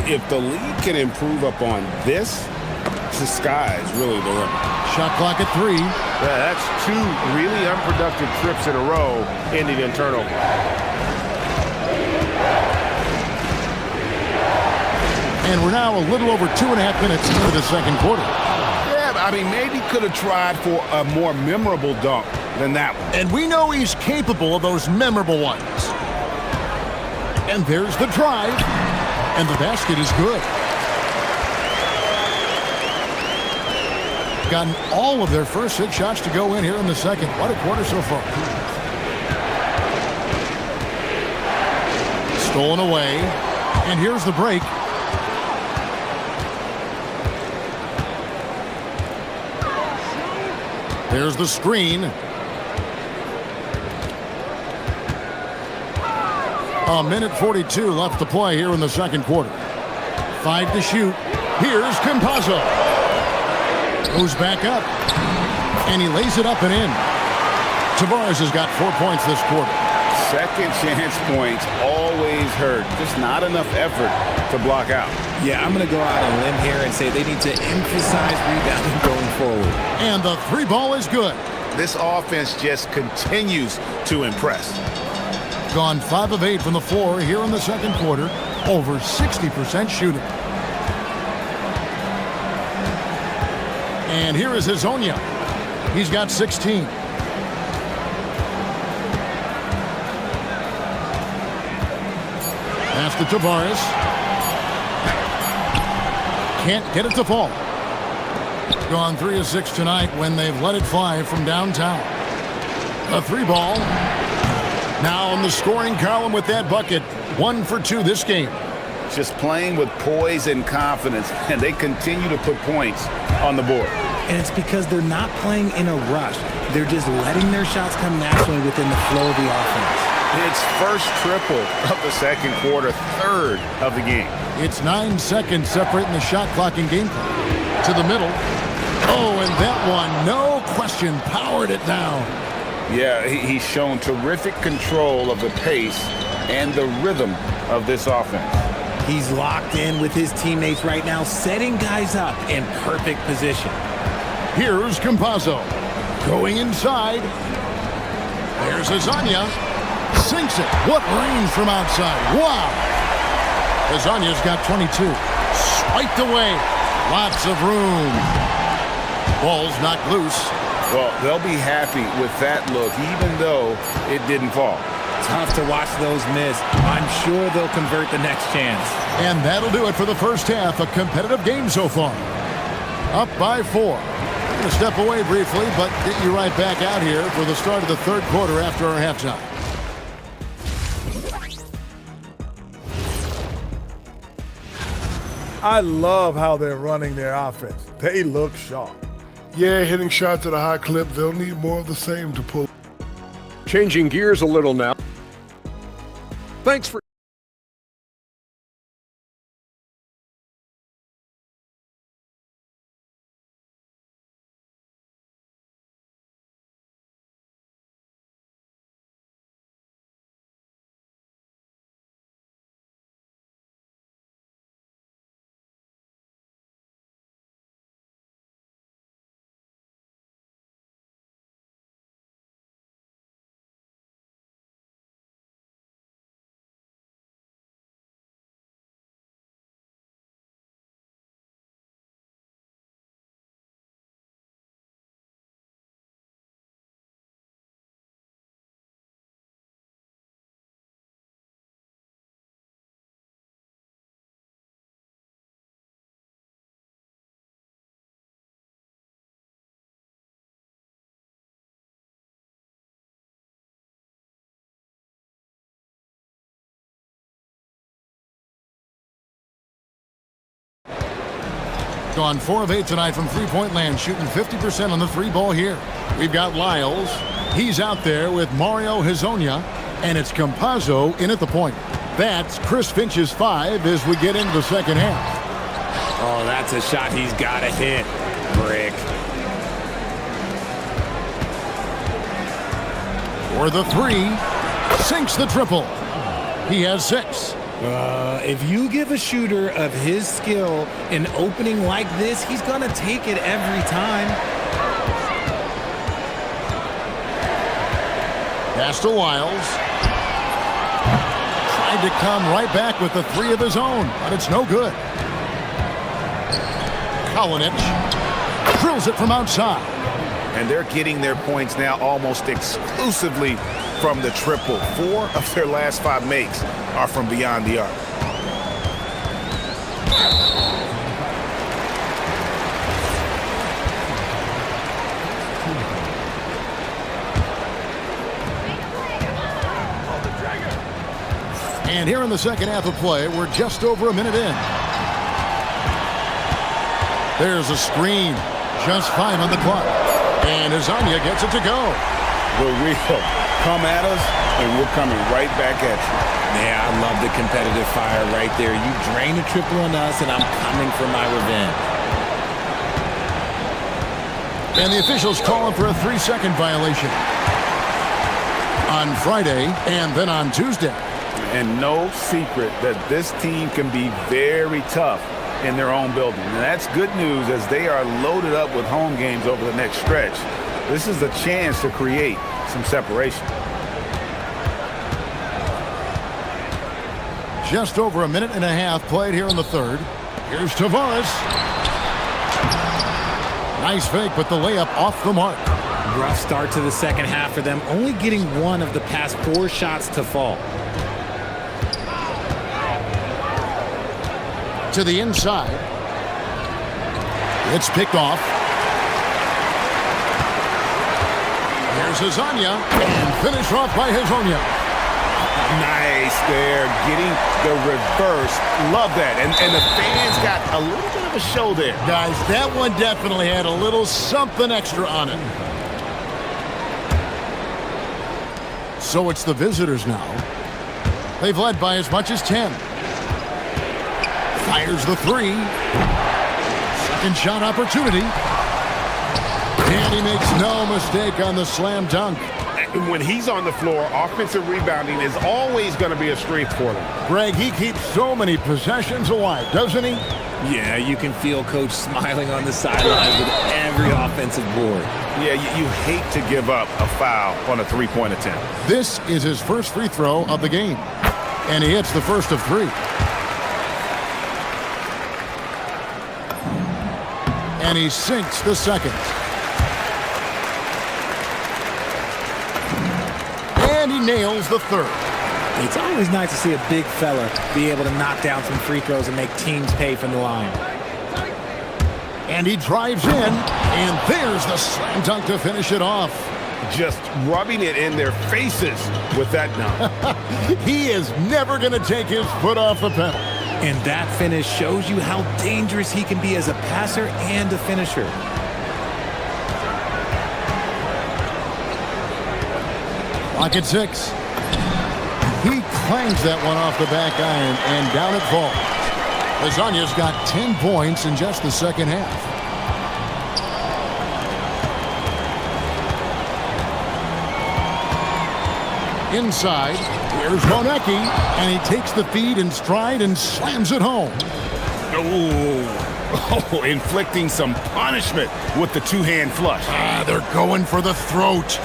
If the league can improve upon this, the sky is really the limit. Shot clock at 3. Yeah, that's 2 really unproductive trips in a row ending in turnover. And we're now a little over 2.5 minutes into the second quarter. Yeah, I mean, maybe could have tried for a more memorable dunk than that one. And we know he's capable of those memorable ones. And there's the drive. And the basket is good. Gotten all of their first 6 shots to go in here in the second. What a quarter so far. Stolen away. And here's the break. There's the screen. A minute 42 left to play here in the second quarter. 5 to shoot. Here's Campazzo. Goes back up. And he lays it up and in. Tavares has got 4 points this quarter. Second chance points always hurt. Just not enough effort to block out. Yeah, I'm going to go out on a limb here and say they need to emphasize rebounding going forward. And the 3 ball is good. This offense just continues to impress. Gone 5 of 8 from the floor here in the second quarter. Over 60% shooting. And here is Hezonja. He's got 16. Pass to Tavares. Can't get it to fall. Gone 3 of 6 tonight when they've let it fly from downtown. A 3 ball. Now in the scoring column with that bucket. 1 for 2 this game. Just playing with poise and confidence, and they continue to put points on the board. And it's because they're not playing in a rush. They're just letting their shots come naturally within the flow of the offense. It's first triple of the second quarter, third of the game. It's 9 seconds separating the shot clock and game clock. To the middle. Oh, and that one, no question, powered it down. Yeah, he's shown terrific control of the pace and the rhythm of this offense. He's locked in with his teammates right now, setting guys up in perfect position. Here's Campazzo. Going inside. There's Hezonja. Sinks it. What range from outside. Wow. Hezonja's got 22. Swiped away. Lots of room. Ball's knocked loose. Well, they'll be happy with that look, even though it didn't fall. Tough to watch those miss. I'm sure they'll convert the next chance. And that'll do it for the first half. A competitive game so far. Up by 4. I'm going to step away briefly, but get you right back out here for the start of the third quarter after our halftime. I love how they're running their offense. They look sharp. Yeah, hitting shots at a high clip. They'll need more of the same to pull. Changing gears a little now. Thanks for Gone 4 of 8 tonight from three-point land, shooting 50% on the 3 ball here. We've got Lyles. He's out there with Mario Hezonja, and it's Campazzo in at the point. That's Chris Finch's 5 as we get into the second half. Oh, that's a shot he's got to hit. Brick. For the 3, sinks the triple. He has 6. If you give a shooter of his skill an opening like this, he's going to take it every time. Pass to Lyles. Tried to come right back with the 3 of his own, but it's no good. Kalinic drills it from outside. And they're getting their points now almost exclusively from the triple. 4 of their last 5 makes are from beyond the arc. And here in the second half of play, we're just over a minute in. There's a screen. Just 5 on the clock. And Hezonja gets it to go. The real come at us, and we're coming right back at you. Yeah, I love the competitive fire right there. You drain a triple on us, and I'm coming for my revenge. And the officials calling for a 3-second violation. On Friday, and then on Tuesday. And no secret that this team can be very tough in their own building. And that's good news as they are loaded up with home games over the next stretch. This is a chance to create some separation. Just over a minute and a half played here in the third. Here's Tavares. Nice fake, but the layup off the mark. Rough start to the second half for them, only getting one of the past 4 shots to fall. To the inside. It's picked off. Here's Hezonja, and finished off by Hezonja. Nice there, getting the reverse. Love that. And the fans got a little bit of a show there. Guys, that one definitely had a little something extra on it. So it's the visitors now. They've led by as much as 10. Fires the 3. Second shot opportunity. And he makes no mistake on the slam dunk. When he's on the floor, offensive rebounding is always going to be a strength for them. Greg, he keeps so many possessions alive, doesn't he? Yeah, you can feel Coach smiling on the sidelines with every offensive board. Yeah, you hate to give up a foul on a three-point attempt. This is his first free throw of the game. And he hits the first of 3. And he sinks the second. And he nails the third. It's always nice to see a big fella be able to knock down some free throws and make teams pay from the line. And he drives in, and there's the slam dunk to finish it off. Just rubbing it in their faces with that dunk. He is never going to take his foot off the pedal. And that finish shows you how dangerous he can be as a passer and a finisher. Clock at 6. He clangs that one off the back iron, and down it falls. Hezonja's got 10 points in just the second half. Inside, here's Monecki, and he takes the feed in stride and slams it home. Oh, inflicting some punishment with the two-hand flush. They're going for the throat.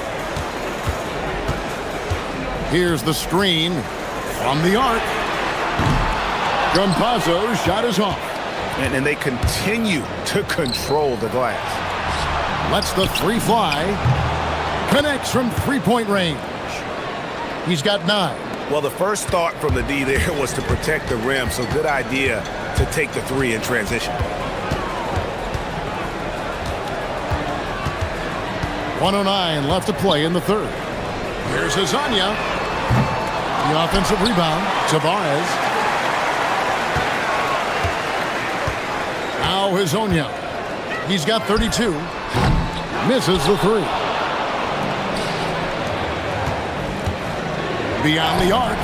Here's the screen from the arc. Campazzo's shot is off. And they continue to control the glass. Lets the 3 fly. Connects from three-point range. He's got 9. Well, the first thought from the D there was to protect the rim, so good idea to take the 3 in transition. 1:09 left to play in the third. Here's Hezonja. The offensive rebound. Tavares. Now Hezonja. He's got 32. Misses the 3. Beyond the arc.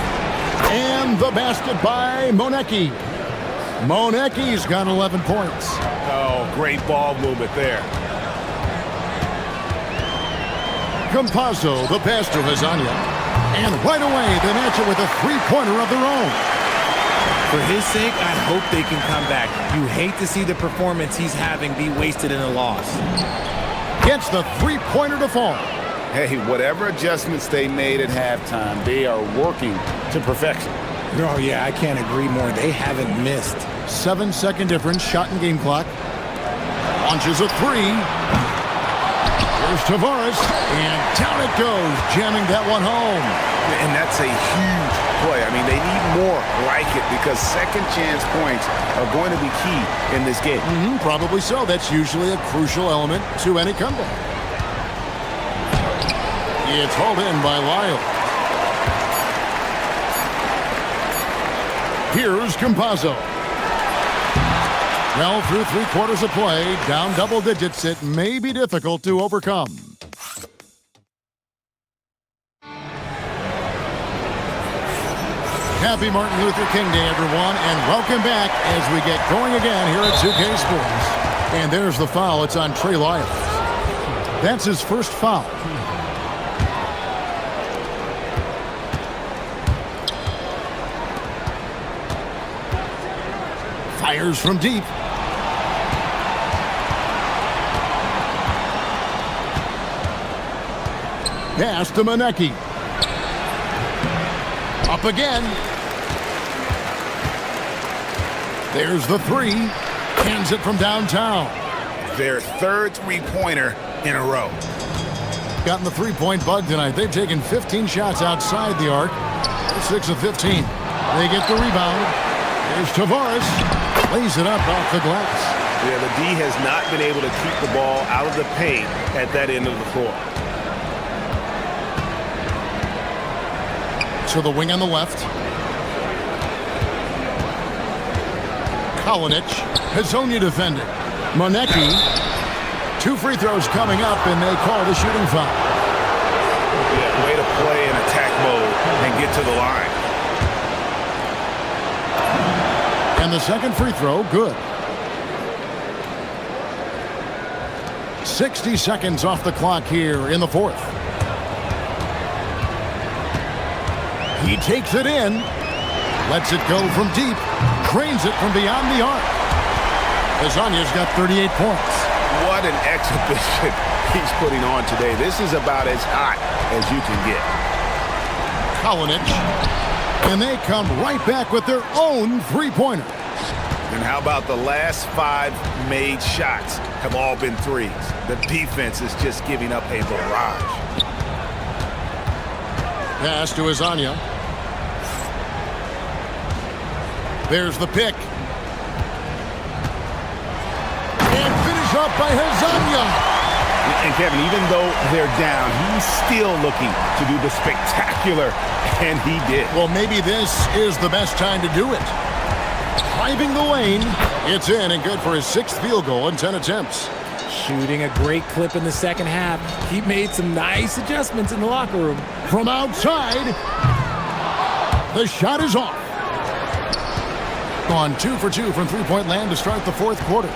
And the basket by Monecki. Monecki's got 11 points. Oh, great ball movement there. Campazzo, the pass to Hezonja. And right away, they match it with a three-pointer of their own. For his sake, I hope they can come back. You hate to see the performance he's having be wasted in a loss. Gets the three-pointer to fall. Hey, whatever adjustments they made at halftime, they are working to perfection. Oh, yeah, I can't agree more. They haven't missed. 7-second difference, shot and game clock. Launches a 3. Here's Tavares, and down it goes, jamming that one home. And that's a huge play. I mean, they need more like it because second chance points are going to be key in this game. Probably so. That's usually a crucial element to any comeback. It's hauled in by Lyle. Here's Campazzo. Well, through 3 quarters of play, down double digits, it may be difficult to overcome. Happy Martin Luther King Day, everyone, and welcome back as we get going again here at 2K Sports. And there's the foul. It's on Trey Lyles. That's his first foul. Fires from deep. Pass to Monecki. Up again. There's the 3. Hands it from downtown. their third three-pointer in a row. Gotten the three-point bug tonight. They've taken 15 shots outside the arc. 6 of 15. They get the rebound. Here's Tavares. Lays it up off the glass. Yeah, the D has not been able to keep the ball out of the paint at that end of the floor. To the wing on the left. Kalinic, Hazonia defending. Monecki, 2 free throws coming up, and they call the shooting foul. Yeah, way to play in attack mode and get to the line. And the second free throw, good. 60 seconds off the clock here in the fourth. He takes it in, lets it go from deep, drains it from beyond the arc. Hazonia's got 38 points. What an exhibition he's putting on today. This is about as hot as you can get. Kalinic, and they come right back with their own three-pointer. And how about the last 5 made shots have all been threes? The defense is just giving up a barrage. Pass to Hazonia. There's the pick. And finish up by Hazonia. And Kevin, even though they're down, he's still looking to do the spectacular, and he did. Well, maybe this is the best time to do it. Driving the lane, it's in and good for his 6th field goal in 10 attempts. Shooting a great clip in the second half. He made some nice adjustments in the locker room. From outside, the shot is off. Gone 2 for 2 from three-point land to start the fourth quarter.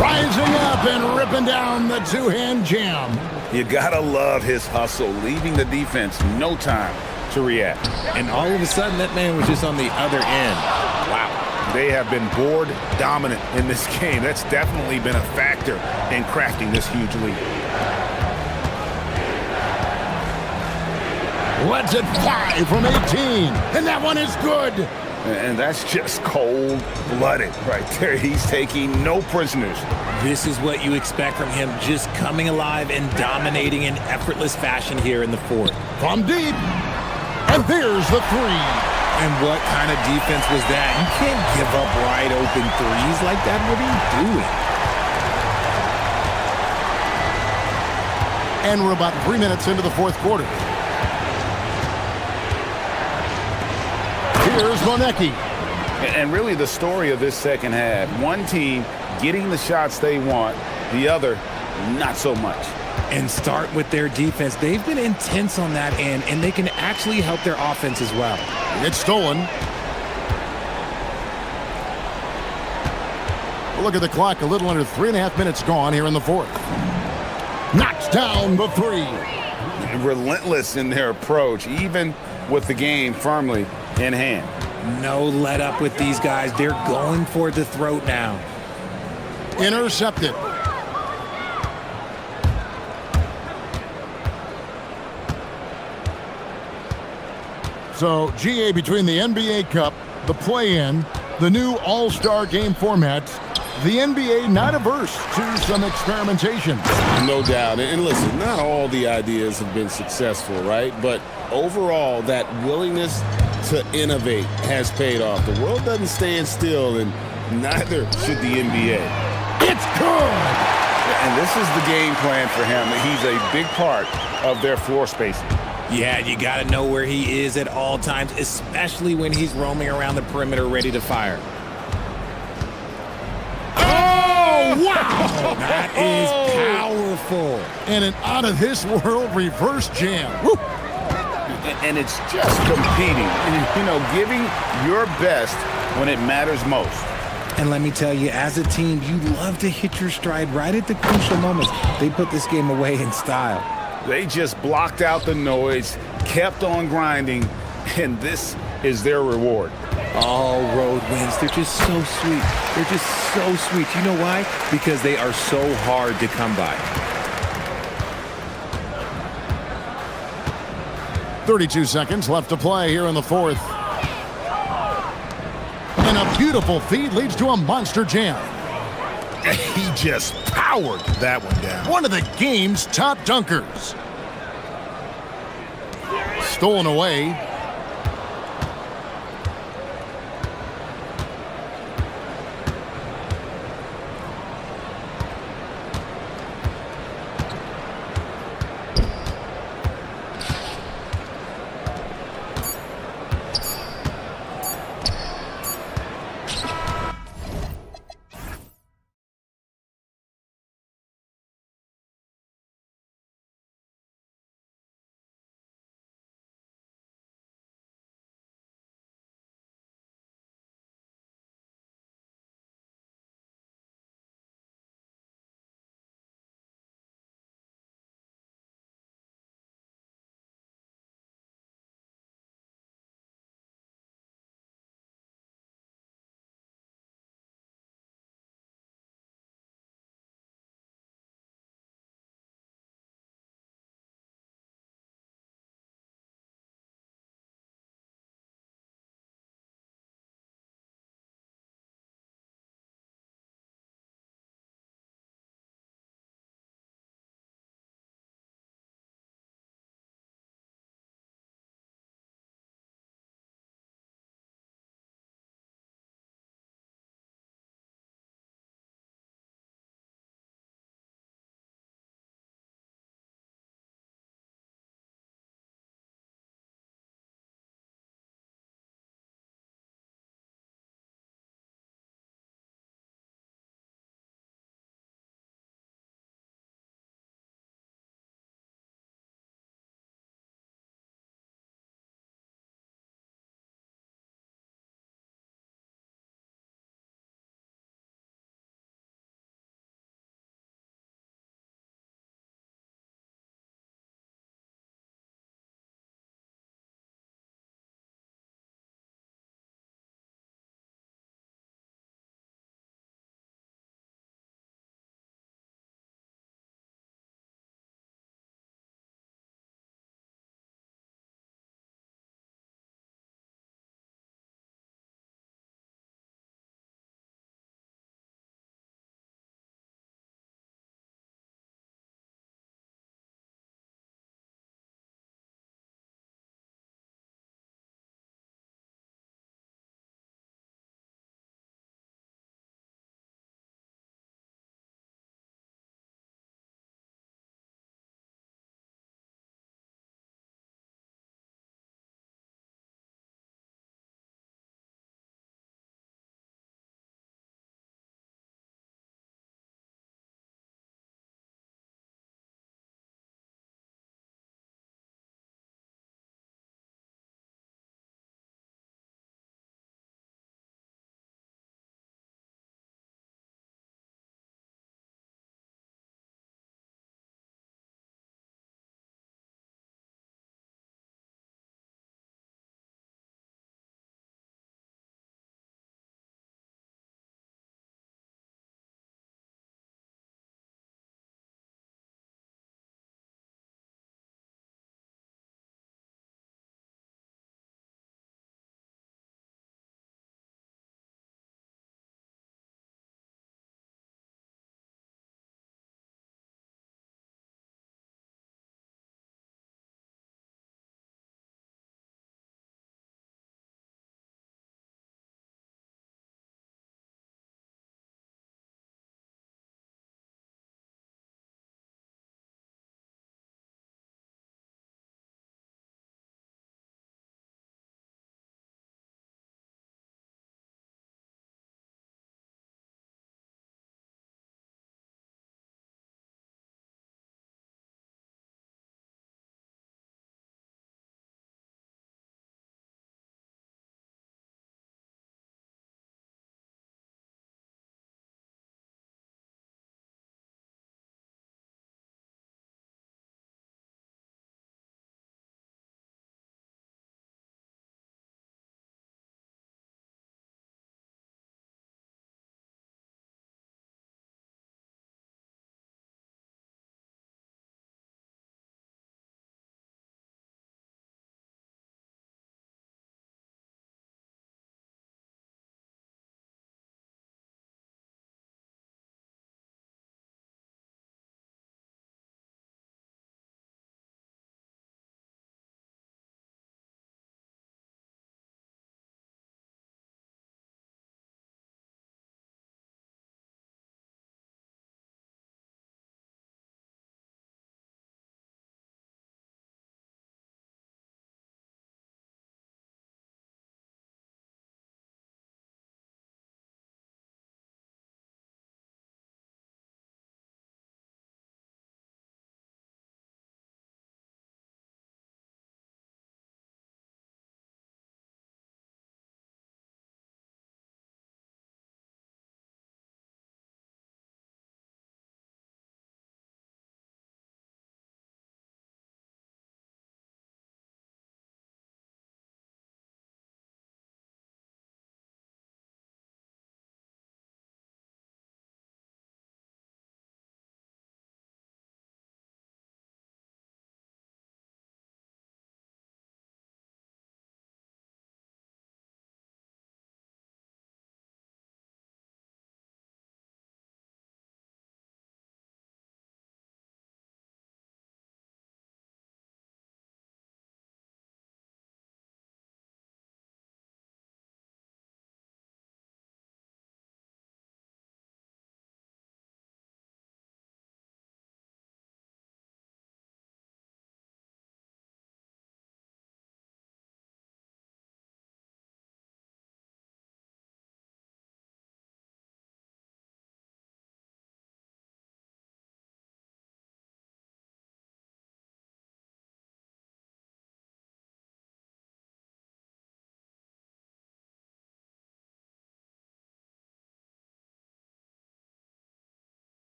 Rising up and ripping down the two-hand jam. You gotta love his hustle, leaving the defense no time to react. And all of a sudden, that man was just on the other end. Wow. They have been board dominant in this game. That's definitely been a factor in crafting this huge lead. Lets it fly from 18. And that one is good. And that's just cold-blooded right there. He's taking no prisoners. This is what you expect from him, just coming alive and dominating in effortless fashion here in the fourth. From deep. And there's the three. And what kind of defense was that? You can't give up wide open threes like that. What are you doing? And we're about 3 minutes into the fourth quarter. Here's Monecki. And really the story of this second half, one team getting the shots they want, the other not so much. And start with their defense. They've been intense on that end, and they can actually help their offense as well. It's stolen. Look at the clock, a little under 3.5 minutes gone here in the fourth. Knocks down the three. Relentless in their approach, even with the game firmly in hand. No let up with these guys. They're going for the throat now. Intercepted. So, GA, between the NBA Cup, the play-in, the new All-Star game format, the NBA not averse to some experimentation. No doubt. And listen, not all the ideas have been successful, right? But overall, that willingness to innovate has paid off. The world doesn't stand still, and neither should the NBA. It's good! And this is the game plan for him. He's a big part of their floor spacing. Yeah, you got to know where he is at all times, especially when he's roaming around the perimeter ready to fire. Oh, wow! That is powerful. And an out-of-this-world reverse jam. Woo! And it's just competing, you know, giving your best when it matters most. And let me tell you, as a team, you love to hit your stride right at the crucial moments. They put this game away in style. They just blocked out the noise, kept on grinding, and this is their reward. All road wins. They're just so sweet. They're just so sweet. You know why? Because they are so hard to come by. 32 seconds left to play here in the fourth. And a beautiful feed leads to a monster jam. He just powered that one down. One of the game's top dunkers. Stolen away.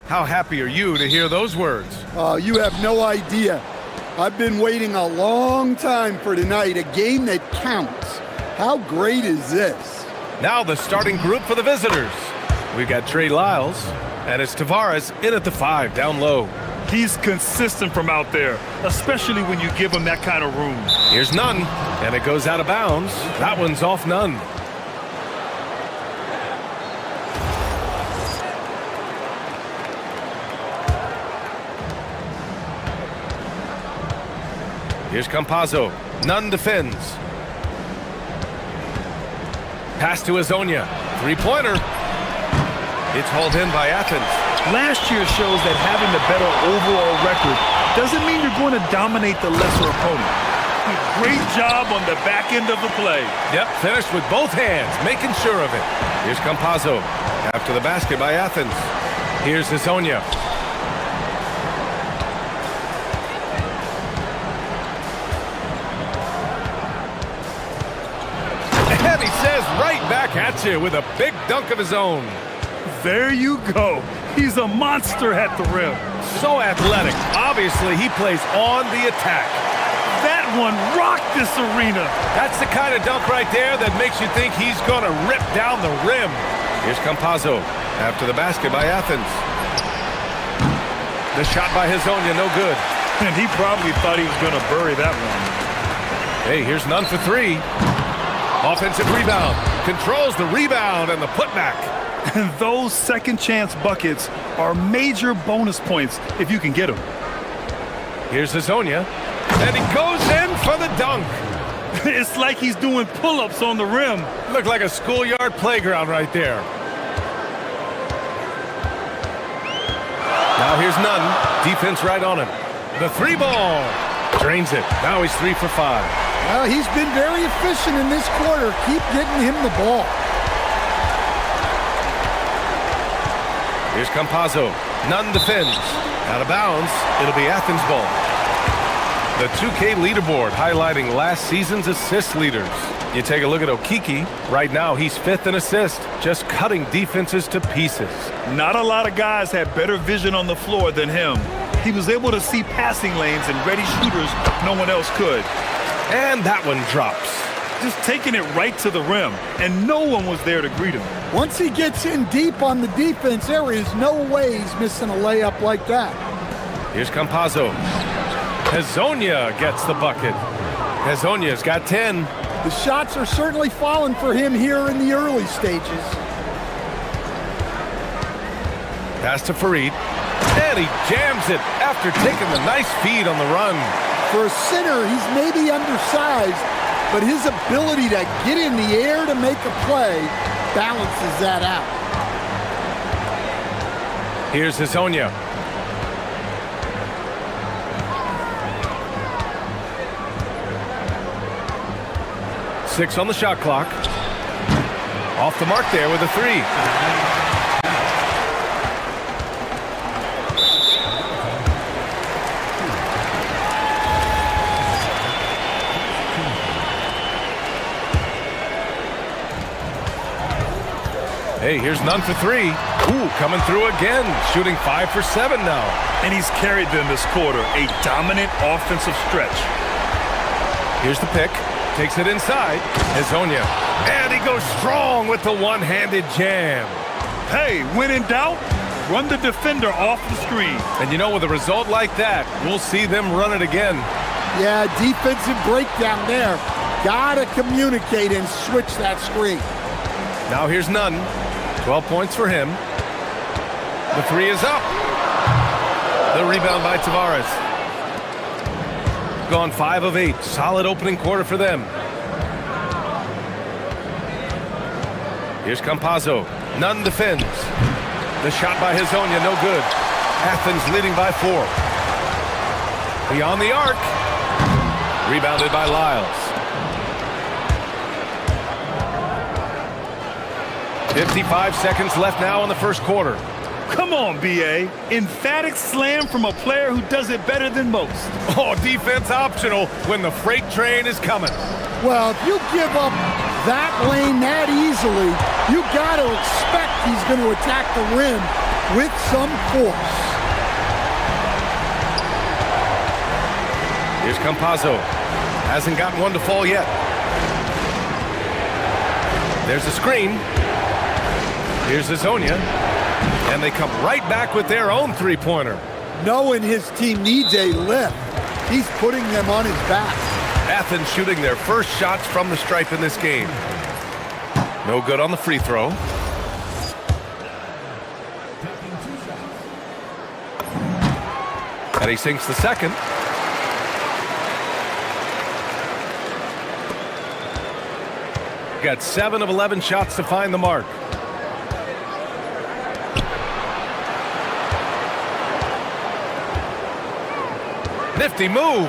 How happy are you to hear those words? You have no idea. I've been waiting a long time for tonight, a game that counts. How great is this? Now the starting group for the visitors. We've got Trey Lyles, and it's Tavares in at the 5, down low. He's consistent from out there, especially when you give him that kind of room. Here's Nunn, and it goes out of bounds. That one's off Nunn. Here's Campazzo. Nunn defends. Pass to Azonia. Three-pointer. It's hauled in by Athens. Last year shows that having the better overall record doesn't mean you're going to dominate the lesser opponent. Great job on the back end of the play. Yep, finished with both hands, making sure of it. Here's Campazzo. After the basket by Athens. Here's Azonia. And he says right back at you with a big dunk of his own. There you go. He's a monster at the rim. So athletic. Obviously, he plays on the attack. That one rocked this arena. That's the kind of dunk right there that makes you think he's going to rip down the rim. Here's Campazzo. After the basket by Athens. The shot by Hazonia, no good. And he probably thought he was going to bury that one. Hey, here's Nunn for 3. Offensive rebound. Controls the rebound and the putback. And those second chance buckets are major bonus points if you can get them. Here's Hazonia. And he goes in for the dunk. It's like he's doing pull-ups on the rim. Looked like a schoolyard playground right there. Now here's Nunn. Defense right on him. The 3-ball. Drains it. Now he's 3 for 5. Well, he's been very efficient in this quarter. Keep getting him the ball. Here's Campazzo. Nunn defends. Out of bounds. It'll be Athens ball. The 2K leaderboard highlighting last season's assist leaders. You take a look at Okiki. Right now, he's 5th in assist, just cutting defenses to pieces. Not a lot of guys had better vision on the floor than him. He was able to see passing lanes and ready shooters no one else could. And that one drops. Just taking it right to the rim, and no one was there to greet him. Once he gets in deep on the defense, there is no way he's missing a layup like that. Here's Campazzo. Hazonia gets the bucket. Hazonia's got 10. The shots are certainly falling for him here in the early stages. Pass to Farid. And he jams it after taking the nice feed on the run. For a center, he's maybe undersized, but his ability to get in the air to make a play balances that out. Here's Hazonia. Six on the shot clock. Off the mark there with a 3. Hey, here's Nunn for 3. Ooh, coming through again, shooting 5 for 7 now. And he's carried them this quarter, a dominant offensive stretch. Here's the pick. Takes it inside. Hazonia. And he goes strong with the one-handed jam. Hey, when in doubt, run the defender off the screen. And you know, with a result like that, we'll see them run it again. Yeah, defensive breakdown there. Gotta communicate and switch that screen. Now here's Nunn. 12 points for him. The 3 is up. The rebound by Tavares. Gone 5 of 8. Solid opening quarter for them. Here's Campazzo. Nunn defends. The shot by Hazonia, no good. Athens leading by 4. Beyond the arc. Rebounded by Lyles. 55 seconds left now in the first quarter. Come on, B.A. Emphatic slam from a player who does it better than most. Oh, defense optional when the freight train is coming. Well, if you give up that lane that easily, you got to expect he's going to attack the rim with some force. Here's Campazzo. Hasn't gotten one to fall yet. There's a screen. Here's Azonia. And they come right back with their own three-pointer. Knowing his team needs a lift, he's putting them on his back. Athens shooting their first shots from the stripe in this game. No good on the free throw. And he sinks the second. Got 7 of 11 shots to find the mark. Nifty move,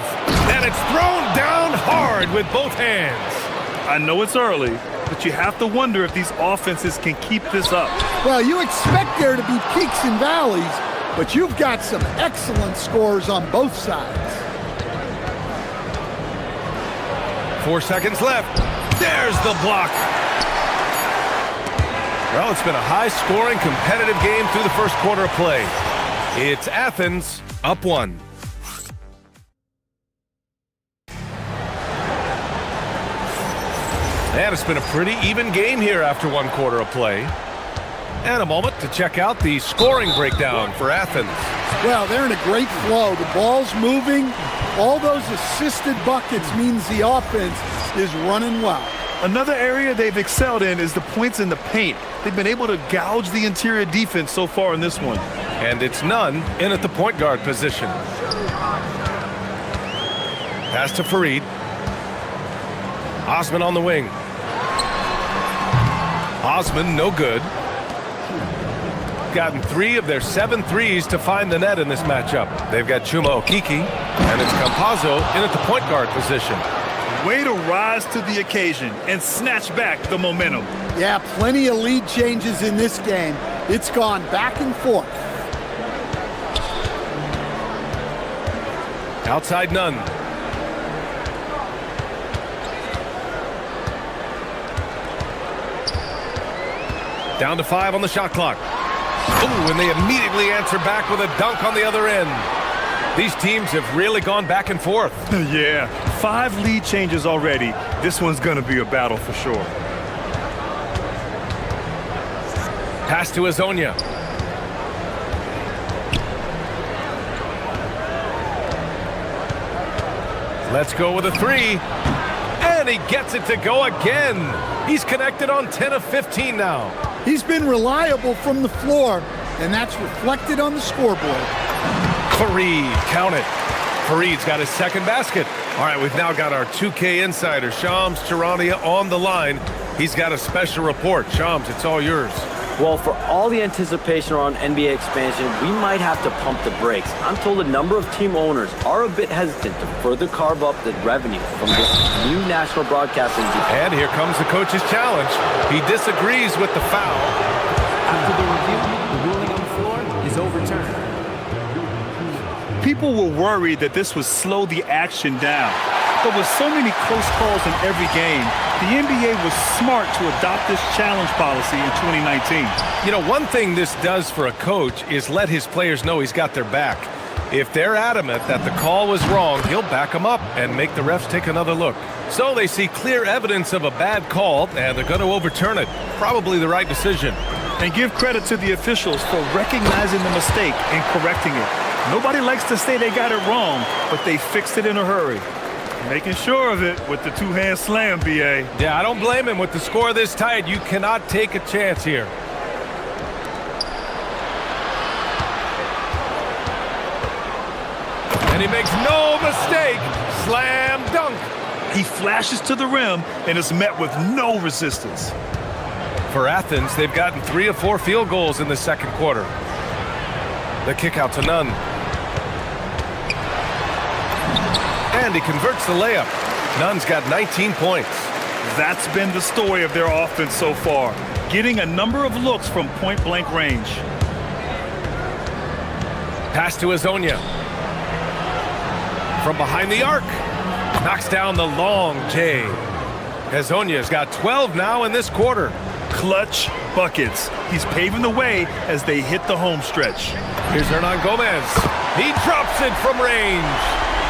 and it's thrown down hard with both hands. I know it's early, but you have to wonder if these offenses can keep this up. Well, you expect there to be peaks and valleys, but you've got some excellent scores on both sides. 4 seconds left. There's the block. Well, it's been a high-scoring, competitive game through the first quarter of play. It's Athens up 1. And it's been a pretty even game here after 1 quarter of play. And a moment to check out the scoring breakdown for Athens. Well, they're in a great flow. The ball's moving. All those assisted buckets means the offense is running well. Another area they've excelled in is the points in the paint. They've been able to gouge the interior defense so far in this one. And it's Nunn in at the point guard position. Pass to Farid. Osman on the wing. Osman, no good. Gotten 3 of their 7 threes to find the net in this matchup. They've got Chuma Okiki, and it's Campazzo in at the point guard position. Way to rise to the occasion and snatch back the momentum. Yeah, plenty of lead changes in this game. It's gone back and forth. Outside Nunn. Down to 5 on the shot clock. Ooh, and they immediately answer back with a dunk on the other end. These teams have really gone back and forth. Yeah, 5 lead changes already. This one's going to be a battle for sure. Pass to Azonia. Let's go with a 3. And he gets it to go again. He's connected on 10 of 15 now. He's been reliable from the floor, and that's reflected on the scoreboard. Farid, count it. Farid's got his second basket. All right, we've now got our 2K insider, Shams Charania, on the line. He's got a special report. Shams, it's all yours. Well, for all the anticipation around NBA expansion, we might have to pump the brakes. I'm told a number of team owners are a bit hesitant to further carve up the revenue from this new national broadcasting deal. And here comes the coach's challenge. He disagrees with the foul. After the review, the ruling on the floor is overturned. People were worried that this would slow the action down. But with so many close calls in every game, the NBA was smart to adopt this challenge policy in 2019. You know, one thing this does for a coach is let his players know he's got their back. If they're adamant that the call was wrong, he'll back them up and make the refs take another look. So they see clear evidence of a bad call, and they're going to overturn it. Probably the right decision. And give credit to the officials for recognizing the mistake and correcting it. Nobody likes to say they got it wrong, but they fixed it in a hurry. Making sure of it with the 2-hand slam, B.A. Yeah, I don't blame him. With the score this tight, you cannot take a chance here. And he makes no mistake. Slam dunk. He flashes to the rim and is met with no resistance. For Athens, they've gotten 3 of 4 field goals in the second quarter. The kick out to Nunn. And he converts the layup. Nunn's got 19 points. That's been the story of their offense so far, getting a number of looks from point-blank range. Pass to Azonia. From behind the arc. Knocks down the long J. Azonia's got 12 now in this quarter. Clutch buckets. He's paving the way as they hit the home stretch. Here's Hernan Gomez. He drops it from range.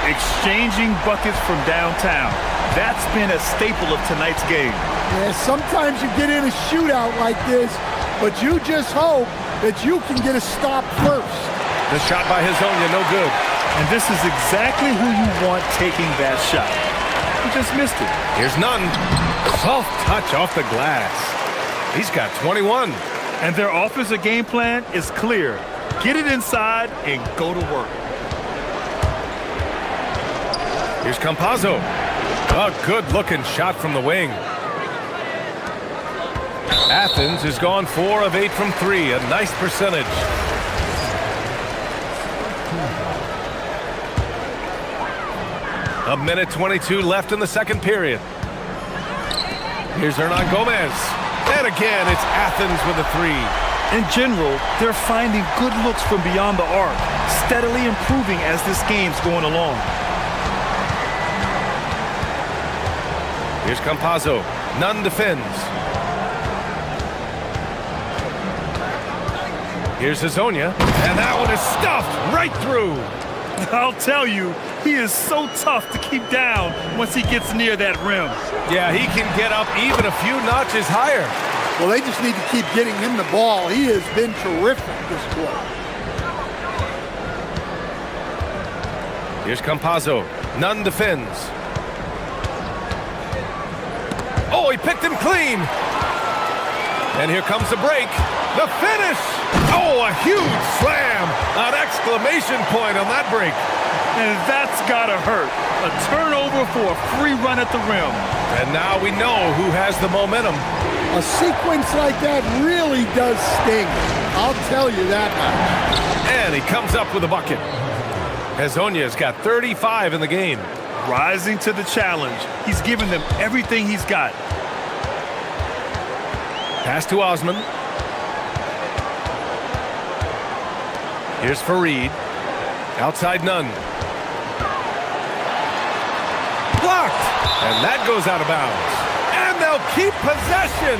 Exchanging buckets from downtown. That's been a staple of tonight's game. Yeah, sometimes you get in a shootout like this, but you just hope that you can get a stop first. The shot by Hazonia, no good. And this is exactly who you want taking that shot. He just missed it. Here's Nunn. Soft touch off the glass. He's got 21. And their offensive game plan is clear. Get it inside and go to work. Here's Campazzo. A good-looking shot from the wing. Athens has gone 4 of 8 from 3, a nice percentage. A minute 22 left in the second period. Here's Hernan Gomez. And again, it's Athens with a 3. In general, they're finding good looks from beyond the arc, steadily improving as this game's going along. Here's Campazzo. Nunn defends. Here's Hazonia. And that one is stuffed right through. I'll tell you, he is so tough to keep down once he gets near that rim. Yeah, he can get up even a few notches higher. Well, they just need to keep getting him the ball. He has been terrific this quarter. Here's Campazzo. Nunn defends. Oh, he picked him clean. And here comes the break. The finish. Oh, a huge slam. An exclamation point on that break. And that's gotta hurt. A turnover for a free run at the rim. And now we know who has the momentum. A sequence like that really does sting. I'll tell you that much. And he comes up with a bucket. Hazonia's got 35 in the game. Rising to the challenge. He's given them everything he's got. Pass to Osman. Here's Fareed. Outside Nunn. Blocked! And that goes out of bounds. And they'll keep possession.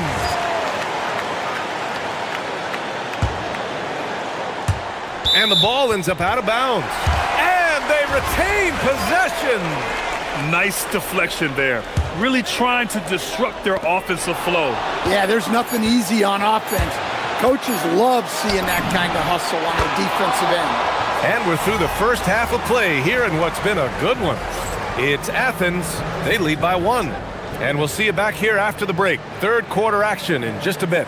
And the ball ends up out of bounds. And they retain possession. Nice deflection there. Really trying to disrupt their offensive flow. Yeah, there's nothing easy on offense. Coaches love seeing that kind of hustle on the defensive end. And we're through the first half of play here in what's been a good one. It's Athens. They lead by 1. And we'll see you back here after the break. Third quarter action in just a bit.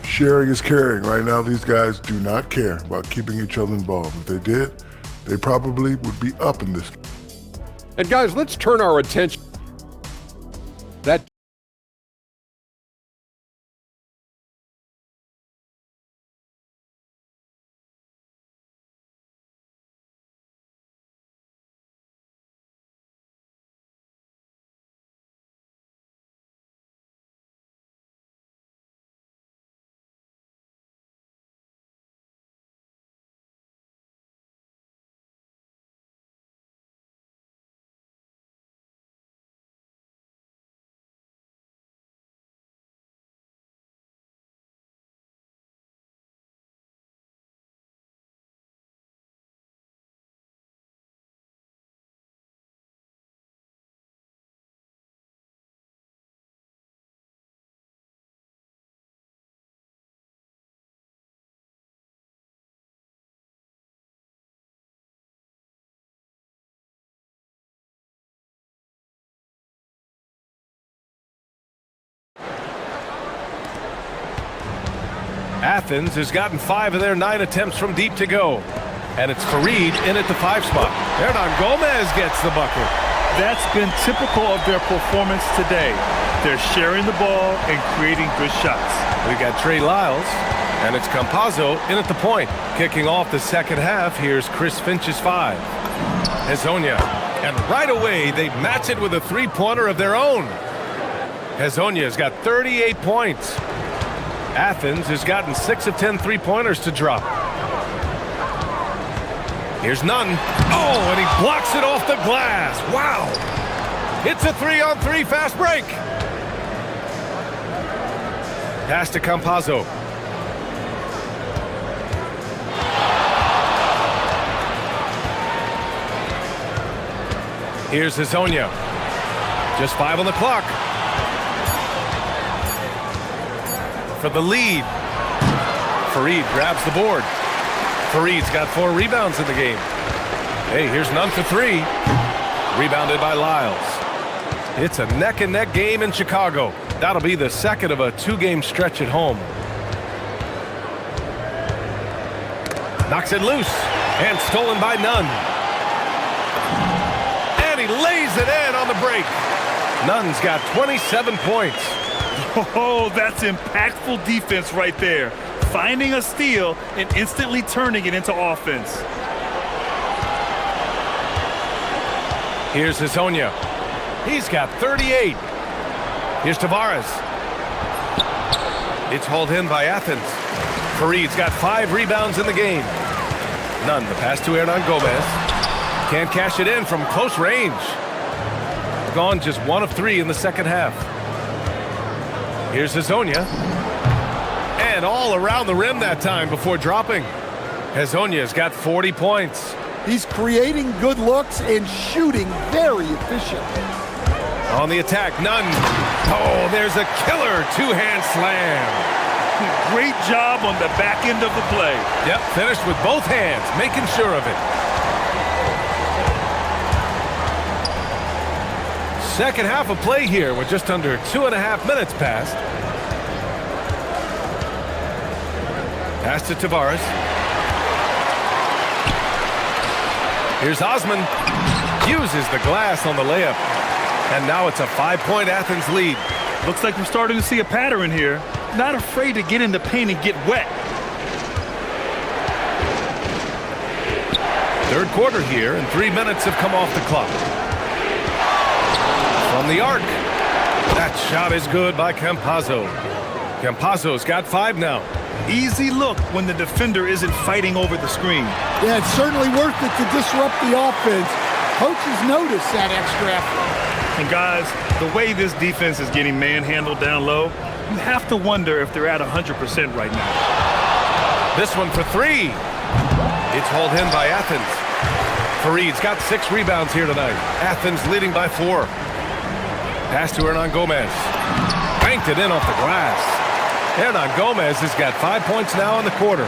Sharing is caring. Right now, these guys do not care about keeping each other involved. If they did, they probably would be up in this. And guys, let's turn our attention. That Athens has gotten 5 of their 9 attempts from deep to go. And it's Fareed in at the 5 spot. Hernan Gomez gets the bucket. That's been typical of their performance today. They're sharing the ball and creating good shots. We've got Trey Lyles, and it's Campazzo in at the point. Kicking off the second half, here's Chris Finch's 5. Hazonia, and right away they match it with a 3-pointer of their own. Hazonia's got 38 points. Athens has gotten 6 of 10 3-pointers to drop. Here's none. Oh, and he blocks it off the glass. Wow. It's a 3-on-3 fast break. Pass to Campazzo. Here's Hezonja. Just 5 on the clock. For the lead. Farid grabs the board. Farid's got 4 rebounds in the game. Hey, here's none for 3. Rebounded by Lyles. It's a neck-and-neck game in Chicago. That'll be the second of a 2-game stretch at home. Knocks it loose. And stolen by Nunn. And he lays it in on the break. Nunn's got 27 points. Oh, that's impactful defense right there. Finding a steal and instantly turning it into offense. Here's Hezonja. He's got 38. Here's Tavares. It's hauled in by Athens. Farid's got 5 rebounds in the game. Nunn, the pass to Hernan Gomez. Can't cash it in from close range. Gone just 1 of 3 in the second half. Here's Hezonja. And all around the rim that time before dropping. Hezonja's got 40 points. He's creating good looks and shooting very efficiently. On the attack, Nunn. Oh, there's a killer 2-hand slam. Great job on the back end of the play. Yep, finished with both hands, making sure of it. Second half of play here with just under 2.5 minutes passed. Pass to Tavares. Here's Osman. Uses the glass on the layup. And now it's a 5-point Athens lead. Looks like we're starting to see a pattern here. Not afraid to get in the paint and get wet. Third quarter here, and 3 minutes have come off the clock. From the arc. That shot is good by Campazzo. Campazzo's got 5 now. Easy look when the defender isn't fighting over the screen. Yeah, it's certainly worth it to disrupt the offense. Coaches notice that extra effort. And guys, the way this defense is getting manhandled down low, you have to wonder if they're at 100% right now. This one for 3. It's hauled in by Athens. Farid's got 6 rebounds here tonight. Athens leading by 4. Pass to Hernan Gomez. Banked it in off the glass. Hernan Gomez has got 5 points now in the quarter.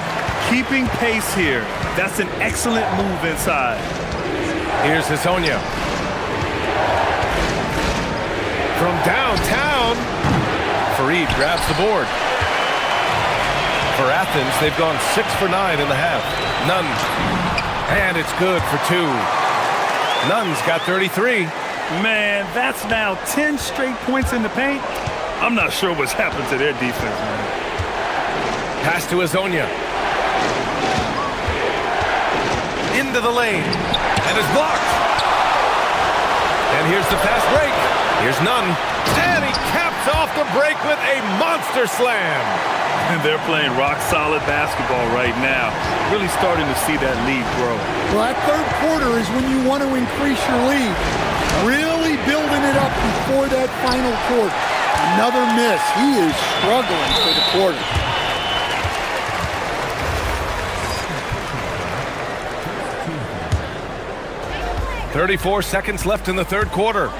Keeping pace here. That's an excellent move inside. Here's Hezonja. From downtown, Farid grabs the board. For Athens, they've gone 6 for 9 in the half. Nunn. And it's good for 2. Nunn's got 33. Man, that's now 10 straight points in the paint. I'm not sure what's happened to their defense, man. Pass to Hezonja. Into the lane. And it's blocked. And here's the fast break. Here's Nunn. And he caps off the break with a monster slam. And they're playing rock-solid basketball right now. Really starting to see that lead grow. Well, that third quarter is when you want to increase your lead. Really building it up before that final quarter. Another miss. He is struggling for the quarter. .34 seconds left in the third quarter.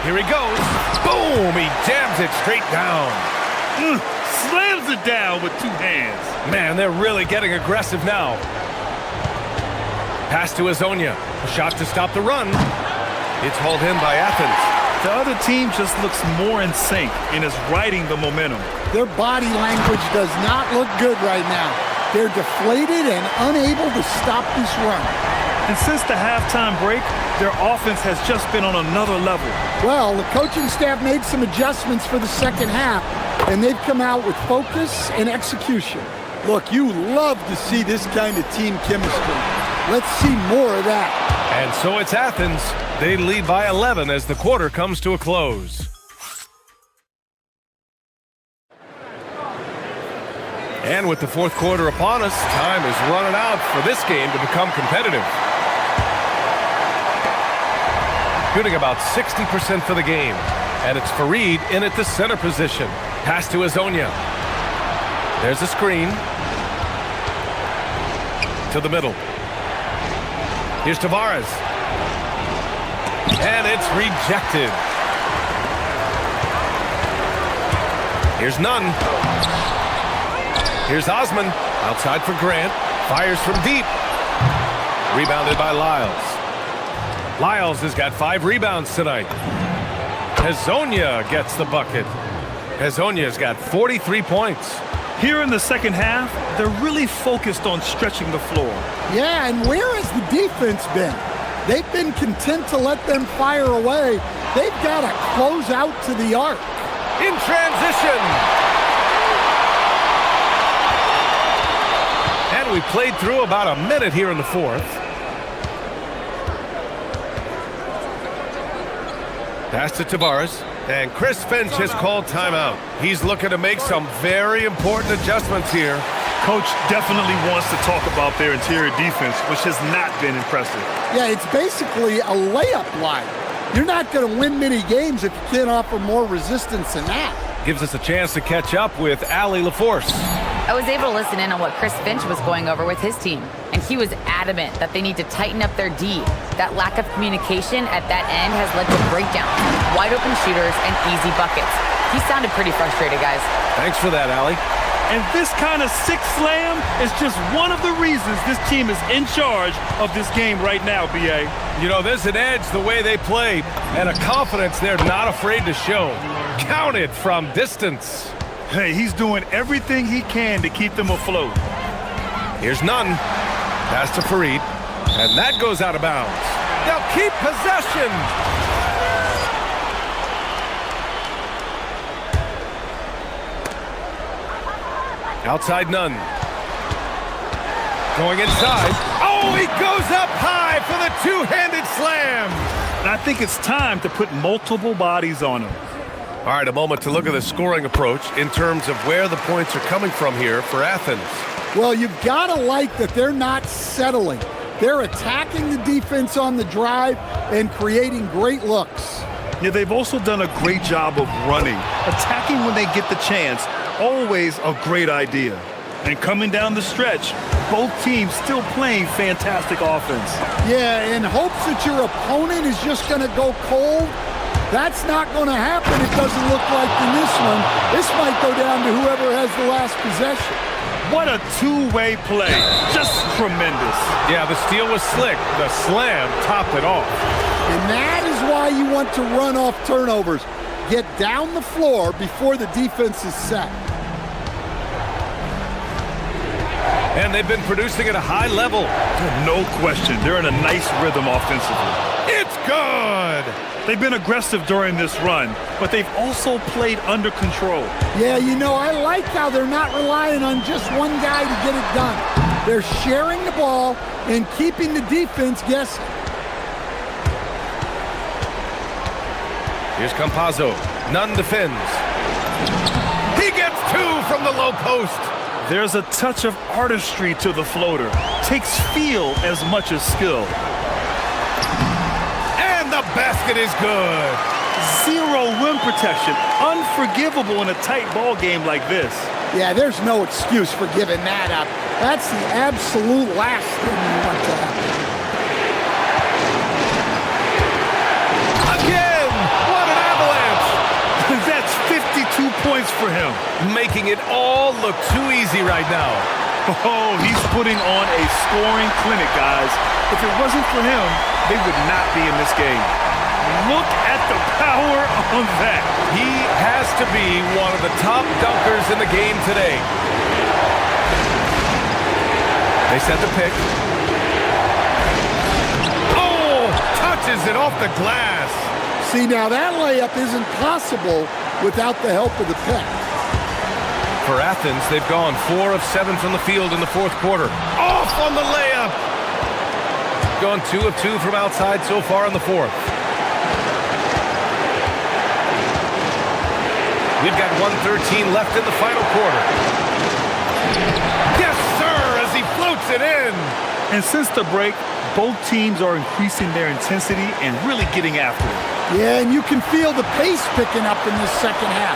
Here he goes. Boom! He jams it straight down. Slams it down with 2 hands. Man, they're really getting aggressive now. Pass to Hezonja. A shot to stop the run. It's hauled in by Athens. The other team just looks more in sync and is riding the momentum. Their body language does not look good right now. They're deflated and unable to stop this run. And since the halftime break, their offense has just been on another level. Well, the coaching staff made some adjustments for the second half, and they've come out with focus and execution. Look, you love to see this kind of team chemistry. Let's see more of that. And so it's Athens. They lead by 11 as the quarter comes to a close. And with the fourth quarter upon us, time is running out for this game to become competitive. Shooting about 60% for the game. And it's Fareed in at the center position. Pass to Azonia. There's a screen. To the middle. Here's Tavares. And it's rejected. Here's Nunn. Here's Osman. Outside for Grant. Fires from deep. Rebounded by Lyles. Lyles has got 5 rebounds tonight. Hezonja gets the bucket. Hezonja's got 43 points. Here in the second half, they're really focused on stretching the floor. Yeah, and where has the defense been? They've been content to let them fire away. They've got to close out to the arc. In transition. And we played through about a minute here in the fourth. Pass to Tavares. And Chris Finch has called timeout. He's looking to make some very important adjustments here. Coach definitely wants to talk about their interior defense, which has not been impressive. Yeah, it's basically a layup line. You're not going to win many games if you can't offer more resistance than that. Gives us a chance to catch up with Allie LaForce. I was able to listen in on what Chris Finch was going over with his team, and he was adamant that they need to tighten up their D. That lack of communication at that end has led to breakdowns, wide open shooters, and easy buckets. He sounded pretty frustrated, guys. Thanks for that, Allie. And this kind of six slam is just one of the reasons this team is in charge of this game right now, B.A. You know, there's an edge the way they play, and a confidence they're not afraid to show. Counted from distance. Hey, he's doing everything he can to keep them afloat. Here's Nunn. Pass to Fareed. And that goes out of bounds. They'll keep possession. Outside Nunn. Going inside. Oh, he goes up high for the two-handed slam. And I think it's time to put multiple bodies on him. All right, a moment to look at the scoring approach in terms of where the points are coming from here for Athens. Well, you've got to like that they're not settling. They're attacking the defense on the drive and creating great looks. Yeah, they've also done a great job of running. Attacking when they get the chance, always a great idea. And coming down the stretch, both teams still playing fantastic offense. Yeah, in hopes that your opponent is just going to go cold, that's not going to happen. It doesn't look like in this one. This might go down to whoever has the last possession. What a two-way play. Just tremendous. Yeah, the steal was slick. The slam topped it off. And that is why you want to run off turnovers. Get down the floor before the defense is set. And they've been producing at a high level. No question. They're in a nice rhythm offensively. It's good. They've been aggressive during this run, but they've also played under control. Yeah, you know, I like how they're not relying on just one guy to get it done. They're sharing the ball and keeping the defense guessing. Here's Campazzo. Nunn defends. He gets two from the low post. There's a touch of artistry to the floater. Takes feel as much as skill. And the basket is good. Zero rim protection. Unforgivable in a tight ball game like this. Yeah, there's no excuse for giving that up. That's the absolute last thing you want to happen. Again! What an avalanche! That's 52 points for him. Making it all look too easy right now. Oh, he's putting on a scoring clinic, guys. If it wasn't for him, they would not be in this game. Look at the power on that. He has to be one of the top dunkers in the game today. They set the pick. Oh, touches it off the glass. See, now that layup isn't possible without the help of the pick. For Athens, they've gone 4 of 7 from the field in the fourth quarter. Off on the layup. Gone 2 of 2 from outside so far in the fourth. We've got 1:13 left in the final quarter. Yes, sir, as he floats it in. And since the break, both teams are increasing their intensity and really getting after it. Yeah, and you can feel the pace picking up in this second half.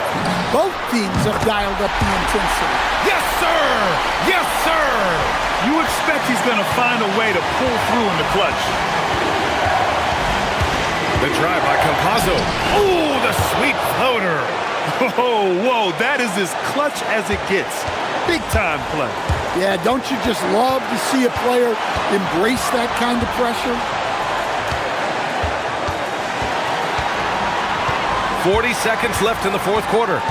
Both teams have dialed up the intensity. Yes, sir! Yes, sir! You expect he's going to find a way to pull through in the clutch. The drive by Campazzo. Ooh, the sweet floater. Oh, whoa, that is as clutch as it gets. Big time play. Yeah, don't you just love to see a player embrace that kind of pressure? 40 seconds left in the fourth quarter.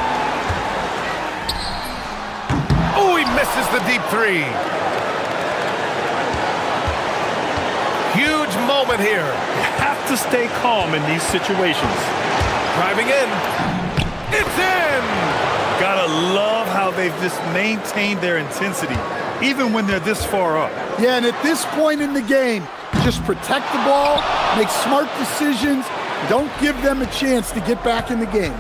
Oh, he misses the deep three. Huge moment here. You have to stay calm in these situations. Driving in. It's in! Gotta love how they've just maintained their intensity, even when they're this far up. Yeah, and at this point in the game, just protect the ball, make smart decisions, don't give them a chance to get back in the game.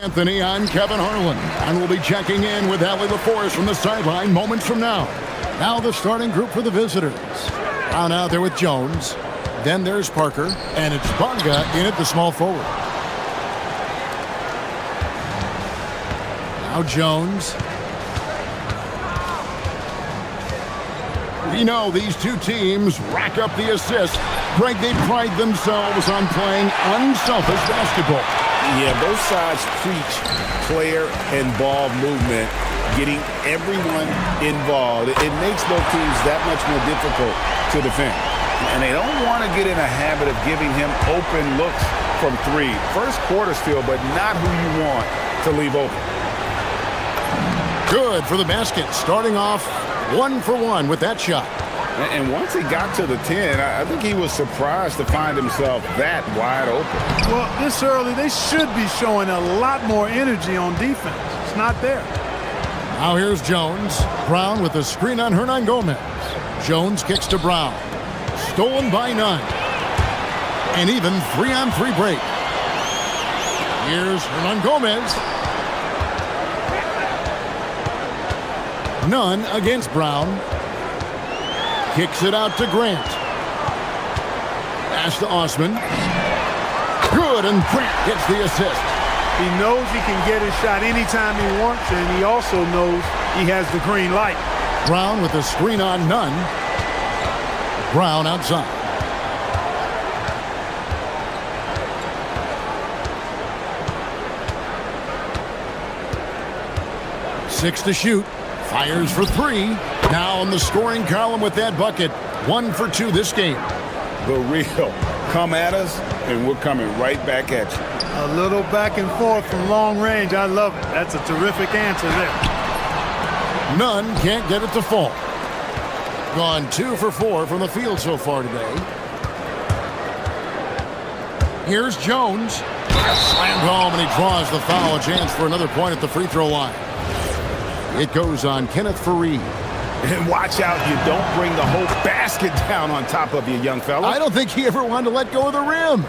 Anthony, I'm Kevin Harlan, and we'll be checking in with Allie LaForce from the sideline moments from now. Now the starting group for the visitors. On out there with Jones. Then there's Parker, and it's Bonga in at the small forward. Now Jones. We know these two teams rack up the assists. Greg, they pride themselves on playing unselfish basketball. Yeah, both sides preach player and ball movement, getting everyone involved. It makes both teams that much more difficult to defend. And they don't want to get in a habit of giving him open looks from three. First quarter still, but not who you want to leave open. Good for the basket, starting off 1 for 1 with that shot. And once he got to the 10, I think he was surprised to find himself that wide open. Well, this early, they should be showing a lot more energy on defense. It's not there. Now here's Jones. Brown with the screen on Hernan Gomez. Jones kicks to Brown. Stolen by Nunn. An even 3-on-3 break. Here's Hernan Gomez. Nunn against Brown. Kicks it out to Grant. Pass to Osman. Good, and Grant gets the assist. He knows he can get his shot anytime he wants, and he also knows he has the green light. Brown with the screen on Nunn. Brown outside. Six to shoot. Fires for three. Now in the scoring column with that bucket. 1 for 2 this game. The real. Come at us, and we're coming right back at you. A little back and forth from long range. I love it. That's a terrific answer there. Nunn can't get it to fall. Gone 2 for 4 from the field so far today. Here's Jones. Slammed home, and he draws the foul. A chance for another point at the free throw line. It goes on Kenneth Fareed. And watch out, you don't bring the whole basket down on top of you, young fella. I don't think he ever wanted to let go of the rim.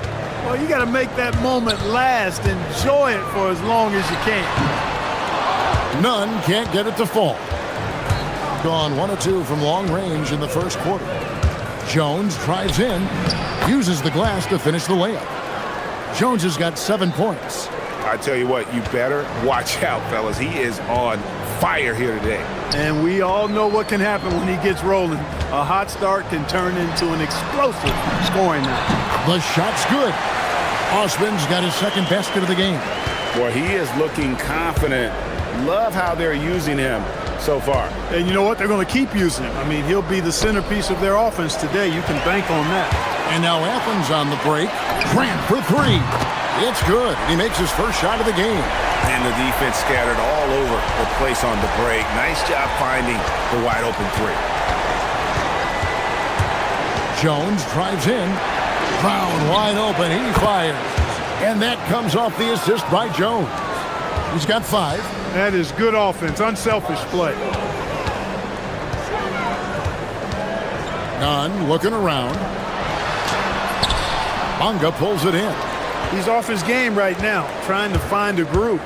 Well, you got to make that moment last. Enjoy it for as long as you can. Nunn can't get it to fall. Gone 1 of 2 from long range in the first quarter. Jones drives in, uses the glass to finish the layup. Jones has got 7 points. I tell you what, you better watch out, fellas. He is on fire here today. And we all know what can happen when he gets rolling. A hot start can turn into an explosive scoring night. The shot's good. Osman's got his second basket of the game. Boy, he is looking confident. Love how they're using him so far. And you know what? They're going to keep using him. I mean, he'll be the centerpiece of their offense today. You can bank on that. And now Athens on the break. Grant for 3. It's good. He makes his first shot of the game. And the defense scattered all over the place on the break. Nice job finding the wide open 3. Jones drives in. Brown wide open. He fires. And that comes off the assist by Jones. He's got 5. That is good offense. Unselfish play. Nunn looking around. Bonga pulls it in. He's off his game right now, trying to find a group.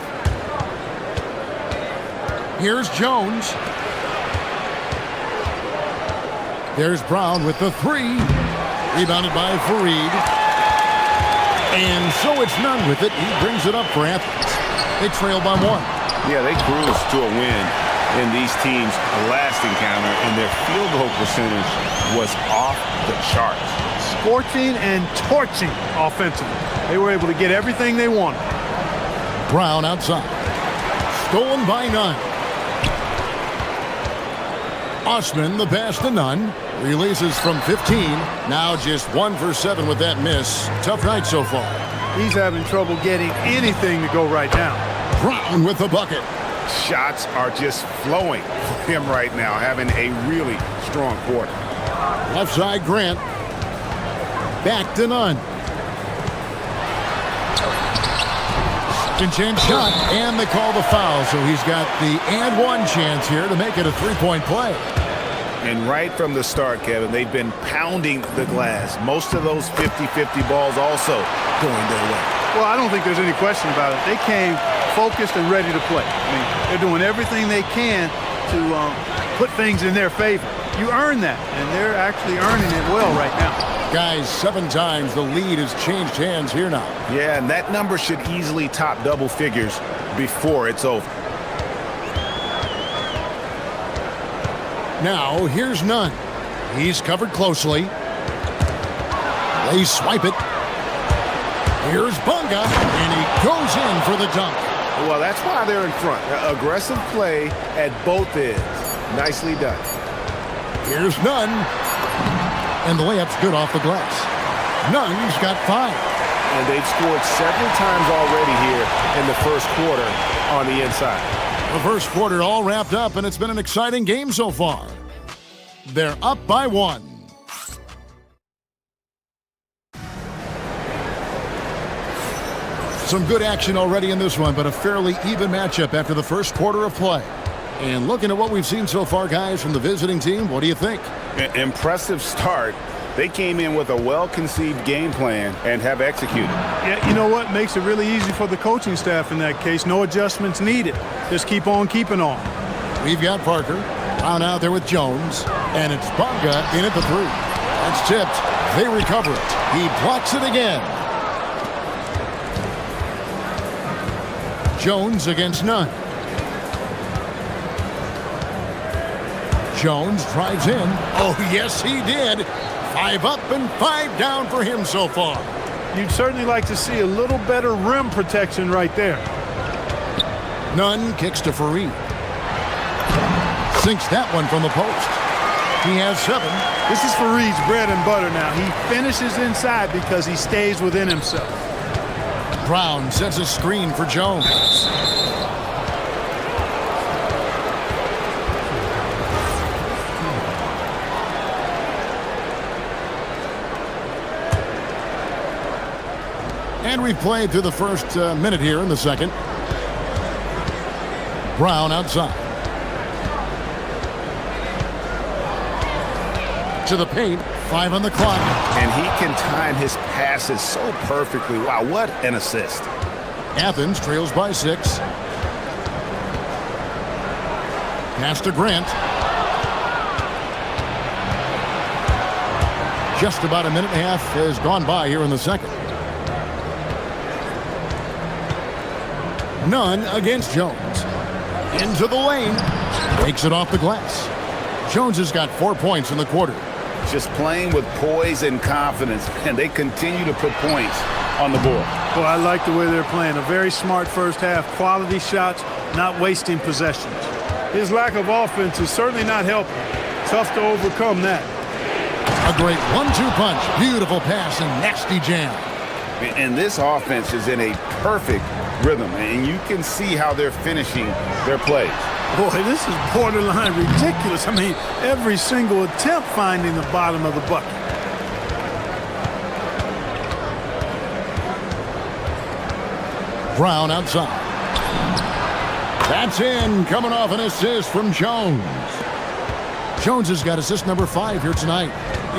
Here's Jones. There's Brown with the 3. Rebounded by Fareed. And so it's Nunn with it. He brings it up for Athens. They trail by 1. Yeah, they cruised to a win in these teams' last encounter, and their field goal percentage was off the charts. Scorching and torching offensively. They were able to get everything they wanted. Brown outside. Stolen by Nunn. Osman the pass to Nunn. Releases from 15. Now just 1 for 7 with that miss. Tough night so far. He's having trouble getting anything to go right now. Brown with the bucket. Shots are just flowing for him right now, having a really strong quarter. Left side Grant. Back to Nunn. Second chance shot, and they call the foul, so he's got the and 1 chance here to make it a 3-point play. And right from the start, Kevin, they've been pounding the glass. Most of those 50-50 balls also going their way. Well, I don't think there's any question about it. They came focused and ready to play. I mean, they're doing everything they can to put things in their favor. You earn that, and they're actually earning it well right now. Guys, 7 times the lead has changed hands here now. Yeah, and that number should easily top double figures before it's over. Now, here's Nunn. He's covered closely. They swipe it. Here's Bunga, and he goes in for the dunk. Well, that's why they're in front. Aggressive play at both ends. Nicely done. Here's Nunn. And the layup's good off the glass. Nunn's got 5. And they've scored several times already here in the first quarter on the inside. The first quarter all wrapped up, and it's been an exciting game so far. They're up by 1. Some good action already in this one, but a fairly even matchup after the first quarter of play. And looking at what we've seen so far, guys, from the visiting team, what do you think? Impressive start. They came in with a well-conceived game plan and have executed. Yeah, you know what? Makes it really easy for the coaching staff in that case. No adjustments needed. Just keep on keeping on. We've got Parker. Brown out there with Jones. And it's Bunga in at the 3. That's tipped. They recover it. He blocks it again. Jones against Nunn. Jones drives in. Oh, yes, he did. 5 up and 5 down for him so far. You'd certainly like to see a little better rim protection right there. Nunn kicks to Fareed. Sinks that one from the post. He has 7. This is Fareed's bread and butter now. He finishes inside because he stays within himself. Brown sets a screen for Jones. And we've played through the first minute here in the second. Brown outside. To the paint. 5 on the clock. And he can time his passes so perfectly. Wow, what an assist. Athens trails by 6. Pass to Grant. Just about a minute and a half has gone by here in the second. Nunn against Jones. Into the lane. Takes it off the glass. Jones has got 4 points in the quarter. Just playing with poise and confidence, and they continue to put points on the board. Well, I like the way they're playing. A very smart first half. Quality shots, not wasting possessions. His lack of offense is certainly not helping. Tough to overcome that. A great 1-2 punch. Beautiful pass and nasty jam. And this offense is in a perfect rhythm, and you can see how they're finishing their plays. Boy, this is borderline ridiculous. I mean, every single attempt finding the bottom of the bucket. Brown outside. That's in, coming off an assist from Jones. Jones has got assist number 5 here tonight.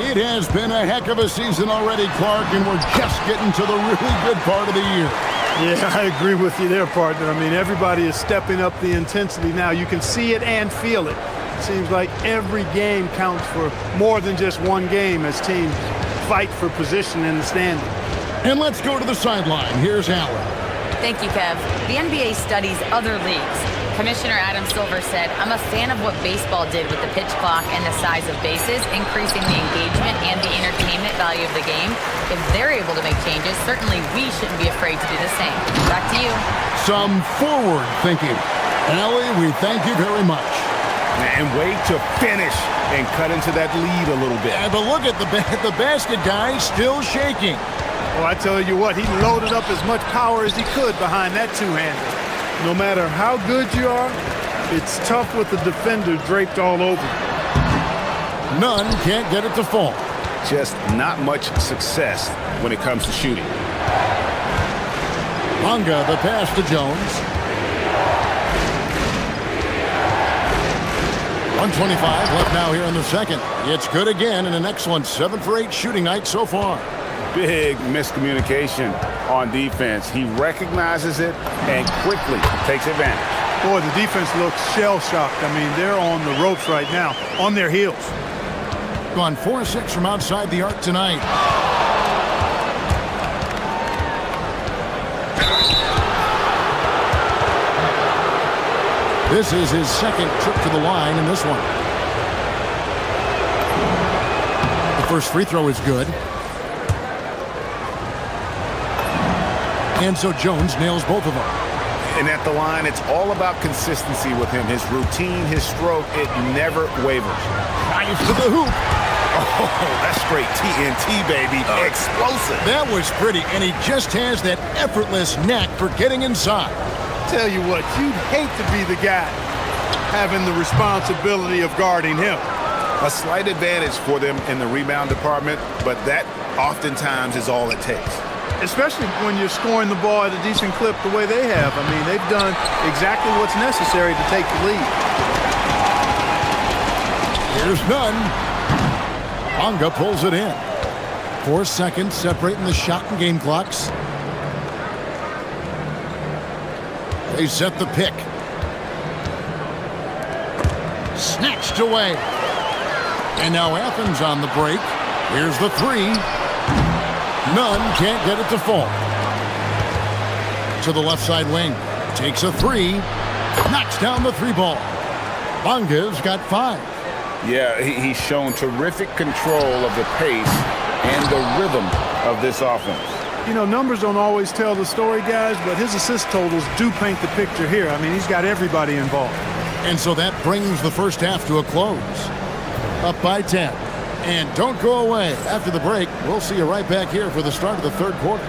It has been a heck of a season already, Clark, and we're just getting to the really good part of the year. Yeah, I agree with you there, partner. I mean, everybody is stepping up the intensity now. You can see it and feel it. It seems like every game counts for more than just one game as teams fight for position in the standing. And let's go to the sideline. Here's Allen. Thank you, Kev. The NBA studies other leagues. Commissioner Adam Silver said, I'm a fan of what baseball did with the pitch clock and the size of bases, increasing the engagement and the entertainment value of the game. If they're able to make changes, certainly we shouldn't be afraid to do the same. Back to you. Some forward thinking. Allie, we thank you very much. And way to finish and cut into that lead a little bit. Yeah, but look at the basket guy still shaking. Well, I tell you what, he loaded up as much power as he could behind that two-hander. No matter how good you are, it's tough with the defender draped all over. Nunn can't get it to fall. Just not much success when it comes to shooting. Bunga, the pass to Jones. 1:25 left now here in the second. It's good again and an excellent 7 for 8 shooting night so far. Big miscommunication on defense. He recognizes it and quickly takes advantage. Boy, the defense looks shell-shocked. I mean, they're on the ropes right now, on their heels. Gone 4-6 from outside the arc tonight. This is his second trip to the line in this one. The first free throw is good. And so Jones nails both of them. And at the line, it's all about consistency with him. His routine, his stroke, it never wavers. Drives to the hoop. Oh, that's straight TNT, baby. Explosive. That was pretty, and he just has that effortless knack for getting inside. Tell you what, you'd hate to be the guy having the responsibility of guarding him. A slight advantage for them in the rebound department, but that oftentimes is all it takes. Especially when you're scoring the ball at a decent clip the way they have. I mean, they've done exactly what's necessary to take the lead. Here's none. Bonga pulls it in. 4 seconds separating the shot and game clocks. They set the pick. Snatched away. And now Athens on the break. Here's the three. None, can't get it to fall. To the left side wing. Takes a three. Knocks down the three ball. Bonga's got 5. Yeah, he's shown terrific control of the pace and the rhythm of this offense. You know, numbers don't always tell the story, guys, but his assist totals do paint the picture here. I mean, he's got everybody involved. And so that brings the first half to a close. Up by 10. And don't go away. After the break, we'll see you right back here for the start of the third quarter.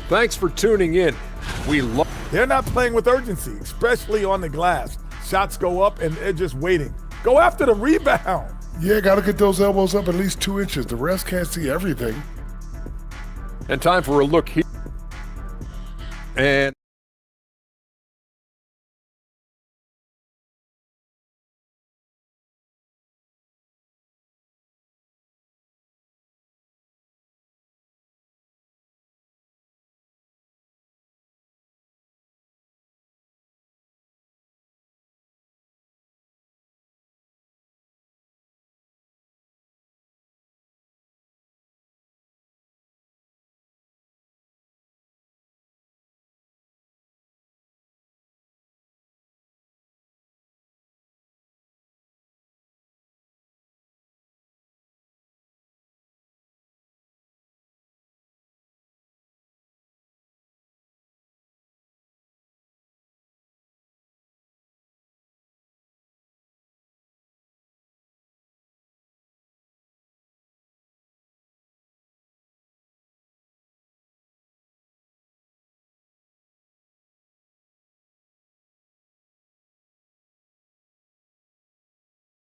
Thanks for tuning in. We love. They're not playing with urgency, especially on the glass. Shots go up and they're just waiting. Go after the rebound. Yeah, got to get those elbows up at least 2 inches. The rest can't see everything. And time for a look here. And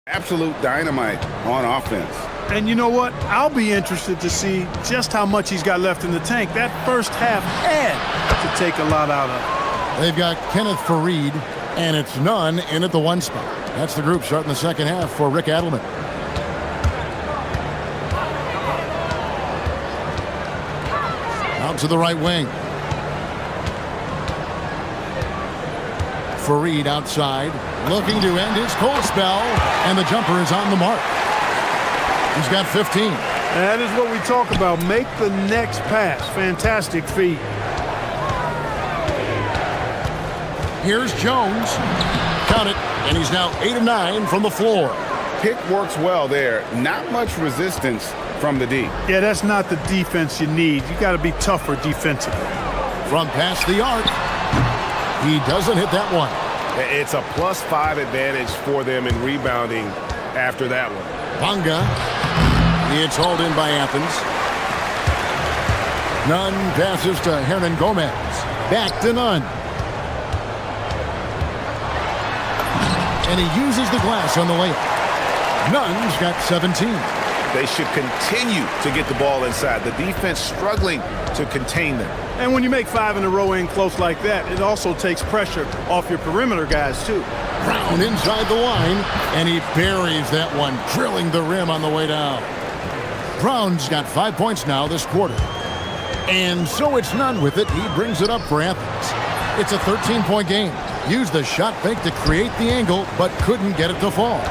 Absolute dynamite on offense. And you know what? I'll be interested to see just how much he's got left in the tank. That first half had to take a lot out of it. They've got Kenneth Fareed, and it's Nunn in at the 1 spot. That's the group starting the second half for Rick Adelman. Out to the right wing. Fareed outside, looking to end his cold spell, and the jumper is on the mark. He's got 15. That is what we talk about. Make the next pass. Fantastic feed. Here's Jones. Count it, and he's now 8 of 9 from the floor. Pick works well there. Not much resistance from the D. Yeah, that's not the defense you need. You got to be tougher defensively. From past the arc, he doesn't hit that one. It's a +5 advantage for them in rebounding after that one. Bonga. It's hauled in by Athens. Nunn passes to Hernan Gomez. Back to Nunn. And he uses the glass on the layup. Nunn's got 17. They should continue to get the ball inside. The defense struggling to contain them. And when you make 5 in a row in close like that, it also takes pressure off your perimeter guys, too. Brown inside the line, and he buries that one, drilling the rim on the way down. Brown's got 5 points now this quarter. And so it's Nunn with it. He brings it up for Athens. It's a 13-point game. Used the shot fake to create the angle, but couldn't get it to fall.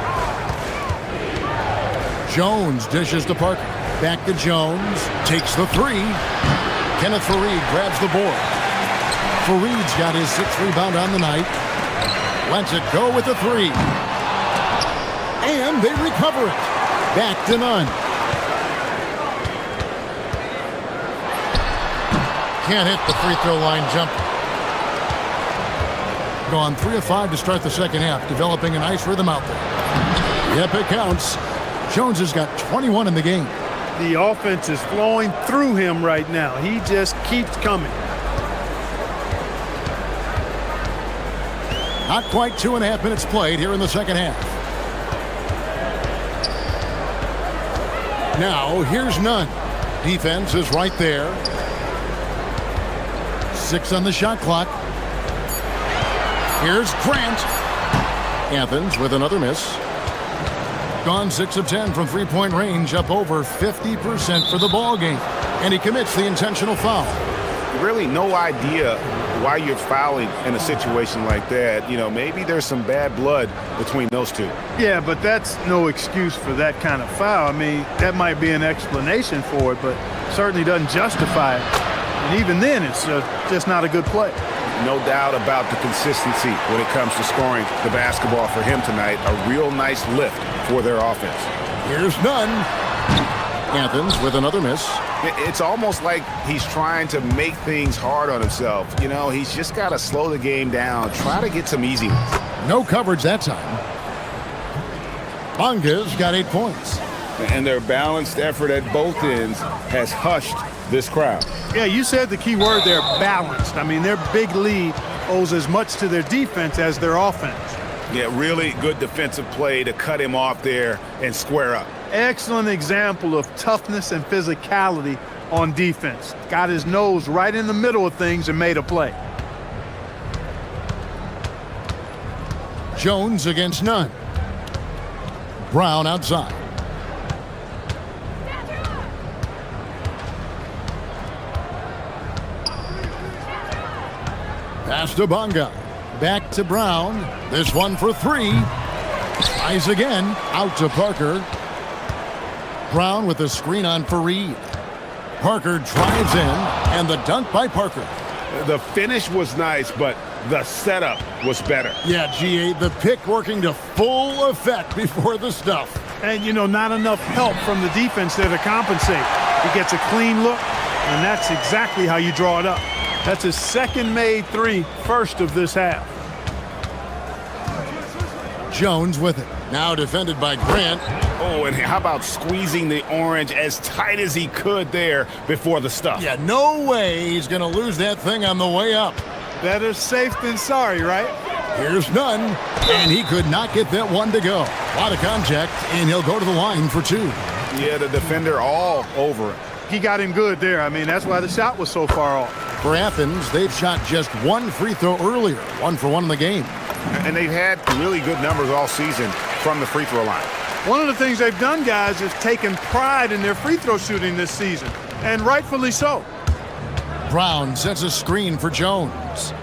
Jones dishes to Parker. Back to Jones. Takes the three. Kenneth Fareed grabs the board. Fareed's got his 6th rebound on the night. Lets it go with the three. And they recover it. Back to Nunn. Can't hit the free throw line jumper. Gone 3 of 5 to start the second half, developing a nice rhythm out there. Yep, it counts. Jones has got 21 in the game. The offense is flowing through him right now. He just keeps coming. Not quite 2.5 minutes played here in the second half. Now, here's Nunn. Defense is right there. 6 on the shot clock. Here's Grant. Athens with another miss. Gone 6 of 10 from three-point range, up over 50% for the ball game. And he commits the intentional foul. Really no idea why you're fouling in a situation like that. You know, maybe there's some bad blood between those two. Yeah, but that's no excuse for that kind of foul. I mean, that might be an explanation for it, but certainly doesn't justify it. And even then, it's just not a good play. No doubt about the consistency when it comes to scoring the basketball for him tonight. A real nice lift for their offense. Here's Nunn. Athens with another miss. It's almost like he's trying to make things hard on himself. You know, he's just got to slow the game down, try to get some easy ones. No coverage that time. Bonga's got 8 points. And their balanced effort at both ends has hushed this crowd. Yeah, you said the key word there, balanced. I mean, their big lead owes as much to their defense as their offense. Yeah, really good defensive play to cut him off there and square up. Excellent example of toughness and physicality on defense. Got his nose right in the middle of things and made a play. Jones against Nunn. Brown outside. Pass to Bonga. Back to Brown. This one for 3. Tries again. Out to Parker. Brown with a screen on Fareed. Parker drives in, and the dunk by Parker. The finish was nice, but the setup was better. Yeah, G8, the pick working to full effect before the stuff. And, you know, not enough help from the defense there to compensate. He gets a clean look, and that's exactly how you draw it up. That's his second made 3, first of this half. Jones with it. Now defended by Grant. Oh, and how about squeezing the orange as tight as he could there before the stuff? Yeah, no way he's going to lose that thing on the way up. Better safe than sorry, right? Here's Nunn, and he could not get that one to go. A lot of contact, and he'll go to the line for 2. Yeah, the defender all over him. He got him good there. I mean, that's why the shot was so far off. For Athens, they've shot just 1 free throw earlier, 1 for 1 in the game. And they've had really good numbers all season from the free throw line. One of the things they've done, guys, is taken pride in their free throw shooting this season, and rightfully so. Brown sets a screen for Jones.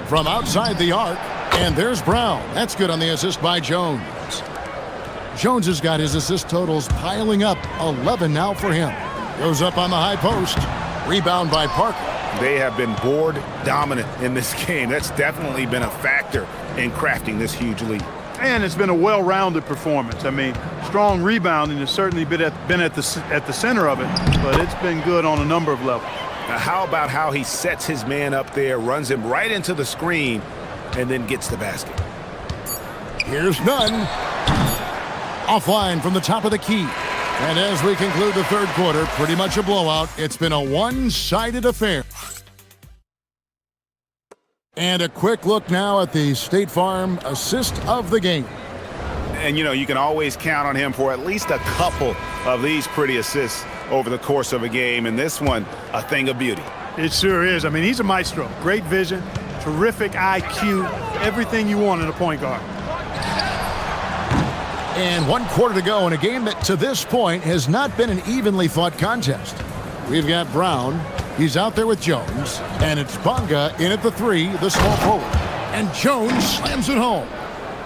From outside the arc, and there's Brown. That's good on the assist by Jones. Jones has got his assist totals piling up, 11 now for him. Goes up on the high post. Rebound by Parker. They have been board dominant in this game. That's definitely been a factor in crafting this huge lead. And it's been a well-rounded performance. I mean, strong rebounding has certainly been at the center of it, but it's been good on a number of levels. Now, how about how he sets his man up there, runs him right into the screen, and then gets the basket? Here's Nunn. Offline from the top of the key. And as we conclude the third quarter, pretty much a blowout. It's been a one-sided affair. And a quick look now at the State Farm assist of the game. And, you can always count on him for at least a couple of these pretty assists over the course of a game. And this one, a thing of beauty. It sure is. I mean, he's a maestro. Great vision, terrific IQ, everything you want in a point guard. And 1 quarter to go in a game that to this point has not been an evenly fought contest. We've got Brown. He's out there with Jones. And it's Bonga in at the 3, the small forward. And Jones slams it home.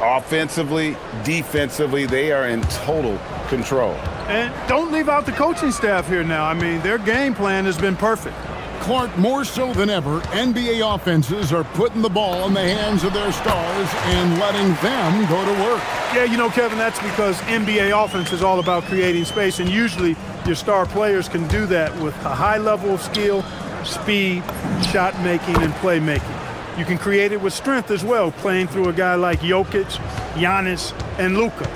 Offensively, defensively, they are in total control. And don't leave out the coaching staff here now. I mean, their game plan has been perfect. Clark, more so than ever, NBA offenses are putting the ball in the hands of their stars and letting them go to work. Yeah, Kevin, that's because NBA offense is all about creating space, and usually your star players can do that with a high level of skill, speed, shot making, and playmaking. You can create it with strength as well, playing through a guy like Jokic, Giannis, and Luka.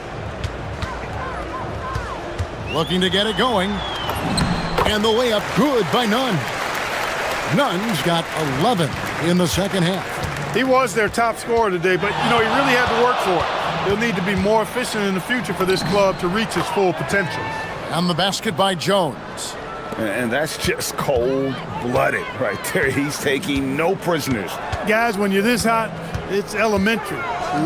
Looking to get it going. And the layup good by Nunn. Nunn's got 11 in the second half. He was their top scorer today, but, he really had to work for it. He'll need to be more efficient in the future for this club to reach its full potential. And the basket by Jones. And that's just cold-blooded right there. He's taking no prisoners. Guys, when you're this hot, it's elementary.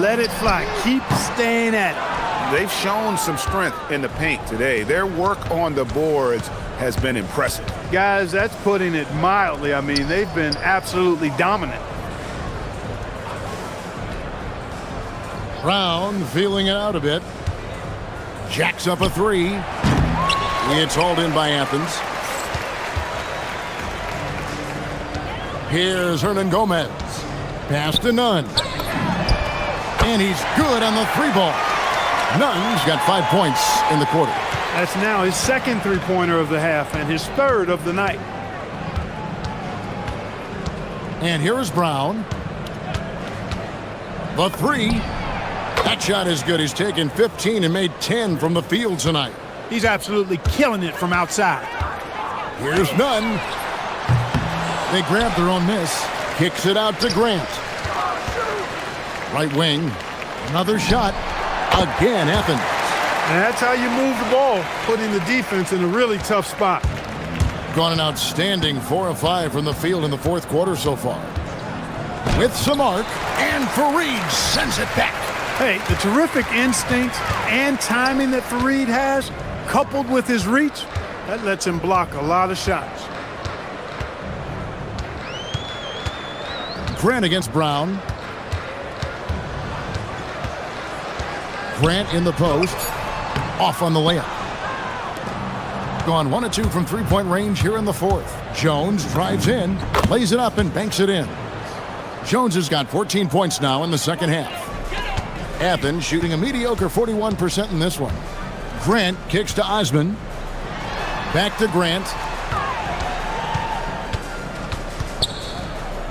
Let it fly. Keep staying at it. They've shown some strength in the paint today. Their work on the boards has been impressive. Guys, that's putting it mildly. I mean, they've been absolutely dominant. Brown feeling it out a bit. Jacks up a 3. It's hauled in by Athens. Here's Hernan Gomez. Pass to Nunn. And he's good on the 3-ball. Nunn's got 5 points in the quarter. That's now his second three-pointer of the half and his third of the night. And here is Brown. The 3. That shot is good. He's taken 15 and made 10 from the field tonight. He's absolutely killing it from outside. Here's Nunn. They grab their own miss. Kicks it out to Grant. Right wing. Another shot. Again, Athens. And that's how you move the ball, putting the defense in a really tough spot. Gone an outstanding 4 of 5 from the field in the fourth quarter so far. With some arc, and Fareed sends it back. Hey, the terrific instinct and timing that Fareed has, coupled with his reach, that lets him block a lot of shots. Grant against Brown. Grant in the post. Off on the layup. Gone 1 of 2 from three-point range here in the fourth. Jones drives in, lays it up, and banks it in. Jones has got 14 points now in the second half. Athens shooting a mediocre 41% in this one. Grant kicks to Osman. Back to Grant.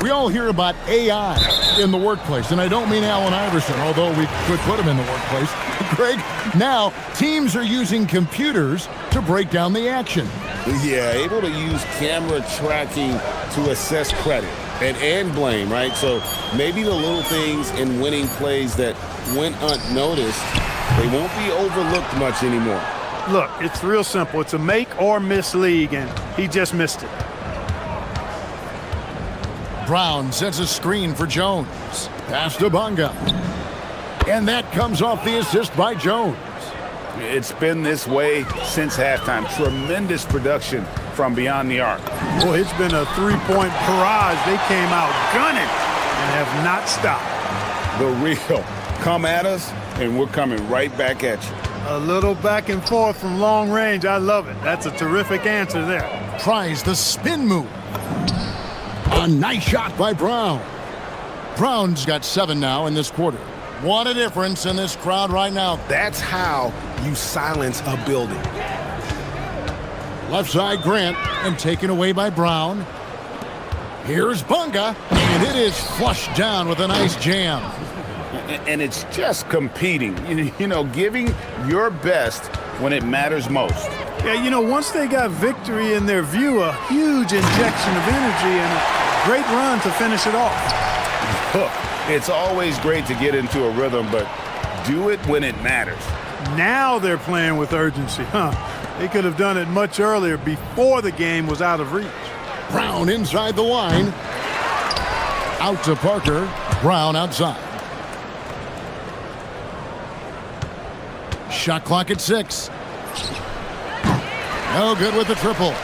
We all hear about AI in the workplace, and I don't mean Allen Iverson, although we could put him in the workplace. Greg, now teams are using computers to break down the action. Yeah, able to use camera tracking to assess credit and blame, right? So maybe the little things in winning plays that went unnoticed, they won't be overlooked much anymore. Look, it's real simple. It's a make or miss league, and he just missed it. Brown sets a screen for Jones. Pass to Bonga. And that comes off the assist by Jones. It's been this way since halftime. Tremendous production from beyond the arc. Boy, it's been a three-point barrage. They came out gunning and have not stopped. The real. Come at us, and we're coming right back at you. A little back and forth from long range. I love it. That's a terrific answer there. Tries the spin move. A nice shot by Brown. Brown's got 7 now in this quarter. What a difference in this crowd right now. That's how you silence a building. Left side Grant, and taken away by Brown. Here's Bonga, and it is flushed down with a nice jam. And it's just competing, you know, giving your best when it matters most. Yeah, you know, once they got victory in their view, a huge injection of energy and a great run to finish it off. Look, it's always great to get into a rhythm, but do it when it matters. Now they're playing with urgency, huh? They could have done it much earlier before the game was out of reach. Brown inside the line. Out to Parker. Brown outside. Shot clock at 6. No good with the triple.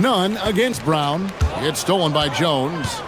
None against Brown. It's stolen by Jones.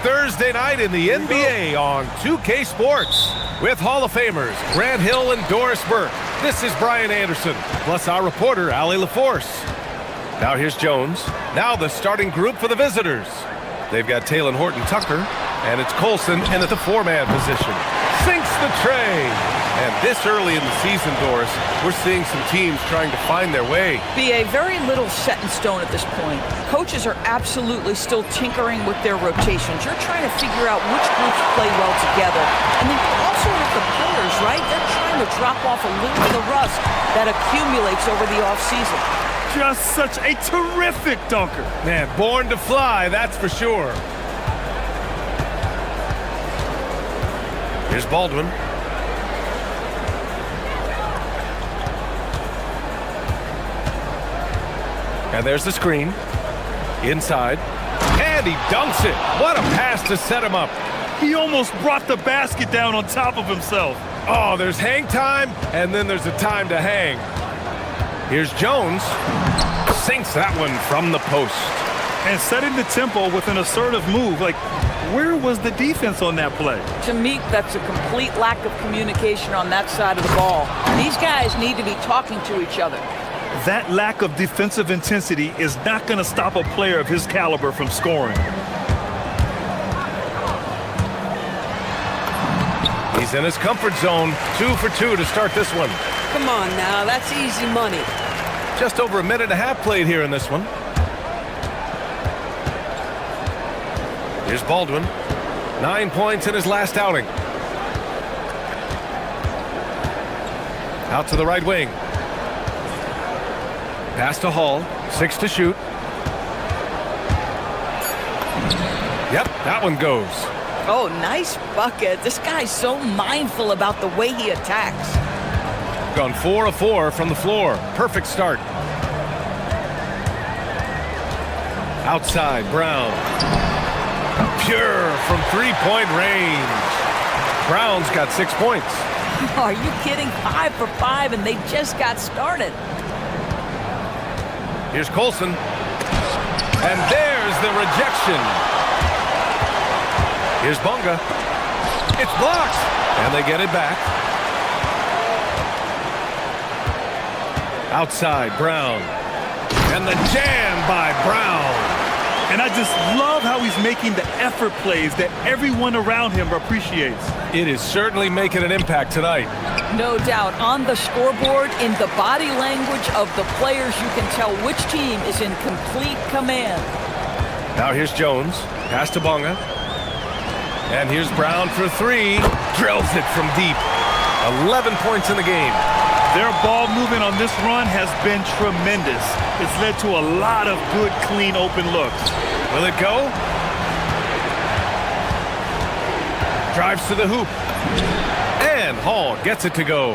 Thursday night in the NBA on 2K Sports. With Hall of Famers Grant Hill and Doris Burke. This is Brian Anderson, plus our reporter, Allie LaForce. Now here's Jones. Now the starting group for the visitors. They've got Taylor Horton-Tucker, and it's Colson in at the four-man position. Sinks the tray. And this early in the season, Doris, we're seeing some teams trying to find their way. BA, very little set in stone at this point. Coaches are absolutely still tinkering with their rotations. You're trying to figure out which groups play well together. And then also with the players, right? They're trying to drop off a little of the rust that accumulates over the offseason. Just such a terrific dunker. Man, born to fly, that's for sure. Here's Baldwin. And there's the screen. Inside. And he dunks it. What a pass to set him up. He almost brought the basket down on top of himself. Oh, there's hang time, and then there's a time to hang. Here's Jones. Sinks that one from the post. And setting the tempo with an assertive move. Like, where was the defense on that play? To me, that's a complete lack of communication on that side of the ball. These guys need to be talking to each other. That lack of defensive intensity is not going to stop a player of his caliber from scoring. He's in his comfort zone. 2 for 2 to start this one. Come on now, that's easy money. Just over a minute and a half played here in this one. Here's Baldwin. 9 points in his last outing. Out to the right wing. Pass to Hall. 6 to shoot. Yep, that one goes. Oh, nice bucket. This guy's so mindful about the way he attacks. Gone 4 of 4 from the floor. Perfect start. Outside, Brown. Pure from three-point range. Brown's got 6 points. Are you kidding? 5 for 5, and they just got started. Here's Colson. And there's the rejection. Here's Bunga. It's blocked. And they get it back. Outside, Brown. And the jam by Brown. And I just love how he's making the effort plays that everyone around him appreciates. It is certainly making an impact tonight. No doubt. On the scoreboard, in the body language of the players, you can tell which team is in complete command. Now here's Jones. Pass to Bunga. And here's Brown for 3. Drills it from deep. 11 points in the game. Their ball movement on this run has been tremendous. It's led to a lot of good, clean, open looks. Will it go? Drives to the hoop. And Hall gets it to go.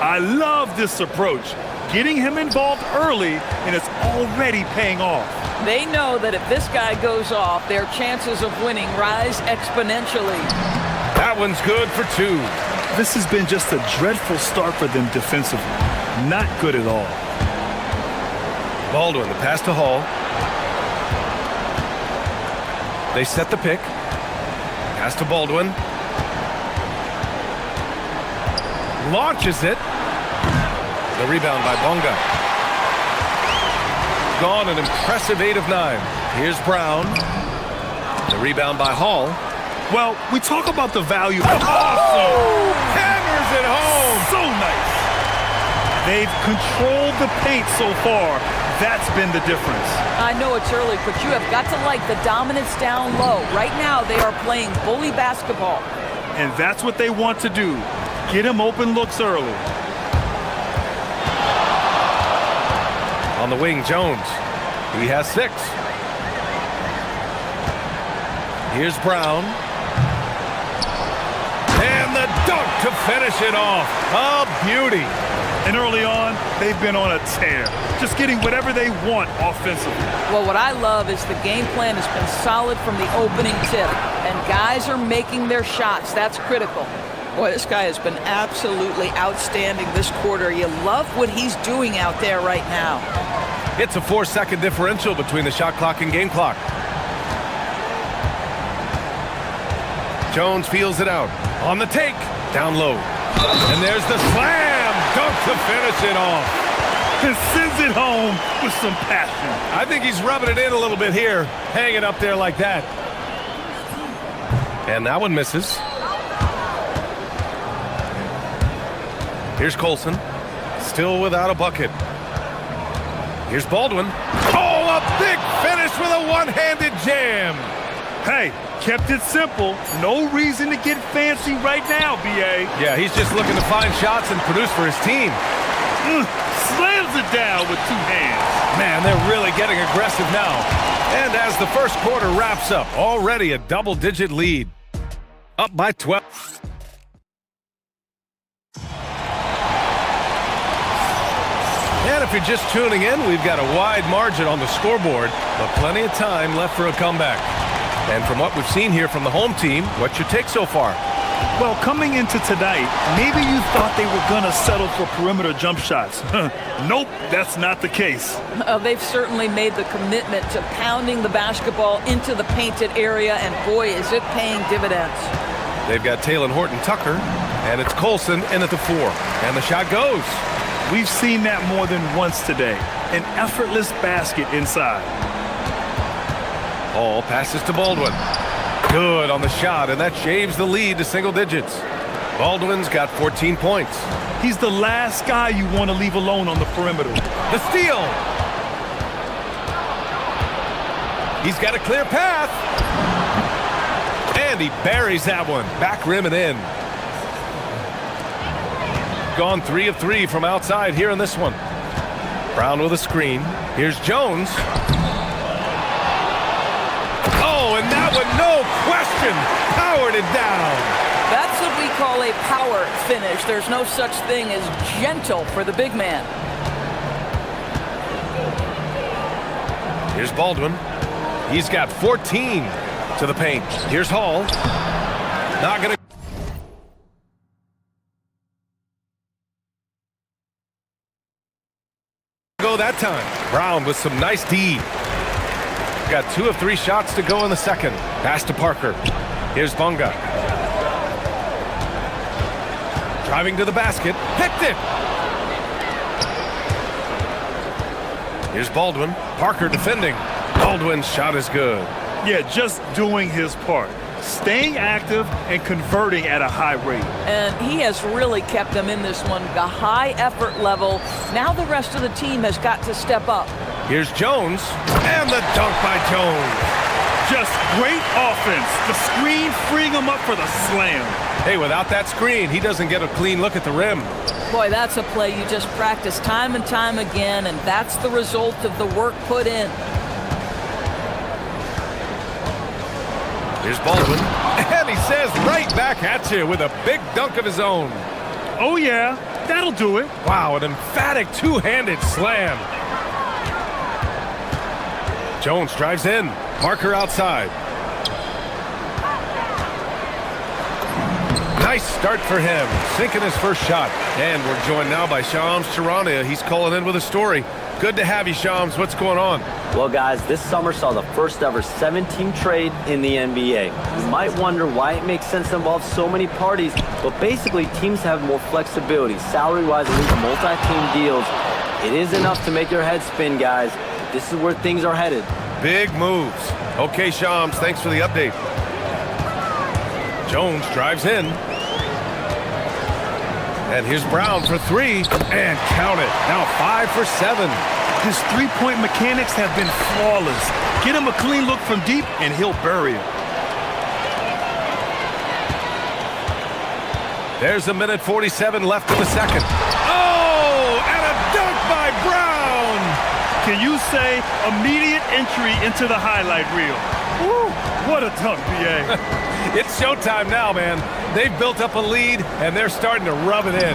I love this approach. Getting him involved early, and it's already paying off. They know that if this guy goes off, their chances of winning rise exponentially. That one's good for 2. This has been just a dreadful start for them defensively. Not good at all. Baldwin, the pass to Hall. They set the pick. Pass to Baldwin. Launches it. The rebound by Bunga. Gone an impressive 8 of 9. Here's Brown. The rebound by Hall. Well, we talk about the value. Awesome! Hammers it home! So nice. They've controlled the paint so far. That's been the difference. I know it's early, but you have got to like the dominance down low. Right now, they are playing bully basketball. And that's what they want to do. Get him open looks early. On the wing, Jones. He has 6. Here's Brown. And the dunk to finish it off. A beauty. And early on, they've been on a tear. Just getting whatever they want offensively. Well, what I love is the game plan has been solid from the opening tip. And guys are making their shots. That's critical. Boy, this guy has been absolutely outstanding this quarter. You love what he's doing out there right now. It's a 4-second differential between the shot clock and game clock. Jones feels it out. On the take. Down low. And there's the slam. Dunk to finish it off. And sends it home with some passion. I think he's rubbing it in a little bit here. Hanging up there like that. And that one misses. Here's Colson. Still without a bucket. Here's Baldwin. Oh, a big finish with a one-handed jam. Hey, kept it simple. No reason to get fancy right now, B.A. Yeah, he's just looking to find shots and produce for his team. Slams it down with two hands. Man, they're really getting aggressive now. And as the first quarter wraps up, already a double-digit lead. Up by 12. And if you're just tuning in, we've got a wide margin on the scoreboard, but plenty of time left for a comeback. And from what we've seen here from the home team, what's your take so far? Well, coming into tonight, maybe you thought they were going to settle for perimeter jump shots. Nope, that's not the case. They've certainly made the commitment to pounding the basketball into the painted area, and boy, is it paying dividends. They've got Taylor Horton-Tucker, and it's Colson in at the 4. And the shot goes. We've seen that more than once today. An effortless basket inside. Hall passes to Baldwin. Good on the shot, and that shaves the lead to single digits. Baldwin's got 14 points. He's the last guy you want to leave alone on the perimeter. The steal. He's got a clear path. And he buries that one. Back rim and in. Gone 3 of 3 from outside here in this one. Brown with a screen. Here's Jones. Oh, and that one, no question, powered it down. That's what we call a power finish. There's no such thing as gentle for the big man. Here's Baldwin. He's got 14 to the paint. Here's Hall. Not going to go that time. Brown with some nice D. Got 2 of 3 shots to go in the second. Pass to Parker. Here's Bunga. Driving to the basket. Picked it. Here's Baldwin. Parker defending. Baldwin's shot is good. Yeah, just doing his part. Staying active and converting at a high rate. And he has really kept them in this one. The high effort level. Now the rest of the team has got to step up. Here's Jones. And the dunk by Jones. Just great offense. The screen freeing him up for the slam. Hey, without that screen, he doesn't get a clean look at the rim. Boy, that's a play you just practice time and time again, and that's the result of the work put in. Here's Baldwin, and he says right back at you with a big dunk of his own. Oh, yeah, that'll do it. Wow, an emphatic two-handed slam. Jones drives in. Parker outside. Nice start for him, sinking his first shot. And we're joined now by Shams Charania. He's calling in with a story. Good to have you, Shams. What's going on? Well, guys, this summer saw the first ever 7-team trade in the NBA. You might wonder why it makes sense to involve so many parties, but basically teams have more flexibility, salary-wise, and these multi-team deals. It is enough to make your head spin, guys. This is where things are headed. Big moves. Okay, Shams, thanks for the update. Jones drives in. And here's Brown for 3, and count it. Now 5 for 7. His three-point mechanics have been flawless. Get him a clean look from deep, and he'll bury it. There's a minute 47 left in the second. Oh, and a dunk by Brown. Can you say immediate entry into the highlight reel? Woo, what a dunk, B.A. It's showtime now, man. They've built up a lead, and they're starting to rub it in.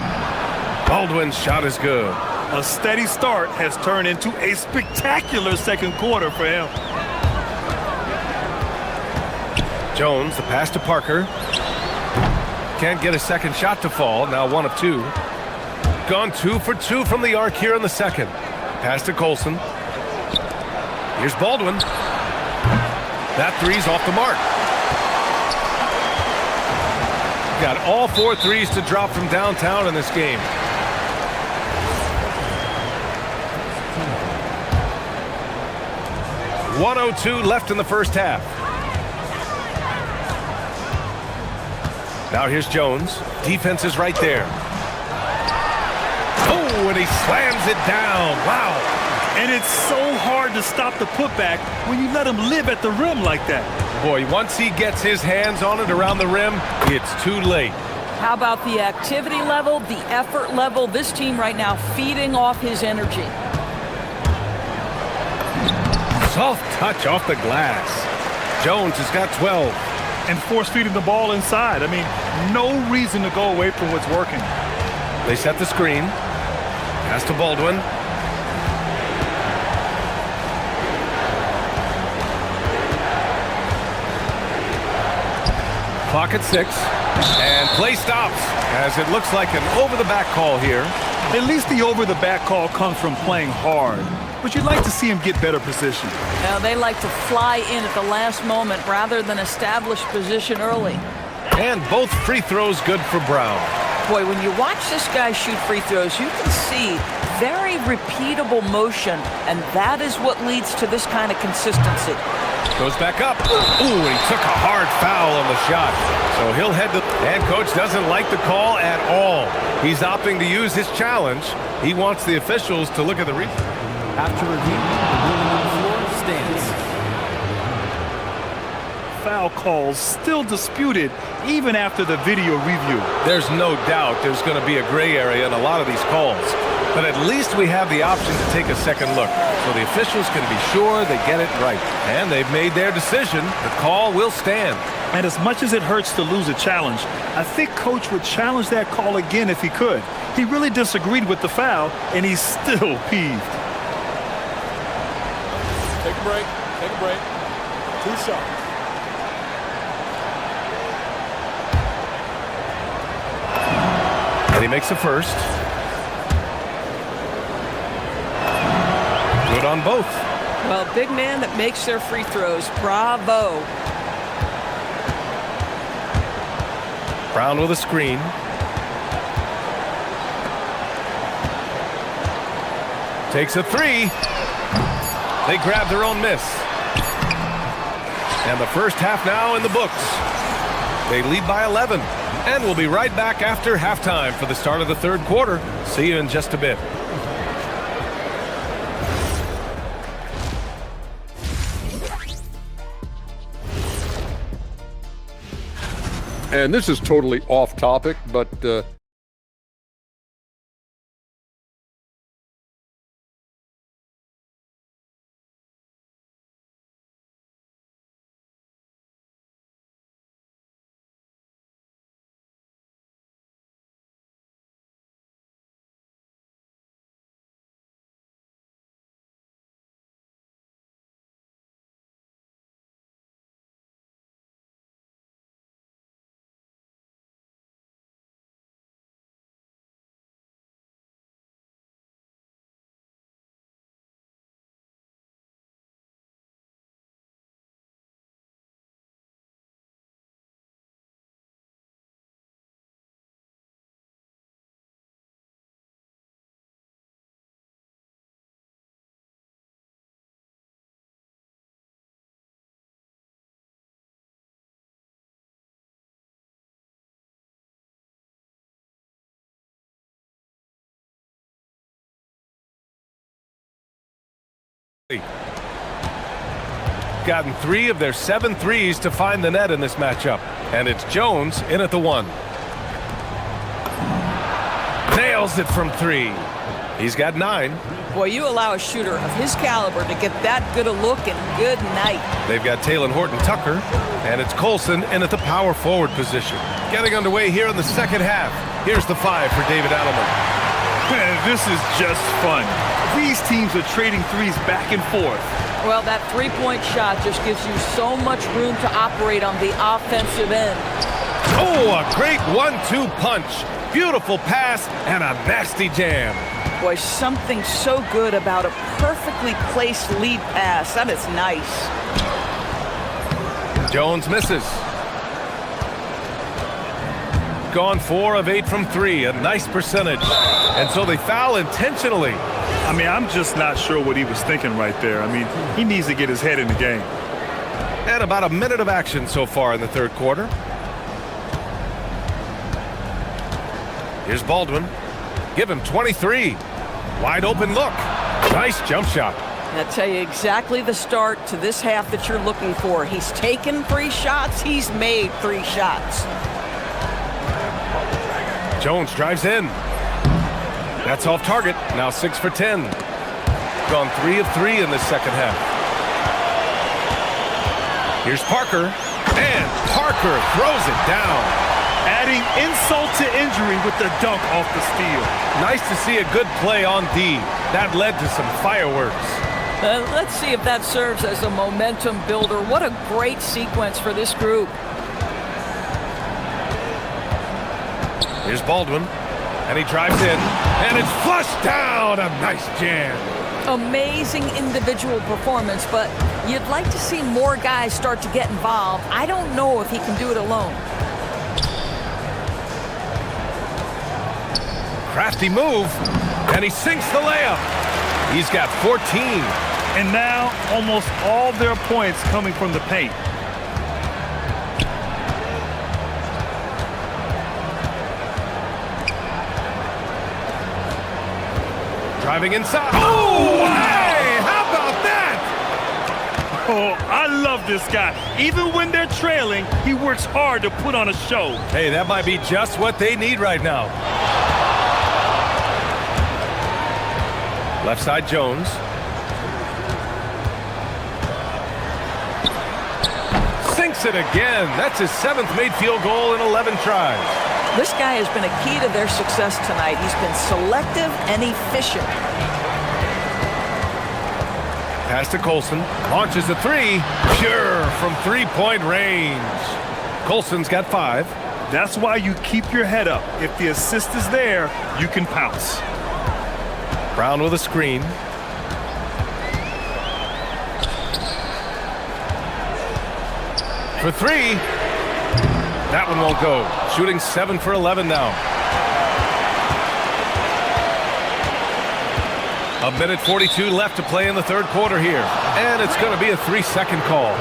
Baldwin's shot is good. A steady start has turned into a spectacular second quarter for him. Jones, the pass to Parker. Can't get a second shot to fall. Now 1 of 2. Gone 2 for 2 from the arc here in the second. Pass to Colson. Here's Baldwin. That three's off the mark. Got all 4 threes to drop from downtown in this game. .102 left in the first half. Now here's Jones. Defense is right there. Oh, and he slams it down. Wow. And it's so hard to stop the putback when you let him live at the rim like that. Boy, once he gets his hands on it around the rim, it's too late. How about the activity level, the effort level? This team right now feeding off his energy. Soft touch off the glass. Jones has got 12. And force feeding the ball inside. I mean, no reason to go away from what's working. They set the screen. Pass to Baldwin. Clock at 6. And play stops as it looks like an over-the-back call here. At least the over-the-back call comes from playing hard. But you'd like to see him get better position. Now they like to fly in at the last moment rather than establish position early. And both free throws good for Brown. Boy, when you watch this guy shoot free throws, you can see very repeatable motion, and that is what leads to this kind of consistency. Goes back up. Ooh, he took a hard foul on the shot. So he'll head to... And coach doesn't like the call at all. He's opting to use his challenge. He wants the officials to look at the replay. After review, the ruling on the floor stands. Foul calls still disputed even after the video review. There's no doubt there's going to be a gray area in a lot of these calls. But at least we have the option to take a second look, so the officials can be sure they get it right. And they've made their decision. The call will stand. And as much as it hurts to lose a challenge, I think coach would challenge that call again if he could. He really disagreed with the foul, and he's still peeved. Take a break. Take a break. 2 shots. And he makes the first. Good on both. Well, big man that makes their free throws. Bravo. Brown with a screen. Takes a 3. They grab their own miss. And the first half now in the books. They lead by 11. And we'll be right back after halftime for the start of the third quarter. See you in just a bit. And this is totally off topic, but gotten 3 of their 7 threes to find the net in this matchup. And it's Jones in at the 1. Nails it from 3. He's got 9. Boy, you allow a shooter of his caliber to get that good a look, and good night. They've got Taylor Horton-Tucker, and it's Colson in at the power forward position. Getting underway here in the second half. Here's the 5 for David Adelman. This is just fun. These teams are trading threes back and forth. Well, that three-point shot just gives you so much room to operate on the offensive end. Oh, a great 1-2 punch. Beautiful pass and a nasty jam. Boy, something so good about a perfectly placed lead pass. That is nice. Jones misses. gone 4 of 8 from 3, a nice percentage. And so they foul intentionally. I mean, I'm just not sure what he was thinking right there. I mean, he needs to get his head in the game. And about a minute of action so far in the third quarter. Here's Baldwin. Give him 23. Wide open look. Nice jump shot. I'll tell you exactly the start to this half that you're looking for. He's taken 3 shots. He's made 3 shots. Jones drives in. That's off target. Now 6 for 10. Gone 3 of 3 in the second half. Here's Parker. And Parker throws it down. Adding insult to injury with the dunk off the steal. Nice to see a good play on D. That led to some fireworks. Let's see if that serves as a momentum builder. What a great sequence for this group. Here's Baldwin. And he drives in. And it's flushed down. A nice jam. Amazing individual performance, but you'd like to see more guys start to get involved. I don't know if he can do it alone. Crafty move, and he sinks the layup. He's got 14. And now almost all their points coming from the paint. Driving inside. Oh, hey, how about that? Oh, I love this guy. Even when they're trailing, he works hard to put on a show. Hey, that might be just what they need right now. Left side, Jones. Sinks it again. That's his 7th made field goal in 11 tries. This guy has been a key to their success tonight. He's been selective and efficient. Pass to Colson. Launches a 3. Pure from 3-point range. Colson's got 5. That's why you keep your head up. If the assist is there, you can pounce. Brown with a screen. For 3. That one won't go. Shooting 7 for 11 now. A minute 42 left to play in the third quarter here. And it's going to be a 3-second call.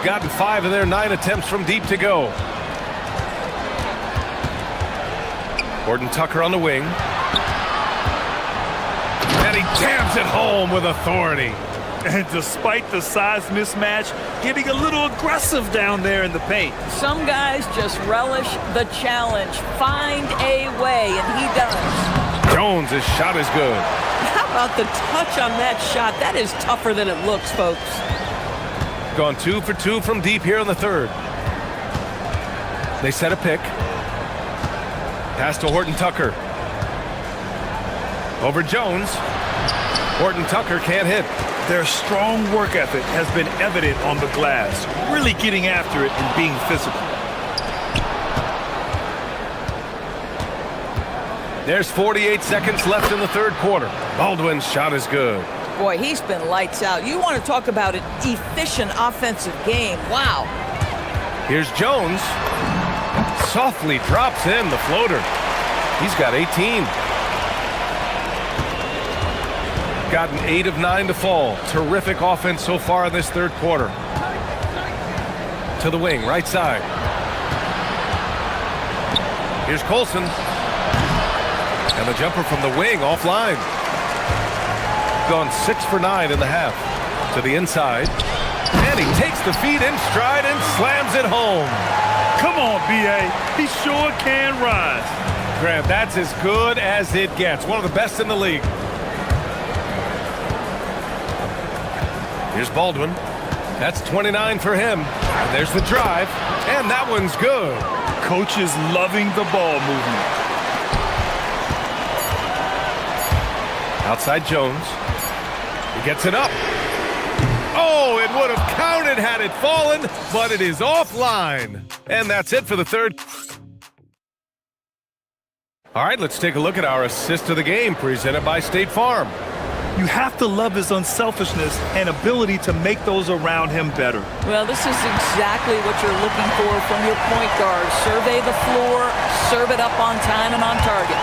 Gotten 5 of their 9 attempts from deep to go. Gordon Tucker on the wing. And he jams it home with authority. And despite the size mismatch, getting a little aggressive down there in the paint. Some guys just relish the challenge. Find a way, and he does. Jones' shot is good. How about the touch on that shot? That is tougher than it looks, folks. Gone 2 for 2 from deep here in the third. They set a pick. Pass to Horton Tucker. Over Jones. Horton Tucker can't hit. Their strong work ethic has been evident on the glass, really getting after it and being physical. There's 48 seconds left in the third quarter. Baldwin's shot is good. Boy, he's been lights out. You want to talk about an efficient offensive game. Wow. Here's Jones. Softly drops in the floater. He's got 18. Gotten 8 of 9 to fall. Terrific offense so far in this third quarter. To the wing, right side. Here's Colson. And the jumper from the wing offline. Gone 6 for 9 in the half. To the inside. And he takes the feed in stride and slams it home. Come on, B.A. He sure can rise. Grant, that's as good as it gets. One of the best in the league. Here's Baldwin. That's 29 for him. And there's the drive. And that one's good. Coach is loving the ball movement. Outside Jones. He gets it up. Oh, it would have counted had it fallen, but it is offline. And that's it for the third. All right, let's take a look at our assist of the game presented by State Farm. You have to love his unselfishness and ability to make those around him better. Well, this is exactly what you're looking for from your point guard. Survey the floor, serve it up on time and on target.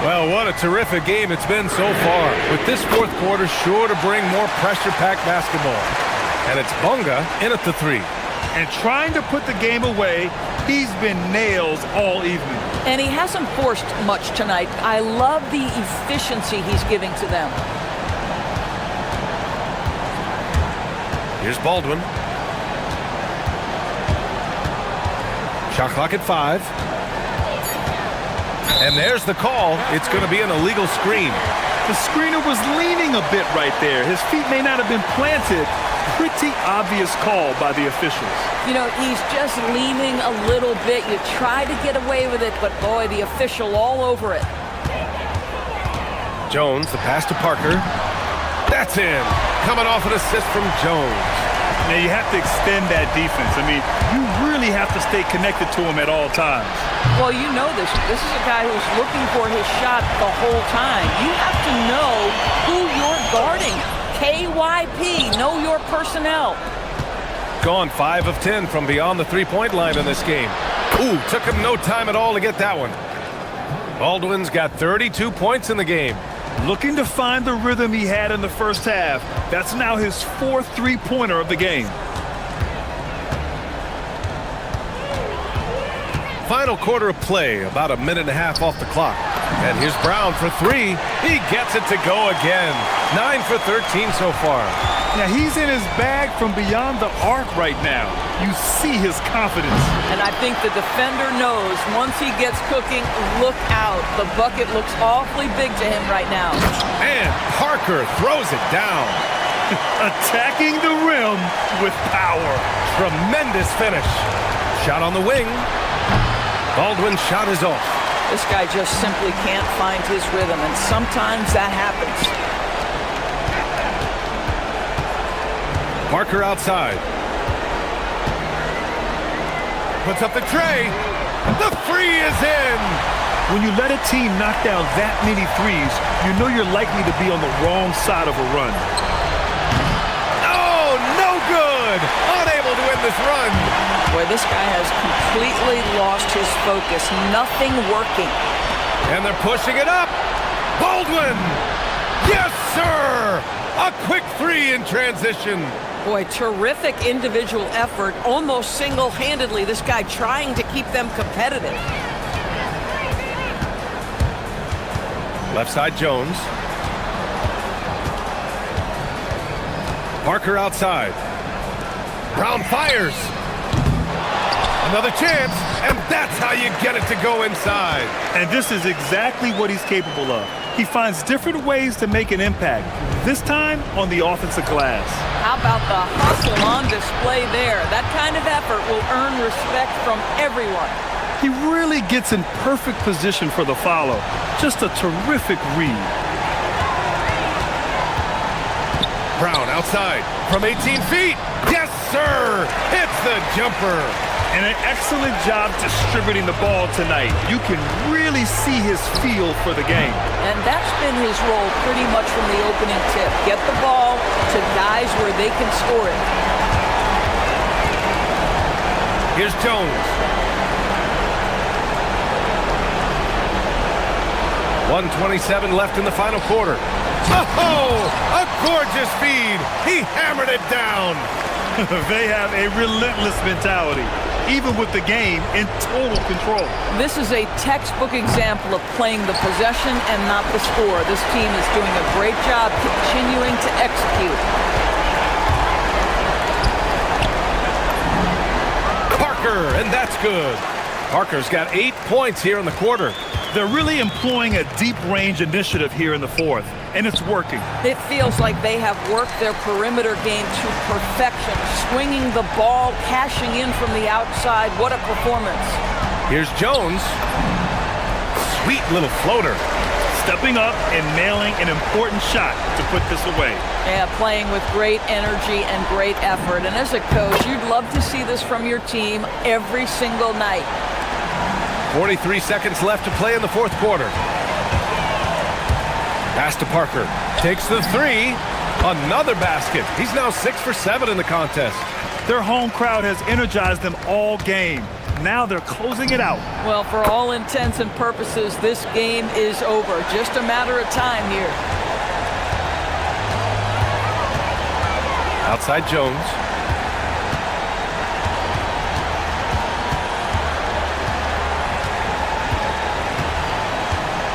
Well, what a terrific game it's been so far, with this fourth quarter sure to bring more pressure-packed basketball. And it's Bunga in at the three. And trying to put the game away, he's been nails all evening. And he hasn't forced much tonight. I love the efficiency he's giving to them. Here's Baldwin. Shot clock at 5. And there's the call. It's going to be an illegal screen. The screener was leaning a bit right there. His feet may not have been planted. Pretty obvious call by the officials. You know, he's just leaning a little bit. You try to get away with it, but boy, the official all over it. Jones, the pass to Parker. That's in. Coming off an assist from Jones. Now you have to extend that defense. I mean, you really have to stay connected to him at all times. Well, you know this. This is a guy who's looking for his shot the whole time. You have to know who you're guarding. KYP, know your personnel. Gone 5 of 10 from beyond the three-point line in this game. Ooh, took him no time at all to get that one. Baldwin's got 32 points in the game. Looking to find the rhythm he had in the first half. That's now his 4th three-pointer of the game. Final quarter of play, about a minute and a half off the clock. And here's Brown for 3. He gets it to go again. 9 for 13 so far. Now he's in his bag from beyond the arc right now. You see his confidence. And I think the defender knows once he gets cooking, look out. The bucket looks awfully big to him right now. And Parker throws it down. Attacking the rim with power. Tremendous finish. Shot on the wing. Baldwin's shot is off. This guy just simply can't find his rhythm, and sometimes that happens. Parker outside. Puts up the tray. The three is in. When you let a team knock down that many threes, you know you're likely to be on the wrong side of a run. Oh, no good. Unable to win this run. Boy, this guy has completely lost his focus. Nothing working. And they're pushing it up. Baldwin. Yes, sir. A quick 3 in transition. Boy, terrific individual effort. Almost single-handedly, this guy trying to keep them competitive. Left side, Jones. Parker outside. Brown fires. Another chance, and that's how you get it to go inside. And this is exactly what he's capable of. He finds different ways to make an impact, this time on the offensive glass. How about the hustle on display there? That kind of effort will earn respect from everyone. He really gets in perfect position for the follow. Just a terrific read. Brown outside from 18 feet. Yes, sir. It's the jumper. And an excellent job distributing the ball tonight. You can really see his feel for the game. And that's been his role pretty much from the opening tip. Get the ball to guys where they can score it. Here's Jones. 1:27 left in the final quarter. Oh, a gorgeous feed. He hammered it down. They have a relentless mentality, even with the game in total control. This is a textbook example of playing the possession and not the score. This team is doing a great job continuing to execute. Parker, and that's good. Parker's got 8 points here in the quarter. They're really employing a deep-range initiative here in the fourth, and it's working. It feels like they have worked their perimeter game to perfection, swinging the ball, cashing in from the outside. What a performance. Here's Jones. Sweet little floater. Stepping up and nailing an important shot to put this away. Yeah, playing with great energy and great effort. And as a coach, you'd love to see this from your team every single night. 43 seconds left to play in the fourth quarter. Pass to Parker. Takes the three. Another basket. He's now 6 for 7 in the contest. Their home crowd has energized them all game. Now they're closing it out. Well, for all intents and purposes, this game is over. Just a matter of time here. Outside Jones.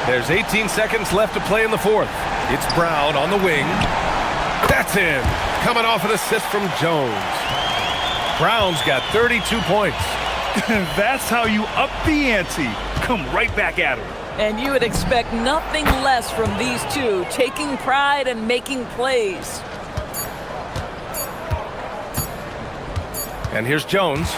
There's 18 seconds left to play in the fourth. It's Brown on the wing. That's in. Coming off an assist from Jones. Brown's got 32 points. That's how you up the ante. Come right back at him. And you would expect nothing less from these two, taking pride and making plays. And here's Jones.